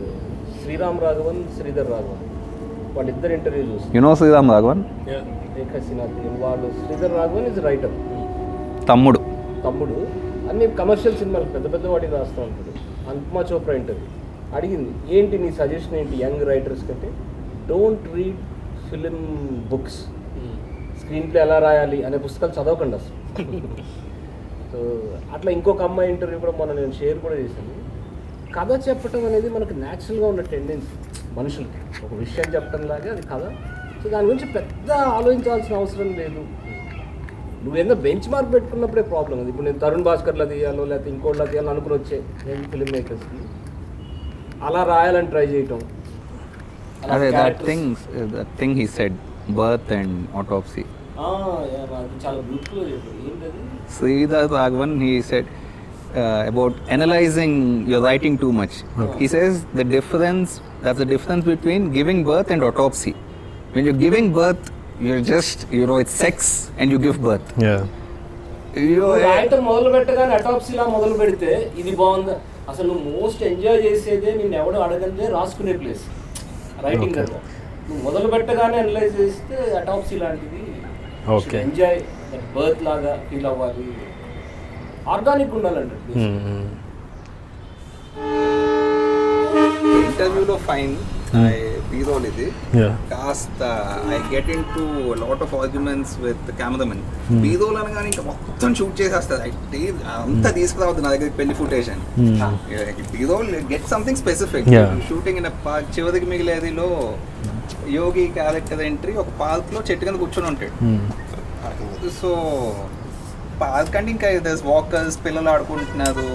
శ్రీరామ్ రాఘవన్, శ్రీధర్ రాఘవన్ వాళ్ళిద్దరు ఇంటర్వ్యూ చూసి,
యు నో శ్రీరామ్ రాఘవన్?
వాళ్ళు శ్రీధర్ రాఘవన్ ఇస్ రైటర్,
తమ్ముడు
అన్ని కమర్షియల్ సినిమాలు పెద్ద పెద్ద వాటికి రాస్తూ ఉంటాడు. అనుపమా చోప్రా ఇంటర్వ్యూ అడిగింది, ఏంటి నీ సజెషన్ ఏంటి యంగ్ రైటర్స్ కంటే? Don't read film books, screen play ఎలా రాయాలి అనే పుస్తకాలు చదవకండి అసలు. సో అట్లా ఇంకొక అమ్మాయి ఇంటర్వ్యూ కూడా మొన్న నేను షేర్ కూడా చేశాను. కథ చెప్పటం అనేది మనకు న్యాచురల్గా ఉన్న టెండెన్సీ మనుషులకి. ఒక విషయం చెప్పడం లాగే అది కథ. సో దాని గురించి పెద్ద ఆలోచించాల్సిన అవసరం లేదు. నువ్వేందో బెంచ్ మార్క్ పెట్టుకున్నప్పుడే ప్రాబ్లం అది. ఇప్పుడు నేను తరుణ్ భాస్కర్లా తీయాలో లేకపోతే ఇంకోటిలా తీయాలని అనుకుని వచ్చే యంగ్ ఫిల్మ్ మేకర్స్కి అలా రాయాలని ట్రై చేయటం.
అదే that thing he said, birth and autopsy.
చాలా బ్యూటిఫుల్ ఏంటది.
Sridhar Raghavan, he said about analyzing your writing too much. He says that's the difference between giving birth and autopsy. When you're giving birth, you're just, it's sex and you give birth.
రాయటం మొదలు పెట్టగానే అటాప్సీలా మొదలు పెడితే ఇది బాగుంది. అసలు నువ్వు మోస్ట్ ఎంజాయ్ చేసేదే నిన్ను ఎవడు అడగందే రాసుకునే ప్లేస్ రైటింగ్ కదా. నువ్వు మొదలు పెట్టగానే అనలైజ్ చేస్తే అటాప్సీ లాంటిది. ఎంజాయ్ బర్త్ లాగా ఫీల్ అవ్వాలి, ఆర్గానిక్ ఉండాలంటే.
ఇంటర్వ్యూలో ఫైన్ బీరోల్ ఇది కాస్త I get into lot of arguments with cameramen. B roll అనగానే ఇంకా మొత్తం షూట్ చేసేస్తుంది, అంతా తీసుకురావద్దు నా దగ్గర పెళ్లి ఫుటేజ్ అని. B roll get something specific. Shooting in park, చివరికి మిగిలేదిలో యోగి క్యారెక్టర్ ఎంట్రీ ఒక పార్క్ లో చెట్టు కింద కూర్చొని ఉంటాడు. సో పార్క్ అంటే ఇంకా వాకర్స్, పిల్లలు ఆడుకుంటున్నారు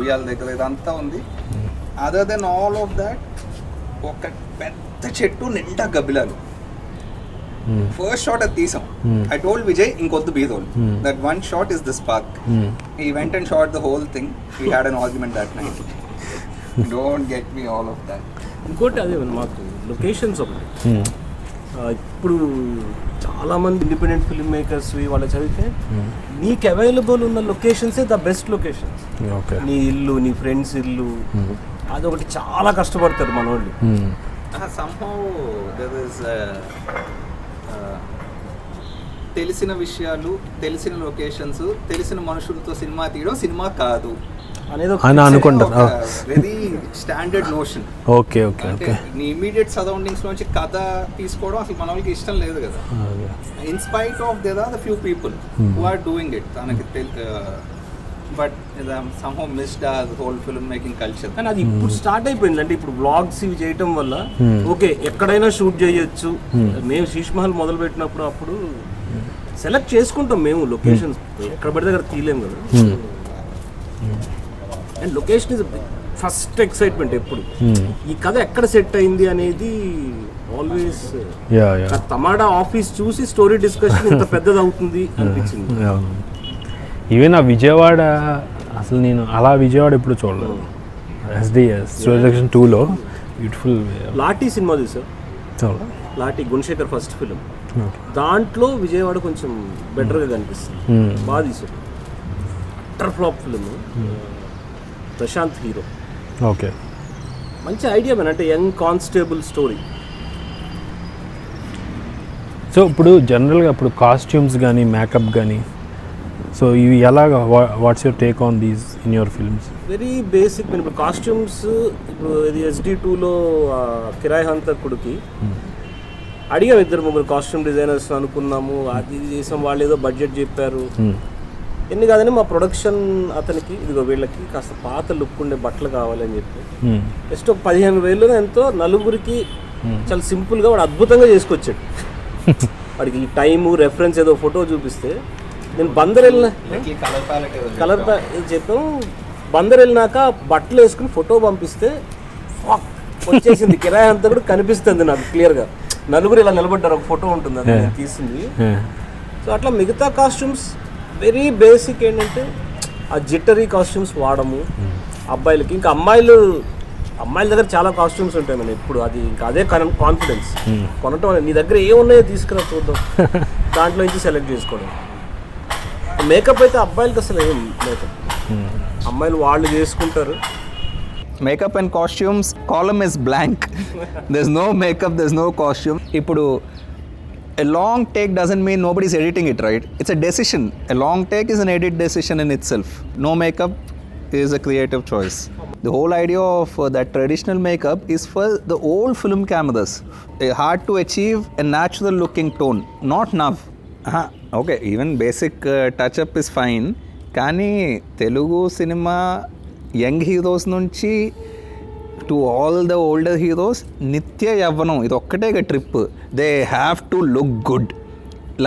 ఉయ్యాల దగ్గర, ఇదంతా ఉంది. Other than all of that ఒక పెద్ద చెట్టు నిండా గబ్బిలాలు. ఫస్ట్ షాట్ అది తీసాం. ఐ టోల్డ్ విజయ్ ఇంకొద్దు B roll, that one shot is this park. He went and shot the whole thing. We had an argument that night. Don't get me all of that.
ఇంకోటి అదే మాకు లొకేషన్స్ ఒకటి. ఇప్పుడు చాలామంది ఇండిపెండెంట్ ఫిల్మ్ మేకర్స్ వాళ్ళు చదివితే నీకు అవైలబుల్ ఉన్న లొకేషన్సే ద బెస్ట్ లొకేషన్స్. నీ ఇల్లు, నీ ఫ్రెండ్స్ ఇల్లు, అదొకటి చాలా కష్టపడతారు మన వాళ్ళు.
Somehow there is తెలిసిన విషయాలు, తెలిసిన లొకేషన్స్, తెలిసిన మనుషులతో సినిమా తీయడం సినిమా కాదు
అని అనుకుంటారు.
Very standard notion.
Okay okay okay.
నీ ఇమీడియట్ సరౌండింగ్స్ నుంచి కథ తీసుకోవడం అసలు మన వాళ్ళకి ఇష్టం లేదు కదా. In spite of there are the few people who are doing it. తనకి బట్ సమ్హౌ మిస్డ్ ఆ హోల్ ఫిల్మ్ మేకింగ్ కల్చర్.
కానీ అది ఇప్పుడు స్టార్ట్ అయిపోయింది. అంటే ఇప్పుడు బ్లాగ్స్ ఇవి చేయటం వల్ల ఓకే ఎక్కడైనా షూట్ చేయొచ్చు. మేము శీష్ మహల్ మొదలు పెట్టినప్పుడు అప్పుడు సెలెక్ట్ చేసుకుంటాం మేము లొకేషన్స్, ఎక్కడ పడితే అక్కడ తీయలేము కదా. And location is first excitement ఎప్పుడు. ఈ కథ ఎక్కడ సెట్ అయింది అనేది ఆల్వేస్. టమాటా ఆఫీస్ చూసి స్టోరీ డిస్కషన్ ఇంత పెద్దది అవుతుంది అనిపించింది.
ఈవెన్ ఆ విజయవాడ, అసలు నేను అలా విజయవాడ ఎప్పుడు చూడలేదు. SDS 2లో బ్యూటిఫుల్
లాఠీ సినిమా చూసారు? Lathi Gunasekhar first film. దాంట్లో విజయవాడ కొంచెం బెటర్గా కనిపిస్తుంది. బాగా తీసారు. Utter flop film. Prashanth hero.
Okay,
మంచి ఐడియా మన, అంటే యంగ్ కానిస్టేబుల్ స్టోరీ.
సో ఇప్పుడు జనరల్గా ఇప్పుడు కాస్ట్యూమ్స్ కానీ మేకప్ కానీ, సో ఇవి ఎలాగా, what's your take on these in your films?
Very basic. ఇప్పుడు కాస్ట్యూమ్స్, ఇప్పుడు ఇది SD2లో కిరాయి హంతకుడికి అడిగాం 2-3 కాస్ట్యూమ్ డిజైనర్స్ అనుకున్నాము. అది ఇది చేసాం, వాళ్ళు ఏదో బడ్జెట్ చెప్పారు. ఎన్ని కాదని మా ప్రొడక్షన్ అతనికి ఇదిగో వీళ్ళకి కాస్త పాత లుక్ ఉండే బట్టలు కావాలని చెప్పి జస్ట్ ఒక 15,000 ఎంతో నలుగురికి చాలా సింపుల్గా వాడు అద్భుతంగా చేసుకొచ్చాడు. వాడికి ఈ టైము రెఫరెన్స్ ఏదో ఫోటో చూపిస్తే, నేను బందర్ వెళ్ళిన కలర్ చెప్పాం, బందర్ వెళ్ళినాక బట్టలు వేసుకుని ఫోటో పంపిస్తే వచ్చేసింది. కిరాయి అంతా కూడా కనిపిస్తుంది నాకు క్లియర్గా. నలుగురు ఇలా నిలబడ్డారు, ఒక ఫోటో ఉంటుంది అది నేను తీసింది. సో అట్లా మిగతా కాస్ట్యూమ్స్ వెరీ బేసిక్. ఏంటంటే ఆ జిట్టరీ కాస్ట్యూమ్స్ వాడము అబ్బాయిలకి. ఇంకా అమ్మాయిల దగ్గర చాలా కాస్ట్యూమ్స్ ఉంటాయి మనం ఎప్పుడు. అది ఇంకా అదే కాన్ఫిడెన్స్. కొనటం నీ దగ్గర ఏమున్నాయో తీసుకురా చూద్దాం, దాంట్లో నుంచి సెలెక్ట్ చేసుకోవడం. మేకప్ అయితే అబ్బాయిలకి అసలు ఏం మేకప్, అమ్మాయిలు వాళ్ళు చేసుకుంటారు.
Makeup and costumes column is blank. There's no makeup, there's no costume. Ippudu a long take doesn't mean nobody's editing it, right? It's a decision. A long take is an edit decision in itself. No makeup is a creative choice. The whole idea of that traditional makeup is for the old film cameras. Hard to achieve a natural looking tone, not now. Okay, even basic touch up is fine. Kani Telugu cinema young heroes నుంచి to all the older heroes నిత్య యవ్వనం. ఇది ఒక్కటే trip. They have to look good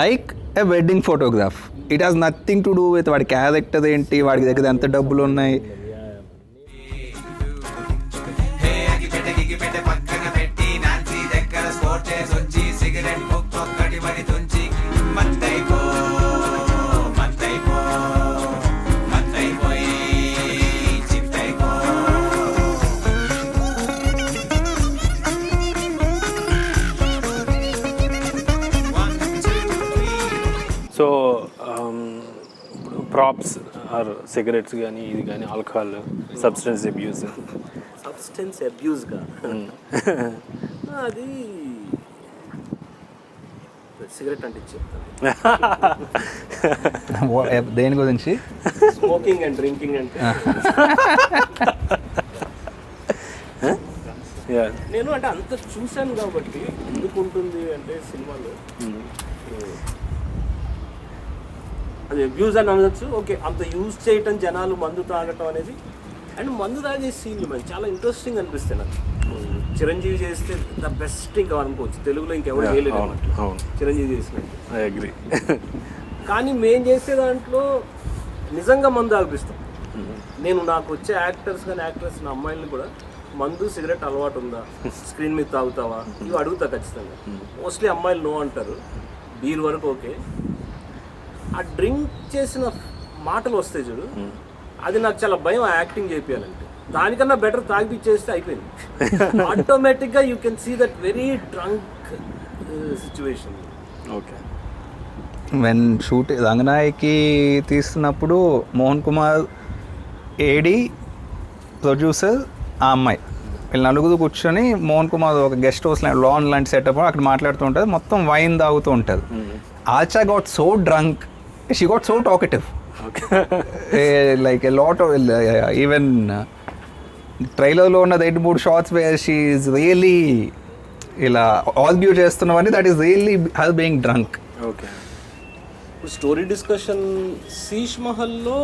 like a wedding photograph. It has nothing to do with వాడి క్యారెక్టర్ ఏంటి, వాడి దగ్గర ఎంత డబ్బులు ఉన్నాయి.
సో ప్రాప్స్ ఆర్ సిగరెట్స్ కానీ ఇది కానీ ఆల్కహాల్ సబ్స్టెన్స్
అబ్యూస్గా అది సిగరెట్ అంటే చెప్తాను.
దేని గురించి?
స్మోకింగ్ అండ్ డ్రింకింగ్ అంటే నేను అంటే అంత చూశాను కాబట్టి ఎందుకు ఉంటుంది అంటే సినిమాలో అది అబ్యూజ్ అని అనొచ్చు. ఓకే, అంత యూజ్ చేయటం, జనాలు మందు తాగటం అనేది, అండ్ మందు తాగే సీన్లు మనకి చాలా ఇంట్రెస్టింగ్ అనిపిస్తాయి నాకు. చిరంజీవి చేస్తే ద బెస్ట్ ఇంకా అనుకోవచ్చు, తెలుగులో ఇంకెవరు చేయలేదు చిరంజీవి చేసినట్టు.
I agree.
కానీ మేము చేసే దాంట్లో నిజంగా మందు తాగిపిస్తాం. నేను నాకు వచ్చే యాక్టర్స్ కానీ యాక్ట్రెస్ నా అమ్మాయిల్ని కూడా మందు సిగరెట్ అలవాటు ఉందా, స్క్రీన్ మీద తాగుతావా, ఇవి అడుగుతా ఖచ్చితంగా. మోస్ట్లీ అమ్మాయిలు నో అంటారు, బీర్ వరకు ఓకే. ఆ డ్రింక్ చేసిన మాటలు వస్తాయి చూడు, అది నాకు చాలా భయం. ఆ యాక్టింగ్ చేయాలంటే దానికన్నా బెటర్ తాగిపిచ్చేస్తే అయిపోయింది. ఆటోమేటిక్గా you can see that very drunk situation.
Okay.
When shoot Ranganayaki తీస్తున్నప్పుడు మోహన్ కుమార్ ఏడి, ప్రొడ్యూసర్, ఆ అమ్మాయి వీళ్ళు నలుగురు కూర్చొని మోహన్ కుమార్ ఒక గెస్ట్ హౌస్ లాన్ లాంటి సెటప్ అక్కడ మాట్లాడుతూ ఉంటుంది, మొత్తం వైన్ తాగుతూ ఉంటుంది. ఆచా got so drunk, she got so talkative, like a lot of even ట్రైలర్లో ఉన్న 2-3 shots where she is really ఇలా ఆర్గ్యూ చేస్తున్నవన్నీ that is really her being drunk.
Okay, ఇప్పుడు స్టోరీ డిస్కషన్ శీష్ మహల్లో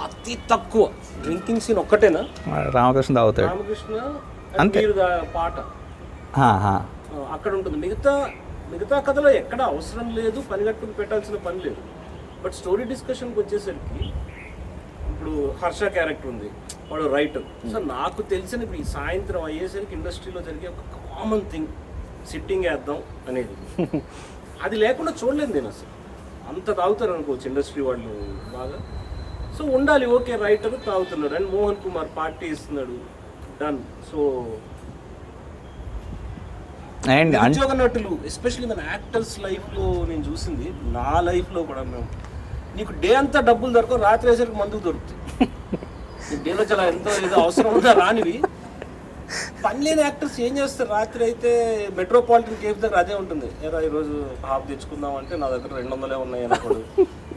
అతి తక్కువ డ్రింకింగ్ సీన్ ఒక్కటేనా?
రామకృష్ణ తాగుతాడు,
రామకృష్ణ
అంతే
పాట అక్కడ ఉంటుంది. మిగతా కథలో ఎక్కడ అవసరం లేదు, పని కట్టుకుని పెట్టాల్సిన పని లేదు. బట్ స్టోరీ డిస్కషన్కి వచ్చేసరికి ఇప్పుడు హర్ష క్యారెక్టర్ ఉంది, వాడు రైటర్. సో నాకు తెలిసిన ఇప్పుడు ఈ సాయంత్రం అయ్యేసరికి ఇండస్ట్రీలో జరిగే ఒక కామన్ థింగ్ సిట్టింగ్ వేద్దాం అనేది, అది లేకుండా చూడలేదు నేను అసలు. అంత తాగుతారు అనుకోవచ్చు ఇండస్ట్రీ వాళ్ళు బాగా. సో ఉండాలి, ఓకే రైటర్ తాగుతున్నాడు అండ్ మోహన్ కుమార్ పార్టీ ఇస్తున్నాడు, డన్. సో
అండ్
ఉద్యోగ నటులు ఎస్పెషల్లీ మన యాక్టర్స్ లైఫ్లో నేను చూసింది, నా లైఫ్లో కూడా మేము నీకు డే అంతా డబ్బులు దొరకవు, రాత్రి వేసరికి మందుకు దొరుకుతాయి. డేలో చాలా ఎంతో ఏదో అవసరం ఉందా రానివి. పని లేని యాక్టర్స్ ఏం చేస్తారు, రాత్రి అయితే మెట్రోపాలిటన్ కేఫ్ దగ్గర అదే ఉంటుంది, ఏదో ఈరోజు హాఫ్ తెచ్చుకుందాం అంటే నా దగ్గర 200 ఉన్నాయి అనుకోడు.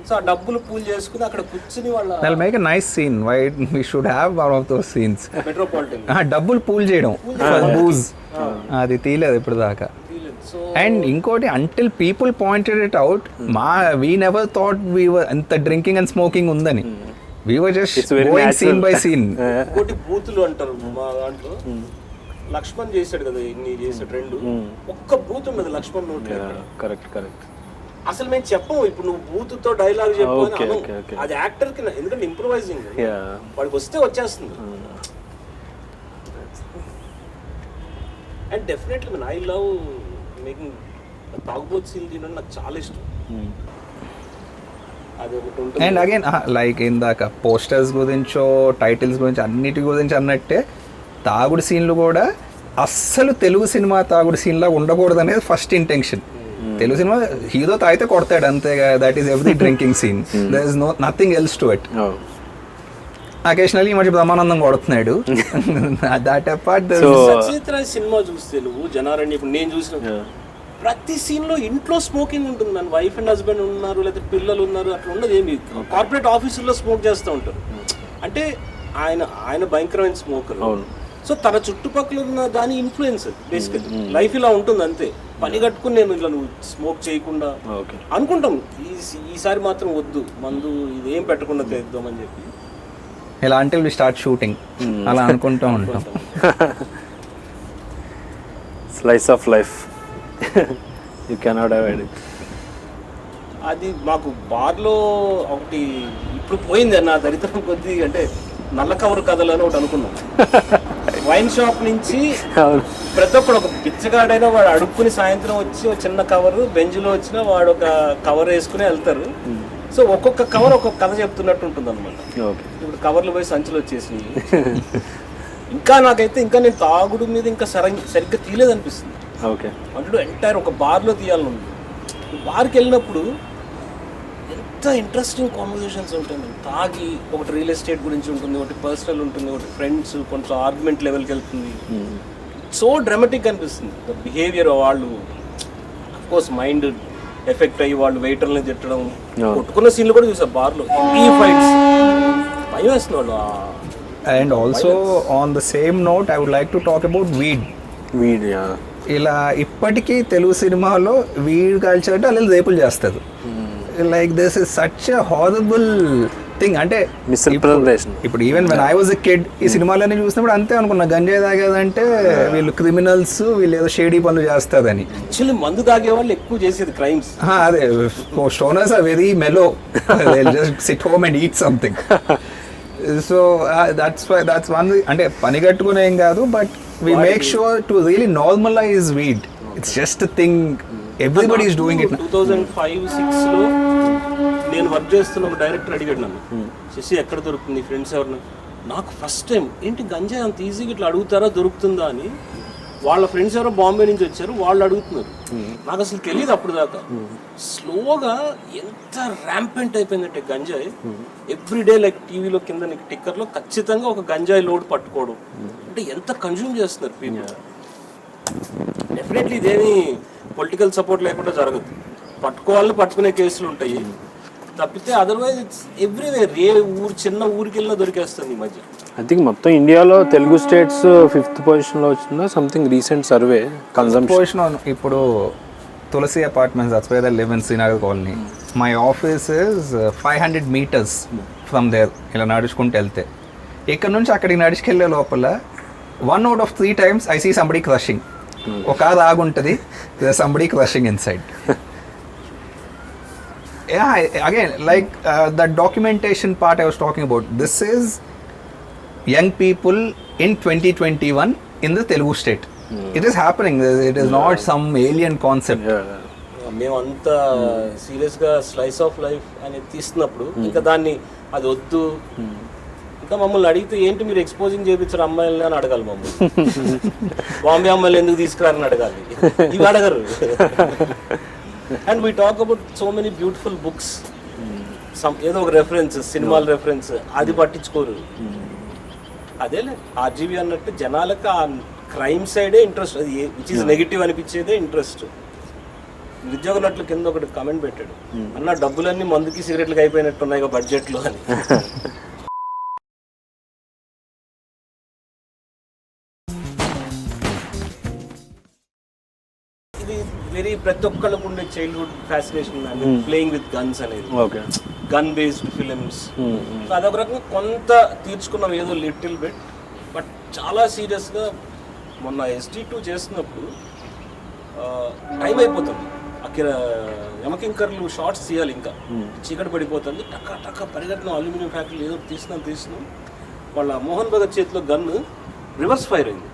సో ఆ డబ్బులు పూల్ చేసుకుని అక్కడ కూర్చుని వాళ్ళ
They'll make a nice scene. Why we should have one of those scenes.
Metropolitan
డబ్బులు పూల్ చేయడం ఫర్ బూజ్, అది తీయలేదు ఇప్పుడు దాకా. అండ్ ఇంకోటి, until people pointed it out, we never thought we were అంత డ్రింకింగ్ అండ్ స్మోకింగ్ ఉందని. We were just going scene by scene.
ఇంకోటి బూతులు అంటారు మా దాంట్లో. లక్ష్మణ్ చేశాడు కదా, ఇన్ని చేసాడు 2, ఒక్క బూత్ ఉండదు లక్ష్మణ్ నోట్.
కరెక్ట్.
అసలు మేము చెప్పము, ఇప్పుడు నువ్వు బూత్తో డైలాగ్ చెప్పు అని అను. అది యాక్టర్ కి, ఎందుకంటే ఇంప్రూవైజింగ్ వాడికి వస్తే వచ్చేస్తుంది. And definitely I love making తాగుబోతు సీన్ తినడం నాకు చాలా ఇష్టం. అది ఒకటి ఉంటుంది.
అండ్ అగైన్ లైక్ ఇందాక పోస్టర్స్ గురించో టైటిల్స్ గురించి అన్నిటి గురించి అన్నట్టే, తాగుడు సీన్లు కూడా అస్సలు తెలుగు సినిమా తాగుడు సీన్ లాగా ఉండకూడదు అనేది ఫస్ట్ ఇంటెన్షన్. తెలుగు సినిమా హీరో తాగితే కొడతాడు అంతేగా, that is every drinking scene, there is nothing else to it. Occasionally ఈ మధ్య బ్రహ్మానందం కొడుతున్నాడు. దట్ అపార్ట్
సినిమా చూస్తే నువ్వు జనారణ్య, ఇప్పుడు నేను చూసిన ప్రతి సీన్ లో ఇంట్లో స్మోకింగ్ ఉంటుంది. మన వైఫ్ అండ్ హస్బెండ్ ఉన్నారు, లేకపోతే పిల్లలు ఉన్నారు, అట్లా ఉండదు ఏమి. కార్పొరేట్ ఆఫీసుల్లో స్మోక్ చేస్తూ ఉంటారు. అంటే ఆయన భయంకరమైన స్మోకర్. సో తన చుట్టుపక్కల ఉన్న దాని ఇన్ఫ్లుయెన్స్ బేసికలీ లైఫ్ ఇలా ఉంటుంది అంతే. పని కట్టుకుని నేను ఇలా నువ్వు స్మోక్ చేయకుండా అనుకుంటాం, ఈసారి మాత్రం వద్దు మందు ఇదేం పెట్టకుండా తెద్దామని చెప్పి
ఇలా అంటే వి స్టార్ట్ షూటింగ్ అలా అనుకుంటూ ఉంటాం.
Slice of life you cannot avoid it.
అది మాకు బార్లో ఒకటి ఇప్పుడు పోయింది నా దరిద్రం కొద్ది, అంటే నల్ల కవర్ కథలు అని ఒకటి అనుకున్నాం. వైన్ షాప్ నుంచి ప్రతి ఒక్కడు ఒక బిచ్చగాడైనా వాడు అడుక్కుని సాయంత్రం వచ్చి ఒక చిన్న కవర్, బెంజ్లో వచ్చినా వాడు ఒక కవర్ వేసుకుని వెళ్తారు. సో ఒక్కొక్క కవర్ ఒక్కొక్క కథ చెప్తున్నట్టు ఉంటుంది అనమాట. ఇప్పుడు కవర్లు పోయి సంచులు వచ్చేసినాయి. ఇంకా నాకైతే ఇంకా నేను తాగుడు మీద ఇంకా సరిగ్గా తీయలేదనిపిస్తుంది.
ఓకే,
అంటే ఎంటైర్ ఒక బార్లో తీయాలని ఉంది. బార్కి వెళ్ళినప్పుడు ఎంత ఇంట్రెస్టింగ్ కాన్వర్జేషన్స్ ఉంటాయి. మనం తాగి ఒకటి రియల్ ఎస్టేట్ గురించి ఉంటుంది, ఒకటి పర్సనల్ ఉంటుంది, ఒకటి ఫ్రెండ్స్, కొంచెం ఆర్గ్యుమెంట్ లెవెల్కి వెళ్తుంది. సో డ్రామాటిక్ అనిపిస్తుంది బిహేవియర్. వాళ్ళు అఫ్కోర్స్ మైండ్ ఎఫెక్ట్ అయ్యి వాళ్ళు వెయిటర్ని తిట్టడం, కొట్టుకున్న సీన్లు కూడా చూసారు బార్లో. ఈ ఫైట్స్ భయం వేస్తుంది వాళ్ళు.
And also on the same note I would like to talk about weed. ఇలా ఇప్పటికీ తెలుగు సినిమాలో వీడ్ కల్చర్ అంటే వాళ్ళు రేపులు చేస్తారు. Like this is such a horrible thing. అంటే ఇప్పుడు even when I was a kid ఈ సినిమాలన్నీ చూసినప్పుడు అంతే అనుకున్నా, గంజాయి తాగేదంటే వీళ్ళు క్రిమినల్స్, వీళ్ళు ఏదో షేడీ పనులు చేస్తారని.
యాక్చువల్లీ మందు తాగే వాళ్ళు ఎక్కువ చేసేది క్రైమ్స్.
అదే stoners are very mellow, they just sit home and eat something. So that's one. అంటే పని కట్టుకునే ఏం కాదు, but we make sure to really normalize weed. It's just a thing, everybody is doing it.
2005-06లో నేను వర్క్ చేస్తున్న ఒక డైరెక్టర్ అడిగాడు నన్ను, శశి ఎక్కడ దొరుకుతుంది ఫ్రెండ్స్ ఎవరిని. నాకు ఫస్ట్ టైం ఏంటి గంజాయి అంత ఈజీగా ఇట్లా అడుగుతారా దొరుకుతుందా అని. వాళ్ళ ఫ్రెండ్స్ ఎవరో బాంబే నుంచి వచ్చారు, వాళ్ళు అడుగుతున్నారు. నాకు అసలు తెలియదు అప్పుడు దాకా. స్లోగా ఎంత ర్యాంపెంట్ అయిపోయిందంటే గంజాయి, ఎవ్రీడే లైక్ టీవీలో కింద నీకు టిక్కర్లో ఖచ్చితంగా ఒక గంజాయి లోడ్ పట్టుకోవడం, అంటే ఎంత కన్జ్యూమ్ చేస్తున్నారు పీపుల్. డెఫినెట్లీ ఇదేమి పొలిటికల్ సపోర్ట్ లేకుండా జరగదు. పట్టుకోవాలని పట్టుకునే కేసులు ఉంటాయి తప్పితే అదర్వైజ్ ఇట్స్ ఎవ్రీవేర్. ఏ ఊరు చిన్న ఊరికి వెళ్ళినా దొరికేస్తుంది ఈ మధ్య.
ఐ థింక్ మొత్తం ఇండియాలో తెలుగు స్టేట్స్ 5th పొజిషన్లో వచ్చిందా సంథింగ్ రీసెంట్ సర్వే కన్సంప్షన్.
ఇప్పుడు Tulasi apartments, that's where I live in Srinagar colony. My office is 500 meters from there. ఇలా నడుచుకుంటూ వెళ్తే ఇక్కడ నుంచి అక్కడికి నడుచుకెళ్ళే లోపల 1 out of 3 times I see somebody crushing. ఒక car ఆగుంటుంది, somebody crushing inside. Yeah, again, like the documentation part I was talking about, this is young people in 2021 in the Telugu state. It is happening. It is not some alien concept.
మేము అంత సీరియస్గా స్లైస్ ఆఫ్ లైఫ్ అనేది తీస్తున్నప్పుడు ఇంకా దాన్ని అది వద్దు, ఇంకా మమ్మల్ని అడిగితే ఏంటి మీరు ఎక్స్పోజింగ్ చేయించారు అమ్మాయిలని అని అడగాలి. మమ్మల్ని బాంబే అమ్మాయిలు ఎందుకు తీసుకురారని అడగాలి, ఇవి అడగరు. And we talk about so many beautiful books, ఏదో ఒక రెఫరెన్స్, సినిమాల రెఫరెన్స్, అది పట్టించుకోరు. అదేలే ఆర్జీవీ అన్నట్టు జనాలకు ఆ క్రైమ్ సైడే ఇంట్రెస్ట్, అది విచ్ ఈజ్ నెగిటివ్ అనిపించేదే ఇంట్రెస్ట్. ఉద్యోగ నట్లు కింద ఒకటి కమెంట్ పెట్టాడు, అన్న డబ్బులన్నీ మందుకి సిగరెట్లకి అయిపోయినట్టున్నాయి బడ్జెట్లో అని. ఇది వెరీ ప్రతి ఒక్కళ్ళకు ఉండే childhood fascination playing with guns అనేది, గన్ బేస్డ్ ఫిలిమ్స్. అదొక రకంగా కొంత తీర్చుకున్నాం ఏదో లిటిల్ బిట్. బట్ చాలా సీరియస్గా మొన్న ST2 చేస్తున్నప్పుడు టైం అయిపోతుంది, అక్కడ యమకింకర్లు షార్ట్స్ తీయాలి, ఇంకా చీకటి పడిపోతుంది, టక్క టక్క పరిగెట్టిన అల్యూమినియం ఫ్యాక్టరీ ఏదో తీస్తున్నాం. వాళ్ళ మోహన్ భగత్ చేతిలో గన్ రివర్స్ ఫైర్ అయింది,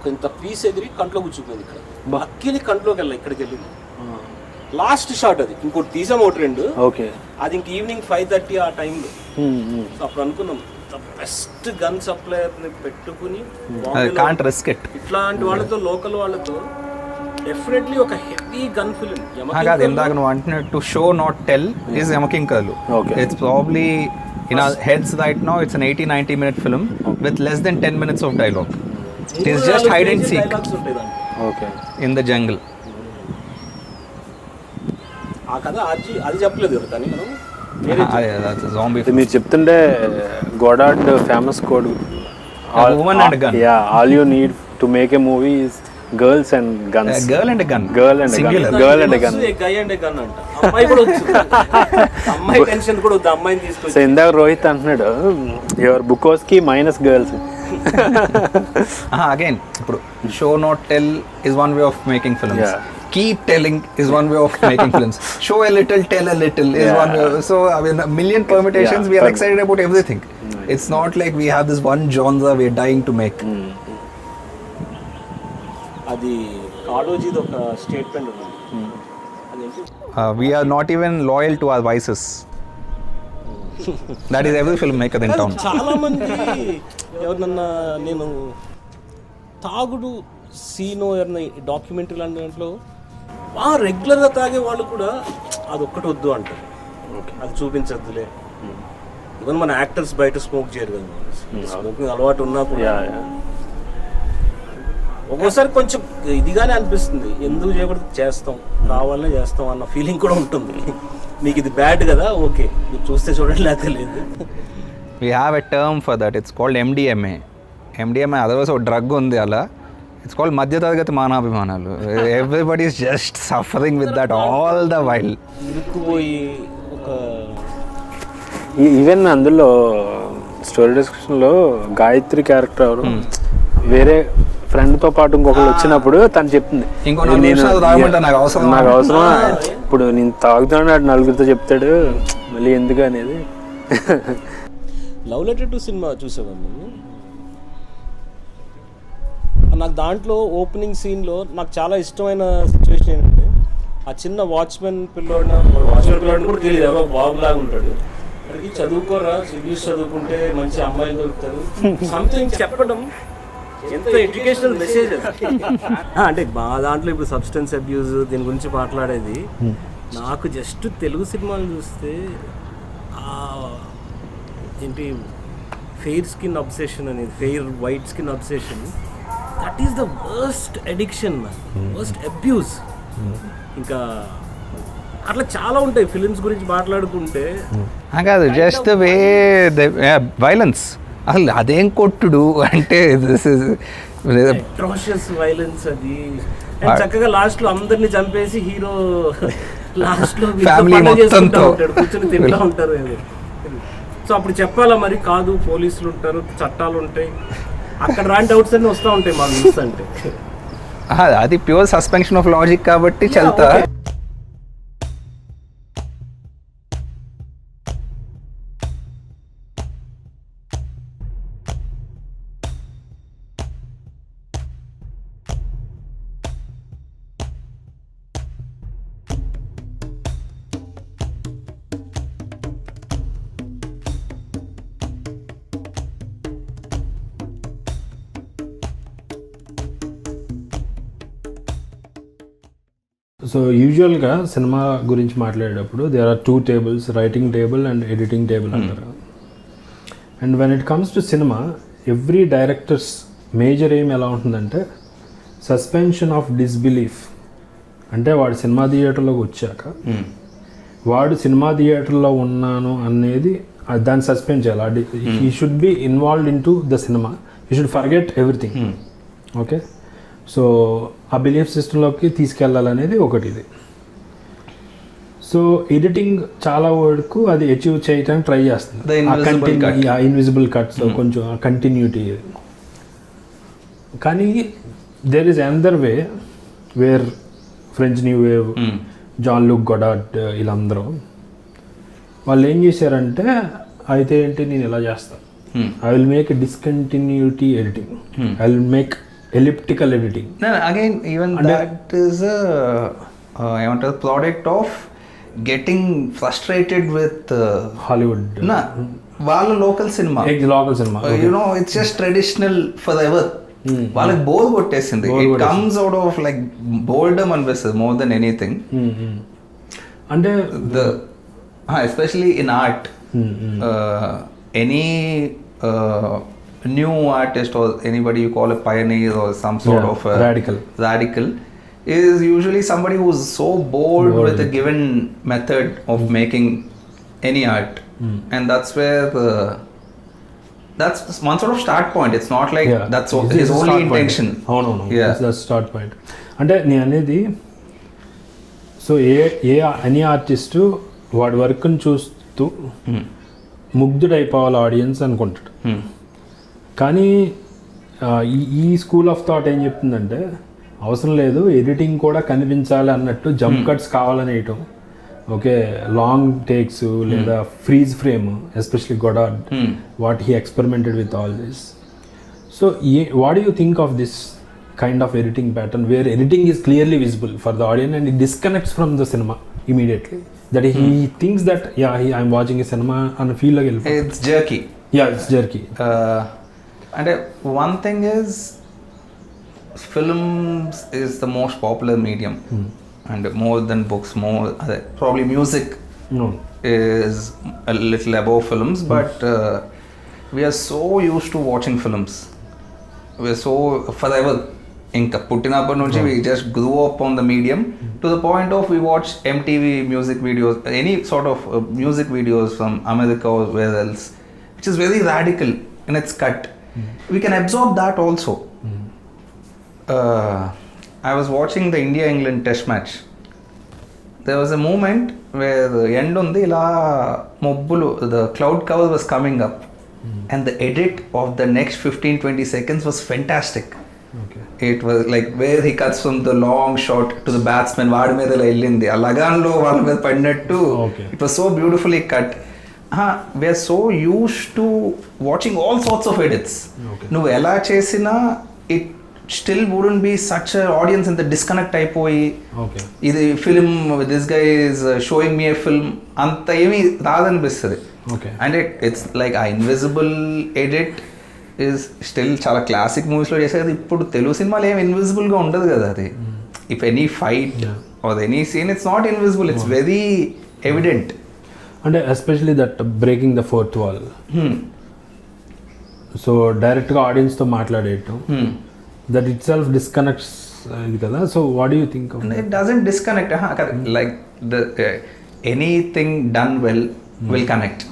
కొంత పీస్ ఎగిరి కంట్లో కూర్చుకుంది. ఇక్కడ అక్కిలి కంట్లోకి వెళ్ళాలి, ఇక్కడికి వెళ్ళింది. లాస్ట్ షాట్ అది, ఇంకోటి తీసాం ఒకటి రెండు, అది ఇంక ఈవినింగ్ 5:30 ఆ టైంలో. అప్పుడు అనుకున్నాం బెస్ట్ గన్ సప్లయర్ ని పెట్టుకుని ఇట్లాంటి వాళ్ళతో, లోకల్ వాళ్ళతో డెఫినెట్లీ ఒక హెవీ గన్ ఫిల్మ్.
ఇందాక నువ్వు అంటున్నట్టు show not tell is Yamakinkarlu. It's probably in our heads right now it's an 80-90 minute film with less than 10 minutes of dialogue. It is just hide and seek in the jungle.
ఆ కథ అది చెప్పలేదు కదా, కానీ
మీరు చెప్తుంటే Goddard famous code,
woman and gun.
all you need to make a movie is girls and guns.
Girl and a gun.
Girl and a gun. Girl and a gun.
Guy and a gun అంట. అమ్మాయి కూడా వచ్చు, అమ్మాయి టెన్షన్ కూడా ఉంది, అమ్మాయిని తీసుకొచ్చి.
సో ఇందాక రోహిత్ అంటున్నాడు యువర్ బుక్ వాస్ కి -girls.
Again, ఇప్పుడు show not tell is one way of making films. Keep telling is one way of making films. Show a little, tell a little is one way. So I mean, a million permutations. We are excited about everything. It's not like we have this one genre we are dying to make.
అది కాడోజీది ఒక స్టేట్మెంట్ ఉంది, అదేంటి,
we are not even loyal to our vices. That is every filmmaker in town.
చాలా మంది ఎవరినన్నా నేను తాగుడు సీనో ఎవరిన డాక్యుమెంటరీ లాంటి దాంట్లో బాగా రెగ్యులర్గా తాగే వాళ్ళు కూడా అదొక్కటి వద్దు అంటారు, అది చూపించద్దులే. ఈవెన్ మన యాక్టర్స్ బయట స్మోక్ చేయరు కదా, స్మోకింగ్ అలవాటు ఉన్నా కూడా ఒక్కోసారి కొంచెం ఇదిగానే అనిపిస్తుంది, ఎందుకు చేయకూడదు, చేస్తాం, కావాలనే చేస్తాం అన్న ఫీలింగ్ కూడా ఉంటుంది. మీకు ఇది బ్యాడ్ కదా, ఓకే మీరు చూస్తే చూడండి, లేకపోతే లేదు.
We have a term for that. It's called MDMA. Otherwise ఒక డ్రగ్ ఉంది అలా. It's called మధ్యతరగతి మానాభిమానాలు. Everybody is just suffering with that all the while.
ఇరుక్కుపోయి ఒక
ఈవెన్ అందులో స్టోరీ డిస్క్రిప్షన్లో గాయత్రి క్యారెక్టర్ ఎవరు వేరే ఫ్రెండ్తో పాటు ఇంకొకరు వచ్చినప్పుడు తను చెప్తుంది, నాకు అవసరం, ఇప్పుడు నేను తాగుతాను నలుగురితో చెప్తాడు, మళ్ళీ ఎందుకు అనేది.
లవ్ లెటర్ టు సినిమా చూసేవాడిని. నాకు దాంట్లో ఓపెనింగ్ సీన్లో నాకు చాలా ఇష్టమైన సిచ్యువేషన్ ఏంటంటే, ఆ చిన్న వాచ్మెన్ పిల్లోడు కూడా తెలియదు, ఎవరో బాబులాగా ఉంటాడు, అక్కడికి చదువుకోరా, సిరీస్ చదువుకుంటే మంచి అమ్మాయిలు దొరుకుతారు సంథింగ్ చెప్పడం. ఎంత ఎడ్యుకేషనల్ మెసేజ్ అంటే మా దాంట్లో ఇప్పుడు సబ్స్టెన్స్ అబ్యూజ్ దీని గురించి మాట్లాడేది నాకు జస్ట్ తెలుగు సినిమాలు చూస్తే ఏంటి ఫెయిర్ స్కిన్ అబ్సెషన్ అనేది fair white skin obsession that is the worst addiction worst abuse. ఇంకా అట్లా చాలా ఉంటాయి ఫిలిమ్స్ గురించి మాట్లాడుకుంటే.
కాదు జస్ట్ ద వే వైలెన్స్ అసలు అదేం కొట్టుడు అంటే దిస్ ఇస్
అట్రాషియస్ వైలెన్స్ అది. చక్కగా లాస్ట్ లో అందరిని చంపేసి హీరో లాస్ట్ లో చేసుకుంటా ఉంటాడు, కూర్చొని తింటా ఉంటారు. సో అప్పుడు చెప్పాలా మరి కాదు పోలీసులు ఉంటారు చట్టాలు ఉంటాయి అక్కడ రాని డౌట్స్ అన్నీ వస్తూ ఉంటాయి మాకు న్యూస్ అంటే.
అది ప్యూర్ సస్పెన్షన్ ఆఫ్ లాజిక్ కాబట్టి చల్తా.
సో యూజువల్గా సినిమా గురించి మాట్లాడేటప్పుడు there are 2 tables, writing table and editing table అంటారు. And when it comes to cinema every director's major aim ఎలా ఉంటుందంటే సస్పెన్షన్ ఆఫ్ డిస్బిలీఫ్. అంటే వాడు సినిమా థియేటర్లోకి వచ్చాక వాడు సినిమా థియేటర్లో ఉన్నాను అనేది దాన్ని సస్పెండ్ చేయాలి. He should be involved in to the cinema, he should forget everything. Okay, so ఆ బిలీఫ్ సిస్టంలోకి తీసుకెళ్ళాలనేది ఒకటి ఇది. సో ఎడిటింగ్ చాలా వరకు అది అచీవ్ చేయడానికి ట్రై చేస్తుంది. ఇన్విజిబుల్ కట్స్ కొంచెం కంటిన్యూటీ. కానీ there is another way where French new wave, Jean Luc Godard వీళ్ళందరూ వాళ్ళు ఏం చేశారంటే అయితే ఏంటి నేను ఇలా చేస్తాను, I will make discontinuity editing, I will make elliptical editing.
No, again even that is a ఏమంటారు product of getting frustrated with
Hollywood.
వాళ్ళ local cinema, you know, it's just traditional forever. వాళ్ళకి బోర్ కొట్టేసింది. It comes out of like boredom అనిపిస్తుంది more than anything.
అంటే
the especially in art, any new artist or anybody you call a pioneer or some sort of radical is usually somebody who's so bored with a given method of making any art, and that's where that's one sort of start point. It's not like that's his only intention.
No, that's the start point. అంటే నేను అనేది సో ఎనీ ఆర్టిస్ట్ వాడి వర్క్ని చూస్తూ ముగ్ధుడైపోవాలి ఆడియన్స్ అనుకుంటాడు. కానీ ఈ స్కూల్ ఆఫ్ థాట్ ఏం చెప్తుందంటే అవసరం లేదు, ఎడిటింగ్ కూడా కనిపించాలి అన్నట్టు జంప్ కట్స్ కావాలనేయటం. ఓకే, లాంగ్ టేక్స్ లేదా freeze frame, especially Godard what he experimented with all this. So what do you think of this kind of editing pattern where editing is clearly visible for the audience and it disconnects from the cinema immediately, that he thinks that I'm watching a cinema and feel like
it's jerky.
It's jerky.
And one thing is films is the most popular medium, and more than books, more probably music is a little above films, but we are so used to watching films. We are so forever ఇంకా పుట్టినప్పటి నుంచి we just grew up on the medium to the point of we watch MTV music videos, any sort of music videos from America or where else, which is very radical in its cut. We can absorb that also. I was watching the India-England test match. There was a moment where the end undi ila mobbulu, the cloud cover was coming up, and the edit of the next 15-20 seconds was fantastic.
Okay.
It was like where he cuts from the long shot to the batsman, vaadi meeda ellindi aa lagan lo vaadi meeda padinattu. It was so beautifully cut. We are so used to watching all sorts of edits. Nu ela chesina it still wouldn't be such an audience in the disconnect అయిపోయి ఇది film, this guy is showing me a film అంత ఏమీ రాదనిపిస్తుంది. And it's like a invisible edit is still చాలా క్లాసిక్ మూవీస్లో చేసేది. ఇప్పుడు తెలుగు సినిమాలు ఏం ఇన్విజిబుల్గా ఉండదు కదా అది. If any fight or any scene it's not invisible, it's very evident.
అంటే especially that breaking the fourth wall. So డైరెక్ట్గా ఆడియన్స్తో మాట్లాడేయటం, దట్ ఇట్ సెల్ఫ్ డిస్కనెక్ట్స్ ఇది కదా. So what do you think of?
It doesn't disconnect. Like anything done well will connect,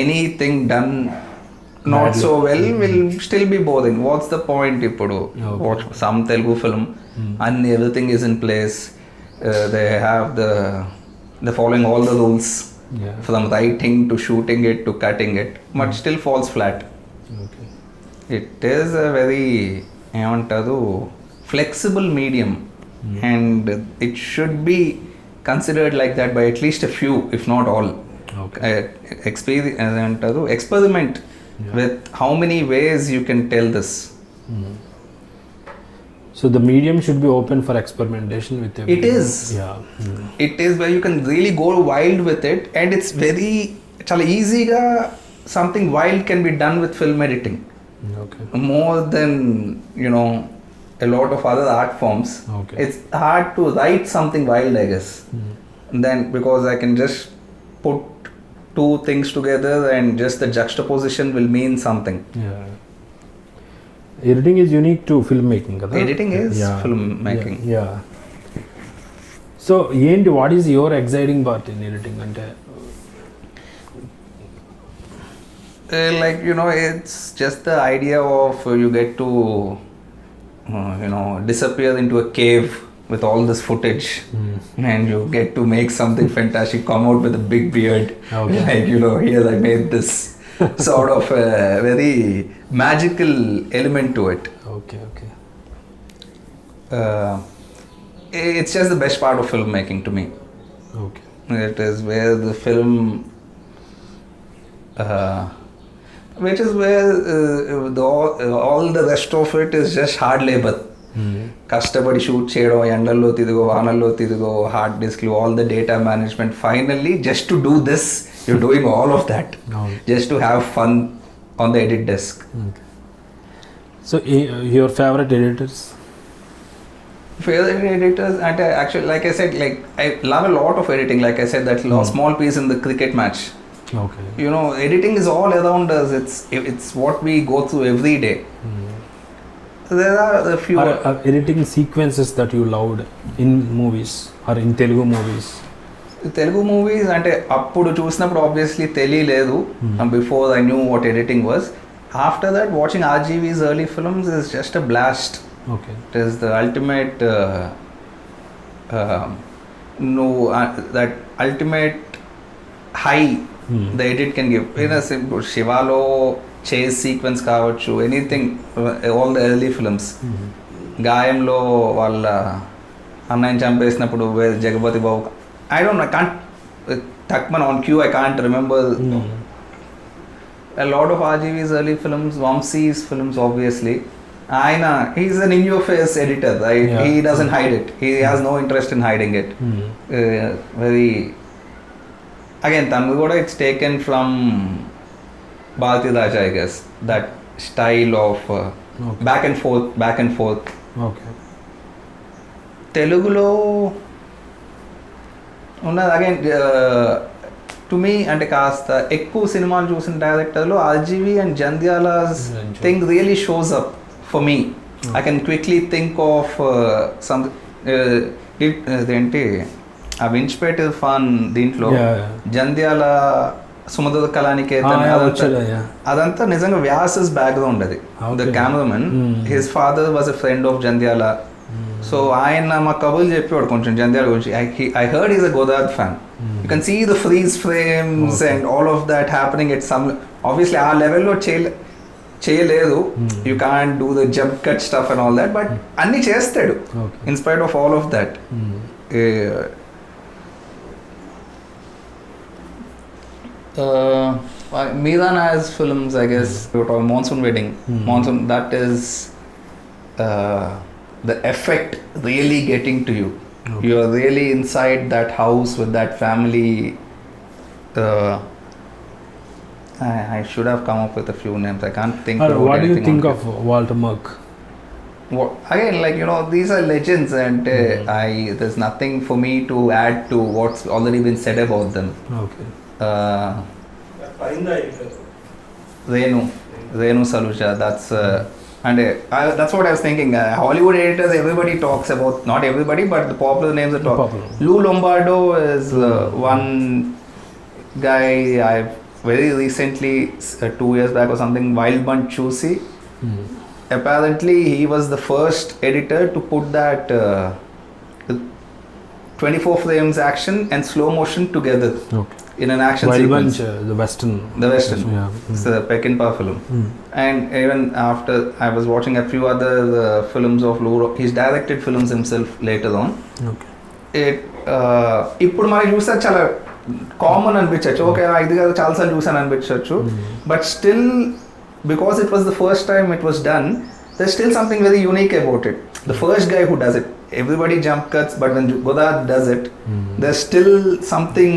anything done not so well will still be boring. What's the point? Ippudu watch some Telugu film and everything is in place. They have they're following all the rules, from writing to shooting it to cutting it, but still falls flat. It is a very flexible medium, and it should be considered like that by at least a few, if not all. Experiment with how many ways you can tell this.
So the medium should be open for experimentation with everything.
It is. It is where you can really go wild with it, and it's very chala easy ga something wild can be done with film editing. More than a lot of other art forms. It's hard to write something wild, I guess. And then because I can just put two things together and just the juxtaposition will mean something.
Editing is unique to filmmaking kada.
Editing is filmmaking.
So what is your exciting part in editing? Ante
it's just the idea of you get to disappear into a cave with all this footage, and you get to make something fantastic, come out with a big beard, like here I made this sort of a very magical element to it. It's just the best part of filmmaking to me. It is where the film which is where all the rest of it is just hard labor. కష్టపడి షూట్ చేయడం, ఎండల్లో తిరుగో వానల్లో తిరుగో, హార్డ్ డిస్క్లు, all the data management. Finally just to do this you doing all of that just to have fun on the edit desk.
So your favourite editors?
Favorite editors, and actually, like I said, like I love a lot of editing. Like I said, that small piece in the cricket match. Editing is all around us. It's what we go through every day. There are a few
editing sequences that you loved in movies or in Telugu movies.
Telugu movies అంటే అప్పుడు చూసినప్పుడు obviously తెలియలేదు, before I knew what editing was. After that, watching RGV's early films is just a blast. It is the ultimate that ultimate high the edit can give. In a simple Shivalo chase sequence కావచ్చు, anything, all the early films. గాయంలో వాళ్ళ అన్నయ్యని చంపేసినప్పుడు జగపతి బాబు, ఐ కాంట్ టక్మన్ on cue, I can't remember. A lot of RGV's early films, Vamsi's films, obviously. He's an in-your-face editor, right? He doesn't hide it. He has no interest in hiding it. Again, Tamil Goda, it's taken from Bharati Raja, I guess. That style of back and forth. Telugulo, again, to me, అంటే కాస్త ఎక్కువ సినిమాలు చూసిన డైరెక్టర్లో RGV and Jandhyala's thing really shows up for me. I can quickly think of some ఏంటి ఆ వించ్పేట్ ఫాన్ దీంట్లో జంధ్యాల సుమధుర కళానికేతన్ అదంతా నిజంగా వ్యాసస్ బ్యాక్గ్రౌండ్. అది the cameraman, his father was a friend of Jandhyala. So ఆయన మా కబుర్లు చెప్పేవాడు కొంచెం జంధ్యాల గురించి. I heard is a Godavari fan. You can see the freeze frames and all of that happening at some. Obviously ఆ లెవెల్లో చేయలేదు, you can't do the jump cut stuff and all that, but అన్నీ చేస్తాడు inspired of all of that. Meerana's films, I guess, Monsoon Wedding. Monsoon, that is the effect really getting to you. You are really inside that house with that family. I should have come up with a few names. I can't think.
What do you
anything
think
on
of Walter Murch?
Again, like, you know, these are legends, and there's nothing for me to add to what's already been said about them.
Okay.
Renu Saluja, that's that's what I was thinking. Hollywood editors, everybody talks about, not everybody, but the popular names that talk. Lou Lombardo is one guy I've very recently, 2 years back or something, Wild Bunch Choosy. Apparently he was the first editor to put that 24 frames action and slow motion together in an action
Wild
sequence.
Bunch, the western.
It's a Peckinpah film. And even after, I was watching a few other films of Lou. He's directed films himself later on. ఇప్పుడు మనకి చూస్తే చాలా కామన్ అనిపించవచ్చు, ఓకే ఇది కదా చాలాసార్లు చూసాను అనిపించవచ్చు, but still because it was the first time it was done, there's still something very unique about it. The first guy who does it, everybody jump cuts, but when Godard does it, there's still something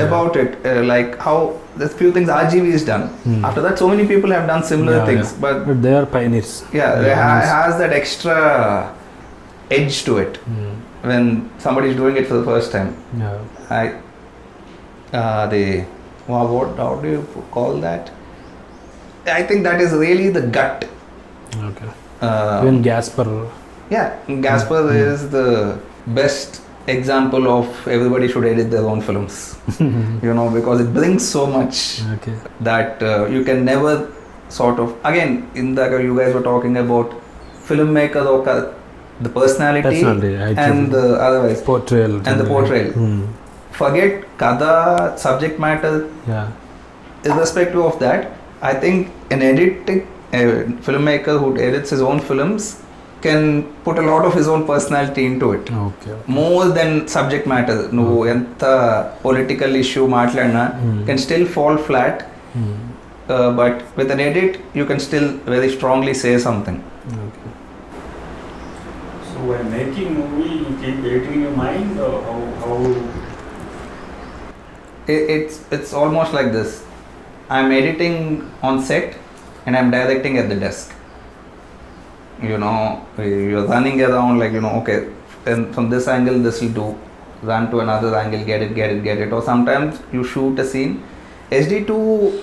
about it, like how there's few things RGV has done. After that, so many people have done similar things, but
they are pioneers.
They has that extra edge to it when somebody is doing it for the first time. What, how do you call that? I think that is really the gut.
Okay. Even Gasper.
Yeah, Gasper is the best example of everybody should edit their own films. You know, because it brings so much that you can never sort of, again, in that you guys were talking about filmmaker or the personality and the otherwise
portrayal
and the portrayal. Forget kada, subject matter. Irrespective of that, I think an filmmaker who edits his own films can put a lot of his own personality into it. More than subject matter. No, enta political issue maatladna can still fall flat. But with an edit, you can still very strongly say something.
So when making movie, you keep editing in your mind, or how?
It's almost like this. I'm editing on set and I'm directing at the desk. You know, you're running around like, you know, okay, and from this angle this will do, run to another angle, get it. Or sometimes you shoot a scene. SD2,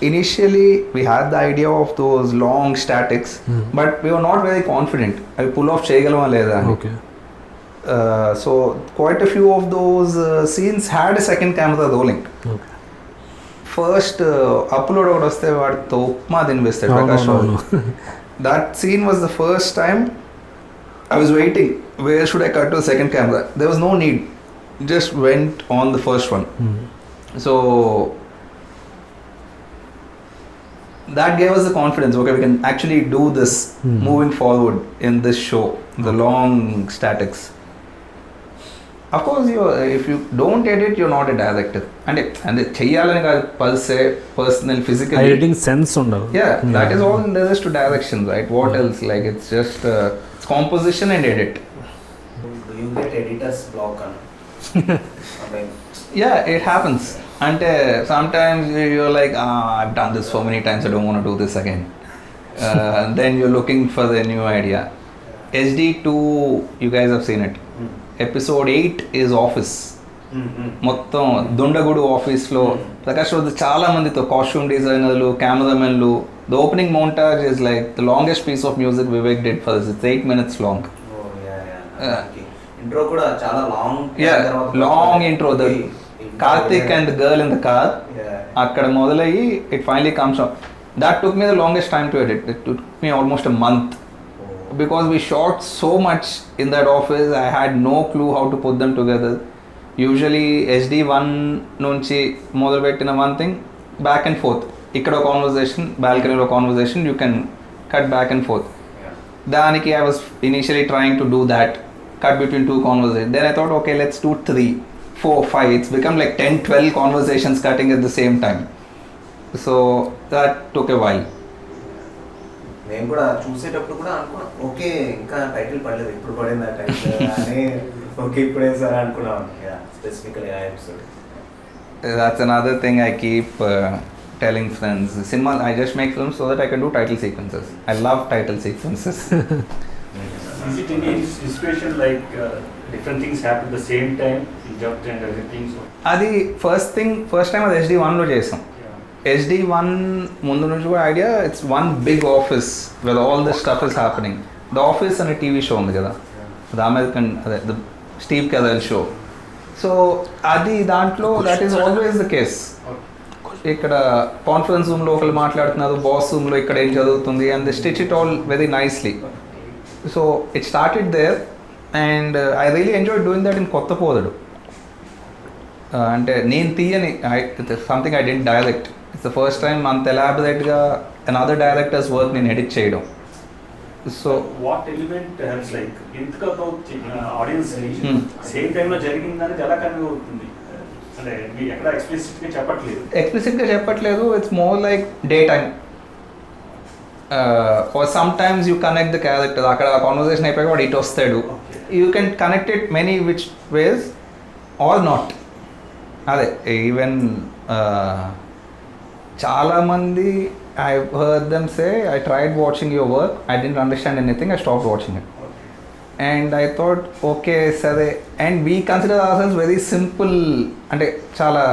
initially we had the idea of those long statics, but we were not very confident. I pull off cheyagalama ledha. So quite a few of those scenes had a second camera rolling. First upload ఒకటి వస్తే వాడితో ఉప్మా తినిపిస్తాడు ప్రకాష్ రావు. That scene was the first time I was waiting, where should I cut to the second camera? There was no need, just went on the first one. So that gave us the confidence, okay, we can actually do this moving forward in this show, the long statics. Of course, if you don't edit, you're not a director. And cheyalani kaadu per se, personal, physical.
Editing sense undalu.
That is all there is to direction, right? What else? Like, it's just it's composition and edit.
Do you get editor's block on?
Yeah, it happens. And sometimes you're like, I've done this so many times, I don't want to do this again. Then you're looking for the new idea. SD2, you guys have seen it. Episode 8 is Office. మొత్తం దుండగుడు ఆఫీస్లో ప్రకాష్ రావు చాలా మందితో కాస్ట్యూమ్ డిజైనర్లు, కెమెరామెన్లు. The opening montage is like the longest piece of music Vivek did for this. It's 8 minutes long.
Intro కూడా చాలా
long intro. The Karthik and the girl in the car, అక్కడ మొదలయ్యి it finally comes up. That took me the longest time to edit. It took me almost a month. Because we shot so much in that office, I had no clue how to put them together. Usually SD1 nunchi modelu pettina one thing, back and forth. Ikkada conversation, balcony lo conversation, you can cut back and forth. Daniki I was initially trying to do that, cut between two conversations. Then I thought, okay, let's do 3, 4, 5. It's become like 10, 12 conversations cutting at the same time. So that took a while.
నేను కూడా చూసేటప్పుడు కూడా అనుకున్నా, ఓకే ఇంకా టైటిల్ పడలేదు, ఇప్పుడు పడింది ఆ టైటిల్ అని, ఓకే ఇప్పుడే సార్ అనుకున్నాను. స్పెసిఫికలీ ఆ episode.
That's another thing I keep telling friends. Cinema, I just make films so that I can do title sequences. I love title sequences.
Is it any situation like different things happen at the same time, in job and everything? So
అది ఫస్ట్ టైం అది HD1లో చేసాం. HD1 ముందు నుంచి కూడా idea, it's one big office with all this stuff is happening. The office అనే టీవీ షో ఉంది కదా, ద అమెరికన్, అదే the Steve Carell show. So అది దాంట్లో that is always the case. ఇక్కడ కాన్ఫరెన్స్ రూమ్లో ఒకరు మాట్లాడుతున్నారు, బాస్ రూమ్లో ఇక్కడ ఏం జరుగుతుంది, and they stitch it all very nicely. So it started there and I really enjoy doing that in కొత్త పోదడు. అంటే నేను తీయని something I didn't direct. It's the first time అంత ఎలాబరేట్గా అనదర్ డైరెక్టర్స్ వర్క్ నేను ఎడిట్ చేయడం. So
what element helps like ఇంతకతో ఆడియన్స్ సేమ్ టైంలో జరిగిందనేది ఎలా కన్వే అవుతుంది? అంటే మీరు ఎక్కడ ఎక్స్ప్లిసిట్గా చెప్పట్లేదు.
It's more like day time or sometimes you connect the character. అక్కడ కాన్వర్సేషన్ అయిపోయాక వాడు ఇటు వస్తాడు. You can connect it many which ways or not. అదే ఈవెన్ చాలామంది I heard them say, I tried watching your work, I didn't understand anything, I stopped watching it. And I thought, okay, sare, and we consider ourselves very simple, అంటే చాలా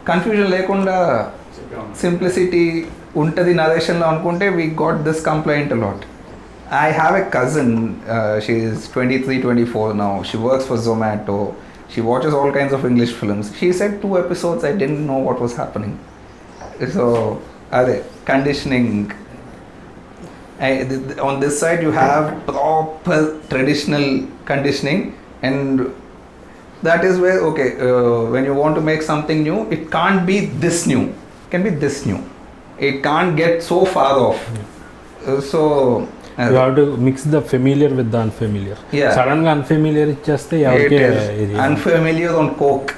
కన్ఫ్యూజన్ లేకుండా సింప్లిసిటీ ఉంటుంది నరేషన్లో అనుకుంటే we got this complaint a lot. I have a cousin, she is 23-24 now, she works for Zomato, she watches all kinds of English films. She said 2 episodes I didn't know what was happening. So అదే conditioning. On this side you have proper traditional conditioning, and that is where when you want to make something new, it can't be this new, it can be this new, it can't get so far off. So
you have to mix the familiar with the unfamiliar.
Yeah,
sudden గా unfamiliar ఇచ్చేస్తే ఎవరికి
unfamiliar on coke.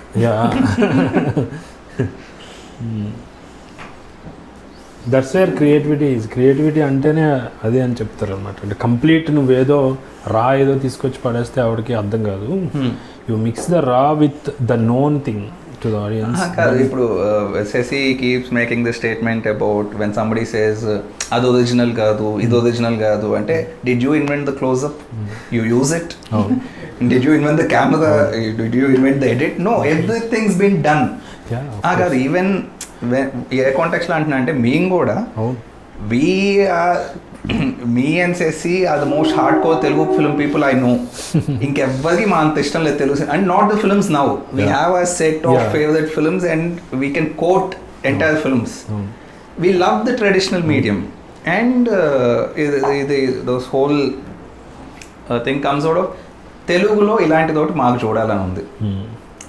That's where creativity is. Creativity అంటేనే అదే అని చెప్తారు అనమాట. అంటే కంప్లీట్ నువ్వేదో రా ఏదో తీసుకొచ్చి పడేస్తే ఆవిడకి అర్థం కాదు. You mix the raw with the known thing to the audience.
కాదు, ఇప్పుడు Sasi keeps making the statement about when somebody says అది ఒరిజినల్ కాదు, ఇది ఒరిజినల్ కాదు అంటే, did you invent the close-up? You use it? Did you invent the camera? Did you invent the edit? No, everything's been done. కాదు, ఈవెన్ ఏ కాంటెక్స్లో అంటున్నా అంటే మేము కూడా me and Sasi are the most hard core Telugu film people I know. ఇంకెవ్వరికి మా అంత ఇష్టం లేదు Telugu. And not the films now, we have a set of favourite films and we can quote entire films. We love the traditional medium and ఇది those whole thing comes out of తెలుగులో ఇలాంటిది ఒకటి మాకు చూడాలని ఉంది,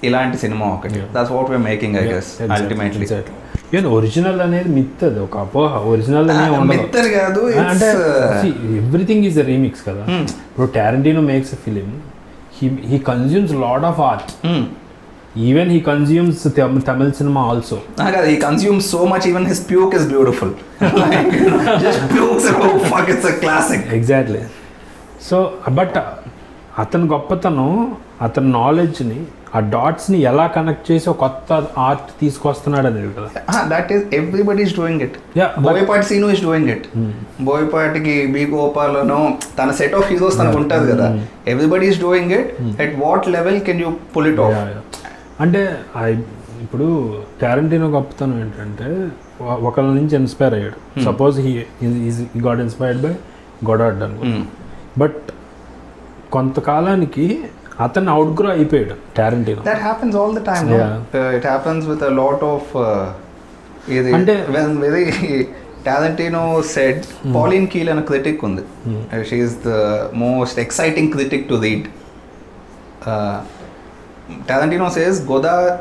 ఇలాంటి సినిమా ఒకటి. That's what we're making I guess ultimately.
Original అనేది మిత్, అది ఒక అపోహ. ఒరిజినల్
మిత్ కాదు,
అంటే ఎవ్రీథింగ్ ఈజ్ అ రీమిక్స్ కదా. ఇప్పుడు Tarantino makes a film, he consumes lot of art. Even he consumes Tamil cinema also.
He consumes so much, even his puke is beautiful. Just pukes, oh fuck, it's a classic.
Exactly. So but అతని గొప్పతనం, అతని నాలెడ్జ్ని, ఆ డాట్స్ని ఎలా కనెక్ట్ చేసి ఒక కొత్త ఆర్ట్ తీసుకొస్తున్నాడు అనేది కదా.
That is everybody is doing it. Boyapati Seenu is doing it. బోయపాటికి బి గోపాలను తన సెట్ ఆఫ్ హీరోస్ తనకు ఉంటుంది కదా. Everybody is doing it. At what level can you pull it off?
అంటే ఇప్పుడు టారెంటినో గొప్పతనం ఏంటంటే ఒకళ్ళ నుంచి ఇన్స్పైర్ అయ్యాడు. Suppose he got inspired by Godard అనుకో, బట్ కొంతకాలానికి అతను అవుట్గ్రో అయిపోయాడు Tarantino.
That happens all the time. It happens with a lot of ఇది.
అంటే
when very Tarantino said, Pauline Kael అనే క్రిటిక్ ఉంది, she is the most exciting critic to read. Tarantino says Godard,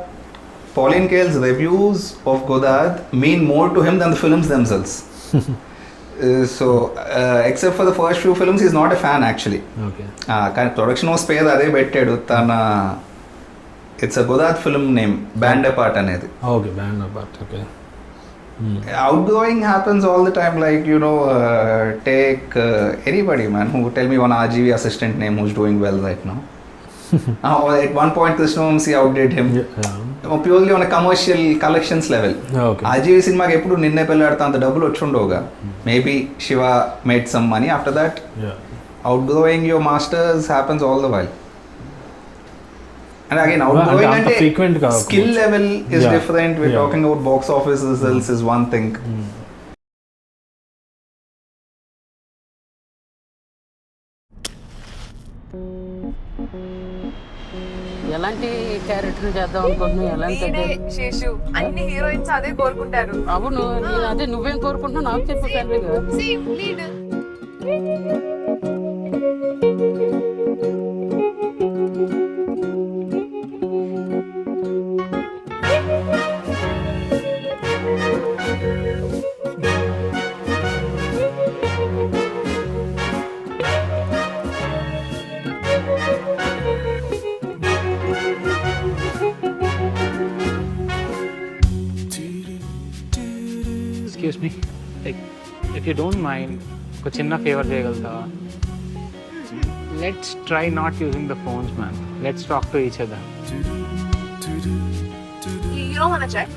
Pauline Kael's reviews of Godard mean more to him than the films themselves. Except for the first few films, he's not a fan actually.
Okay.
Kind of production was paid ade bettedu tana. It's a Godard film name, Band Apart anedi.
Okay, Band Apart. Okay.
Outgoing happens all the time, like take anybody man who tell me one RGV assistant name who's doing well right now. At one point Krishna outdid him. Purely on commercial collections level. Ajay సినిమాకి ఎప్పుడు నిన్నే పెళ్ళాడుతా అంత డబ్బులు వచ్చుండవుగా. Maybe Shiva made some money after that. Outgrowing your masters happens all the while. And again, outgrowing and skill level is different. We're talking about box office results is one thing.
ఎలాంటి క్యారెక్టర్ చేద్దాం అనుకుంటున్నావు? ఎలాంటి
శేషు అన్ని హీరోయిన్స్ అదే కోరుకుంటారు.
అవును, నేను అదే. నువ్వేం కోరుకుంటున్నావు నాకు చెప్పు ఫ్రెండ్గా.
Excuse me, like, if you don't mind, ఒక చిన్న favour చేయగలుగుతావా? Let's try not using the phones, man. Let's talk to each other.
You don't want to check?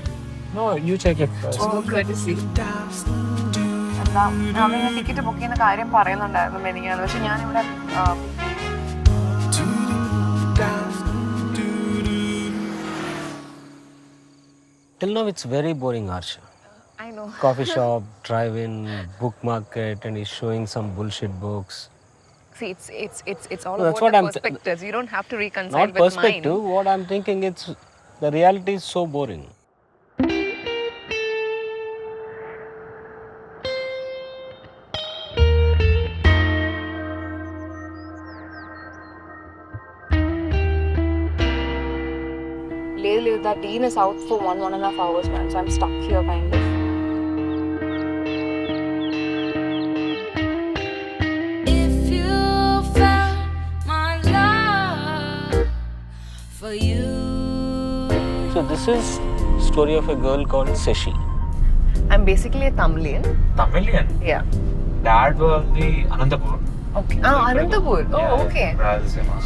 No, you check it first.
Oh, courtesy. അവന് ടിക്കറ്റ് ബുക്ക് ചെയ്യുന്ന കാര്യം പറയുന്നുണ്ടായിരുന്നു മെനിങ്ങാന്ന്. പക്ഷെ ഞാനിവിടെ
Till now it's very boring, Arsha.
I know.
Coffee shop, drive-in, book market, and he's showing some bullshit books.
See, it's all
No, that's
about
what
the
I'm
perspectives. You don't have to reconcile
Not
with
perspective.
mine.
What I'm thinking, it's the reality is so boring.
Lately, that dean is out for 1.5 hours, man. So I'm stuck here, kind of.
If you found my love for you.
So this is story of a girl called Sasi.
I'm basically a Tamilian.
Tamilian?
Yeah.
Dad was the Anantapur.
Okay. Anantapur. Oh, okay.
Rajasima.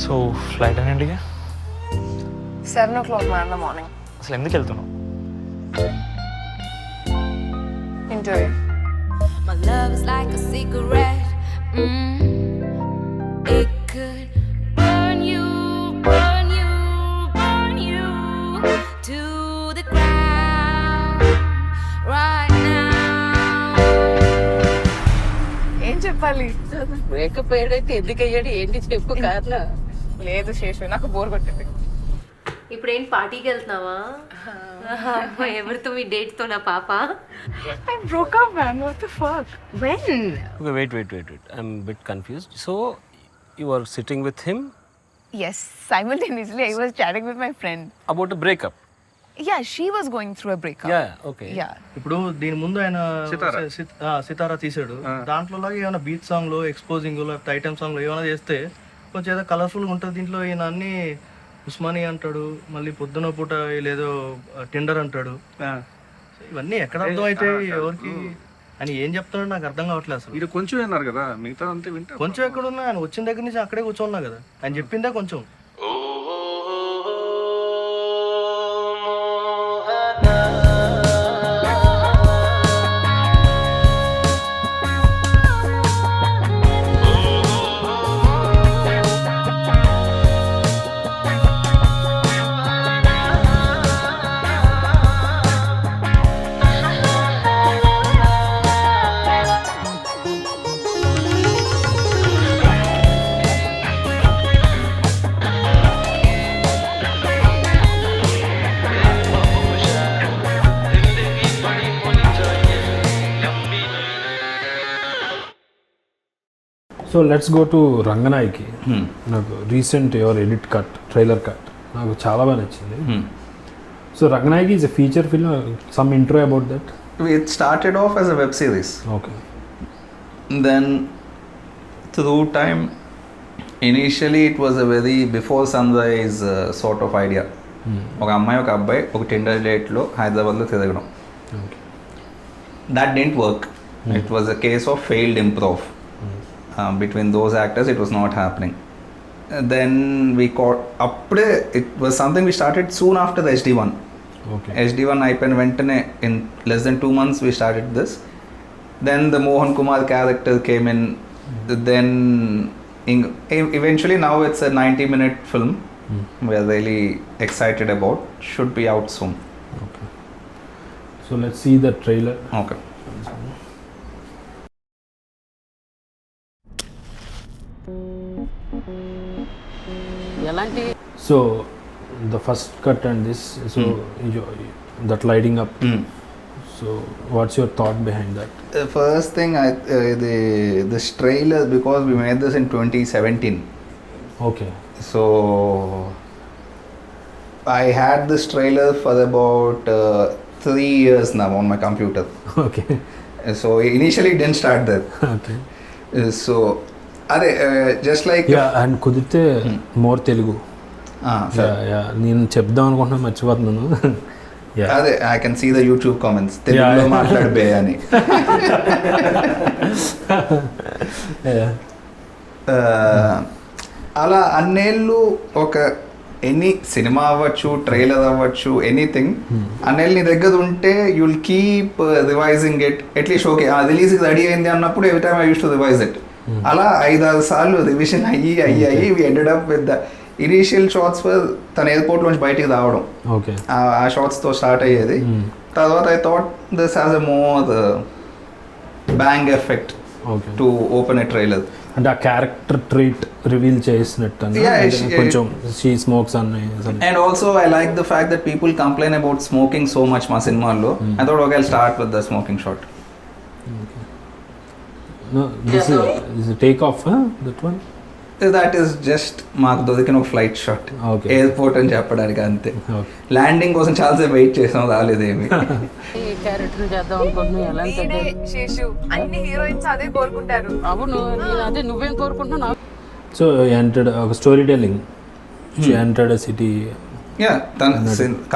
So flight అని India
7 o'clock in the morning.
అసలు ఎందుకు వెళ్తున్నావు?
Interview.
My love is like a cigarette. It could burn you, burn you, burn you to the ground right now.
ఏం చెప్పాలి?
బ్రేకప్ అయ్యాడంటే ఎందుకు అయ్యాడు ఏంటి చెప్పు కారణం.
లేదు శేషు, నాకు బోర్ కొట్టింది.
ఇప్పుడు ఏంటి పార్టీకి వెళ్తున్నావా? ఎవరితో మీ డేట్ తో నా పాప?
I broke up, man. What the fuck? When?
Okay, wait. I'm a bit confused. So, you were sitting with him?
Yes, simultaneously I was chatting with my friend.
About a breakup?
Yeah, she was going through a breakup.
Yeah, okay.
Yeah.
ఇప్పుడు దీని ముందు ఆయన సితారా తీసాడు. దాంట్లో ఏమైనా బీట్ సాంగ్ లో, ఎక్స్పోజింగ్ లో, ఐటమ్ సాంగ్ లో ఏమైనా చేస్తే కొంచెం ఏదో కలర్ఫుల్గా ఉంటుంది. దీంట్లో ఈయన అన్ని ఉస్మాని అంటాడు, మళ్ళీ పొద్దున పూట లేదో టెండర్ అంటాడు. ఇవన్నీ ఎక్కడ అర్థం అయితే ఎవరికి అని ఏం చెప్తాడో నాకు అర్థం కావట్లేదు అసలు.
మీరు కొంచెం విన్నారు కదా, మిగతా అంతే వింటారు.
కొంచెం ఎక్కడున్నా ఆయన వచ్చిన దగ్గర నుంచి అక్కడే కూర్చోన్నా కదా, ఆయన చెప్పిందే కొంచెం.
So let's go to Ranganayaki. నాకు recent your edit cut, trailer cut నాకు చాలా బాగా నచ్చింది. So Ranganayaki is a feature film. Some intro about that.
It started off as a web series.
Okay.
Then through time, initially it was a very before sunrise sort of idea. ఒక అమ్మాయి ఒక అబ్బాయి ఒక టెండర్ డేట్లో హైదరాబాద్లో తిరగడం. That didn't work. It was a case of failed improv. Between those actors it was not happening. Then we caught appude it was something we started soon after the HD1.
Okay.
HD1 అయిపోయిన వెంటనే in less than 2 months we started this. Then the Mohan Kumar character came in. Then eventually now it's a 90-minute film. We are really excited about. Should be out soon.
Okay. So let's see the trailer.
Okay.
ఎలాంటి
So the first cut and this, so that lighting up. So what's your thought behind that?
The first thing this trailer, because we made this in 2017.
Okay.
So I had this trailer for about 3 years now on my computer.
Okay.
So initially it didn't start there.
Okay.
So just like
and కుదిరితే మోర్ తెలుగు. నేను చెప్దాం అనుకుంటున్నా మర్చిపోతున్నాను.
అదే I can see the YouTube comments తెలుగులో మాట్లాడబే అని. అలా అన్నేళ్ళు ఒక ఎనీ సినిమా అవ్వచ్చు, ట్రైలర్ అవ్వచ్చు, ఎనీథింగ్ అన్నేళ్ళు నీ దగ్గర ఉంటే you'll keep revising it. At least okay రిలీజ్కి రెడీ అయింది అన్నప్పుడు every time I use to revise it. అలా 5-6 సార్లు రివిజన్ అయ్యి we ended up with the initial shots తన ఎయిర్పోర్ట్ నుంచి బయటికి రావడం, ఆ షాట్స్తో స్టార్ట్ అయ్యేది. తర్వాత I thought this has a more bang effect to open a trailer.
అంటే ఆ క్యారెక్టర్ ట్రీట్ రివీల్ చేసినట్టు కొంచెం షీ స్మోక్స్ అన్న.
And also I like the fact that people complain about smoking so much మా సినిమాల్లో. I thought okay I'll start with the smoking shot.
No, this is a take off, that one?
That is just మాకు దొరికిన ఒక ఫ్లైట్ షాట్, ఎయిర్పోర్ట్ అని చెప్పడానికి అంతే. ల్యాండింగ్ కోసం చాలాసేపు వెయిట్ చేసాం, రాలేదేమి.
క్యారెక్టర్ చేద్దాం అనుకుంటున్నాను. ఎలాంటి
అన్ని హీరోయిన్స్ అదే కోరుకుంటారు.
అవును, అదే నువ్వేం కోరుకుంటున్నావు?
సో ఎంటర్డ్ ఒక story telling, she entered a city.
తన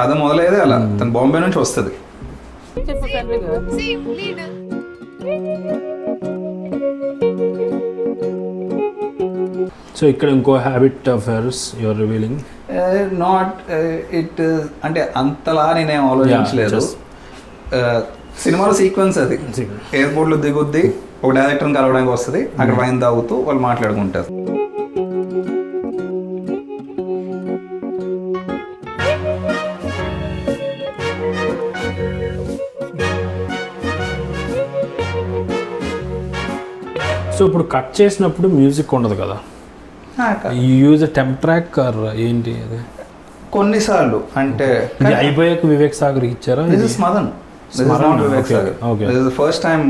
కథ మొదలయ్యేది అలా, తన బాంబే నుంచి వస్తుంది.
చెప్పు ఫ్రెండ్లీగా.
సో ఇక్కడ ఇంకో habit of hertz your revealing.
Not it అంటే అంతలా నేనేం ఆలోచించలేదు. సినిమాలో సీక్వెన్స్ అది, ఎయిర్పోర్ట్లో దిగుద్ది, ఒక డైరెక్టర్ని కలవడానికి వస్తుంది, అక్కడ వైన్ తాగుతూ వాళ్ళు మాట్లాడుకుంటారు.
సో ఇప్పుడు కట్ చేసినప్పుడు మ్యూజిక్ ఉండదు కదా, యూజ్ టెంప్ ట్రాక్ ఆర్ ఏంటి అది?
కొన్నిసార్లు అంటే
అయిపోయాక వివేక్ సాగర్ ఇచ్చారా?
స్మరణ్, ఫస్ట్ టైం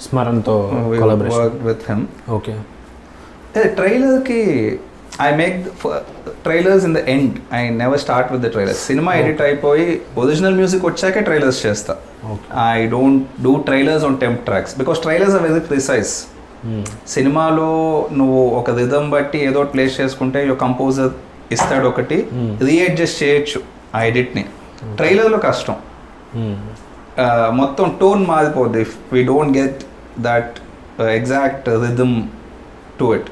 స్మరణ్తో
కొలాబరేషన్ విత్ హిమ్.
ఓకే.
ట్రైలర్కి I make trailers in the end, I never start with the trailers. సినిమా ఎడిట్ అయిపోయి ఒరిజినల్ మ్యూజిక్ వచ్చాకే ట్రైలర్స్ చేస్తా. I don't do trailers on temp tracks because trailers are very precise. సినిమాలో నువ్వు ఒక రిథమ్ బట్టి ఏదో ప్లేస్ చేసుకుంటే కంపోజర్ ఇస్తాడు ఒకటి, రీఅడ్జస్ట్ చేయొచ్చు ఆ ఎడిట్ని. ట్రైలర్లో కష్టం, మొత్తం టోన్ మారిపోద్ది if we don't get that exact rhythm to it.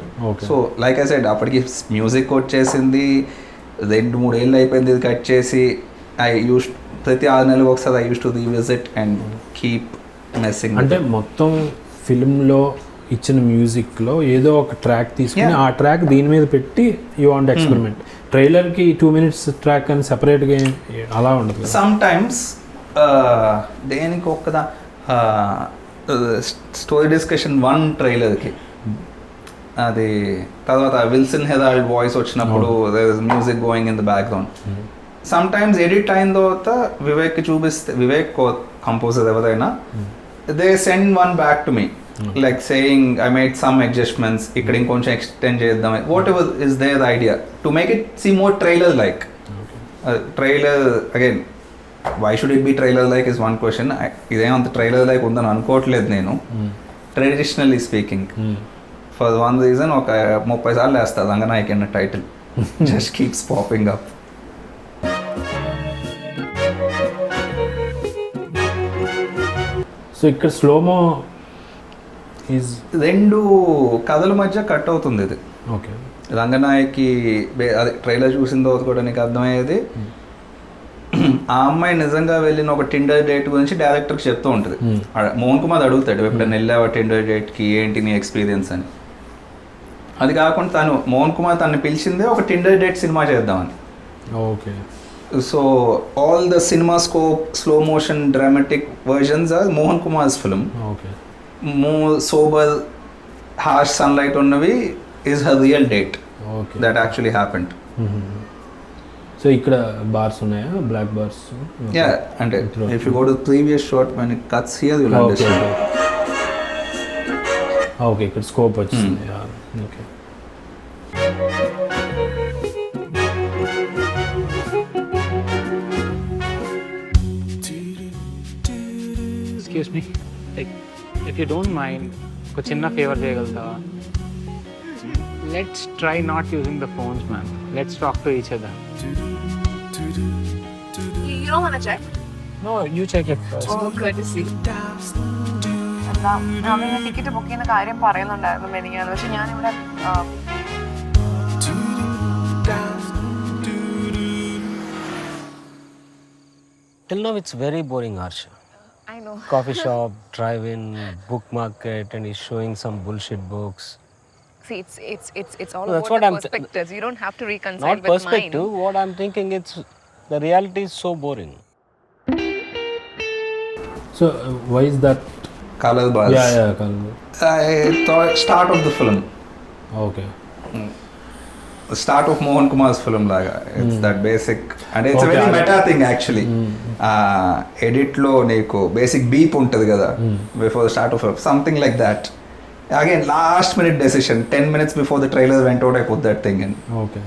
So like I said, అప్పటికి మ్యూజిక్ వచ్చేసింది, 2-3 ఏళ్ళు అయిపోయింది ఇది కట్ చేసి. ఐ యూస్ ప్రతి 6 నెలలకు ఒకసారి I use to revisit and keep messing.
అంటే మొత్తం ఫిల్మ్లో ఇచ్చిన మ్యూజిక్లో ఏదో ఒక ట్రాక్ తీసుకుని ఆ ట్రాక్ దీని మీద పెట్టి యూ వాంట్ ఎక్స్పెరిమెంట్. ట్రైలర్కి 2 minutes ట్రాక్ అని సెపరేట్గా అలా ఉండదు.
సమ్ టైమ్స్ దేనికి ఒక్కదా స్టోరీ డిస్కషన్ 1 ట్రైలర్కి, అది తర్వాత విల్సన్ హెరాల్డ్ వాయిస్ వచ్చినప్పుడు there is music going in the background. Sometimes edit అయిన తర్వాత వివేక్కి చూపిస్తే, వివేక్ కంపోజర్ ఎవరైనా, they send one back to me like saying I made some adjustments, ఇక్కడ ఇంకొంచెం ఎక్స్టెండ్ చేద్దాం, whatever is their idea to make it seem more trailer like. Trailer again, why should it be trailer like is one question. ఇదేమంత ట్రైలర్ లైక్ ఉందని అనుకోవట్లేదు నేను, traditionally speaking. For one reason, ఒక 30 సార్లు వేస్తుంది రంగనాయక్ అన్న title, just keeps popping up.
So ఇక్కడ స్లోమో ఈజ్
2 కథల మధ్య కట్ అవుతుంది ఇది.
ఓకే.
రంగనాయకి అదే ట్రైలర్ చూసిన తర్వాత కూడా నీకు అర్థమయ్యేది, ఆ అమ్మాయి నిజంగా వెళ్ళిన ఒక టిండర్ డేట్ గురించి డైరెక్టర్కి చెప్తూ ఉంటుంది. మోహన్ కుమార్ అడుగుతాడు, ఎప్పుడైనా వెళ్ళావా టిండర్ డేట్కి, ఏంటి నీ ఎక్స్పీరియన్స్ అని. అది కాకుండా మోహన్ కుమార్ తనని పిలిచిందే ఒక టిండర్ డేట్ సినిమా చేద్దామని.
Okay.
So all the CinemaScope, slow motion, dramatic versions are Mohan Kumar's film.
Okay.
More sober, harsh sunlight ఉన్నవి is her real date that actually happened.
So ఇక్కడ బార్స్ ఉన్నాయా, బ్లాక్ బార్స్?
యా, అంటే if you go to previous shot when it cuts here you will understand.
Okay, ఇక్కడ స్కోప్ వచ్చింది. Okay.
Excuse me, like if you don't mind ఒక చిన్న ఫేవర్ చేయగలుగుతావా? Let's try not using the phones man, let's talk to each other.
You don't want to check?
No, you check it first.
Oh, good to see. ഞാൻ ടിക്കറ്റ് ബുക്ക് ചെയ്യുന്ന കാര്യം പറയുന്നുണ്ടായിരുന്നു മെനിങ്ങാന്ന്. പക്ഷെ ഞാനിവിടെ
Till now it's very boring, Arsha.
I know.
Coffee shop, drive-in, book market, and he's showing some bullshit books.
See, it's all
No, that's
about
what
the
I'm
perspectives. You don't have to reconcile
Not
with
perspective.
mine.
What I'm thinking, it's the reality is so boring.
So why is that?
Color bars.
Yeah, color.
I thought start of the film.
Okay.
The start of Mohan Kumar's film laga. It's that basic, and it's a very meta thing actually. Edit lo neeku basic beep untadi kada before the start of film, something like that. Again, last minute decision, 10 minutes before the trailer went out, I put that thing in.
Okay.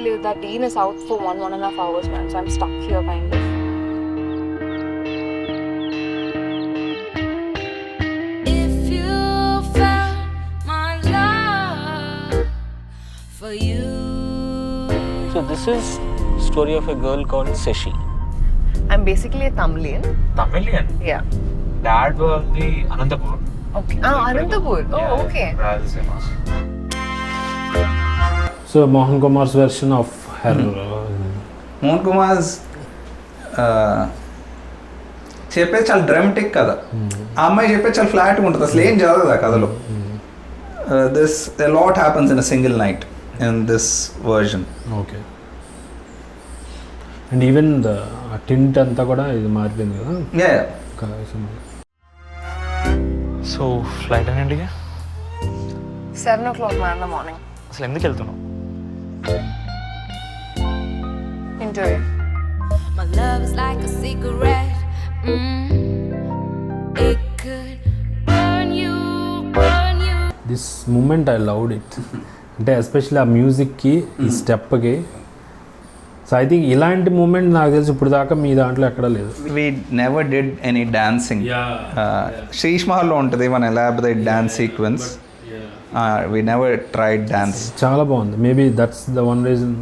Leave that Dean is out for 1.5 hours, man. So I'm stuck here, kind of.
If you found my love for you.
So this is story of a girl called Sasi.
I'm basically a Tamilian.
Tamilian?
Yeah.
Dad was the Anantapur.
Okay. Anantapur. Oh, okay.
Rayalaseema.
So Mohan Kumar's version of her.
Mohan Kumar's చెప్పేది చాలా డ్రామాటిక్ కథ. ఆ అమ్మాయి చెప్పేది చాలా ఫ్లాట్గా ఉంటుంది, అసలు ఏం జరగదు ఆ కథలో. This a lot happens in a single night in this version.
Okay. And even the tint అంతా కూడా ఇది మారిపోయింది కదా.
యా.
సో ఫ్లైట్ అని India
7 o'clock man in the morning.
అసలు ఎందుకు వెళ్తున్నావు?
Enjoy.
My love is like a cigarette. It could burn you.
This moment I loved it. అంటే ఎస్పెషల్లీ ఆ మ్యూజిక్కి, ఈ స్టెప్కి. సో ఐ థింక్ ఇలాంటి మూమెంట్ నాకు తెలిసి ఇప్పుడు దాకా మీ దాంట్లో ఎక్కడ లేదు.
We never did any dancing. Sheesh Mahal lo untadi one elaborate dance sequence. We never tried dance.
చాలా బాగుంది. Maybe that's the one reason.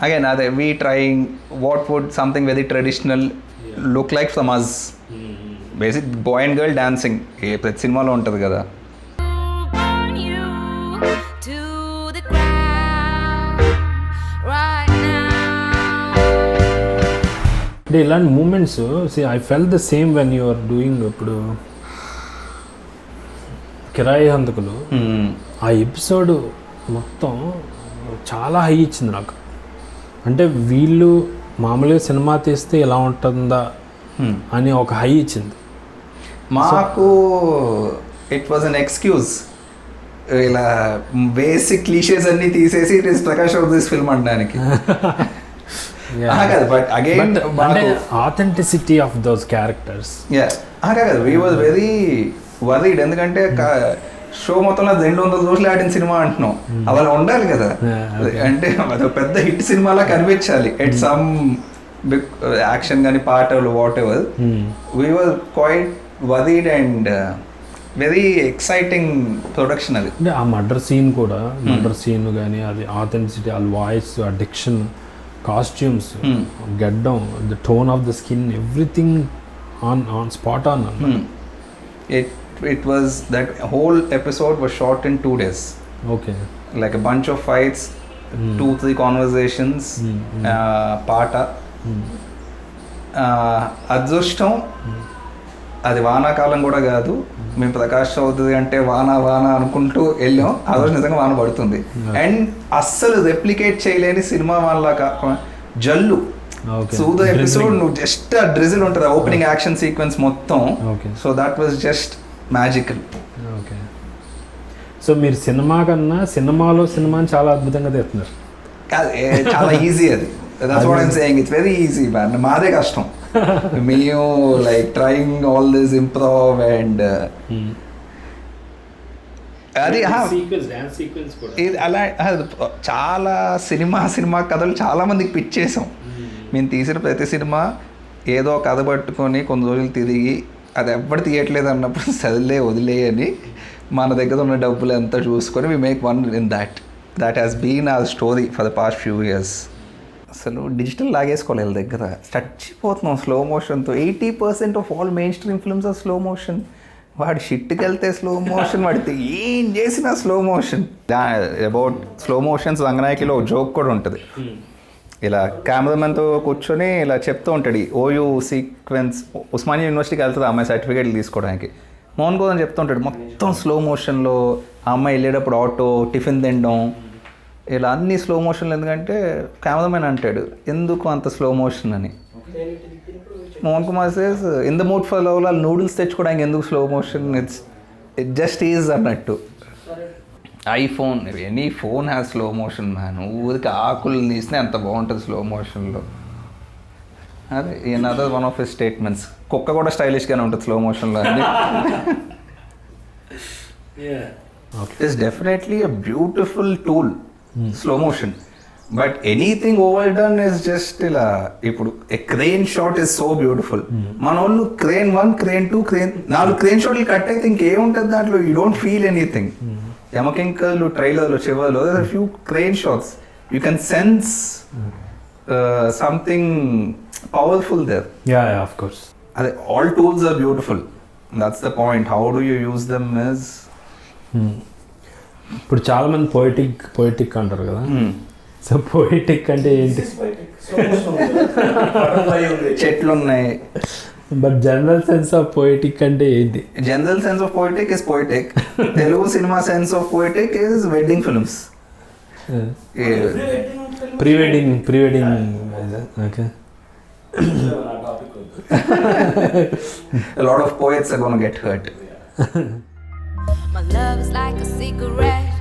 Again, we trying what would something very traditional look like from us. Basic boy and girl dancing. ప్రతి సినిమాలో ఉంటుంది కదా.
To the ground right now.
అంటే ఇలాంటి moments I fell the same when you are doing. ఇప్పుడు కిరాయి హంతకులు ఆ ఎపిసోడ్ మొత్తం చాలా హై ఇచ్చింది నాకు. అంటే వీళ్ళు మామూలుగా సినిమా తీస్తే ఎలా ఉంటుందా అని ఒక హై ఇచ్చింది
మాకు. ఇట్ వాజ్ అన్ ఎక్స్క్యూజ్, ఇలా బేసిక్ క్లీషేస్ అన్ని తీసేసి it is Prakash of this film అనడానికి. But again
authenticity of those characters.
కాదు, వీ వాజ్ వెరీ వరీడ్. ఎందుకంటే షో మొత్తంలో 200 రోజులు ఆడిన సినిమా అంటున్నాం, అలా ఉండాలి కదా. అంటే అది పెద్ద హిట్ సినిమాలా కనిపించాలి. ఎట్ సమ్ బిగ్ యాక్షన్ కానీ పాటలు whatever. We were quite worried and very exciting production అది.
అంటే ఆ మర్డర్ సీన్ కూడా, మర్డర్ సీన్ కానీ అది ఆథెంటిసిటీ, ఆ వాయిస్, ఆ డిక్షన్, కాస్ట్యూమ్స్, గెడ్డం, the tone of the skin, everything on spot on.
It was that whole episode was shot in 2 days.
Okay.
Like a bunch of fights, 2-3 conversations, పాట. అదృష్టం అది వానాకాలం కూడా కాదు, మేము ప్రకాష్ చౌదరి అంటే వాన అనుకుంటూ వెళ్ళాం, ఆ రోజు నిజంగా వాన పడుతుంది. అండ్ అస్సలు రెప్లికేట్ చేయలేని సినిమా వాళ్ళ జల్లు. సూదో ఎపిసోడ్ నువ్వు జస్ట్ ఆ డ్రిజిల్ ఉంటుంది, ఓపెనింగ్ యాక్షన్ సీక్వెన్స్ మొత్తం. So that was just magical.
Okay. So మీరు సినిమా కన్నా సినిమాని చాలా అద్భుతంగా తీస్తున్నారు.
చాలా ఈజీ అది. That's what I'm saying. It's very easy, man. మాదే కష్టం. మేము like trying all this improv and అది అలా చాలా సినిమా కథలు చాలా మందికి పిచ్ చేసాం. మేము తీసిన ప్రతి సినిమా ఏదో కథ పట్టుకొని కొన్ని రోజులు తిరిగి అది ఎవ్వరు తీయట్లేదు అన్నప్పుడు వదిలే అని మన దగ్గర ఉన్న డబ్బులు ఎంత చూసుకొని we make one in that has been our story for the past few years. అసలు డిజిటల్ లాగేసుకోవాలి వీళ్ళ దగ్గర, చచ్చిపోతున్నాం స్లో మోషన్తో. 80% of all mainstream films are slow motion. వాడు షిట్కి వెళ్తే స్లో మోషన్, వాడితే ఏం చేసినా slow motion. About slow motions రంగనాయకిలో జోక్ కూడా ఉంటుంది. ఇలా కెమెరామెన్తో కూర్చొని ఇలా చెప్తూ ఉంటాడు, ఓయూ సీక్వెన్స్ ఉస్మానియా యూనివర్సిటీకి వెళ్తుంది అమ్మాయి సర్టిఫికేట్లు తీసుకోవడానికి. మోహన్ కోసం చెప్తూ ఉంటాడు మొత్తం స్లో మోషన్లో, ఆ అమ్మాయి వెళ్ళేటప్పుడు ఆటో, టిఫిన్ తినడం, ఇలా అన్ని స్లో మోషన్లు. ఎందుకంటే కెమెరామెన్ అంటాడు ఎందుకు అంత స్లో మోషన్ అని. Mohan Kumar says in the mood for love లో నూడిల్స్ తెచ్చుకోవడానికి ఎందుకు slow motion, it just is అన్నట్టు. IPhone, any phone has slow motion man. ఊరికి ఆకులు తీసినా ఎంత బాగుంటుంది స్లో మోషన్లో. అదే another one of his statements. కుక్క కూడా స్టైలిష్గానే ఉంటుంది స్లో మోషన్లో అని. It's definitely a beautiful tool slow motion, but anything over done is just ఇలా. ఇప్పుడు a crane shot is so beautiful. మన వాళ్ళు క్రేన్ 1, క్రేన్ 2, క్రేన్ 4 క్రేన్ షాట్లు కట్ అయితే ఇంకేముంటుంది దాంట్లో, యూ డోంట్ ఫీల్ ఎనీథింగ్. యమకింకర్లు ట్రైలర్లు చివర్లో few crane shots, you can sense something powerful there.
Of course.
అదే all tools are beautiful, that's the point. How do you use them is.
ఇప్పుడు చాలా మంది పోయిటిక్ అంటారు కదా. సో పోయిటిక్ అంటే ఏంటి?
చెట్లు ఉన్నాయి.
But general sense of poetic అంటే ఏంటి?
General sense of poetic is poetic. Telugu cinema sense of poetic is wedding films.
Pre wedding. Okay.
A lot of poets are gonna get hurt.
My love is like a cigarette.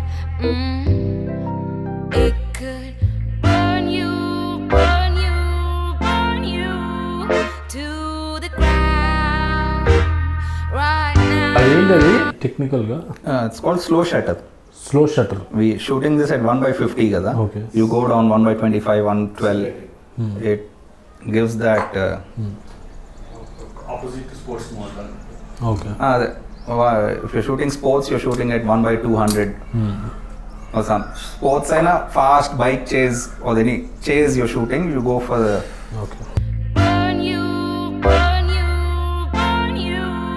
It could burn you to the ground right now.
అదేంటది టెక్నికల్గా?
It's called slow shutter.
Slow shutter.
We shooting this at 1/50 కదా.
Okay.
You go down 1/25, 1/12. It gives that
opposite to sports mode.
Okay.
If you're shooting sports, you're shooting at 1/200 or some sports aina fast bike chase or any chase you're shooting, you go for the.
Okay.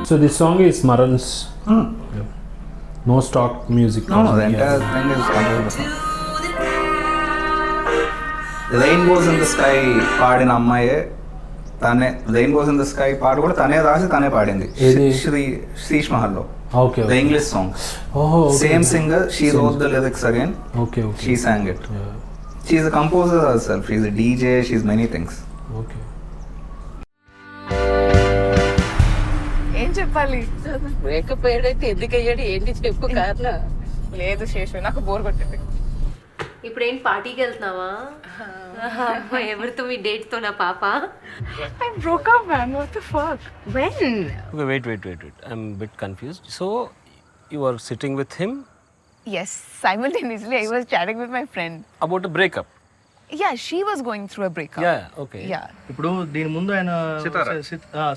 So this song is Maran's. Yeah. No stock music.
No, the entire thing is composed. Rainbows in the sky పాడిన అమ్మాయే తనే. రెయిన్బోస్ ఇన్ ద స్కై పాట కూడా తనే రాసి తనే పాడింది శ్రీష్ మహల్లో.
Okay.
The English song.
Oh.
Same singer. She wrote the lyrics again.
Okay.
She sang it.
Yeah.
She's a composer herself. She's a DJ. She's many things.
Okay.
ఏం చెప్పాలి?
బ్రేకప్ అయ్యాడంటే ఎందుకు అయ్యాడు ఏంటి చెప్పు కారణం.
లేదు శేషు, నాకు బోర్ కొట్టింది.
ఇప్పుడు ఏంటి పార్టీకి వెళ్తున్నావా? ఎవరితో మీ డేట్ తో నా పాప?
I broke up, man. What the fuck? When?
Okay, wait. I'm a bit confused. So, you were sitting with him
Yes, simultaneously I was chatting with my friend.
about a breakup.
Yeah, she was going through a breakup.
Yeah, okay.
Yeah.
ఇప్పుడు దీని ముందు ఆయన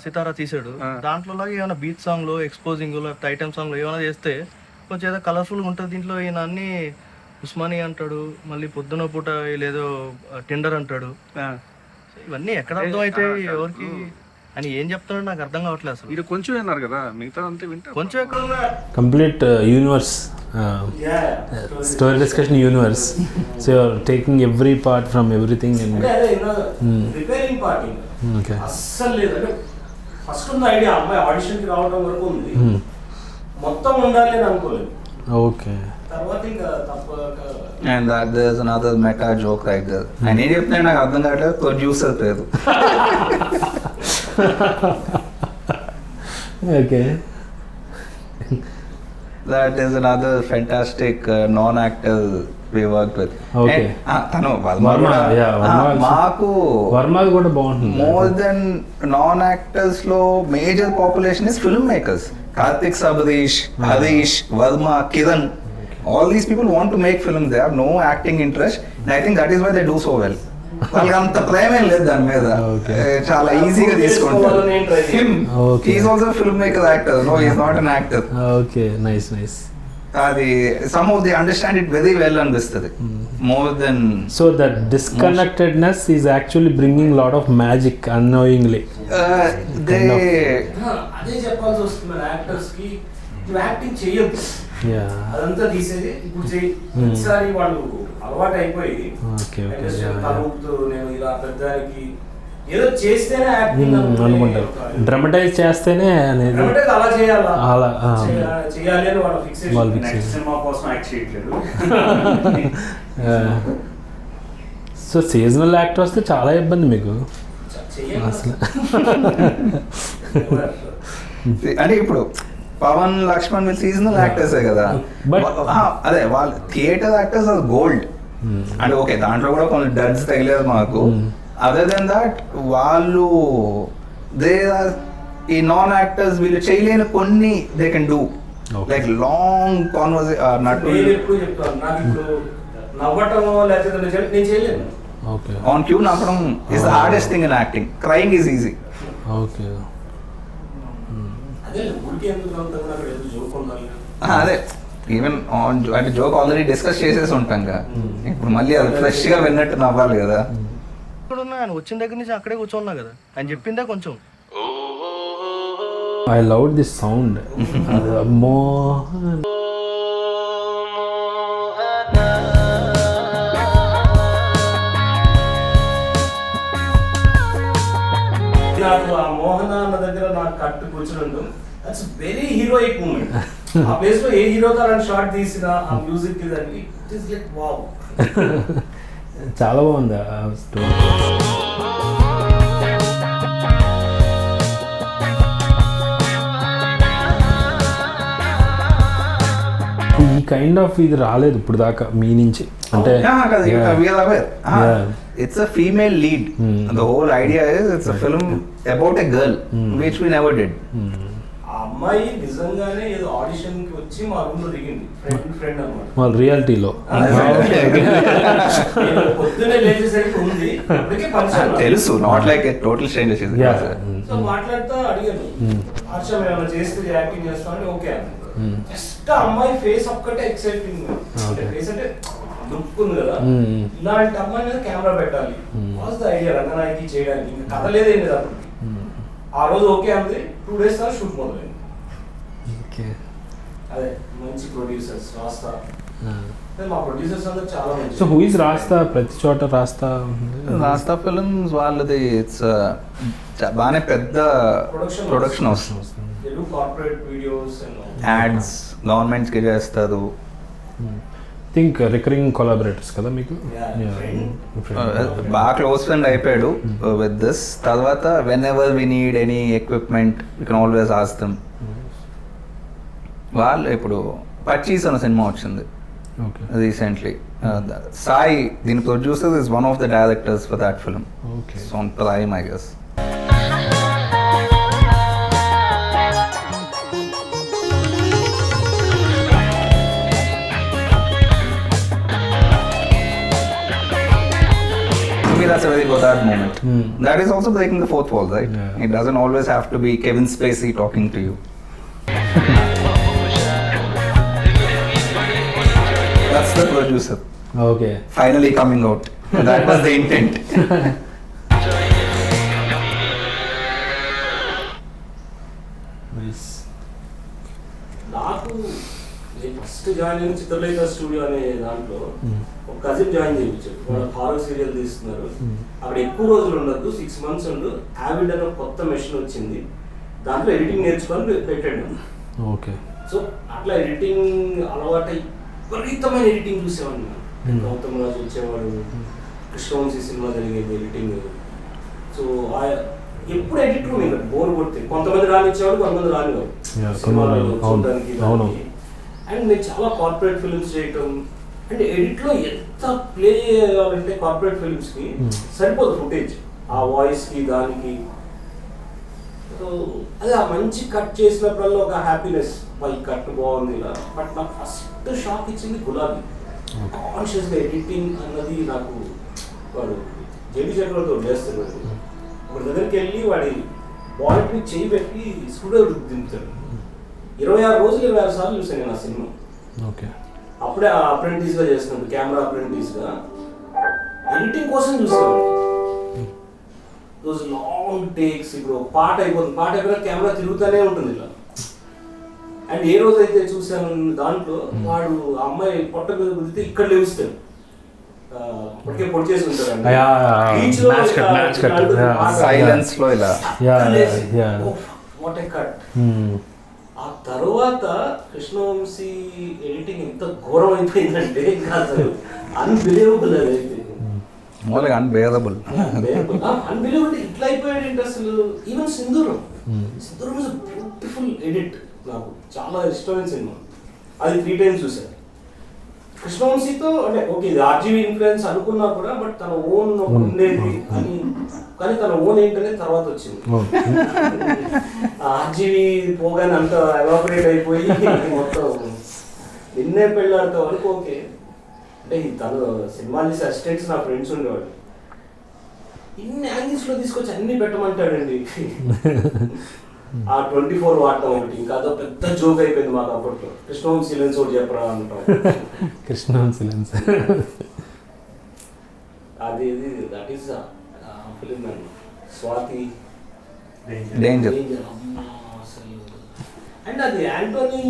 సితారా తీసాడు. దాంట్లో లాగా ఏమైనా బీట్ సాంగ్ లో ఎక్స్పోజింగ్ లేకపోతే ఐటమ్ సాంగ్ లో ఏమైనా చేస్తే కొంచెం ఏదో కలర్ఫుల్ గా ఉంటుంది. దీంట్లో ఈయన అన్ని ఉస్మాని అంటాడు, మళ్ళీ పొద్దున పూట లేదో టెండర్ అంటాడు. ఇవన్నీ ఎక్కడ అర్థం అయితే ఎవరికి అని ఏం చెప్తాడో నాకు అర్థం కావట్లేదు అసలు.
మీరు కొంచెం విన్నారు కదా, మిగతా అంతా వింటారు.
కొంచెం ఎక్కడ
complete universe, story discussion universe. So you're taking every part from everything.
Repairing part
okay,
అస్సలు లేదు. అంటే ఫస్ట్ ఉన్న ఐడియా అమ్మాయి ఆడిషన్కి రావడం వరకు ఉంది, మొత్తం ఉండాలి అని అనుకోలేదు.
ఓకే,
తర్వాత ఇంకా తప్పక.
And that there's another meta joke like that. And నేను చెప్తున్నాను నాకు అర్థం కావట్లేదు, ప్రొడ్యూసర్ పేరు.
Okay.
That is another fantastic non-actor we worked with.
Okay.
తను
మాకు వర్మ కూడా బాగుంటుంది.
More than non-actors లో major population is filmmakers. Karthik Sabarish, Harish, Verma, Kiran. All these people want to make films. They have no acting interest. And I think that is why they do so well. వాళ్ళకి అంత ప్రేమేం లేదు దాని మీద, చాలా ఈజీగా తీసుకుంటారు. He's also a filmmaker actor. No, he's not an actor.
Okay, nice.
అది somehow they understand it very well అనిపిస్తుంది. More than
so that disconnectedness is actually bringing lot of magic unknowingly.
They
అదే చెప్పాల్సి వస్తుంది యాక్టర్స్ కి, యాక్టింగ్ చేయొద్దు, అదంతా తీసేది ఇప్పుడు చేయి. ఒకసారి వాళ్ళు అలవాటు అయిపోయి నేను ఇలా పెద్దానికి ఏదో చేస్తేనే యాక్టింగ్
అనుకుంటారు, డ్రామటైజ్ చేస్తేనే అనేది,
అలా చేయాలా,
అలా
చేయాలి అని వాళ్ళ ఫిక్సేషన్.
సినిమా కోసం యాక్ట్ చేయట్లేదు.
సో సీజనల్ యాక్టర్ వస్తే చాలా ఇబ్బంది మీకు అసలు.
అంటే ఇప్పుడు పవన్, లక్ష్మణ్ వీళ్ళు సీజనల్ యాక్టర్సే కదా. అదే వాళ్ళు థియేటర్ యాక్టర్స్ ఆర్ గోల్డ్. అంటే ఓకే దాంట్లో కూడా కొన్ని డడ్స్ తగిలేదు మాకు. అదర్ దెన్ దాట్ వాళ్ళు దే ఆర్ ఈ నాన్ యాక్టర్స్ వీళ్ళు చేయలేని కొన్ని they can do, like long conversation. On cue నవ్వడం is the hardest thing in acting. Crying is easy.
Okay,
అదే ఈవెన్ ఆన్ అంటే జోక్ ఆల్రెడీ డిస్కస్ చేసేసి ఉంటాం కదా, ఇప్పుడు మళ్ళీ అది ఫ్రెష్ గా విన్నట్టు నవ్వాలి కదా.
ఇక్కడ ఉన్న ఆయన వచ్చిన దగ్గర నుంచి అక్కడే కూర్చోన్నా కదా, ఆయన చెప్పిందే కొంచెం.
I love this sound. Mohan
నాకు ఆ మోహన్ అన్న దగ్గర నాకు కట్టు కూర్చుండు. That's very heroic moment. ఆ ప్లేస్ లో ఏ హీరోతో అలాంటి షాట్ తీసిన ఆ మ్యూజిక్ ఇదండి, ఇట్ ఇస్ లైక్ వావ్.
చాలా బాగుంది ఆ స్టోరీ. ఈ కైండ్ ఆఫ్ ఇది రాలేదు ఇప్పుడు దాకా మీ నుంచి. అంటే
it's a female lead. The whole idea is it's a film about a girl, which we never did.
ఆ అమ్మాయి నిజంగానే ఏదో ఆడిషన్ కి వచ్చి మా రూమ్ లో దిగింది, ఫ్రెండ్ అన్నమాట.
వాళ్ళ రియాలిటీలో
పొద్దునే లేచేసరికి ఉంది, అప్పటికే పరిచయం
తెలుసు, not like a total stranger.
So మాట్లాడుతూ అడిగాను, హర్షం ఏమైనా చేస్తే యాక్టింగ్ చేస్తాం అంటే ఓకే అన్న. జస్ట్ అమ్మాయి ఫేస్ ఒక్కటే ఎక్సైటింగ్. ఫేస్ అంటే లుక్ ఉంది కదా, ఇలాంటి అమ్మాయి మీద కెమెరా పెట్టాలి. వాస్ ద ఐడియా రంగనాయకి చేయడానికి. ఇంకా కథ లేదేం లేదు అప్పుడు. ఆ రోజు ఓకే అంది, 2 days తర్వాత షూట్ మొదలైంది. అదే మంచి ప్రొడ్యూసర్స్ రాస్తా, మా ప్రొడ్యూసర్స్ అందరూ చాలా మంచి.
సో హూ ఇస్ రాస్తా? ప్రతి చోట
రాస్తా ఫిల్మ్స్ వాళ్ళది ఇట్స్ బాగానే పెద్ద ప్రొడక్షన్ వస్తుంది.
కార్పొరేట్ వీడియోస్
యాడ్స్ గవర్నమెంట్స్కి చేస్తారు.
థింక్ రికరింగ్ కొలాబరేటర్స్ కదా మీకు.
బాగా క్లోజ్ ఫ్రెండ్ అయిపోయాడు విత్ దిస్. తర్వాత whenever we need any equipment you can always ask them. వాళ్ళు ఇప్పుడు పర్చీస్ అన్న సినిమా వచ్చింది రీసెంట్లీ. సాయి దీని producer is one of the directors for that film. So on Prime I guess. me that's a very good moment. That is also breaking the fourth wall, right? It doesn't always have to be Kevin Spacey talking to you. That's the producer.
Okay.
Finally coming out. That was the intent.
నాకు నేను ఫస్ట్ జాయిన్ అయిన చిత్రలేఖ స్టూడియో అనే దాంట్లో ఒక కజిన్ జాయిన్ చేయించాడు. వాళ్ళు హారర్ సీరియల్ తీస్తున్నారు. అక్కడ ఎక్కువ రోజులు ఉండద్దు, 6 months ఉండు. యావిడ్ అనే కొత్త మెషిన్ వచ్చింది, దాంట్లో ఎడిటింగ్ నేర్చుకొని పెట్టాడు.
ఓకే.
సో అట్లా ఎడిటింగ్ అలవాటు విపరీతమైన ఎడిటింగ్ చూసేవాడిని. గౌతమ్ రాజు వచ్చేవాడు, కృష్ణవంశీ సినిమా జరిగేది ఎడిటింగ్. సో ఎప్పుడు ఎడిట్ రూమ్ ఇంకా బోర్ కొడితే కొంతమంది రానిచ్చేవాడు, కొంతమంది రానివాడు సినిమాలలో చూడడానికి. అండ్ నేను చాలా కార్పొరేట్ ఫిల్మ్స్ చేయటం, అండ్ ఎడిట్లో ఎంత ప్లే చేయాలంటే కార్పొరేట్ ఫిల్మ్స్కి సరిపోదు ఫుటేజ్, ఆ వాయిస్కి దానికి. సో అదే ఆ మంచి కట్ చేసినప్పుడల్లా ఒక హ్యాపీనెస్, ఈ కట్ బాగుంది ఇలా. బట్ నాకు ఫస్ట్ షాక్ ఇచ్చింది గులాబీ. కాన్షియస్గా ఎడిటింగ్ అన్నది నాకు వాడు జేడి చక్రవర్తితో చేస్తాడు. వాడి దగ్గరికి వెళ్ళి వాడి బాడీని చేయి పెట్టి స్టూడియో దింపుతాడు. 26 రోజులు 26 సార్లు చూసాను నేను ఆ సినిమా.
ఓకే.
అప్పుడే ఆ అప్రెంటిస్గా చేస్తున్నాడు, కెమెరా అప్రెంటిస్గా. ఎడిటింగ్ కోసం చూసేవాడు. Those long takes. ఇప్పుడు పాట అయిపోతుంది, పాట అయిపోయినా కెమెరా తిరుగుతూనే ఉంటుంది ఇలా. అండ్ ఏ రోజైతే చూసాను దాంట్లో వాడు ఆ అమ్మాయి పొట్ట మీద కుదిరితే ఇక్కడ లేవుస్తాడు, అప్పటికే పొడి చేసి ఉంటాడు. ఆ తర్వాత కృష్ణవంశీ ఎడిటింగ్ ఎంత ఘోరం అయిపోయిందంటే ఇంకా అసలు అన్బిలీవబుల్. అదైతే
అన్బిలీవబుల్
ఇట్లా అయిపోయాడు ఏంటి అసలు. Even Sindhooram is beautiful edit. నాకు చాలా ఇష్టమైన సినిమా, అది 3 times చూసాను. కృష్ణవంశీతో అంటే ఓకే ఇది ఆర్జీవీ ఇన్ఫ్లుయెన్స్ అనుకున్నా కూడా, బట్ తన ఓన్ ఉండేది అని. కానీ తన ఓన్ ఏంటనే తర్వాత వచ్చింది. ఆర్జీవీ పోగానే అంత ఎవాపరేట్ అయిపోయి మొత్తం నిన్నే పెళ్ళాడుతా వరకు ఓకే. అంటే తను సినిమా చేసే అసిస్టెంట్స్ నా ఫ్రెండ్స్ ఉండేవాడు. ఇన్ని యాంగిల్స్లో తీసుకొచ్చి అన్ని పెట్టమంటాడండి. ఆ 24 వాడటం ఒకటి, ఇంకా అదో పెద్ద జోక్ అయిపోయింది మాకు అప్పట్లో. కృష్ణవంశీ లెన్స్ ఒకటి చెప్పరా అంటాం.
కృష్ణవంశీ లెన్స్
అది దట్ ఈస్ ఫిలిం అండి. స్వాతి
డేంజర్.
అసలు అండ్ అది యాంటోనీ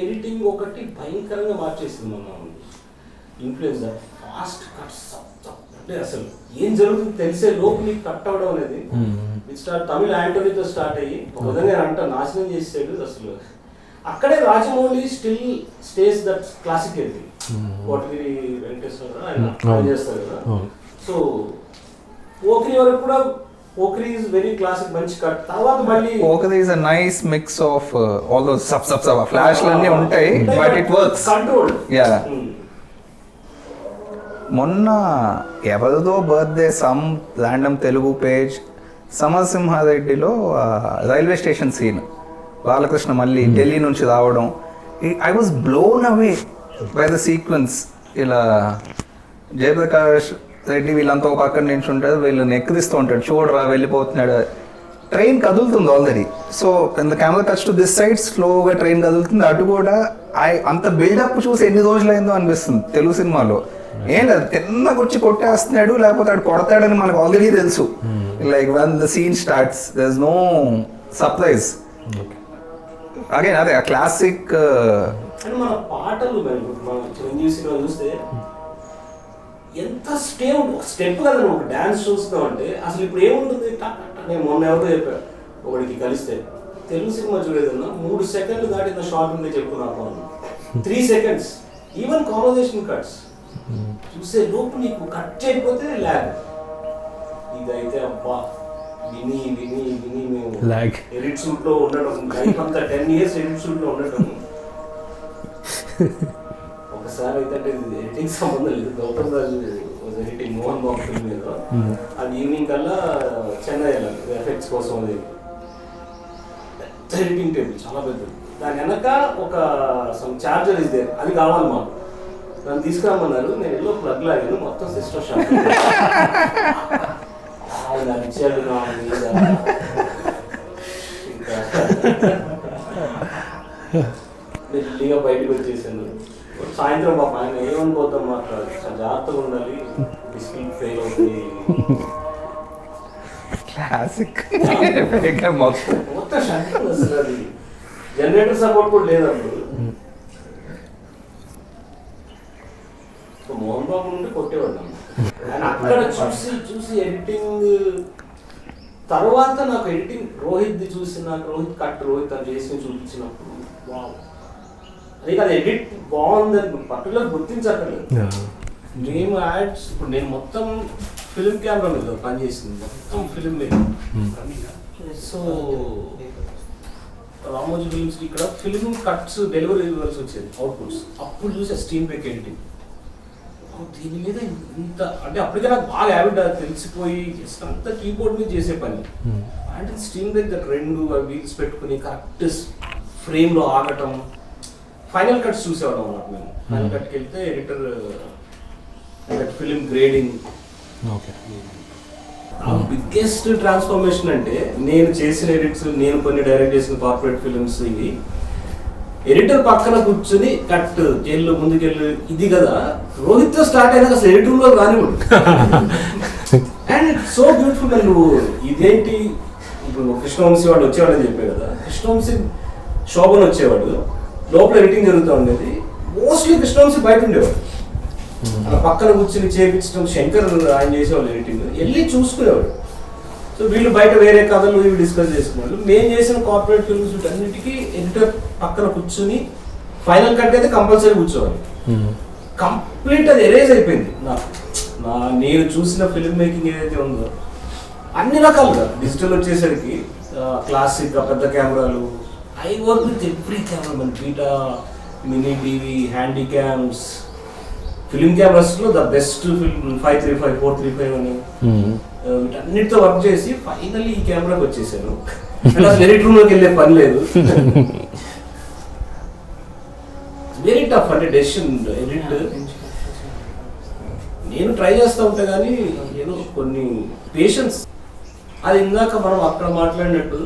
ఎడిటింగ్ ఒకటి భయంకరంగా మార్చేసింది మన ఇన్ఫ్లుయెన్స్. ఫాస్ట్ కట్స్ అంటే అసలు ఏం జరుగుతుంది తెలిసే లోపు నీకు కట్ అవడం అనేది. తమిళ యాంటోనీతో స్టార్ట్ అయ్యి ఒక విధంగా అంట నాశనం చేసాడు అసలు. అక్కడే Rajamouli still stays that classic editing. Kotagiri Venkateswara ఆయన చేస్తారు కదా. సో పోక్రీ వరకు కూడా పోక్రీ ఇస్ వెరీ క్లాసిక్, మంచి కట్. తర్వాత మళ్ళీ
Pokiri is a nice mix of all those sub ఫ్లాష్లు అన్నీ ఉంటాయి, but it works
control.
Yeah. మొన్న ఎవరిదో birthday some random Telugu page సమరసింహారెడ్డిలో రైల్వే స్టేషన్ సీన్, బాలకృష్ణ మళ్ళీ ఢిల్లీ నుంచి రావడం. I was blown away by the sequence. ఇలా జయప్రకాష్ రెడ్డి వీళ్ళంతా ఒక పక్కన నుంచి ఉంటారు, వీళ్ళని ఎక్కిరిస్తూ ఉంటాడు, చూడరా వెళ్ళిపోతున్నాడు. ట్రైన్ కదులుతుంది already. So the camera cuts to this side, స్లోగా ట్రైన్ కదులుతుంది. అటు కూడా అంత బిల్డప్ చూసి ఎన్ని రోజులైందో అనిపిస్తుంది తెలుగు సినిమాలో. ఏం లేదు, తిన్నగా వచ్చి కొట్టేస్తున్నాడు, లేకపోతే ఆడు కొడతాడని మనకు ఆల్రెడీ తెలుసు. Like one the scene starts, there is no surprise. Again అదే క్లాసిక్.
అండ్ మన పాటలు మన చిరంజీవి సినిమా చూస్తే ఎంత స్టెప్ కదా, ఒక డాన్స్ చూస్తాం అంటే అసలు ఇప్పుడు ఏముంటుంది. నేను మొన్న ఎవరితో చెప్పాను ఒకడికి కలిస్తే, తెలుగు సినిమా చూడేదన్నా 3 seconds దాటిన షార్ట్ ఉంది చెప్పు నాకు. 3 seconds ఈవెన్ కాన్వర్జేషన్ కట్స్ చూసే లోపు నీకు కట్ చేయకపోతే ల్యాగ్. ఇదైతే అబ్బా విని విని విని మేము ఎడిట్ సూట్ లో ఉండడం, లైఫ్ అంతా 10 years ఎడిట్ సూట్ లో ఉండటం. ఒకసారి అయితే ఎడిటింగ్ సంబంధం లేదు, గౌతమ్ రాజు ఎడిటింగ్ మోహన్ బాబు ఫిల్మ్ మీద. అది ఈవినింగ్ కల్లా చెన్నై వెళ్ళాలి ఎఫెక్ట్స్ కోసం. అది పెద్ద ఎడిటింగ్ టేబుల్, చాలా పెద్దది. దాని వెనక ఒక సమ్ చార్జర్ ఇస్ దేర్, అది కావాలి మాకు. నన్ను తీసుకురమ్మన్నారు, నేను ఎల్లో ప్లగ్ లాగాను, మొత్తం సిస్టమ్ షాక్. ఆయన ఇచ్చాడు నా మీద. ఇంకా మెల్లిగా బయటకు వచ్చేసాను. సాయంత్రం పాప ఆయన ఏమనుకోద్దాం మాట్లాడాలి, చాలా జాగ్రత్తగా ఉండాలి, డిస్ప్లే ఫెయిల్ అవుతుంది.
క్లాసిక్
మొత్తం షాక్ అసలు. అది జనరేటర్ సపోర్ట్ కూడా లేదు అప్పుడు. మోహన్ బాబు నుండి కొట్టేవాడు. ఆయన అక్కడ చూసి ఎడిటింగ్ తర్వాత నాకు ఎడిటింగ్ రోహిత్ చూసి, నాకు రోహిత్ కట్ రోహిత్ అని చేసి చూపించినప్పుడు వావ్, అది అది ఎడిట్ బాగుందని పర్టికులర్ గుర్తించక్కర్లేదు. మేము యాడ్స్ ఇప్పుడు నేను మొత్తం ఫిల్మ్ కెమెరా మీద పనిచేసింది, మొత్తం ఫిల్మ్ మీద. సో రామోజీ ఫిల్మ్స్ ఇక్కడ ఫిల్మ్ కట్స్ డెలివరీ ఇవ్వాల్సి వచ్చేది, అవుట్పుట్స్. అప్పుడు చూసే స్టీమ్ బేక్ ఎడిటింగ్, దీని మీద ఇంత అంటే అప్పటికే నాకు బాగా హ్యాబిట్ తెలిసిపోయి జస్ట్ అంతా కీబోర్డ్ మీద చేసే పని. అంటే స్టీమ్ దగ్గర 2 వీల్స్ పెట్టుకుని కరెక్ట్ ఫ్రేమ్లో ఆగటం, ఫైనల్ కట్స్ చూసేవాళ్ళం అన్నమాట మేము. ఫైనల్ కట్కి వెళ్తే editor film grading. Biggest transformation అంటే నేను చేసిన ఎడిట్స్, నేను కొన్ని డైరెక్ట్ చేసిన కార్పొరేట్ ఫిలిమ్స్, ఇవి ఎడిటర్ పక్కన కూర్చుని కట్ జైల్లో ముందుకెళ్ళి ఇది కదా రోహిత్ తో స్టార్ట్ అయినాక అసలు ఎడిటర్ లో రానివ్వడు. And it's so beautiful. నువ్వు ఇదేంటి ఇప్పుడు కృష్ణవంశీ వాడు వచ్చేవాడు అని చెప్పే కదా, కృష్ణవంశీ శోభన్ వచ్చేవాడు, లోపల ఎడిటింగ్ జరుగుతూ ఉండేది. మోస్ట్లీ కృష్ణవంశీ బయట ఉండేవాడు, అలా పక్కన కూర్చుని చేపించడం. శంకర్ ఆయన చేసేవాళ్ళు ఎడిటింగ్, వెళ్ళి చూసుకునేవాడు. సో వీళ్ళు బయట వేరే కథలు ఇవి డిస్కస్ చేసుకునేవాళ్ళు. మేము చేసిన కార్పొరేట్ ఫిల్మ్స్ అన్నిటికీ ఎడిటర్ పక్కన కూర్చుని ఫైనల్ కట్ అయితే కంపల్సరీ కూర్చోవాలి. కంప్లీట్ అది ఎరేజ్ అయిపోయింది నాకు. నేను చూసిన ఫిల్మ్ మేకింగ్ ఏదైతే ఉందో అన్ని రకాలుగా డిజిటల్ వచ్చేసరికి క్లాసిక్ పెద్ద కెమెరాలు, I work with every camera, మన beta, mini TV, handycams, film కెమెరాస్లో ద బెస్ట్ ఫిల్మ్ 535, 435 అని వీటన్నిటితో వర్క్ చేసి ఫైనల్లీ ఈ కెమెరాకి వచ్చేసాను. అంటే అసలు ఎడిట్ రూమ్లోకి వెళ్ళే పని లేదు. వెరీ టఫ్ అంటే డెసిషన్ ఎడిట్. నేను ట్రై చేస్తూ ఉంటా కానీ ఏదో కొన్ని పేషెన్స్. అది ఇందాక మనం అక్కడ మాట్లాడినట్టు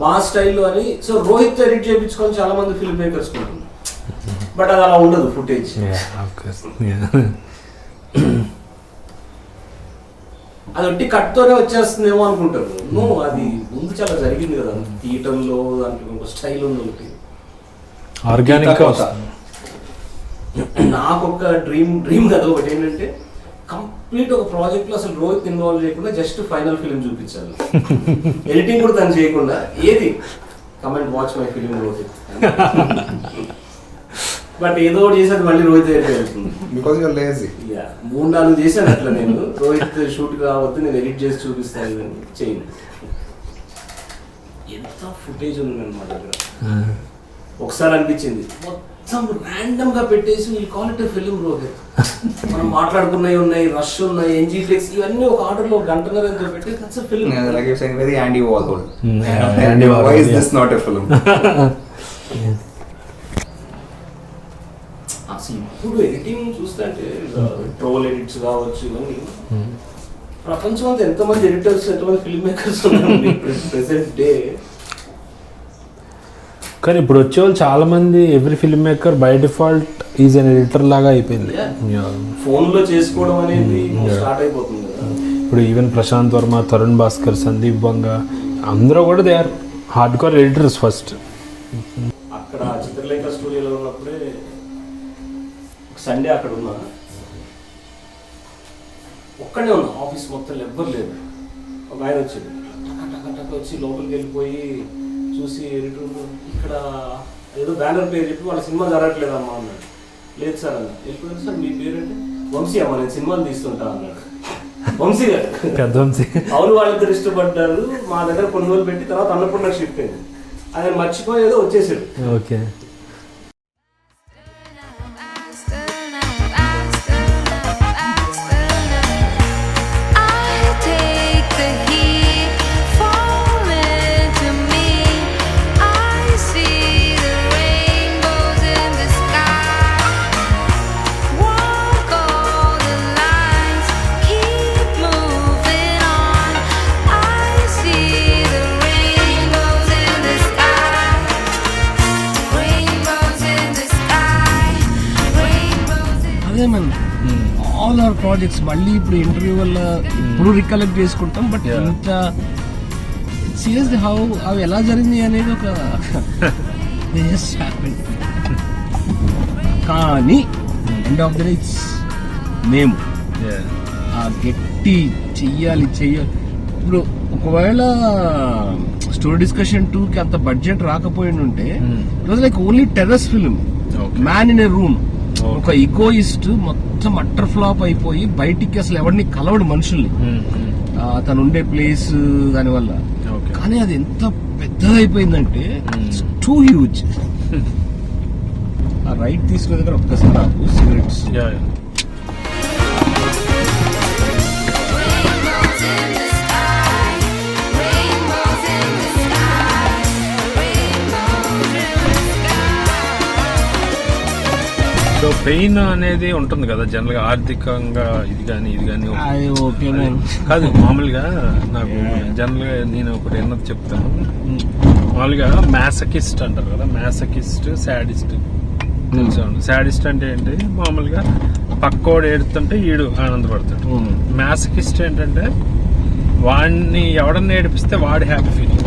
మా స్టైల్లో అని. సో రోహిత్ ఎడిట్ చేయించుకొని చాలా మంది ఫిల్మ్ మేకర్స్ ఉంటుంది, బట్ అది అలా ఉండదు ఫుటేజ్. అది ఒట్టి కట్తోనే వచ్చేస్తుందేమో అనుకుంటారు. అది ముందు చాలా జరిగింది కదా, తీయటంలో దాంట్లో ఒక స్టైల్ ఉంది ఒకటి
ఆర్గానిక్.
నాకు ఒక డ్రీమ్ కదా ఒకటి ఏంటంటే కంప్లీట్ ఒక ప్రాజెక్ట్ లో అసలు రోహిత్ ఇన్వాల్వ్ చేయకుండా జస్ట్ ఫైనల్ ఫిల్మ్ చూపించాలి, ఎడిటింగ్ కూడా తను చేయకుండా. ఏది comment watch my film Rohit, but ఏదో ఒకటి చేసేది మళ్ళీ రోహిత్ దగ్గరికి వెళ్తుంది.
Because your lazy.
3-4 చేశాను అట్లా నేను. రోహిత్ షూట్ కావద్దు, నేను ఎడిట్ చేసి చూపిస్తాను అని చేయను. ఎంత ఫుటేజ్ ఉంది మా దగ్గర. ఒకసారి అనిపించింది మొత్తం ర్యాండమ్ గా పెట్టేసి వీళ్ళు కాల్ ఇట్ ఫిల్మ్ రోహిత్, మనం మాట్లాడుకున్నవి ఉన్నాయి, రష్ ఉన్నాయి, ఎన్జీ టెక్స్, ఇవన్నీ ఒక ఆర్డర్ లో గంటన్నర పెట్టి that's a film.
Like you're saying, very Andy Warhol. Why is this not a film?
అసలు ఇప్పుడు ఎడిటింగ్ చూస్తుంటే ట్రోల్ ఎడిట్స్ కావచ్చు, ఇవన్నీ ప్రపంచం అంతా ఎంతమంది ఎడిటర్స్, ఎంతమంది ఫిల్మ్ మేకర్స్ ఉన్నారు ప్రెసెంట్ డే.
కానీ ఇప్పుడు వచ్చేవాళ్ళు చాలా మంది, every film maker by default is an editor లాగా అయిపోయింది.
ఫోన్లో చేసుకోవడం అనేది స్టార్ట్ అయిపోతుంది కదా.
ఇప్పుడు ఈవెన్ ప్రశాంత్ వర్మ, తరుణ్ భాస్కర్, సందీప్ బంగ అందరూ కూడా they are hard core editors first.
అక్కడ చిత్రలేఖ స్టూడియోలో ఉన్నప్పుడే సండే అక్కడ ఉన్నా, ఒక్కడే ఉన్నా, ఆఫీస్ మొత్తం ఎవ్వరు లేదు. ఒక ఆయన వచ్చాడు, టక వచ్చి లోపలికి వెళ్ళిపోయి చూసి ఎడిటర్ ఇక్కడ ఏదో బ్యానర్ పేరు చెప్పి వాళ్ళ సినిమా జరగట్లేదు అమ్మా అన్నాడు. లేదు సార్ అన్న. వెళ్ళిపోయారు సార్, మీ పేరంటే వంశీ అమ్మ, నేను సినిమాలు తీస్తుంటా అన్నాడు. వంశీ గారు అవును, వాళ్ళిద్దరు ఇష్టపడ్డారు, మా దగ్గర కొన్ని రోజులు పెట్టి తర్వాత అన్నపూర్ణ షిఫ్ట్ అయింది. ఆయన మర్చిపోయి ఏదో వచ్చేసాడు.
ఓకే.
ప్రాజెక్ట్స్ మళ్ళీ ఇప్పుడు ఇంటర్వ్యూ వల్ల ఇప్పుడు రికలెక్ట్ చేసుకుంటాం. బట్ ఇంత సీరియస్లీ హౌ అవి ఎలా జరిగింది అనేది ఒక కానీ ఎండ్ ఆఫ్ ద డే మేము ఆ గట్టి చెయ్యాలి. ఇప్పుడు ఒకవేళ స్టోరీ డిస్కషన్ 2కి అంత బడ్జెట్ రాకపోయి ఉంటే it was like only terrace film, man in a room. ఒక ఈగోయిస్ట్ మొత్తం అట్టర్ ఫ్లాప్ అయిపోయి బయటికి అసలు ఎవరిని కలవడు మనుషుల్ని, తను ఉండే ప్లేస్ దానివల్ల. కానీ అది ఎంత పెద్దదైపోయిందంటే టూ హ్యూజ్. ఆ రైట్ తీసుకునే దగ్గర ఒక్కసారి ఆపు, సిగరెట్స్.
సో పెయిన్ అనేది ఉంటుంది కదా జనరల్గా, ఆర్థికంగా ఇది కానీ కాదు. మామూలుగా నాకు జనరల్గా నేను ఒకటి ఎన్నది చెప్తాను. మామూలుగా మ్యాసకిస్ట్ అంటారు కదా, మ్యాసకిస్ట్, సాడిస్ట్. తెలుసా? సాడిస్ట్ అంటే ఏంటి? మామూలుగా పక్కోడు ఏడుతుంటే ఈడు ఆనందపడతాడు. మ్యాసకిస్ట్ ఏంటంటే వాడిని ఎవడన్నా ఏడిపిస్తే వాడు happy feeling.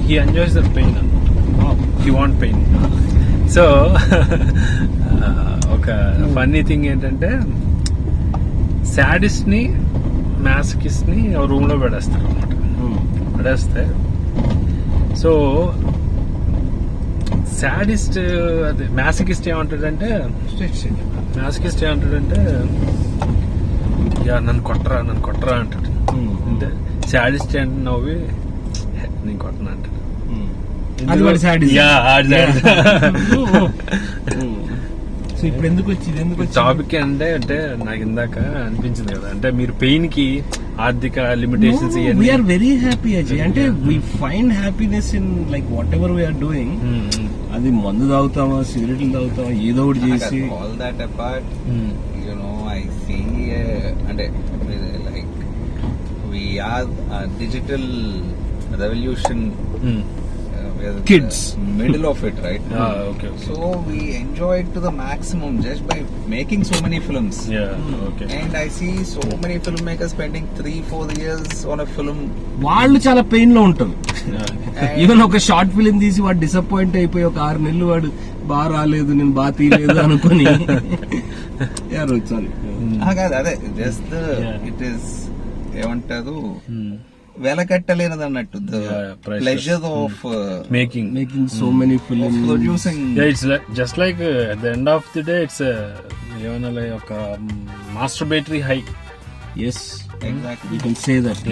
He enjoys that pain అన్నమాట. He want pain. సో ఒక ఫన్నీ థింగ్ ఏంటంటే సాడిస్ట్ని మ్యాసకిస్ట్ని రూమ్లో పడేస్తారు అనమాట. పడేస్తే సో సాడిస్ట్ అదే మ్యాసకిస్ట్ ఏమంటాడంటే నన్ను కొట్టరా అంటాడు. అంటే సాడిస్ట్ అంటే నవ్వి నేను కొట్టను అంటాడు.
ఇప్పుడు ఎందుకు
టాపిక్ అంటే నాకు ఇందాక అనిపించింది కదా, అంటే మీరు పెయిన్ కి ఆర్థిక limitations
we are very happy Ajay. అంటే we find happiness in like whatever we are doing. అది మందు తాగుతామా, సిగరెట్లు తాగుతామా, ఏదో ఒకటి చేసి
all that apart I see అంటే like we are digital revolution
kids
middle of it, right?
Okay.
So we enjoy it to the maximum just by making so many films.
Okay.
And I see so many filmmakers spending 3-4 years on a film.
వాళ్ళు చాలా పెయిన్ లో ఉంటారు. ఈవెన్ ఒక షార్ట్ ఫిలిం తీసి వాడు డిసప్పాయింట్ అయిపోయి ఒక 6 నెలలు వాడు బాగా రాలేదు, నేను బాగా తీయలేదు అనుకుని
అదే జస్ట్ ఇట్ ఈస్ ఏమంటారు వెలకట్టలేనిది అన్నట్టు. Pleasure of
making so many films,
producing.
It's just like at the end of the day it's ఏమన్నా లైక్ ఒక masturbatory high.
Yes exactly, you can say that.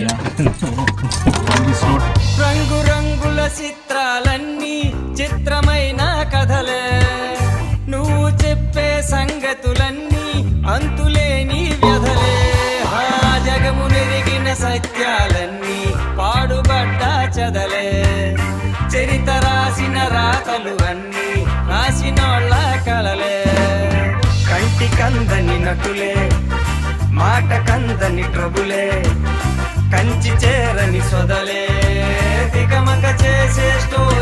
రంగు రంగుల చిత్రాలన్నీ చిత్రమైన కథలే, నువ్వు చెప్పే సంగతులన్నీ అంతులేని వ్యధలే. జగము నెరిగిన సత్యాలన్నీ పాడుబడ్డ చదలే, చరిత రాసిన రాతలు అన్నీ రాసినోళ్ళ కలలే. కంటి కందని నటులే, మాట కందని ట్రబులే, కంచి చేరని సొదలే, తికమక చేసే స్టోరీ